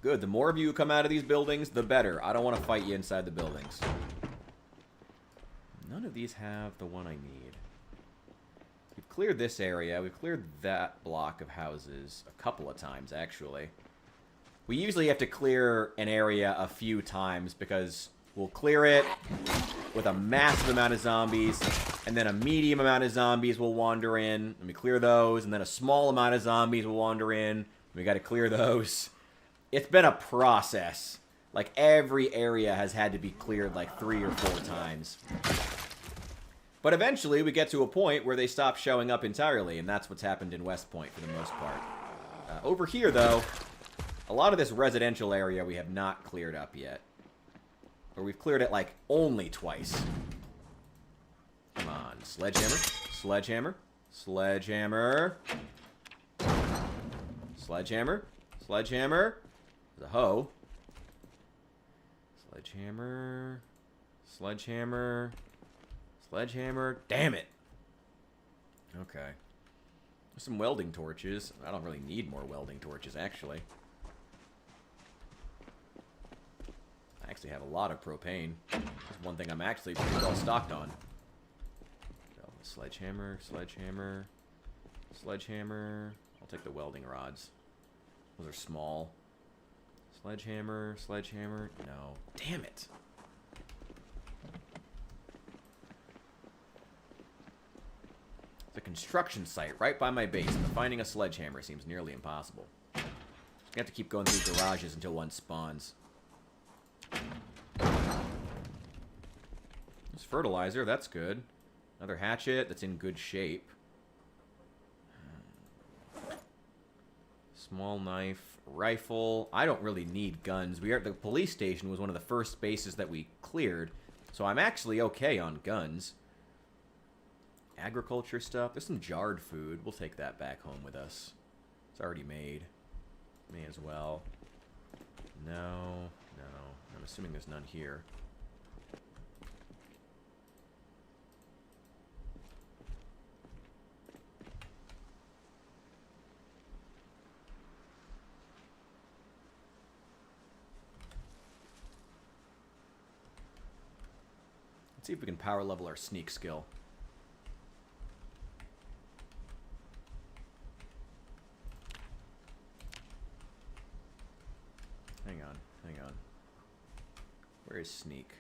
Good. The more of you who come out of these buildings, the better. I don't want to fight you inside the buildings. None of these have the one I need. We've cleared this area. We've cleared that block of houses a couple of times, actually. We usually have to clear an area a few times because we'll clear it with a massive amount of zombies, and then a medium amount of zombies will wander in, and we clear those, and then a small amount of zombies will wander in. We got to clear those. It's been a process. Like, every area has had to be cleared like 3 or 4 times. But eventually, we get to a point where they stop showing up entirely, and that's what's happened in Westpoint for the most part. Over here, though, a lot of this residential area we have not cleared up yet. Or we've cleared it, like, only twice. Come on. Sledgehammer. Sledgehammer. Sledgehammer. Sledgehammer. Sledgehammer. There's a hoe. Sledgehammer. Sledgehammer. Sledgehammer. Damn it. Okay. Some welding torches. I don't really need more welding torches, actually. I actually have a lot of propane. That's one thing I'm actually pretty well stocked on. So, sledgehammer, sledgehammer, sledgehammer. I'll take the welding rods. Those are small. Sledgehammer, sledgehammer. No. Damn it. It's a construction site right by my base, but finding a sledgehammer seems nearly impossible. You have to keep going through garages until one spawns. There's fertilizer, that's good. Another hatchet that's in good shape. Small knife, rifle. I don't really need guns. The police station was one of the first bases that we cleared, so I'm actually okay on guns. Agriculture stuff. There's some jarred food. We'll take that back home with us. It's already made. May as well. No. I'm assuming there's none here. Let's see if we can power level our sneak skill. Hang on. Where is sneak?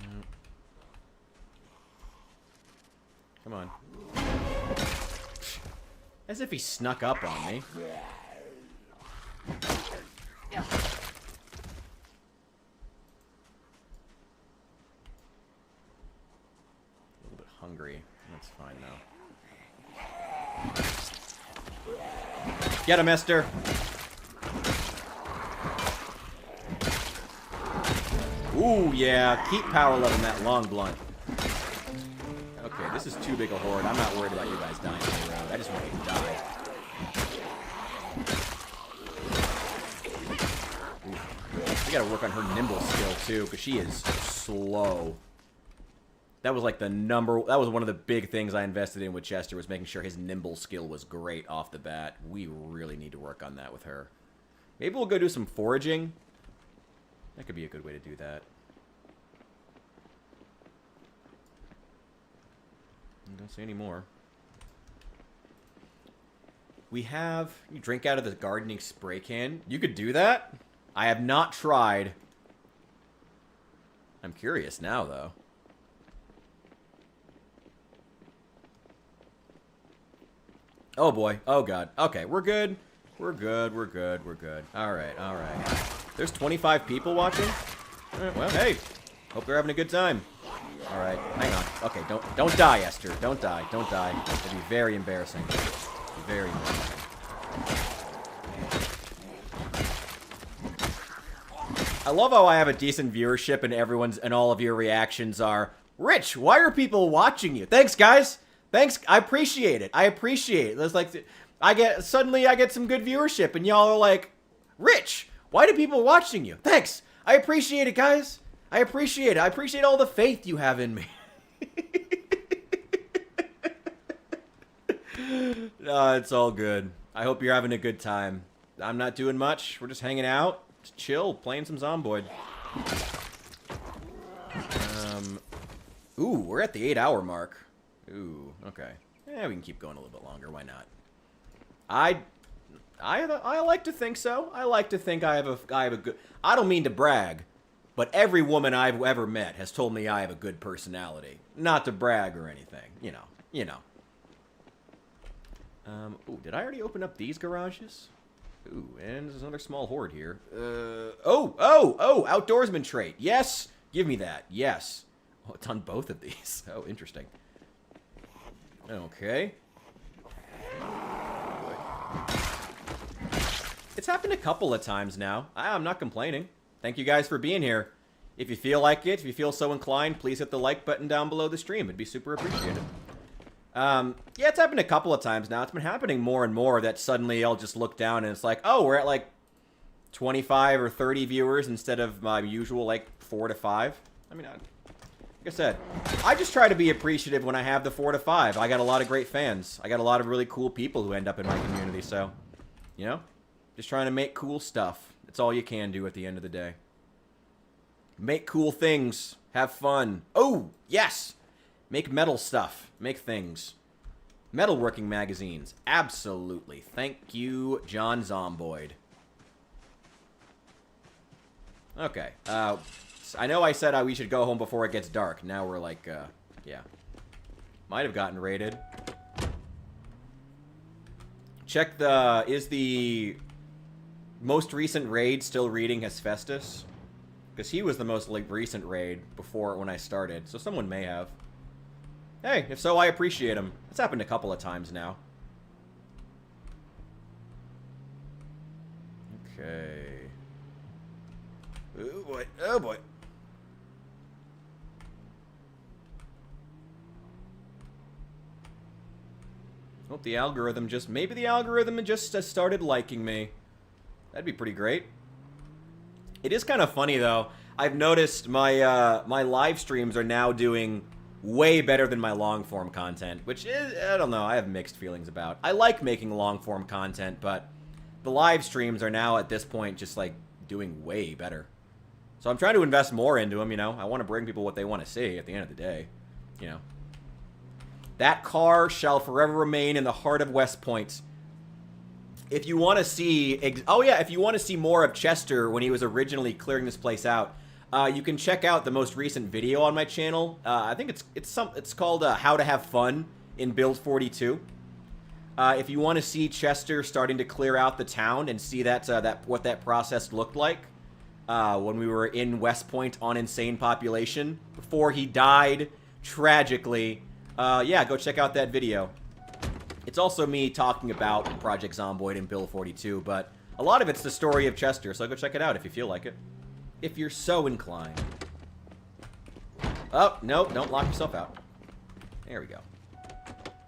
No. Come on. As if he snuck up on me. Hungry. That's fine though. Get him, Esther! Ooh, yeah. Keep power leveling that long blunt. Okay, this is too big a horde. I'm not worried about you guys dying on the road. I just want you to die. Ooh. We gotta work on her nimble skill too, because she is slow. That was like that was one of the big things I invested in with Chester, was making sure his nimble skill was great off the bat. We really need to work on that with her. Maybe we'll go do some foraging. That could be a good way to do that. I don't see any more. We have... You drink out of the gardening spray can. You could do that? I have not tried. I'm curious now, though. Oh boy. Oh god. Okay, we're good. We're good. Alright. There's 25 people watching? Alright, well, hey. Hope they're having a good time. Alright, hang on. Okay, don't die, Esther. Don't die. It'd be very embarrassing. Very embarrassing. I love how I have a decent viewership and all of your reactions are, Rich, why are people watching you? Thanks, guys. Thanks, I appreciate it. There's like, I get some good viewership, and y'all are like, Rich, why do people watching you? Thanks, I appreciate it, guys. I appreciate it. I appreciate all the faith you have in me. No, it's all good. I hope you're having a good time. I'm not doing much. We're just hanging out, just chill, playing some Zomboid. Ooh, we're at the 8-hour mark. Ooh, okay. Yeah, we can keep going a little bit longer. Why not? I like to think so. I like to think I have a good... I don't mean to brag, but every woman I've ever met has told me I have a good personality. Not to brag or anything. You know. Ooh, did I already open up these garages? Ooh, and there's another small horde here. Oh, outdoorsman trait. Yes, give me that. Yes. Oh, it's on both of these. Oh, interesting. Okay. It's happened a couple of times now. I'm not complaining. Thank you guys for being here. If you feel like it, if you feel so inclined, please hit the like button down below the stream. It'd be super appreciated. Yeah, it's happened a couple of times now. It's been happening more and more that suddenly I'll just look down and it's like, oh, we're at like 25 or 30 viewers instead of my usual like 4 to 5. I mean, like I said, I just try to be appreciative when I have the 4 to 5. I got a lot of great fans. I got a lot of really cool people who end up in my community. So, you know, just trying to make cool stuff. That's all you can do at the end of the day. Make cool things. Have fun. Oh, yes. Make metal stuff. Make things. Metalworking magazines. Absolutely. Thank you, John Zomboid. Okay. I know I said we should go home before it gets dark. Now we're like, yeah. Might have gotten raided. Check the... Is the most recent raid still reading Hephaestus? Because he was the most like recent raid before when I started. So someone may have. Hey, if so, I appreciate him. It's happened a couple of times now. Okay. Oh boy. Oh boy. Hope the algorithm just... Maybe the algorithm just started liking me. That'd be pretty great. It is kind of funny, though. I've noticed my my live streams are now doing way better than my long-form content, which is, I don't know, I have mixed feelings about. I like making long-form content, but the live streams are now, at this point, just, like, doing way better. So I'm trying to invest more into them, you know? I want to bring people what they want to see at the end of the day, you know? That car shall forever remain in the heart of Westpoint. If you want to see... Oh, yeah, if you want to see more of Chester when he was originally clearing this place out, you can check out the most recent video on my channel. I think it's called How to Have Fun in Build 42. If you want to see Chester starting to clear out the town and see what that process looked like when we were in Westpoint on Insane Population before he died tragically, yeah, go check out that video. It's also me talking about Project Zomboid and Build 42, but a lot of it's the story of Chester, so go check it out if you feel like it. If you're so inclined. Oh, no, don't lock yourself out. There we go.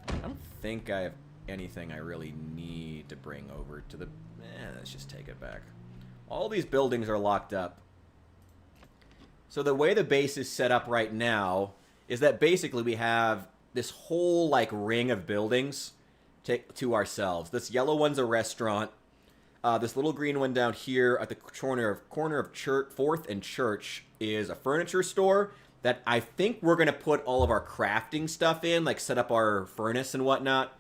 I don't think I have anything I really need to bring over to the... let's just take it back. All these buildings are locked up. So the way the base is set up right now is that basically we have this whole, like, ring of buildings to ourselves. This yellow one's a restaurant. This little green one down here at the corner of 4th and Church is a furniture store that I think we're going to put all of our crafting stuff in, like set up our furnace and whatnot.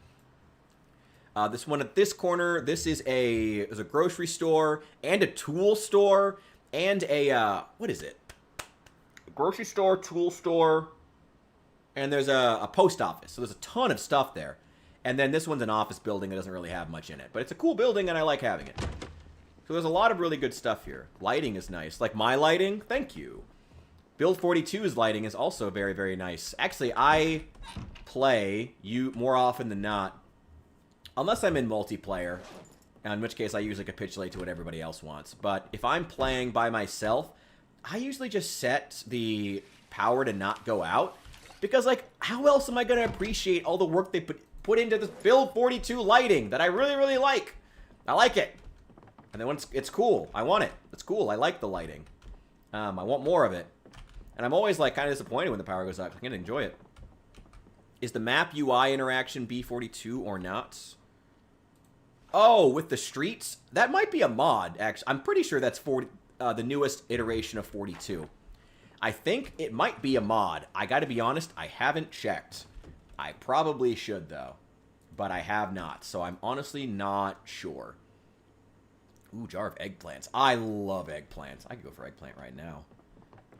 This one at this corner, this is a grocery store and a tool store and a, what is it? A grocery store, tool store, and there's a post office. So there's a ton of stuff there. And then this one's an office building that doesn't really have much in it. But it's a cool building, and I like having it. So there's a lot of really good stuff here. Lighting is nice. Like my lighting, thank you. Build 42's lighting is also very, very nice. Actually, I play more often than not, unless I'm in multiplayer, in which case I usually capitulate to what everybody else wants. But if I'm playing by myself, I usually just set the power to not go out. Because, like, how else am I going to appreciate all the work they put into this Build 42 lighting that I really, really like? I like it. And then once it's cool. I want it. It's cool. I like the lighting. I want more of it. And I'm always, like, kind of disappointed when the power goes up. I'm going to enjoy it. Is the map UI interaction B42 or not? Oh, with the streets? That might be a mod, actually. I'm pretty sure that's the newest iteration of 42. I think it might be a mod. I gotta be honest, I haven't checked. I probably should, though. But I have not, so I'm honestly not sure. Ooh, jar of eggplants. I love eggplants. I could go for eggplant right now.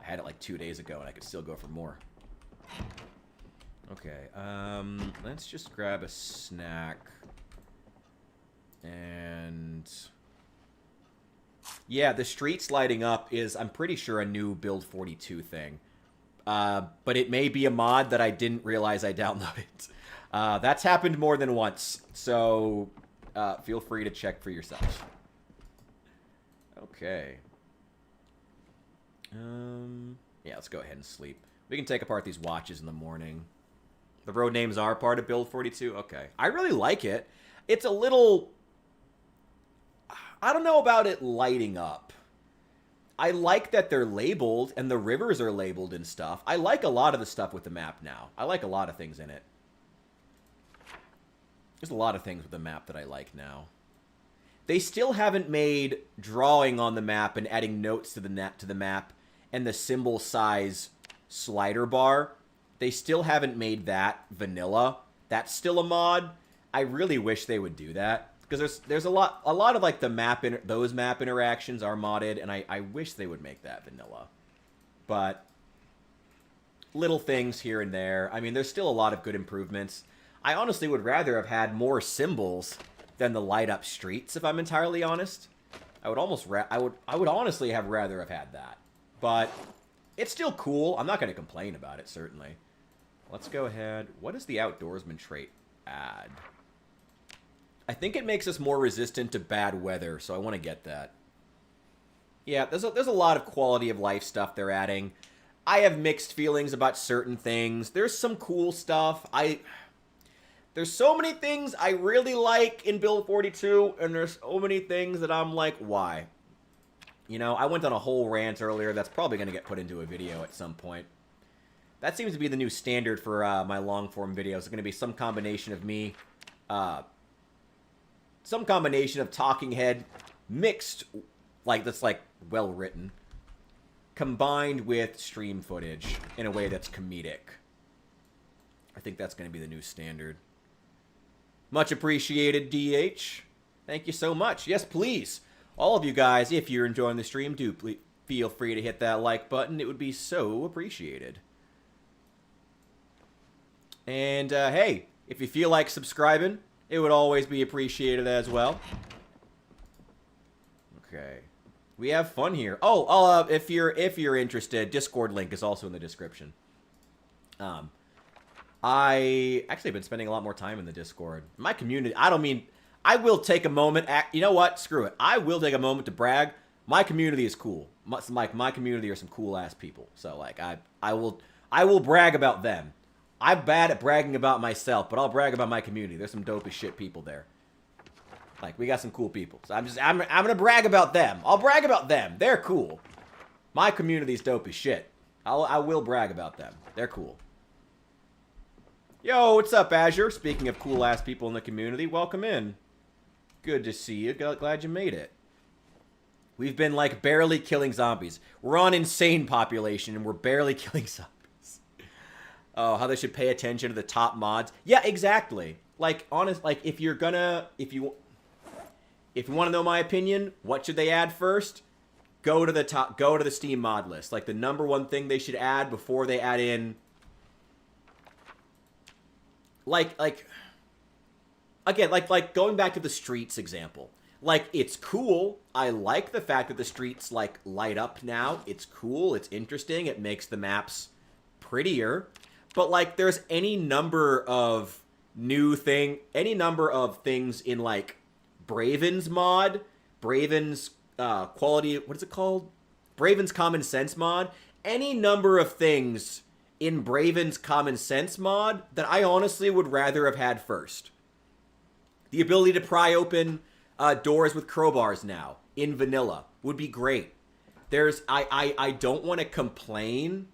I had it like 2 days ago, and I could still go for more. Okay, let's just grab a snack. And... yeah, the streets lighting up is, I'm pretty sure, a new Build 42 thing. But it may be a mod that I didn't realize I downloaded. That's happened more than once, so feel free to check for yourself. Okay. Yeah, let's go ahead and sleep. We can take apart these watches in the morning. The road names are part of Build 42? Okay. I really like it. It's a little... I don't know about it lighting up. I like that they're labeled, and the rivers are labeled and stuff. I like a lot of the stuff with the map now. I like a lot of things in it. There's a lot of things with the map that I like now. They still haven't made drawing on the map and adding notes to the map and the symbol size slider bar. They still haven't made that vanilla. That's still a mod. I really wish they would do that because there's a lot of like the those map interactions are modded, and I wish they would make that vanilla. But little things here and there. I mean, there's still a lot of good improvements. I honestly would rather have had more symbols than the light up streets, if I'm entirely honest. I would honestly have rather have had that. But it's still cool. I'm not going to complain about it, certainly. Let's go ahead. What does the outdoorsman trait add? I think it makes us more resistant to bad weather, so I want to get that. Yeah, there's a lot of quality of life stuff they're adding. I have mixed feelings about certain things. There's some cool stuff. There's so many things I really like in Build 42, and there's so many things that I'm like, why? You know, I went on a whole rant earlier that's probably going to get put into a video at some point. That seems to be the new standard for my long-form videos. It's going to be some combination of me, some combination of talking head mixed, like, that's, like, well-written, combined with stream footage in a way that's comedic. I think that's going to be the new standard. Much appreciated, DH. Thank you so much. Yes, please. All of you guys, if you're enjoying the stream, do feel free to hit that like button. It would be so appreciated. And, hey, if you feel like subscribing, it would always be appreciated as well. Okay. We have fun here. Oh, if you're interested, Discord link is also in the description. I actually have been spending a lot more time in the Discord. My community, I will take a moment. You know what? Screw it. I will take a moment to brag. My community is cool. My community are some cool ass people. So like I will brag about them. I'm bad at bragging about myself, but I'll brag about my community. There's some dope as shit people there. Like we got some cool people. So I'm gonna brag about them. I'll brag about them. They're cool. My community's dope as shit. I will brag about them. They're cool. Yo, what's up, Azure? Speaking of cool-ass people in the community, welcome in. Good to see you. Glad you made it. We've been, like, barely killing zombies. We're on insane population, and we're barely killing zombies. Oh, how they should pay attention to the top mods. Yeah, exactly. Like, if you want to know my opinion, what should they add first? Go to the Steam mod list. Like, the #1 thing they should add before they add in... Like going back to the streets example. Like, it's cool. I like the fact that the streets, like, light up now. It's cool. It's interesting. It makes the maps prettier. But, like, there's any number of things in, like, Braven's mod, Braven's quality, what is it called? Braven's Common Sense mod. Any number of things in Braven's Common Sense mod that I honestly would rather have had first. The ability to pry open doors with crowbars now in vanilla would be great. I don't want to complain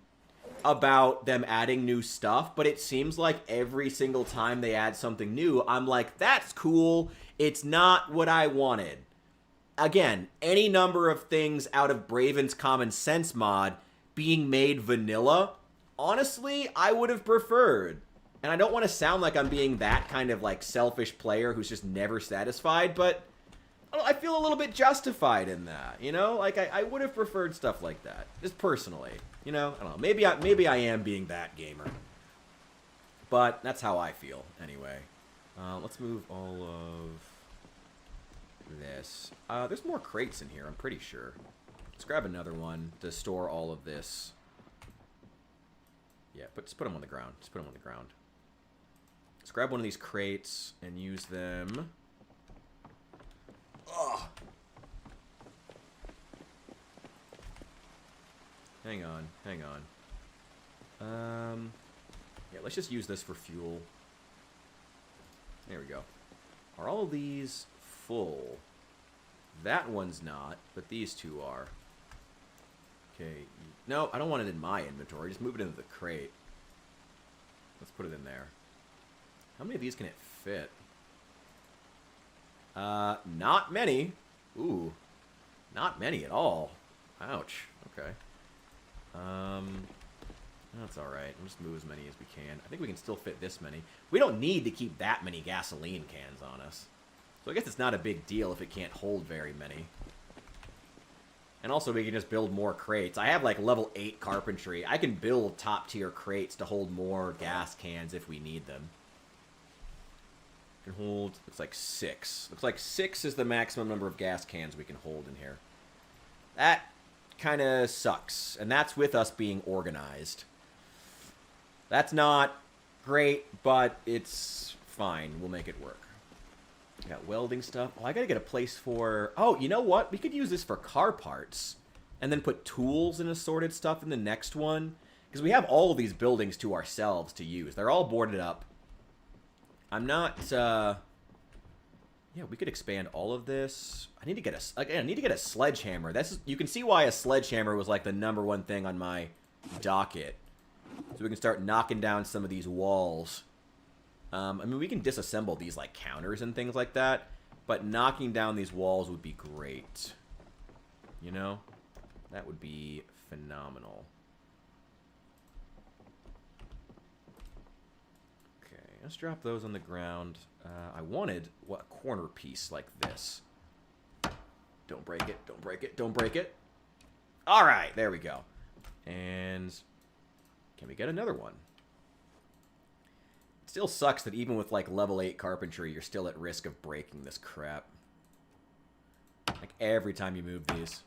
about them adding new stuff, but it seems like every single time they add something new, I'm like, that's cool. It's not what I wanted. Again, any number of things out of Braven's Common Sense mod being made vanilla, honestly, I would have preferred. And I don't want to sound like I'm being that kind of, like, selfish player who's just never satisfied, but I feel a little bit justified in that, you know? Like, I would have preferred stuff like that, just personally, you know? I don't know, maybe I am being that gamer. But that's how I feel, anyway. Let's move all of this. There's more crates in here, I'm pretty sure. Let's grab another one to store all of this. Yeah, just put them on the ground. Just put them on the ground. Let's grab one of these crates and use them. Ugh. Hang on. Yeah, let's just use this for fuel. There we go. Are all of these full? That one's not, but these two are. Okay. No, I don't want it in my inventory. Just move it into the crate. Let's put it in there. How many of these can it fit? Not many. Ooh. Not many at all. Ouch. Okay. That's alright. We'll just move as many as we can. I think we can still fit this many. We don't need to keep that many gasoline cans on us. So I guess it's not a big deal if it can't hold very many. And also we can just build more crates. I have like level 8 carpentry. I can build top tier crates to hold more gas cans if we need them. Can hold, looks like 6. Looks like 6 is the maximum number of gas cans we can hold in here. That kind of sucks. And that's with us being organized. That's not great, but it's fine. We'll make it work. Got welding stuff. Oh, I gotta get a place for... Oh, you know what? We could use this for car parts. And then put tools and assorted stuff in the next one. Because we have all of these buildings to ourselves to use. They're all boarded up. I'm not... Yeah, we could expand all of this. I need to get a... Again, I need to get a sledgehammer. That's... You can see why a sledgehammer was like the #1 thing on my docket. So we can start knocking down some of these walls. I mean, we can disassemble these, like, counters and things like that. But knocking down these walls would be great. You know? That would be phenomenal. Okay, let's drop those on the ground. I wanted a corner piece like this. Don't break it, don't break it, don't break it. Alright, there we go. And... Can we get another one? It still sucks that even with like level 8 carpentry, you're still at risk of breaking this crap. Like every time you move these.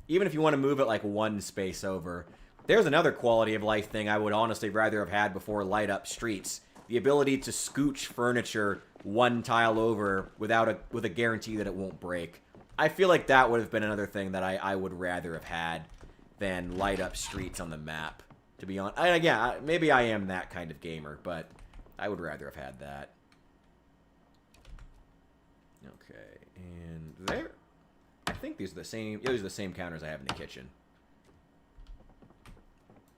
Even if you want to move it like one space over. There's another quality of life thing I would honestly rather have had before light up streets. The ability to scooch furniture one tile over with a guarantee that it won't break. I feel like that would have been another thing that I would rather have had than light up streets on the map. To be honest, yeah, maybe I am that kind of gamer, but I would rather have had that. Okay, and there. I think these are the same. Yeah, these are the same counters I have in the kitchen.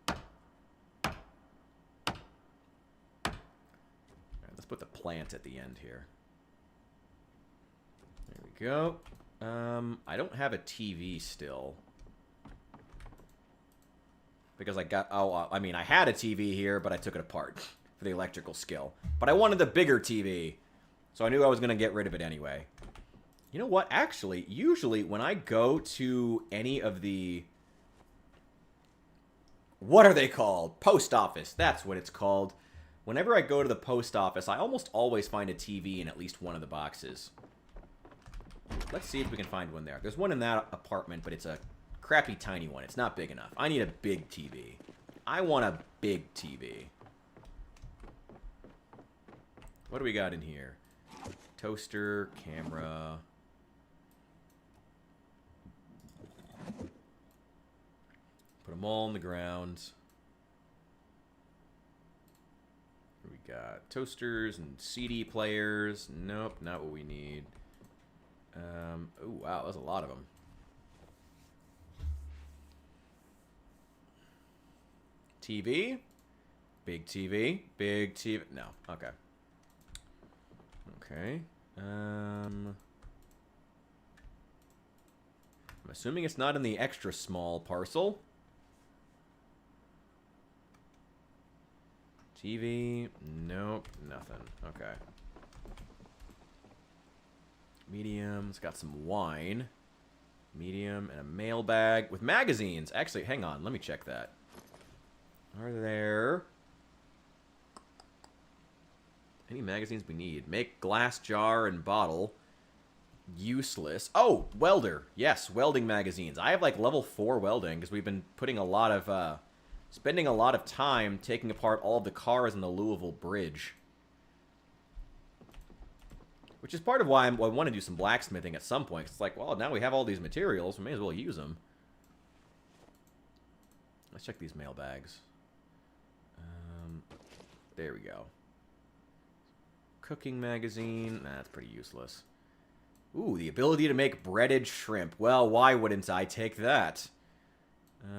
All right, let's put the plant at the end here. There we go. I don't have a TV still. Because I got... Oh, I mean, I had a TV here, but I took it apart for the electrical skill. But I wanted the bigger TV, so I knew I was going to get rid of it anyway. You know what? Actually, usually when I go to any of the... What are they called? Post office. That's what it's called. Whenever I go to the post office, I almost always find a TV in at least one of the boxes. Let's see if we can find one there. There's one in that apartment, but it's a... crappy tiny one. It's not big enough. I need a big TV. I want a big TV. What do we got in here? Toaster, camera. Put them all on the ground. What do we got? Toasters and CD players. Nope, not what we need. Oh, wow, there's a lot of them. TV, big TV, big TV. No, okay. Okay. I'm assuming it's not in the extra small parcel. TV, nope, nothing. Okay. Medium, it's got some wine. Medium and a mailbag with magazines. Actually, hang on, let me check that. Are there any magazines we need? Make glass jar and bottle. Useless. Oh, welder. Yes, welding magazines. I have like level 4 welding because we've been putting a lot of, spending a lot of time taking apart all of the cars on the Louisville Bridge. Which is part of why I want to do some blacksmithing at some point. It's like, well, now we have all these materials. We may as well use them. Let's check these mailbags. There we go. Cooking magazine. Nah, that's pretty useless. Ooh, the ability to make breaded shrimp. Well, why wouldn't I take that?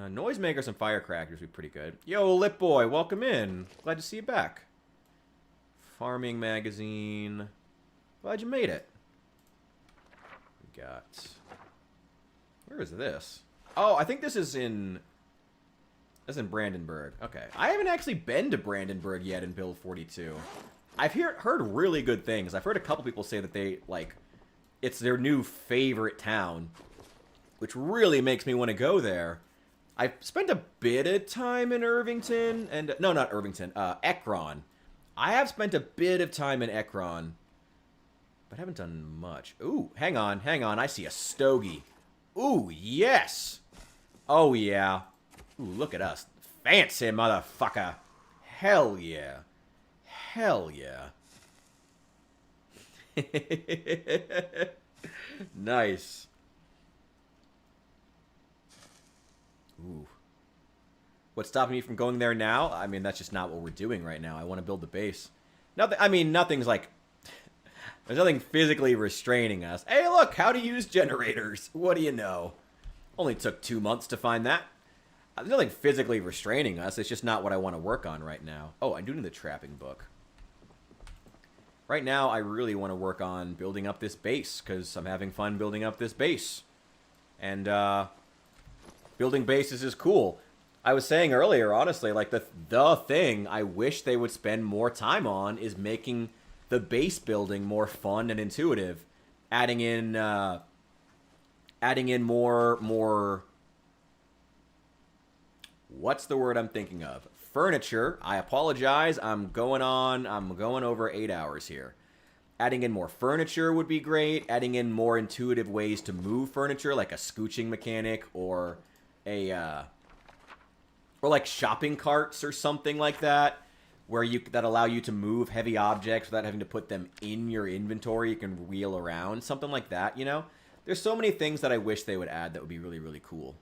Noisemakers and firecrackers would be pretty good. Yo, Lip Boy, welcome in. Glad to see you back. Farming magazine. Glad you made it. We got... Where is this? Oh, I think this is in... That's in Brandenburg. Okay. I haven't actually been to Brandenburg yet in Build 42. I've heard really good things. I've heard a couple people say that they, like... It's their new favorite town. Which really makes me want to go there. I've spent a bit of time in Irvington. And no, not Irvington. Ekron. I have spent a bit of time in Ekron. But haven't done much. Ooh, hang on. I see a stogie. Ooh, yes. Oh, yeah. Ooh, look at us. Fancy, motherfucker. Hell yeah. Hell yeah. Nice. Ooh. What's stopping me from going there now? I mean, that's just not what we're doing right now. I want to build the base. Nothing. I mean, nothing's like... There's nothing physically restraining us. Hey, look, how to use generators. What do you know? Only took 2 months to find that. There's nothing physically restraining us. It's just not what I want to work on right now. Oh, I do need the trapping book. Right now, I really want to work on building up this base, because I'm having fun building up this base. And, building bases is cool. I was saying earlier, honestly, like, the thing I wish they would spend more time on is making the base building more fun and intuitive. Adding in more... What's the word I'm thinking of? Furniture. I apologize. I'm going over 8 hours here. Adding in more furniture would be great. Adding in more intuitive ways to move furniture, like a scooching mechanic or or like shopping carts or something like that, where that allow you to move heavy objects without having to put them in your inventory. You can wheel around, something like that, you know? There's so many things that I wish they would add that would be really, really cool.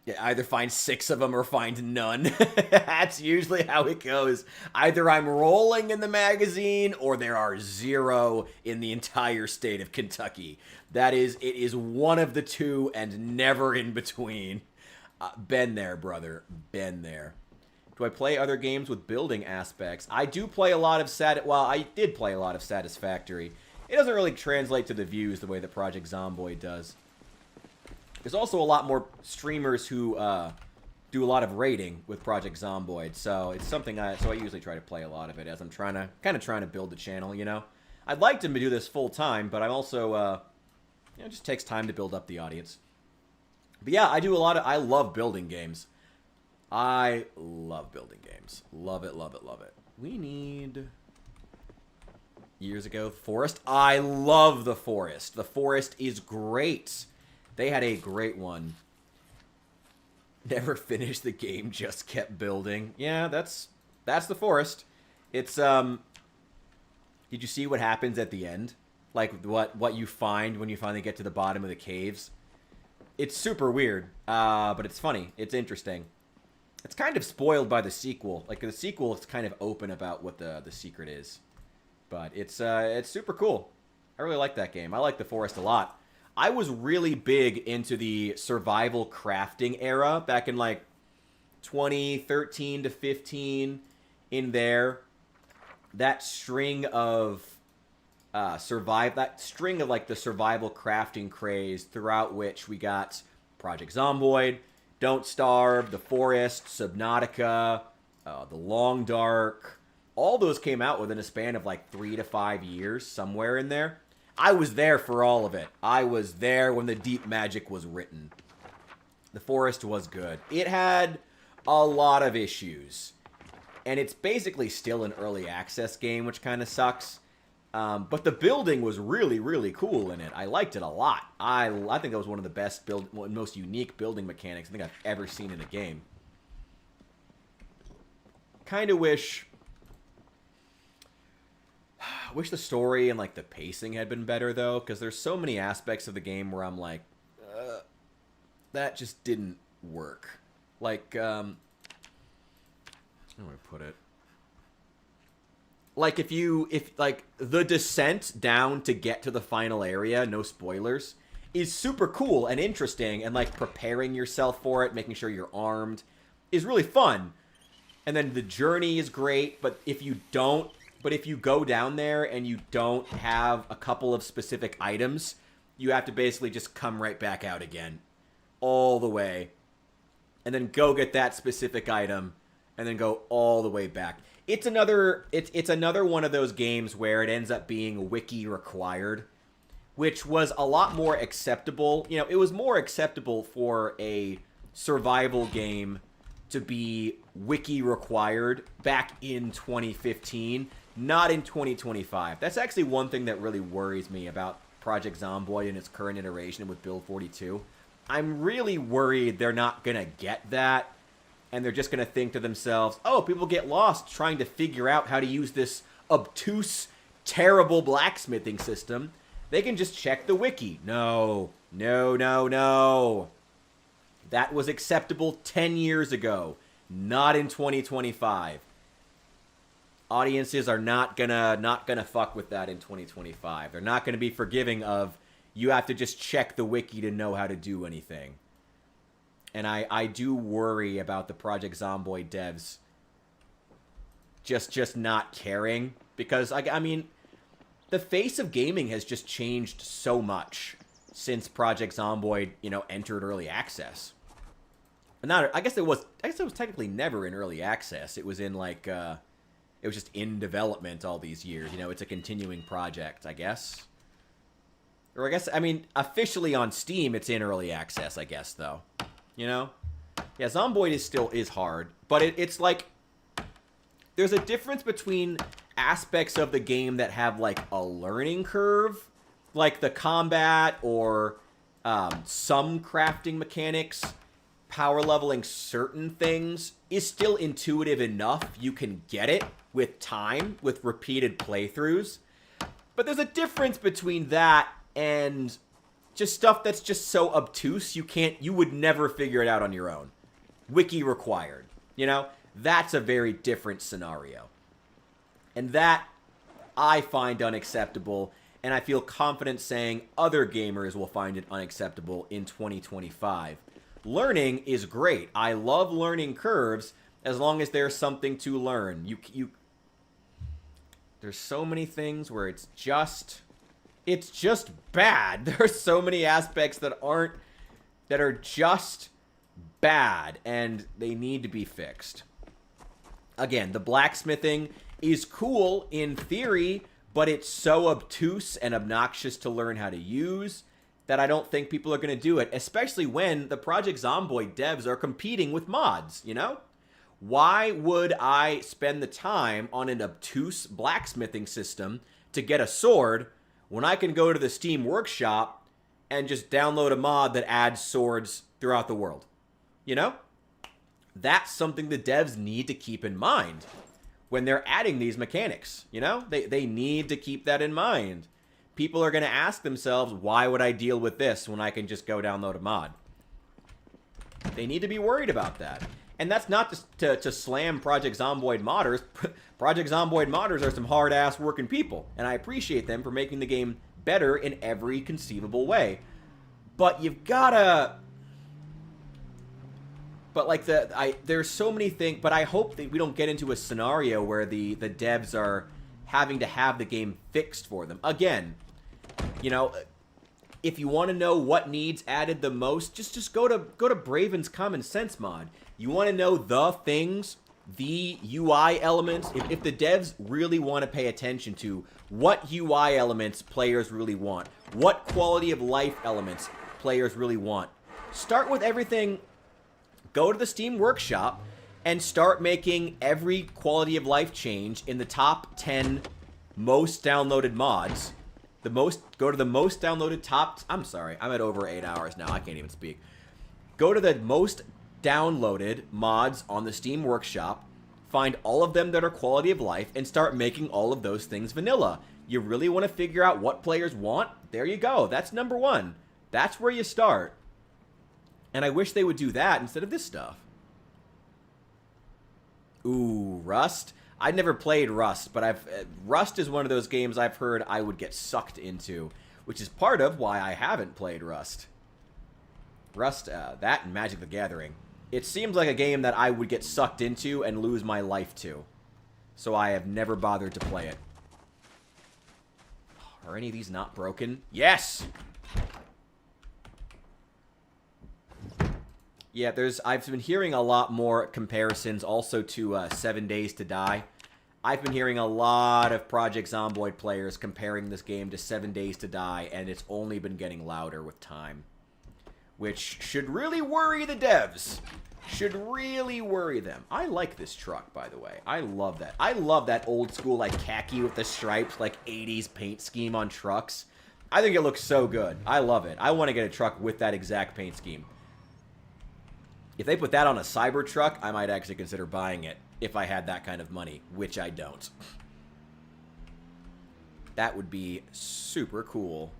Yeah, either find 6 of them or find none. That's usually how it goes. Either I'm rolling in the magazine or there are 0 in the entire state of Kentucky. It is one of the two and never in between. Been there, brother. Been there. Do I play other games with building aspects? I do play a lot of I did play a lot of Satisfactory. It doesn't really translate to the views the way that Project Zomboid does. There's also a lot more streamers who do a lot of rating with Project Zomboid, so it's something I usually try to play a lot of it as I'm trying to build the channel, you know. I'd like to do this full time, but I'm also it just takes time to build up the audience. But yeah, I love building games. I love building games. Love it, love it, love it. We need years ago Forest. I love the Forest. The Forest is great. They had a great one. Never finished the game, just kept building. Yeah, that's the Forest. It's did you see what happens at the end? Like what you find when you finally get to the bottom of the caves? It's super weird, but it's funny. It's interesting. It's kind of spoiled by the sequel. Like the sequel is kind of open about what the secret is. But it's super cool. I really like that game. I like the Forest a lot. I was really big into the survival crafting era back in like 2013 to 15 in there. That string of like the survival crafting craze throughout which we got Project Zomboid, Don't Starve, The Forest, Subnautica, The Long Dark. All those came out within a span of like 3 to 5 years, somewhere in there. I was there for all of it. I was there when the deep magic was written. The Forest was good. It had a lot of issues. And it's basically still an early access game, which kind of sucks. But the building was really, really cool in it. I liked it a lot. I think that was one of the best most unique building mechanics I think I've ever seen in a game. Kind of wish the story and like the pacing had been better though, because there's so many aspects of the game where I'm like, that just didn't work. Like, How do I put it? Like, if like, the descent down to get to the final area, no spoilers, is super cool and interesting, and, like, preparing yourself for it, making sure you're armed, is really fun. And then the journey is great, but if you go down there and you don't have a couple of specific items, you have to basically just come right back out again. All the way. And then go get that specific item, and then go all the way back. It's another one of those games where it ends up being wiki required, which was a lot more acceptable. You know, it was more acceptable for a survival game to be wiki required back in 2015, not in 2025. That's actually one thing that really worries me about Project Zomboid in its current iteration with Build 42. I'm really worried they're not going to get that, and they're just going to think to themselves, oh, people get lost trying to figure out how to use this obtuse, terrible blacksmithing system. They can just check the wiki. No. No, no, no. That was acceptable 10 years ago, not in 2025. Audiences are not gonna fuck with that in 2025. They're not gonna be forgiving of, you have to just check the wiki to know how to do anything. And I do worry about the Project Zomboid devs just not caring, because I mean, the face of gaming has just changed so much since Project Zomboid, you know, entered early access. And I guess it was technically never in early access. It was in, like, it was just in development all these years. You know, it's a continuing project, I guess. Or I guess, I mean, officially on Steam, it's in early access, I guess, though. You know? Yeah, Zomboid is hard, but it's like, there's a difference between aspects of the game that have, like, a learning curve, like the combat or some crafting mechanics. Power leveling certain things is still intuitive enough. You can get it with time, with repeated playthroughs. But there's a difference between that and just stuff that's just so obtuse you would never figure it out on your own. Wiki required. You know? That's a very different scenario. And that I find unacceptable, and I feel confident saying other gamers will find it unacceptable in 2025. Learning is great. I love learning curves as long as there's something to learn. There's so many things where it's just bad. There's so many aspects that are just bad, and they need to be fixed. Again, the blacksmithing is cool in theory, but it's so obtuse and obnoxious to learn how to use that I don't think people are going to do it, especially when the Project Zomboid devs are competing with mods, you know? Why would I spend the time on an obtuse blacksmithing system to get a sword when I can go to the Steam Workshop and just download a mod that adds swords throughout the world? You know? That's something the devs need to keep in mind when they're adding these mechanics, you know? They need to keep that in mind. People are going to ask themselves, why would I deal with this when I can just go download a mod? They need to be worried about that. And that's not to slam Project Zomboid modders. Project Zomboid modders are some hard-ass working people, and I appreciate them for making the game better in every conceivable way. But you've gotta... But, like, there's so many things... But I hope that we don't get into a scenario where the devs are having to have the game fixed for them. Again, you know, if you want to know what needs added the most, just go to Braven's Common Sense mod. You want to know the things, the UI elements. If the devs really want to pay attention to what UI elements players really want, what quality of life elements players really want, start with everything. Go to the Steam Workshop and start making every quality of life change in the top 10 most downloaded mods. Go to the most downloaded I'm sorry, I'm at over 8 hours now. I can't even speak. Go to the most downloaded mods on the Steam Workshop, find all of them that are quality of life, and start making all of those things vanilla. You really want to figure out what players want? There you go. That's number one. That's where you start. And I wish they would do that instead of this stuff. Ooh, Rust? I never played Rust, but Rust is one of those games I've heard I would get sucked into, which is part of why I haven't played Rust. Rust, that and Magic the Gathering. It seems like a game that I would get sucked into and lose my life to. So I have never bothered to play it. Are any of these not broken? Yes! Yeah, I've been hearing a lot more comparisons also to 7 Days to Die. I've been hearing a lot of Project Zomboid players comparing this game to 7 Days to Die, and it's only been getting louder with time. Which should really worry the devs. Should really worry them. I like this truck, by the way. I love that. I love that old school, like, khaki with the stripes, like, 80s paint scheme on trucks. I think it looks so good. I love it. I want to get a truck with that exact paint scheme. If they put that on a cyber truck, I might actually consider buying it if I had that kind of money, which I don't. That would be super cool.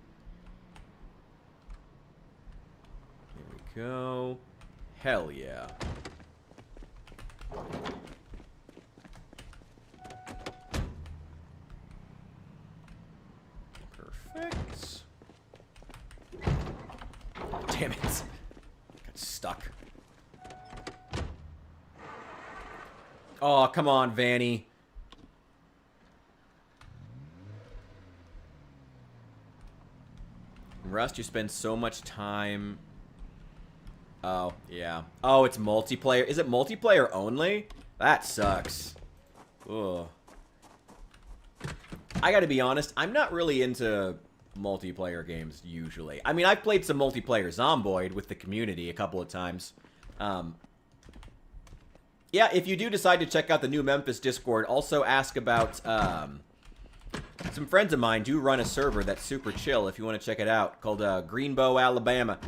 Here we go. Hell yeah. Perfect. Damn it. Got stuck. Oh, come on, Vanny. Rust, you spend so much time... Oh, yeah. Oh, it's multiplayer. Is it multiplayer only? That sucks. Ugh. I gotta be honest, I'm not really into multiplayer games, usually. I mean, I've played some multiplayer Zomboid with the community a couple of times. Yeah, if you do decide to check out the new Memphis Discord, also ask about, some friends of mine do run a server that's super chill if you want to check it out, called Greenbow, Alabama.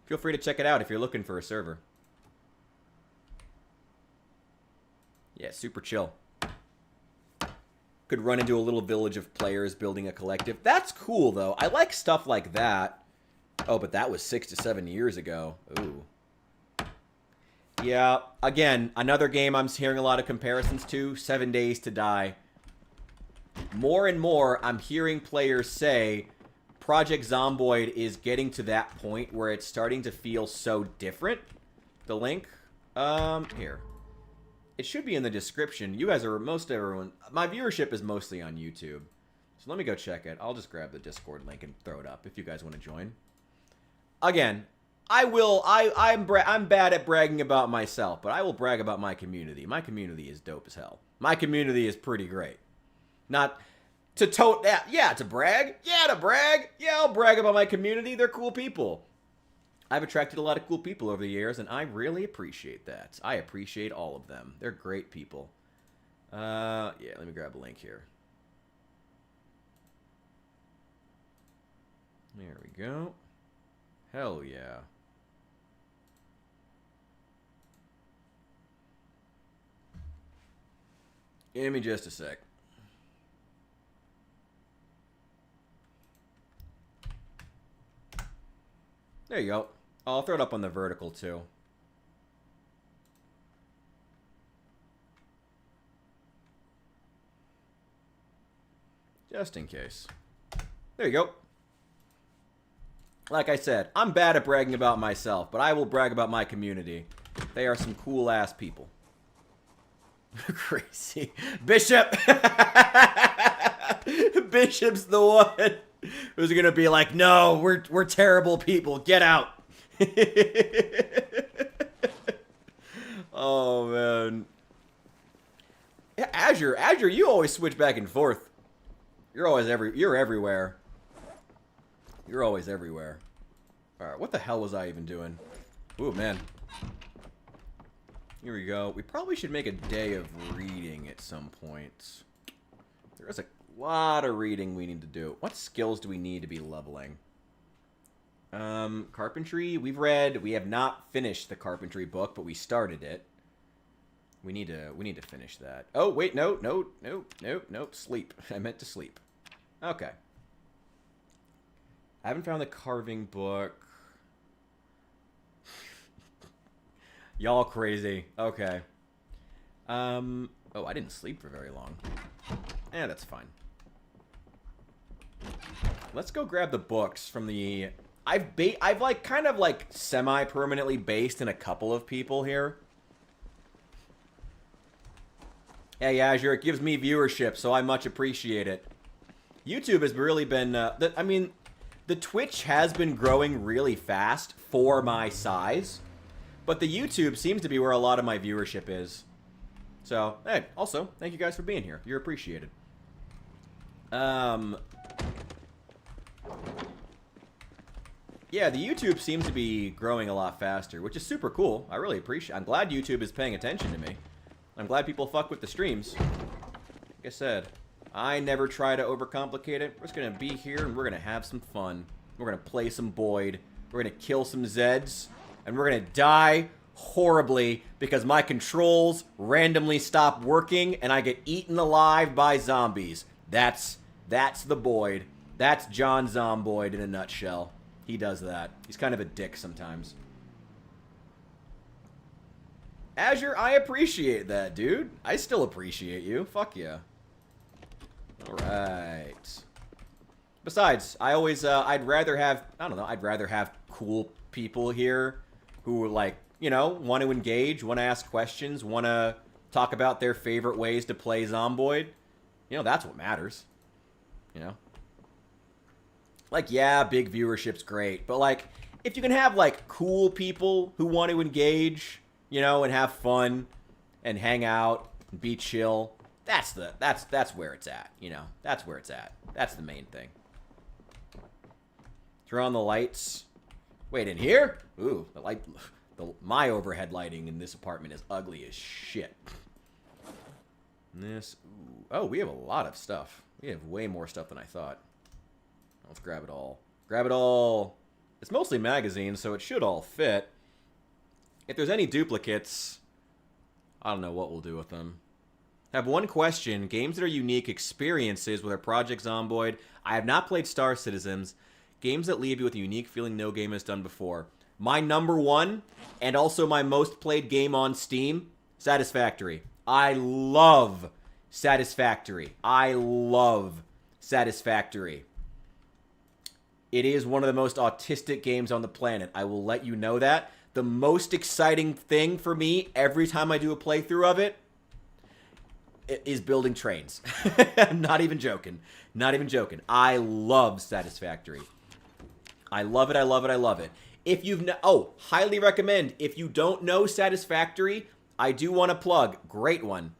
Feel free to check it out if you're looking for a server. Yeah, super chill. Could run into a little village of players building a collective. That's cool, though. I like stuff like that. Oh, but that was 6 to 7 years ago. Ooh. Yeah, again, another game I'm hearing a lot of comparisons to, 7 Days to Die. More and more, I'm hearing players say Project Zomboid is getting to that point where it's starting to feel so different. The link, here. It should be in the description. You guys are, most everyone, my viewership is mostly on YouTube. So let me go check it. I'll just grab the Discord link and throw it up if you guys want to join. Again, I'm bad at bragging about myself, but I will brag about my community. My community is dope as hell. My community is pretty great. Not to tote that, yeah, to brag. Yeah, to brag. Yeah, I'll brag about my community. They're cool people. I've attracted a lot of cool people over the years, and I really appreciate that. I appreciate all of them. They're great people. Yeah, let me grab a link here. There we go. Hell yeah. Give me just a sec. There you go. I'll throw it up on the vertical, too. Just in case. There you go. Like I said, I'm bad at bragging about myself, but I will brag about my community. They are some cool-ass people. Crazy. Bishop! Bishop's the one who's gonna be like, no, we're terrible people. Get out. Oh, man. Yeah, Azure, you always switch back and forth. You're everywhere. You're always everywhere. Alright, what the hell was I even doing? Ooh, man. Here we go. We probably should make a day of reading at some point. There's a lot of reading we need to do. What skills do we need to be leveling? Carpentry. We have not finished the carpentry book, but we started it. We need to finish that. Oh, wait, no. Sleep. I meant to sleep. Okay. I haven't found the carving book. Y'all crazy. Okay. Oh, I didn't sleep for very long. That's fine. Let's go grab the books from the... I've like kind of like semi-permanently based in a couple of people here. Hey, Azure, it gives me viewership, so I much appreciate it. YouTube has really been... I mean, the Twitch has been growing really fast for my size, but the YouTube seems to be where a lot of my viewership is. So, hey, also, thank you guys for being here. You're appreciated. Yeah, the YouTube seems to be growing a lot faster, which is super cool. I really appreciate it. I'm glad YouTube is paying attention to me. I'm glad people fuck with the streams. Like I said, I never try to overcomplicate it. We're just going to be here and we're going to have some fun. We're going to play some Boyd. We're going to kill some Zeds. And we're going to die horribly because my controls randomly stop working and I get eaten alive by zombies. That's the Boyd. That's John Zomboyd in a nutshell. He does that. He's kind of a dick sometimes. Azure, I appreciate that, dude. I still appreciate you. Fuck yeah. Alright. Besides, I always, I'd rather have, I don't know, I'd rather have cool people here who, like, you know, want to engage, want to ask questions, want to talk about their favorite ways to play Zomboid. You know, that's what matters. You know? Like, yeah, big viewership's great, but, like, if you can have, like, cool people who want to engage, you know, and have fun and hang out and be chill, that's where it's at, you know? That's where it's at. That's the main thing. Turn on the lights. Wait, in here? Ooh, my overhead lighting in this apartment is ugly as shit. This, ooh. Oh, we have a lot of stuff. We have way more stuff than I thought. Let's grab it all. Grab it all. It's mostly magazines, so it should all fit. If there's any duplicates, I don't know what we'll do with them. I have one question. Games that are unique experiences with our Project Zomboid. I have not played Star Citizens. Games that leave you with a unique feeling no game has done before. My number one, and also my most played game on Steam, Satisfactory. I love Satisfactory. I love Satisfactory. It is one of the most autistic games on the planet. I will let you know that. The most exciting thing for me every time I do a playthrough of it is building trains. I'm not even joking. Not even joking. I love Satisfactory. I love it. I love it. I love it. If you've highly recommend. If you don't know Satisfactory, I do want to plug. Great one.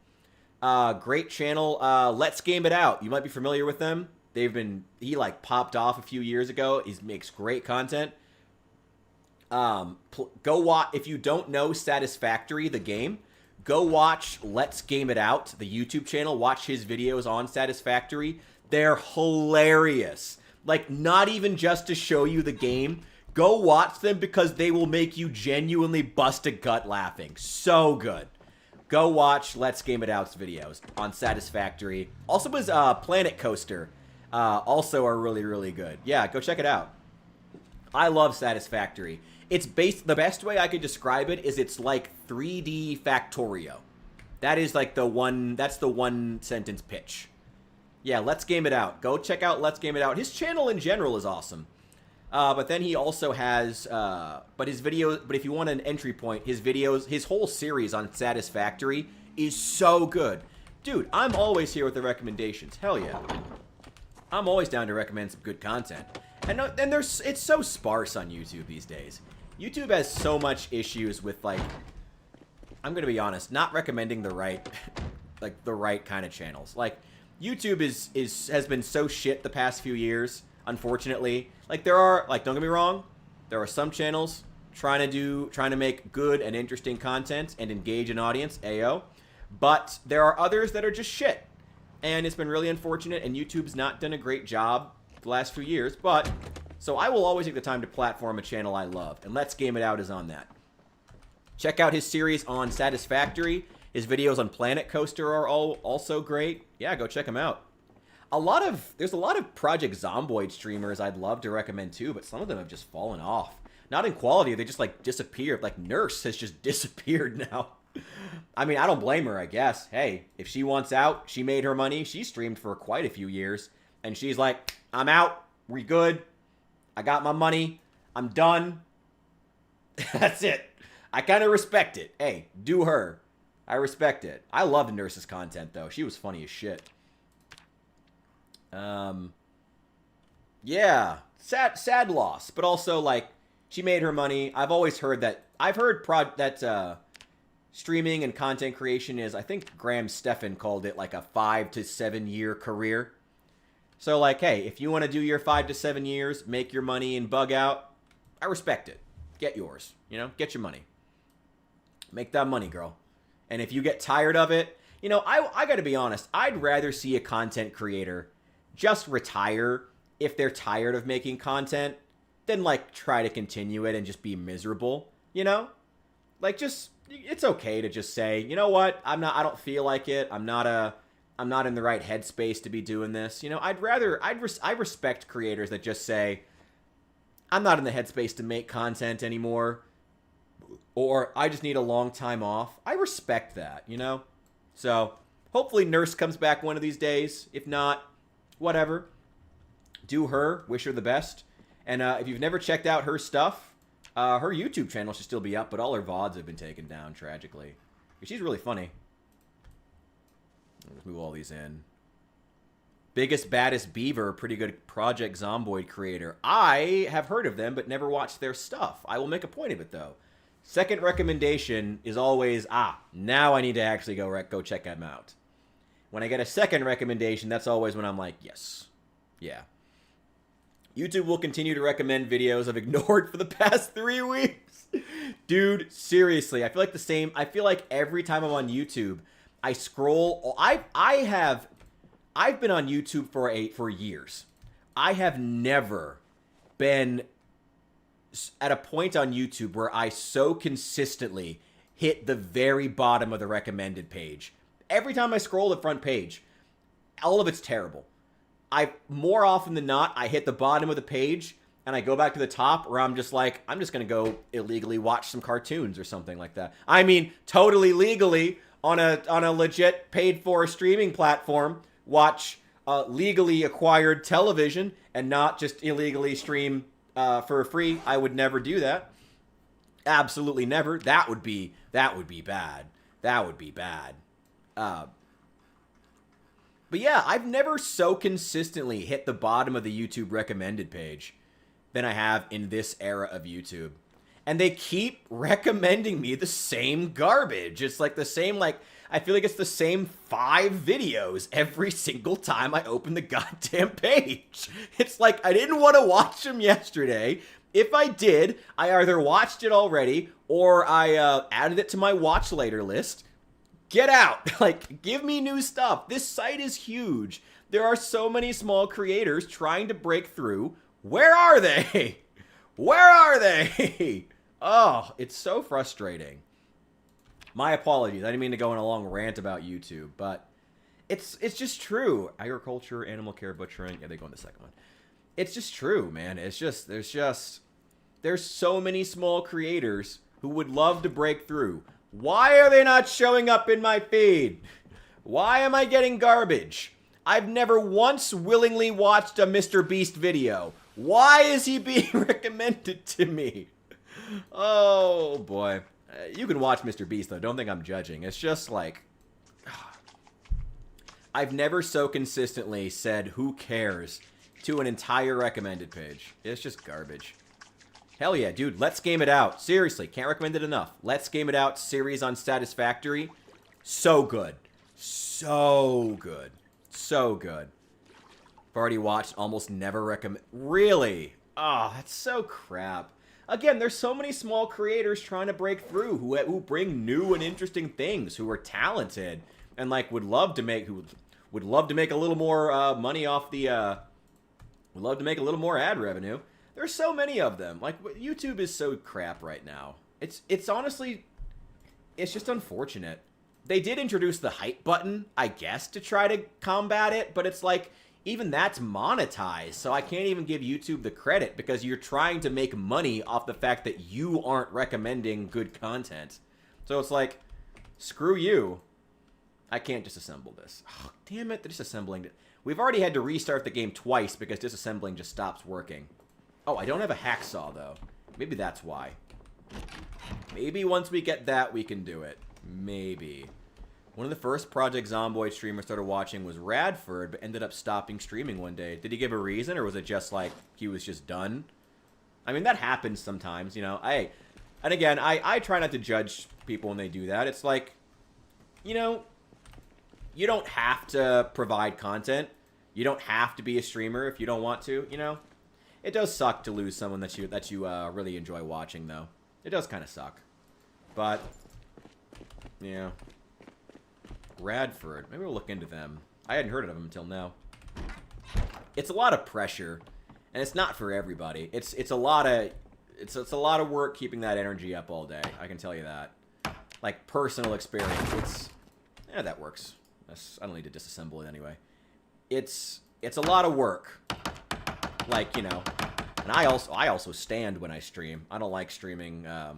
Great channel. Let's Game It Out. You might be familiar with them. He like popped off a few years ago. He makes great content. Go watch, if you don't know Satisfactory, the game, go watch Let's Game It Out, the YouTube channel. Watch his videos on Satisfactory. They're hilarious. Like, not even just to show you the game. Go watch them because they will make you genuinely bust a gut laughing. So good. Go watch Let's Game It Out's videos on Satisfactory. Also his Planet Coaster. Also are really, really good. Yeah, go check it out. I love Satisfactory. It's the best way I could describe it is it's like 3D Factorio. That is like that's the one sentence pitch. Yeah, Let's Game It Out. Go check out Let's Game It Out. His channel in general is awesome. But then he also has, but if you want an entry point, his whole series on Satisfactory is so good. Dude, I'm always here with the recommendations. Hell yeah. I'm always down to recommend some good content. And it's so sparse on YouTube these days. YouTube has so much issues with, like, I'm going to be honest, not recommending the right, like, the right kind of channels. Like, YouTube has been so shit the past few years, unfortunately. Like, there are, like, don't get me wrong, there are some channels trying to make good and interesting content and engage an audience, AO. But there are others that are just shit. And it's been really unfortunate, and YouTube's not done a great job the last few years, but so I will always take the time to platform a channel I love, and Let's Game It Out is on that. Check out his series on Satisfactory. His videos on Planet Coaster are also great. Yeah, go check him out. There's a lot of Project Zomboid streamers I'd love to recommend too, but some of them have just fallen off. Not in quality, they just like disappeared. Like Nurse has just disappeared now. I mean, I don't blame her, I guess. Hey, if she wants out, she made her money. She streamed for quite a few years. And she's like, I'm out. We good. I got my money. I'm done. That's it. I kind of respect it. Hey, do her. I respect it. I loved Nurse's content, though. She was funny as shit. Yeah. Sad loss. But also, like, she made her money. I've always heard that. I've heard that streaming and content creation is, I think Graham Stephan called it, like, a 5 to 7 year career. So, like, hey, if you want to do your 5 to 7 years, make your money and bug out, I respect it. Get yours. You know, get your money. Make that money, girl. And if you get tired of it, you know, I got to be honest. I'd rather see a content creator just retire if they're tired of making content than, like, try to continue it and just be miserable, you know? Like, just, it's okay to just say, you know what, I don't feel like it. I'm not in the right headspace to be doing this. You know, I respect creators that just say, I'm not in the headspace to make content anymore, or I just need a long time off. I respect that, you know? So, hopefully Nurse comes back one of these days. If not, whatever. Do her. Wish her the best. And if you've never checked out her stuff, her YouTube channel should still be up, but all her VODs have been taken down, tragically. She's really funny. Let's move all these in. Biggest Baddest Beaver, pretty good Project Zomboid creator. I have heard of them, but never watched their stuff. I will make a point of it, though. Second recommendation is always, now I need to actually go check them out. When I get a second recommendation, that's always when I'm like, yes. Yeah. YouTube will continue to recommend videos I've ignored for the past 3 weeks. Dude, seriously, I feel like every time I'm on YouTube, I scroll. I've been on YouTube for years. I have never been at a point on YouTube where I so consistently hit the very bottom of the recommended page. Every time I scroll the front page, all of it's terrible. More often than not, I hit the bottom of the page and I go back to the top where I'm just like, I'm just going to go illegally watch some cartoons or something like that. I mean, totally legally on a legit paid for streaming platform, watch legally acquired television and not just illegally stream for free. I would never do that. Absolutely never. That would be bad. That would be bad. But yeah, I've never so consistently hit the bottom of the YouTube recommended page than I have in this era of YouTube. And they keep recommending me the same garbage. It's like the same, like, I feel like it's the same 5 videos every single time I open the goddamn page. It's like, I didn't want to watch them yesterday. If I did, I either watched it already or I added it to my watch later list. Get out. Like, give me new stuff. This site is huge. There are so many small creators trying to break through. Where are they? Where are they? Oh, it's so frustrating. My apologies. I didn't mean to go on a long rant about YouTube, but it's just true. Agriculture, animal care, butchering. Yeah, they go in the second one. It's just true, man. It's just there's so many small creators who would love to break through. Why are they not showing up in my feed? Why am I getting garbage? I've never once willingly watched a Mr. Beast video. Why is he being recommended to me? Oh, boy. You can watch Mr. Beast, though. Don't think I'm judging. It's just like, I've never so consistently said, who cares, to an entire recommended page. It's just garbage. Hell yeah, dude. Let's Game It Out. Seriously, can't recommend it enough. Let's Game It Out series on Satisfactory. So good. So good. So good. I've already watched, almost never recommend. Really? Oh, that's so crap. Again, there's so many small creators trying to break through who bring new and interesting things, who are talented and like would love to make a little more money off the would love to make a little more ad revenue. There's so many of them. Like, YouTube is so crap right now. It's honestly, it's just unfortunate. They did introduce the hype button, I guess, to try to combat it, but it's like, even that's monetized, so I can't even give YouTube the credit because you're trying to make money off the fact that you aren't recommending good content. So it's like, Screw you. I can't disassemble this. Oh, damn it, the disassembling. We've already had to restart the game twice because disassembling just stops working. Oh, I don't have a hacksaw, though. Maybe that's why. Maybe once we get that, we can do it. Maybe. One of the first Project Zomboid streamers started watching was Radford, but ended up stopping streaming one day. Did he give a reason, or was it just like he was just done? I mean, that happens sometimes, you know. And again, I try not to judge people when they do that. It's like, you know, you don't have to provide content. You don't have to be a streamer if you don't want to, you know. It does suck to lose someone that you really enjoy watching, though. It does kind of suck. But, yeah. Radford. Maybe we'll look into them. I hadn't heard of them until now. It's a lot of pressure, and it's not for everybody. It's a lot of work keeping that energy up all day. I can tell you that. Like personal experience. Yeah, that works. I don't need to disassemble it anyway. It's a lot of work. Like, you know, and I also stand when I stream. I don't like streaming. I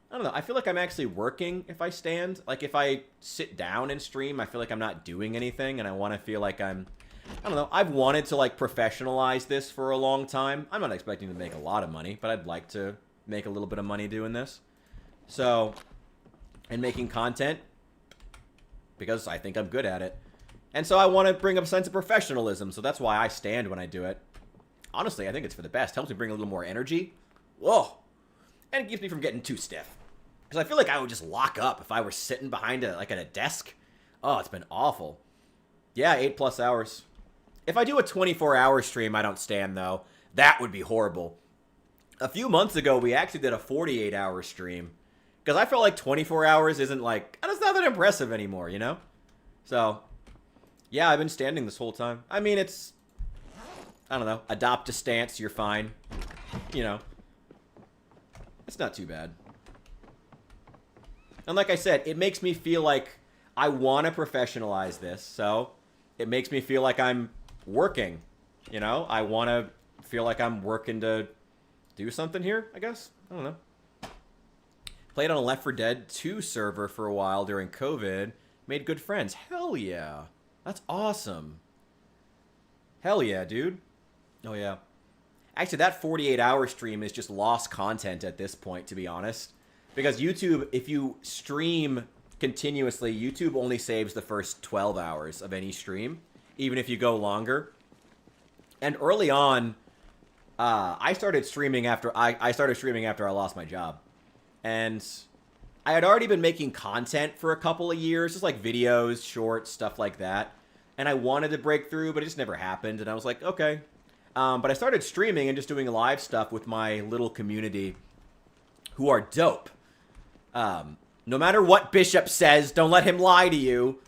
don't know. I feel like I'm actually working if I stand. Like, if I sit down and stream, I feel like I'm not doing anything, and I want to feel like I don't know. I've wanted to, like, professionalize this for a long time. I'm not expecting to make a lot of money, but I'd like to make a little bit of money doing this. So, and making content, because I think I'm good at it. And so I want to bring up a sense of professionalism, so that's why I stand when I do it. Honestly, I think it's for the best. Helps me bring a little more energy. Whoa. And it keeps me from getting too stiff. Because I feel like I would just lock up if I were sitting behind like at a desk. Oh, it's been awful. Yeah, 8+ hours. If I do a 24-hour stream, I don't stand, though. That would be horrible. A few months ago, we actually did a 48-hour stream. Because I felt like 24 hours isn't like... It's not that impressive anymore, you know? So, yeah, I've been standing this whole time. I mean, it's... I don't know. Adopt a stance, you're fine. You know. It's not too bad. And like I said, it makes me feel like I want to professionalize this. So, it makes me feel like I'm working. You know? I want to feel like I'm working to do something here, I guess. I don't know. Played on a Left 4 Dead 2 server for a while during COVID. Made good friends. Hell yeah. That's awesome. Hell yeah, dude. Oh, yeah. Actually, that 48-hour stream is just lost content at this point, to be honest. Because YouTube, if you stream continuously, YouTube only saves the first 12 hours of any stream, even if you go longer. And early on, I started streaming after I lost my job. And I had already been making content for a couple of years, just like videos, shorts, stuff like that. And I wanted to break through, but it just never happened. And I was like, okay. But I started streaming and just doing live stuff with my little community who are dope. No matter what Bishop says, don't let him lie to you.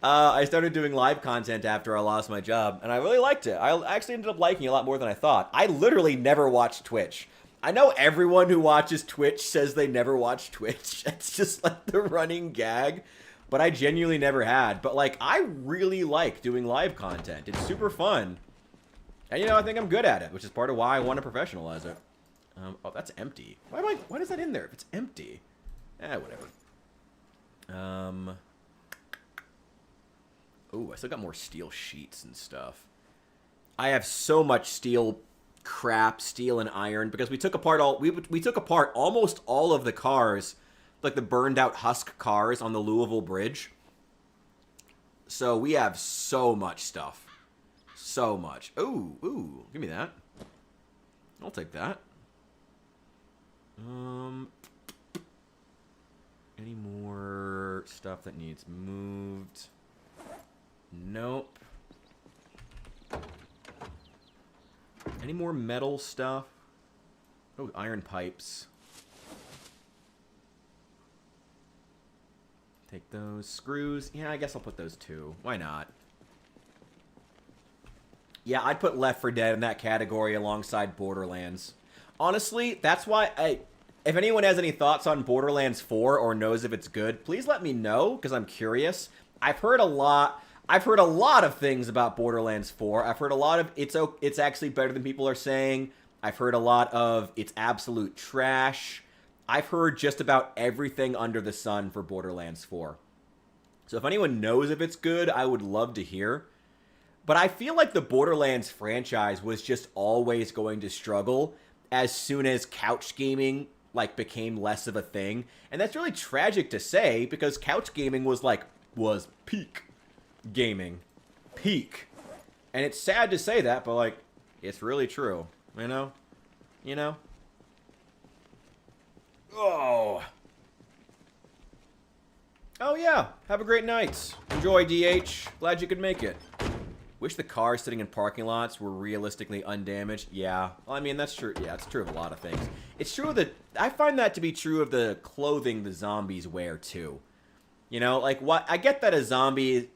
I started doing live content after I lost my job, and I really liked it. I actually ended up liking it a lot more than I thought. I literally never watched Twitch. I know everyone who watches Twitch says they never watch Twitch. It's just like the running gag. But I genuinely never had. But, like, I really like doing live content. It's super fun. And, you know, I think I'm good at it, which is part of why I want to professionalize it. Oh, that's empty. Why is that in there if it's empty? Whatever. Ooh, I still got more steel sheets and stuff. I have so much steel crap, steel and iron, because we took apart we took apart almost all of the cars, like the burned out husk cars on the Louisville Bridge. So we have so much stuff. So much. Ooh, give me that. I'll take that. Any more stuff that needs moved? Nope. Any more metal stuff? Oh, iron pipes. Take those. Screws. Yeah, I guess I'll put those too. Why not? Yeah, I'd put Left 4 Dead in that category alongside Borderlands. Honestly, that's why if anyone has any thoughts on Borderlands 4 or knows if it's good, please let me know, because I'm curious. I've heard a lot of things about Borderlands 4. I've heard a lot of it's actually better than people are saying. I've heard a lot of it's absolute trash. I've heard just about everything under the sun for Borderlands 4. So if anyone knows if it's good, I would love to hear. But I feel like the Borderlands franchise was just always going to struggle as soon as couch gaming like became less of a thing. And that's really tragic to say because couch gaming was peak gaming. Peak. And it's sad to say that, but like it's really true, you know? You know? Oh. Oh yeah, have a great night. Enjoy, DH. Glad you could make it. Wish the cars sitting in parking lots were realistically undamaged. Yeah, well, I mean, that's true. Yeah, it's true of a lot of things. It's true that I find that to be true of the clothing the zombies wear, too. You know, like, what? I get that a zombie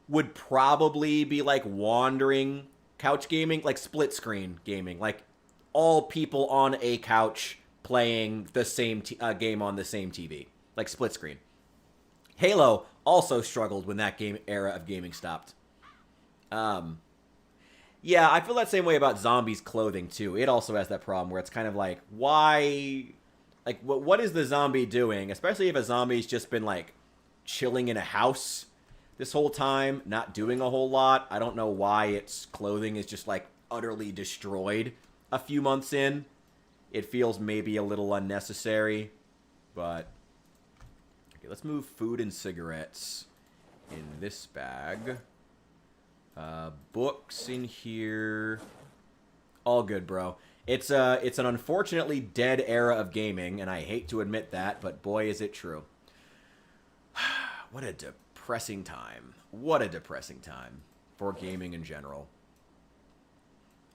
would probably be, like, wandering couch gaming, like split screen gaming. Like, all people on a couch playing the same game on the same TV. Like, split screen. Halo also struggled when that era of gaming stopped. Yeah, I feel that same way about zombies' clothing, too. It also has that problem where it's kind of like, why... Like, what is the zombie doing? Especially if a zombie's just been, like, chilling in a house this whole time, not doing a whole lot. I don't know why its clothing is just, like, utterly destroyed a few months in. It feels maybe a little unnecessary, but... Okay, let's move food and cigarettes in this bag. Books in here. All good, bro. It's an unfortunately dead era of gaming, and I hate to admit that, but boy, is it true. What a depressing time. What a depressing time for gaming in general.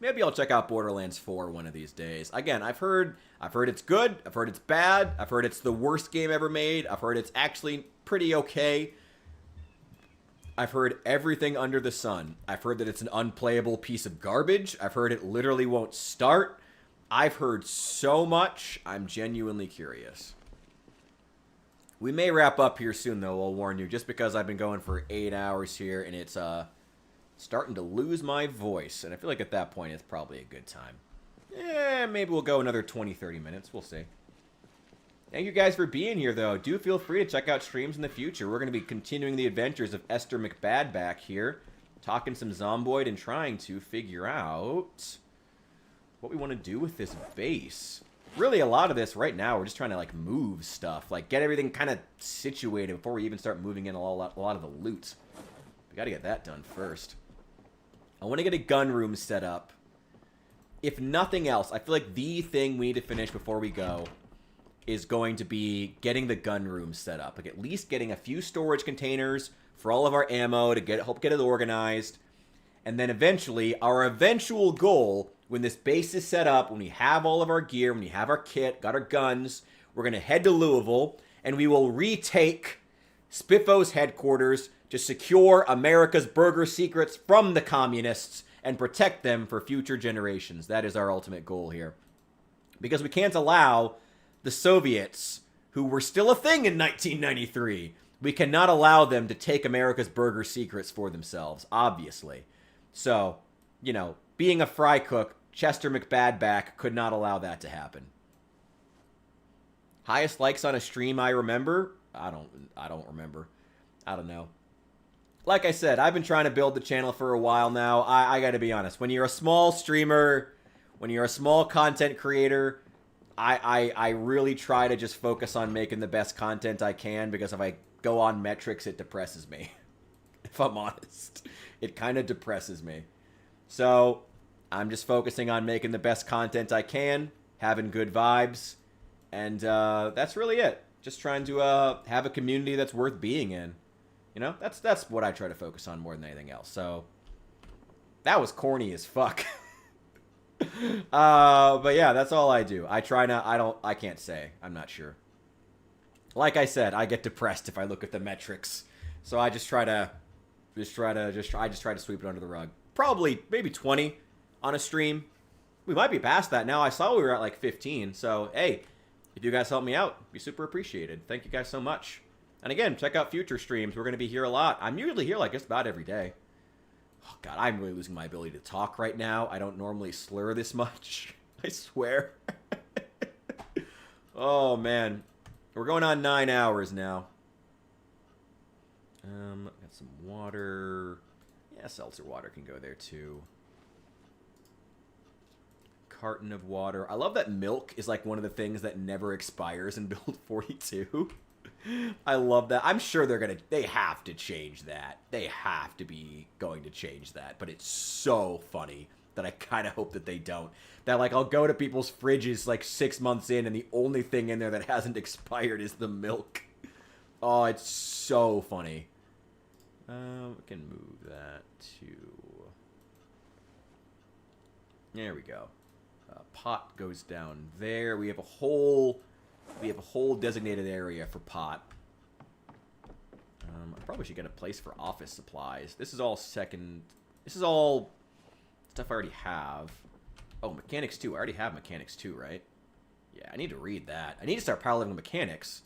Maybe I'll check out Borderlands 4 one of these days. Again, I've heard it's good. I've heard it's bad. I've heard it's the worst game ever made. I've heard it's actually pretty okay. I've heard everything under the sun. I've heard that it's an unplayable piece of garbage. I've heard it literally won't start. I've heard so much. I'm genuinely curious. We may wrap up here soon, though, I'll warn you, just because I've been going for 8 hours here, and it's starting to lose my voice. And I feel like at that point, it's probably a good time. Maybe we'll go another 20, 30 minutes. We'll see. Thank you guys for being here, though. Do feel free to check out streams in the future. We're going to be continuing the adventures of Esther McBad back here, talking some Zomboid and trying to figure out what we want to do with this base. Really, a lot of this right now, we're just trying to, like, move stuff. Like, get everything kind of situated before we even start moving in a lot of the loot. We got to get that done first. I want to get a gun room set up. If nothing else, I feel like the thing we need to finish before we go is going to be getting the gun room set up. Like, at least getting a few storage containers for all of our ammo to help get it organized. And then eventually, our eventual goal, when this base is set up, when we have all of our gear, when we have our kit, got our guns, we're going to head to Louisville, and we will retake Spiffo's headquarters to secure America's burger secrets from the communists and protect them for future generations. That is our ultimate goal here. Because we can't allow the Soviets, who were still a thing in 1993, we cannot allow them to take America's burger secrets for themselves, obviously. So, you know, being a fry cook, Chester McBadback could not allow that to happen. Highest likes on a stream I remember? I don't remember. I don't know. Like I said, I've been trying to build the channel for a while now. I gotta be honest. When you're a small streamer, when you're a small content creator, I really try to just focus on making the best content I can, because if I go on metrics, it depresses me. If I'm honest. It kind of depresses me. So, I'm just focusing on making the best content I can, having good vibes, and that's really it. Just trying to have a community that's worth being in. You know, that's what I try to focus on more than anything else. So, that was corny as fuck. But yeah, that's all I do. I can't say. I'm not sure. Like I said, I get depressed if I look at the metrics. So I just try to sweep it under the rug. Probably maybe 20 on a stream. We might be past that now. I saw we were at like 15. So, hey, if you guys help me out, be super appreciated. Thank you guys so much. And again, check out future streams. We're going to be here a lot. I'm usually here like just about every day. Oh, God, I'm really losing my ability to talk right now. I don't normally slur this much. I swear. Oh, man. We're going on 9 hours now. Got some water. Yeah, seltzer water can go there, too. Carton of water. I love that milk is like one of the things that never expires in Build 42. I love that. I'm sure they have to change that. They have to be going to change that. But it's so funny that I kind of hope that they don't. That, like, I'll go to people's fridges, like, 6 months in, and the only thing in there that hasn't expired is the milk. Oh, it's so funny. We can move that to... There we go. Pot goes down there. We have a whole designated area for pot. I probably should get a place for office supplies. This is all second... This is all stuff I already have. Oh, Mechanics 2. I already have Mechanics 2, right? Yeah, I need to read that. I need to start power leveling Mechanics.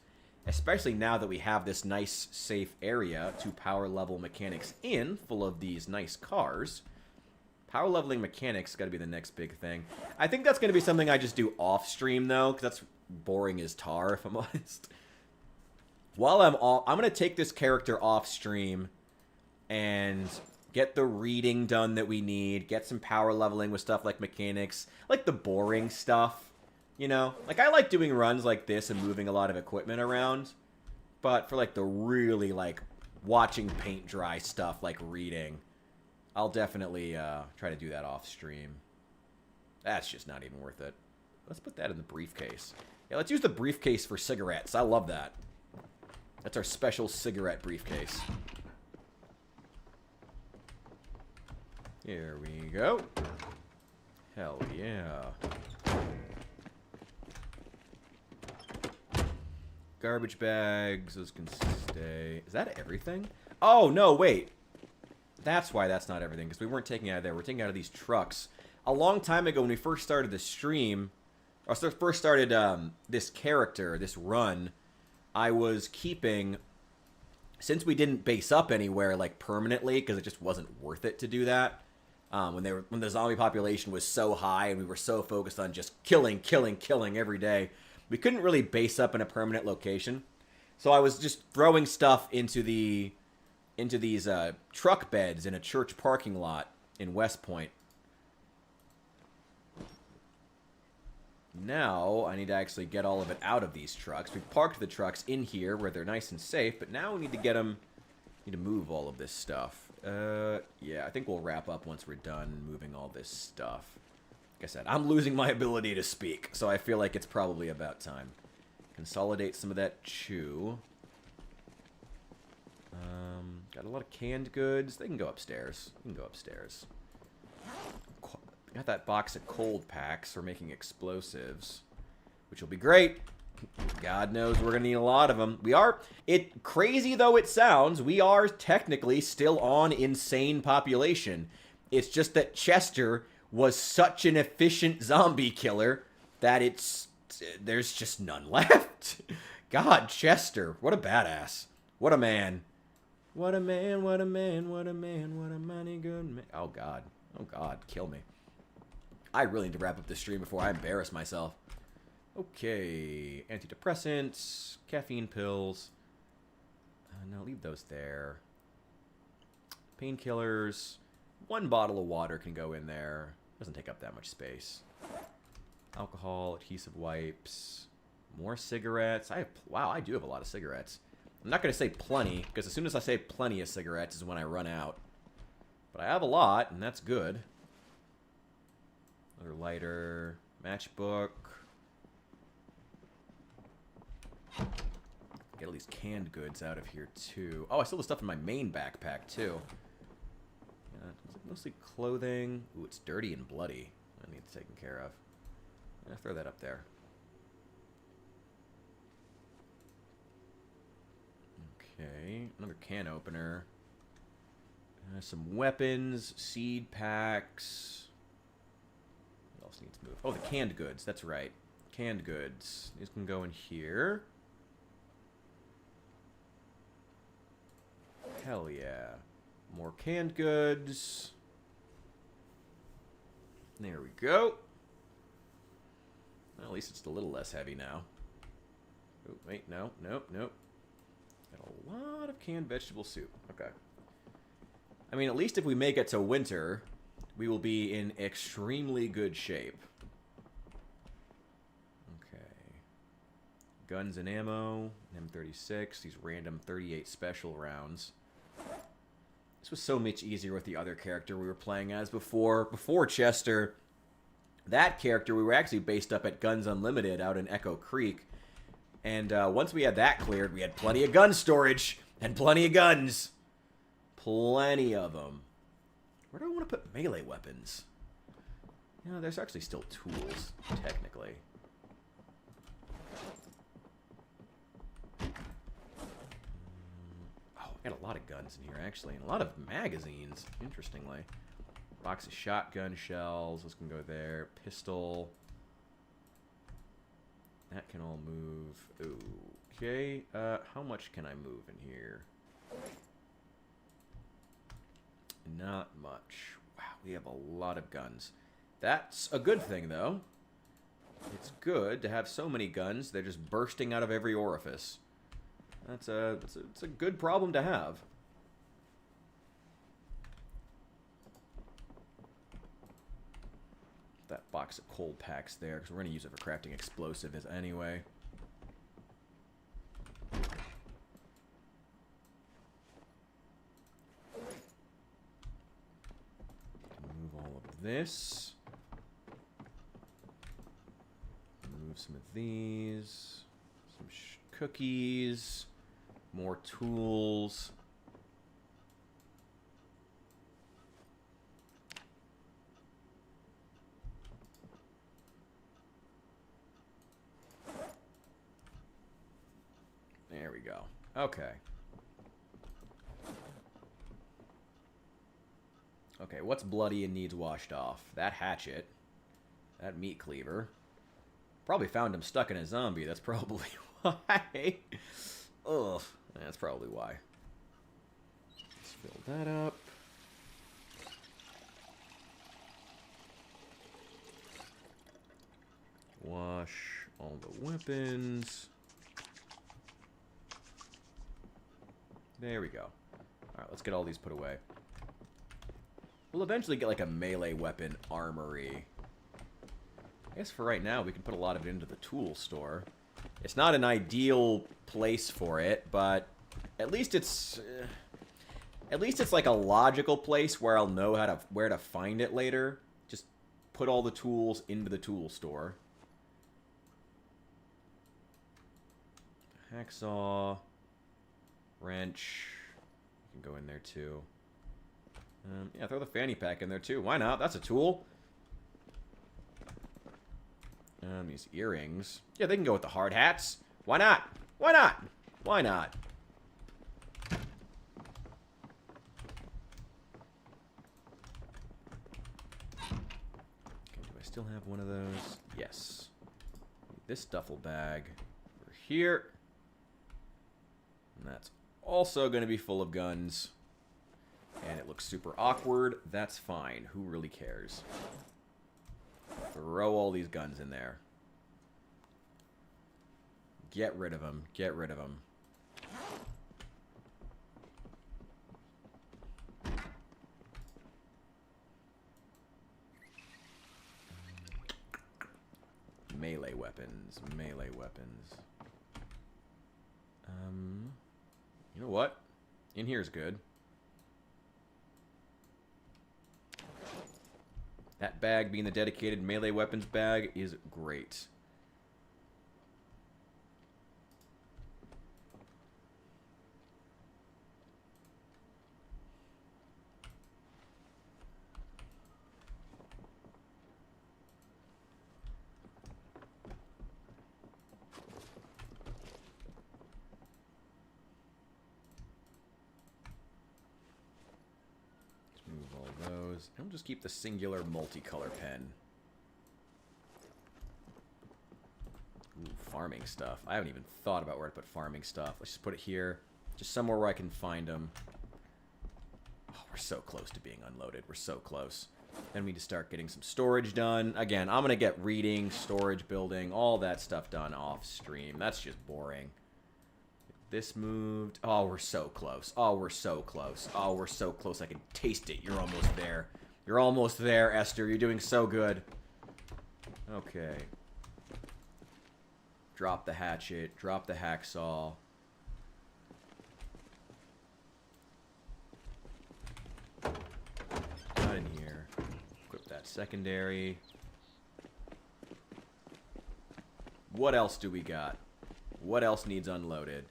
Especially now that we have this nice, safe area to power level Mechanics in, full of these nice cars. Power leveling Mechanics got to be the next big thing. I think that's going to be something I just do off-stream, though, because that's boring as tar, if I'm honest. While I'm going to take this character off-stream and get the reading done that we need, get some power leveling with stuff like Mechanics, like the boring stuff. You know, like, I like doing runs like this and moving a lot of equipment around. But for, like, the really, like, watching paint dry stuff, like reading, I'll definitely try to do that off stream. That's just not even worth it. Let's put that in the briefcase. Yeah, let's use the briefcase for cigarettes. I love that. That's our special cigarette briefcase. Here we go. Hell yeah. Garbage bags, those can stay. Is that everything? Oh, no, wait. That's why that's not everything, because we weren't taking it out of there. We're taking it out of these trucks. A long time ago when we first started the stream, or first started this character, this run, I was keeping, since we didn't base up anywhere, like, permanently, because it just wasn't worth it to do that, when the zombie population was so high and we were so focused on just killing every day, we couldn't really base up in a permanent location. So I was just throwing stuff into these truck beds in a church parking lot in Westpoint. Now I need to actually get all of it out of these trucks. We've parked the trucks in here where they're nice and safe, but now we need to get them, need to move all of this stuff. Yeah, I think we'll wrap up once we're done moving all this stuff. Like I said, I'm losing my ability to speak, so I feel like it's probably about time. Consolidate some of that chew. Got a lot of canned goods. They can go upstairs. You can go upstairs. Got that box of cold packs for making explosives, which will be great. God knows we're going to need a lot of them. We are, crazy though it sounds, we are technically still on insane population. It's just that Chester was such an efficient zombie killer that there's just none left. God, Chester, what a badass. What a man. What a man, what a man, what a man, what a mighty good man. Oh, God. Oh, God, kill me. I really need to wrap up this stream before I embarrass myself. Okay, antidepressants, caffeine pills. No, leave those there. Painkillers. 1 bottle of water can go in there. Doesn't take up that much space. Alcohol, adhesive wipes, more cigarettes. Wow, I do have a lot of cigarettes. I'm not going to say plenty, because as soon as I say plenty of cigarettes is when I run out. But I have a lot, and that's good. Another lighter, matchbook. Get all these canned goods out of here, too. Oh, I still have stuff in my main backpack, too. Mostly clothing. Ooh, it's dirty and bloody. That needs taken care of. I'm gonna throw that up there. Okay, another can opener. Some weapons, seed packs. What else needs to move? Oh, the canned goods. That's right. Canned goods. These can go in here. Hell yeah. More canned goods. There we go. Well, at least it's a little less heavy now. Oh, wait, no, nope, nope. Got a lot of canned vegetable soup. Okay. I mean, at least if we make it to winter, we will be in extremely good shape. Okay. Guns and ammo. M36. These random 38 special rounds. This was so much easier with the other character we were playing as before. Before Chester, that character, we were actually based up at Guns Unlimited out in Echo Creek. And once we had that cleared, we had plenty of gun storage and plenty of guns. Plenty of them. Where do I want to put melee weapons? You know, there's actually still tools, technically. Oh, I got a lot of guns in here, actually. And a lot of magazines, interestingly. Box of shotgun shells. This can go there. Pistol. That can all move. Okay. How much can I move in here? Not much. Wow, we have a lot of guns. That's a good thing, though. It's good to have so many guns. They're just bursting out of every orifice. It's a good problem to have. That box of cold packs there, because we're going to use it for crafting explosives anyway. Move all of this. Move some of these. Some cookies. More tools. There we go. Okay. Okay, what's bloody and needs washed off? That hatchet. That meat cleaver. Probably found him stuck in a zombie. That's probably why. Ugh. That's probably why. Let's fill that up. Wash all the weapons. There we go. Alright, let's get all these put away. We'll eventually get like a melee weapon armory. I guess for right now we can put a lot of it into the tool store. It's not an ideal place for it, but at least it's like a logical place where I'll know where to find it later. Just put all the tools into the tool store. Hacksaw. Wrench. You can go in there too. Yeah, throw the fanny pack in there too. Why not? That's a tool. These earrings. Yeah, they can go with the hard hats. Why not? Why not? Why not? Okay, do I still have one of those? Yes. This duffel bag over here. And that's also going to be full of guns. And it looks super awkward. That's fine. Who really cares? Throw all these guns in there. Get rid of them. Get rid of them. Melee weapons. Melee weapons. You know what? In here's good. That bag being the dedicated melee weapons bag is great. I'll just keep the singular multicolor pen. Ooh, farming stuff. I haven't even thought about where to put farming stuff. Let's just put it here. Just somewhere where I can find them. Oh, we're so close to being unloaded. We're so close. Then we need to start getting some storage done. Again, I'm going to get reading, storage, building, all that stuff done off stream. That's just boring. This moved. Oh, we're so close. Oh, we're so close. Oh, we're so close. I can taste it. You're almost there. You're almost there, Esther. You're doing so good. Okay. Drop the hatchet. Drop the hacksaw. Not in here. Equip that secondary. What else do we got? What else needs unloaded?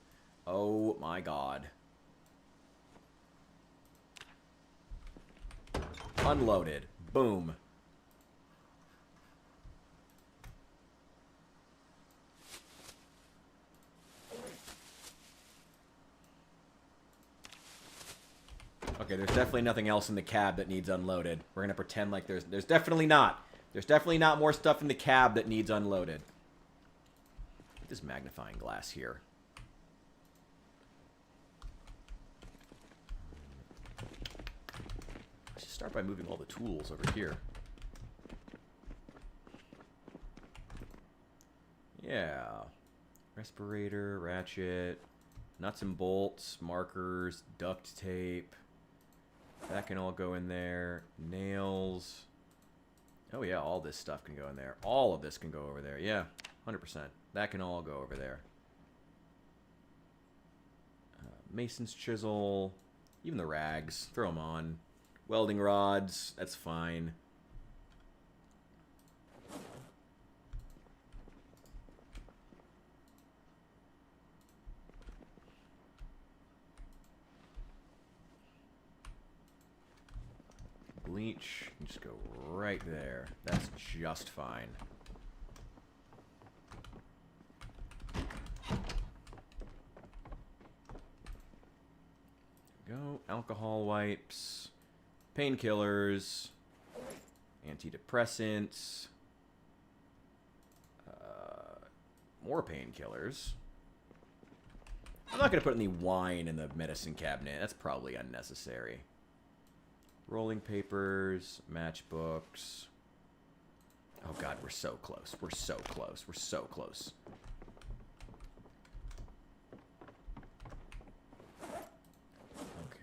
Oh my god. Unloaded. Boom. Okay, there's definitely nothing else in the cab that needs unloaded. We're gonna pretend like there's definitely not. There's definitely not more stuff in the cab that needs unloaded. Get this magnifying glass here. I should start by moving all the tools over here. Yeah. Respirator, ratchet, nuts and bolts, markers, duct tape. That can all go in there. Nails. Oh yeah, all this stuff can go in there. All of this can go over there. Yeah, 100%. That can all go over there. Mason's chisel. Even the rags. Throw them on. Welding rods. That's fine. Bleach, just go right there. That's just fine. Go. Alcohol wipes, painkillers, antidepressants, more painkillers. I'm not going to put any wine in the medicine cabinet. That's probably unnecessary. Rolling papers, matchbooks. Oh god, we're so close. We're so close. We're so close. Okay.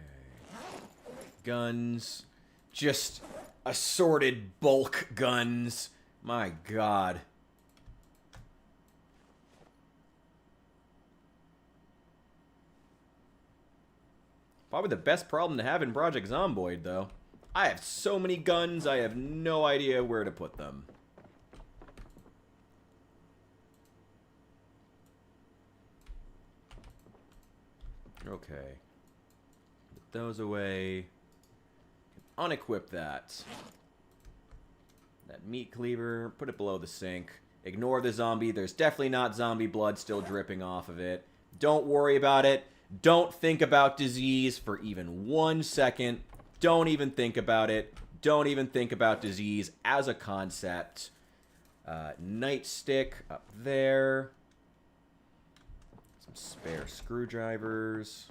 Guns. Just assorted bulk guns. My god. Probably the best problem to have in Project Zomboid, though. I have so many guns, I have no idea where to put them. Okay. Put those away. Unequip that. That meat cleaver, put it below the sink. Ignore the zombie. There's definitely not zombie blood still dripping off of it. Don't worry about it. Don't think about disease for even 1 second. Don't even think about it. Don't even think about disease as a concept. Nightstick up there. Some spare screwdrivers.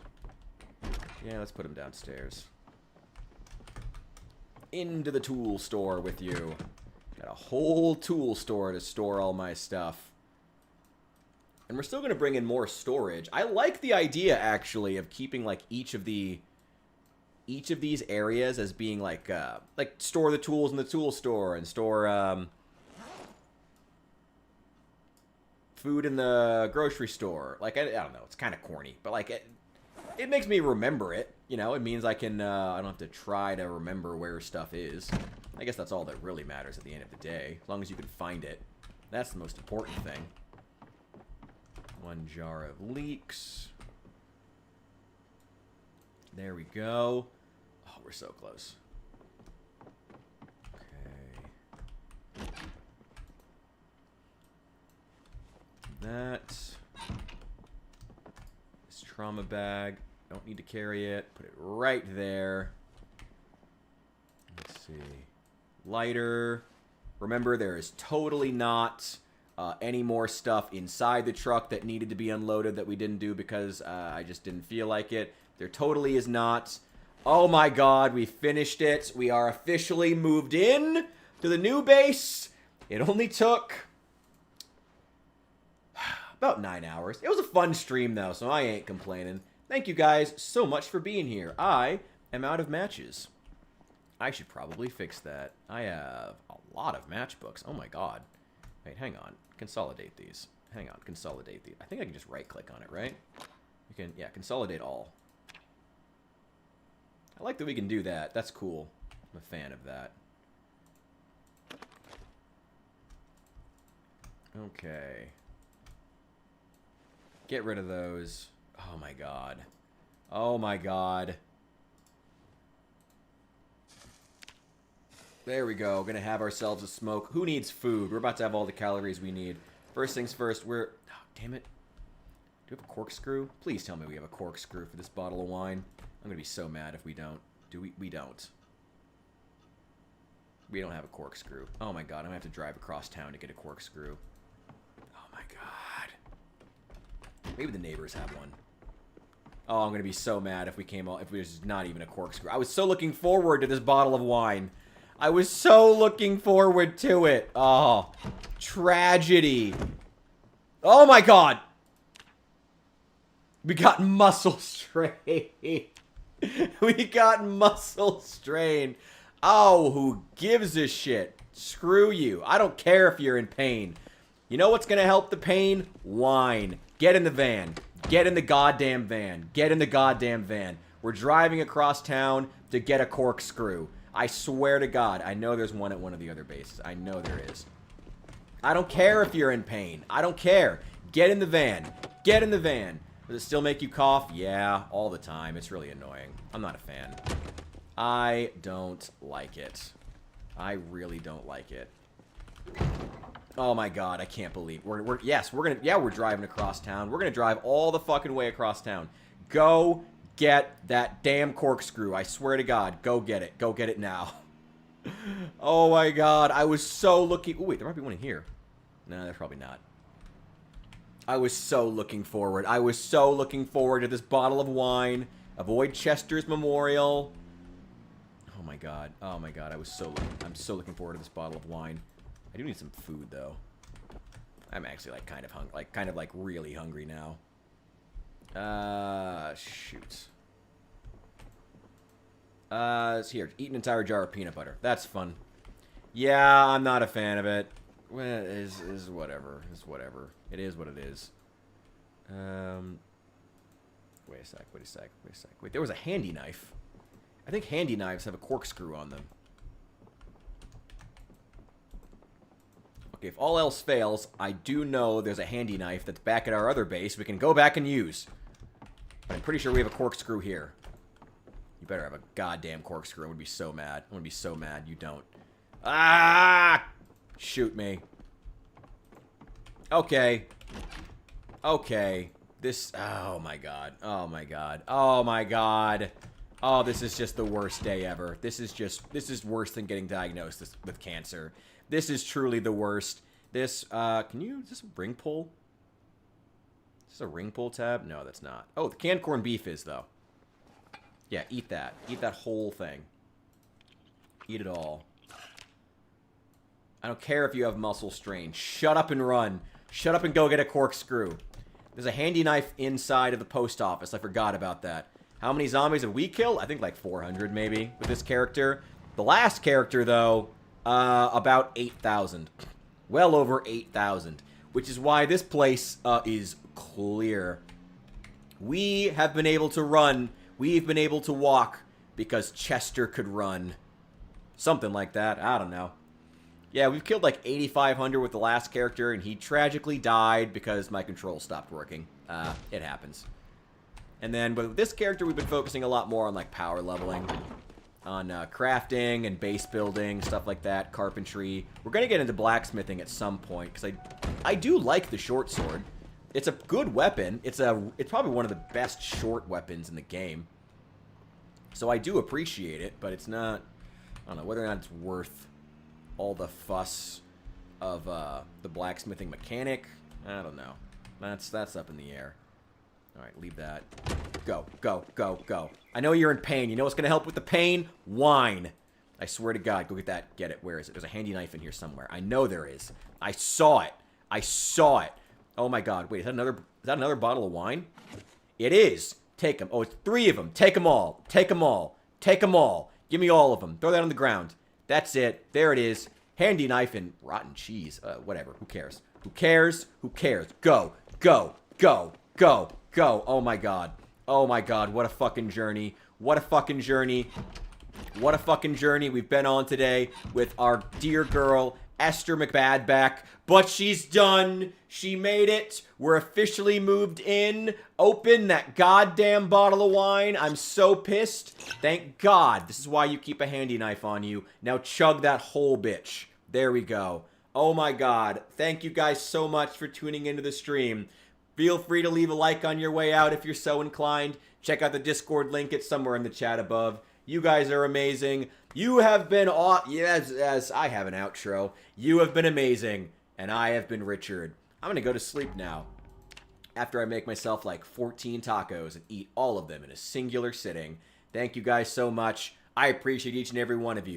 Yeah, let's put them downstairs. Into the tool store with you. Got a whole tool store to store all my stuff. And we're still going to bring in more storage. I like the idea, actually, of keeping, like, each of these areas as being, like store the tools in the tool store and store, food in the grocery store. Like, I don't know. It's kind of corny. But, like, it makes me remember it. You know, it means I can, I don't have to try to remember where stuff is. I guess that's all that really matters at the end of the day. As long as you can find it. That's the most important thing. 1 jar of leeks. There we go. Oh, we're so close. Okay. That. This trauma bag. Don't need to carry it. Put it right there. Let's see. Lighter. Remember, there is totally not any more stuff inside the truck that needed to be unloaded that we didn't do because I just didn't feel like it. There totally is not. Oh my god, we finished it. We are officially moved in to the new base. It only took about 9 hours. It was a fun stream, though, so I ain't complaining. Thank you guys so much for being here. I am out of matches. I should probably fix that. I have a lot of matchbooks. Oh my god. Wait, hang on. Consolidate these. Hang on, consolidate these. I think I can just right-click on it, right? You can, yeah, consolidate all. I like that we can do that. That's cool. I'm a fan of that. Okay. Get rid of those. Oh my god. Oh my god. There we go. Gonna have ourselves a smoke. Who needs food? We're about to have all the calories we need. First things first, we're... Oh, damn it. Do we have a corkscrew? Please tell me we have a corkscrew for this bottle of wine. I'm gonna be so mad if we don't. Do we? We don't. We don't have a corkscrew. Oh my god, I'm gonna have to drive across town to get a corkscrew. Oh my god. Maybe the neighbors have one. Oh, I'm gonna be so mad if we came out, if there's not even a corkscrew. I was so looking forward to this bottle of wine. I was so looking forward to it. Oh, tragedy. Oh my god. We got muscle strain. We got muscle strain. Oh, who gives a shit? Screw you. I don't care if you're in pain. You know what's gonna help the pain? Wine. Get in the van. Get in the goddamn van. Get in the goddamn van. We're driving across town to get a corkscrew. I swear to God, I know there's one at one of the other bases. I know there is. I don't care if you're in pain. I don't care. Get in the van. Get in the van. Does it still make you cough? Yeah, all the time. It's really annoying. I'm not a fan. I don't like it. I really don't like it. Oh my god, I can't believe we're driving across town. We're gonna drive all the fucking way across town. Go get that damn corkscrew. I swear to God, go get it. Go get it now. Oh my god, I was so looking. Oh wait, there might be one in here. No, there's probably not. I was so looking forward. I was so looking forward to this bottle of wine. Avoid Chester's Memorial. Oh my god. Oh my god. I'm so looking forward to this bottle of wine. I do need some food though. I'm actually like kind of really hungry now. Shoot. Here, eat an entire jar of peanut butter. That's fun. Yeah, I'm not a fan of it. Well, is whatever. It's whatever. It is what it is. Wait a sec. Wait, there was a handy knife. I think handy knives have a corkscrew on them. Okay, if all else fails, I do know there's a handy knife that's back at our other base we can go back and use. But I'm pretty sure we have a corkscrew here. You better have a goddamn corkscrew. I would be so mad. I would be so mad you don't. Ah! Shoot me. Okay. Okay. This... Oh, my God. Oh, my God. Oh, my God. Oh, this is just the worst day ever. This is worse than getting diagnosed with cancer. This is truly the worst. This, is this a ring pull? Is this a ring pull tab? No, that's not. Oh, the canned corned beef is, though. Yeah, eat that. Eat that whole thing. Eat it all. I don't care if you have muscle strain. Shut up and run. Shut up and go get a corkscrew. There's a handy knife inside of the post office. I forgot about that. How many zombies have we killed? I think like 400 maybe with this character. The last character, though, about 8,000. Well over 8,000. Which is why this place is clear. We have been able to run. We've been able to walk because Chester could run. Something like that. I don't know. Yeah, we've killed like 8,500 with the last character, and he tragically died because my controls stopped working. It happens. And then with this character, we've been focusing a lot more on like power leveling, on crafting and base building, stuff like that, carpentry. We're going to get into blacksmithing at some point, because I do like the short sword. It's a good weapon. It's probably one of the best short weapons in the game. So I do appreciate it, but it's not, I don't know, whether or not it's worth all the fuss of the blacksmithing mechanic. I don't know. That's up in the air. All right, leave that. Go, go, go, go. I know you're in pain. You know what's going to help with the pain? Wine. I swear to God, go get that. Get it. Where is it? There's a handy knife in here somewhere. I know there is. I saw it. I saw it. Oh my God. Wait, is that another bottle of wine? It is. Take them. Oh, it's 3 of them. Take them all. Take them all. Take them all. Give me all of them. Throw that on the ground. That's it. There it is. Handy knife and rotten cheese. Whatever. Who cares? Who cares? Who cares? Go. Go. Go. Go. Go. Oh my God. Oh my God. What a fucking journey. What a fucking journey. What a fucking journey we've been on today with our dear girl, Esther McBadback. But she's done. She made it. We're officially moved in. Open that goddamn bottle of wine. I'm so pissed. Thank God. This is why you keep a handy knife on you. Now chug that whole bitch. There we go. Oh my God. Thank you guys so much for tuning into the stream. Feel free to leave a like on your way out if you're so inclined. Check out the Discord link. It's somewhere in the chat above. You guys are amazing. You have been yes, I have an outro. You have been amazing, and I have been Richard. I'm going to go to sleep now after I make myself like 14 tacos and eat all of them in a singular sitting. Thank you guys so much. I appreciate each and every one of you.